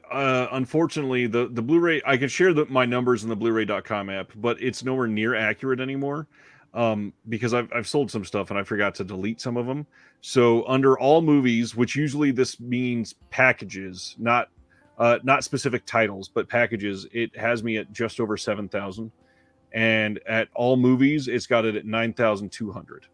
unfortunately the Blu-ray, I can share my numbers in the Blu-ray.com app, but it's nowhere near accurate anymore. Because I've sold some stuff and I forgot to delete some of them. So under all movies, which usually this means packages, not specific titles, but packages, it has me at just over 7,000. And at all movies, it's got it at 9,200.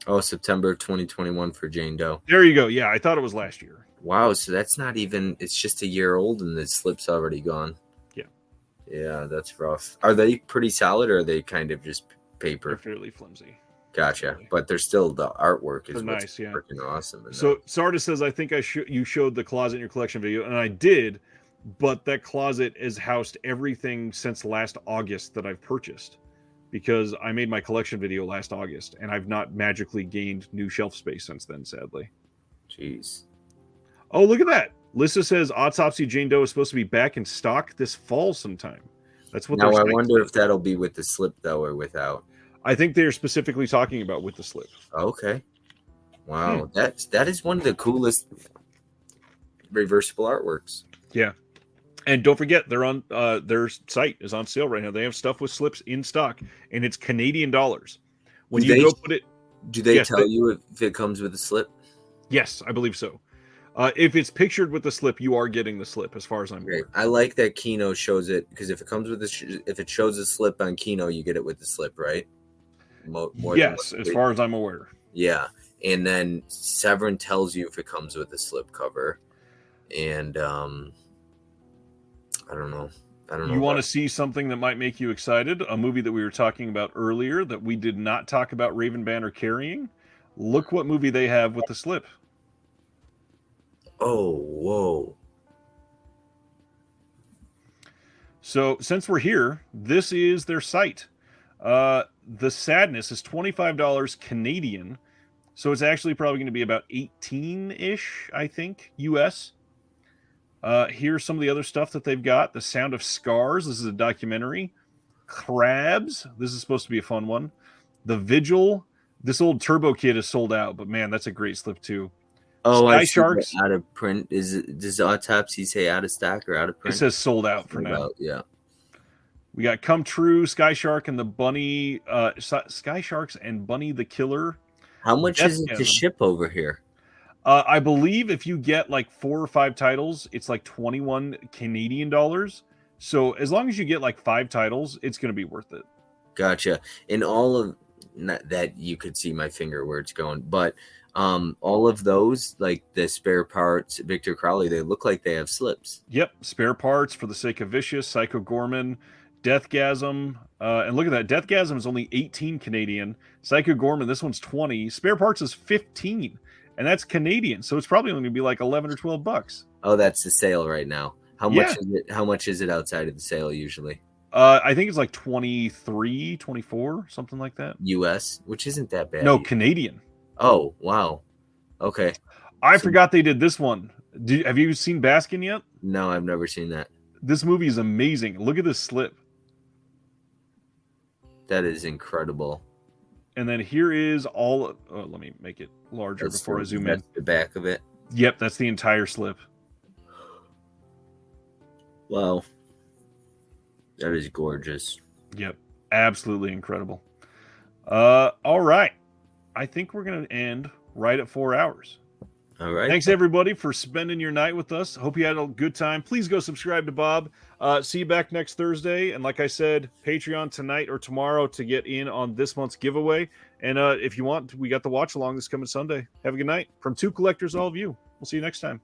Oh, September 2021 for Jane Doe. There you go. Yeah, I thought it was last year. Wow, so that's not even, it's just a year old and the slip's already gone. Yeah. Yeah, that's rough. Are they pretty solid or are they kind of just paper? They're fairly flimsy. Gotcha. But they're still, the artwork is They're nice, yeah. freaking awesome. So Sardis says, I think you showed the closet in your collection video, and I did, but that closet has housed everything since last August that I've purchased, because I made my collection video last August, and I've not magically gained new shelf space since then, sadly. Jeez. Oh, look at that. Lissa says Autopsy Jane Doe is supposed to be back in stock this fall sometime. That's what now they're I saying. wonder if that'll be with the slip though or without. I think they're specifically talking about with the slip. Okay. Wow, that is one of the coolest reversible artworks. Yeah. And don't forget, they're on their site is on sale right now. They have stuff with slips in stock, and it's Canadian dollars. When Do you they- go put it, Do they Yes, tell you if it comes with a slip? yes, I believe so. If it's pictured with the slip, you are getting the slip, as far as I'm Great. aware. I like that Kino shows it because if it comes with if it shows a slip on Kino, you get it with the slip, right? More than Yes, as far as I'm aware. yeah. And then Severin tells you if it comes with a slip cover, and I don't know. You want to see something that might make you excited? A movie that we were talking about earlier that we did not talk about Raven Banner carrying. Look what movie they have with the slip. Oh, whoa. So since we're here, this is their site. The Sadness is $25 Canadian. So it's actually probably going to be about 18-ish, I think, US. Here's some of the other stuff that they've got. The Sound of Scars. This is a documentary. Crabs. This is supposed to be a fun one. The Vigil. This old Turbo Kid is sold out, but man, that's a great slip too. Oh, Sky I see Sharks. that out of print. Does Autopsy say out of stock or out of It print? says sold out for now. Yeah. We got Come True, Sky Shark, and the Bunny. Sky Sharks and Bunny the Killer. How much is it to Deathgasm. ship over here? I believe if you get like 4 or 5 titles, it's like 21 Canadian dollars. So as long as you get like 5 titles, it's going to be worth it. Gotcha. And all of not that you could see my finger where it's going, but all of those, like the spare parts, Victor Crowley, they look like they have slips. Yep, spare parts for the sake of Vicious, Psycho Gorman, Deathgasm, and look at that. Deathgasm is only 18 Canadian. Psycho Gorman, this one's 20. Spare parts is 15, and that's Canadian, so it's probably only going to be like 11 or 12 bucks. Oh, that's the sale right now. How Yeah. much is it? How much is it outside of the sale usually? I think it's like 23, 24, something like that. US, which isn't that bad. No, Canadian. Oh, wow. Okay. I So- forgot they did this one. Have you seen Baskin yet? No, I've never seen that. This movie is amazing. Look at this slip. That is incredible. And then here is all. Oh, let me make it larger before I zoom in. That's the back of it. Yep, that's the entire slip. Wow. That is gorgeous. Yep, absolutely incredible. All right. I think we're going to end right at 4 hours. All right. Thanks, everybody, for spending your night with us. Hope you had a good time. Please go subscribe to Bob. See you back next Thursday. And like I said, Patreon tonight or tomorrow to get in on this month's giveaway. And if you want, we got the watch along this coming Sunday. Have a good night. From Two Collectors, all of you. We'll see you next time.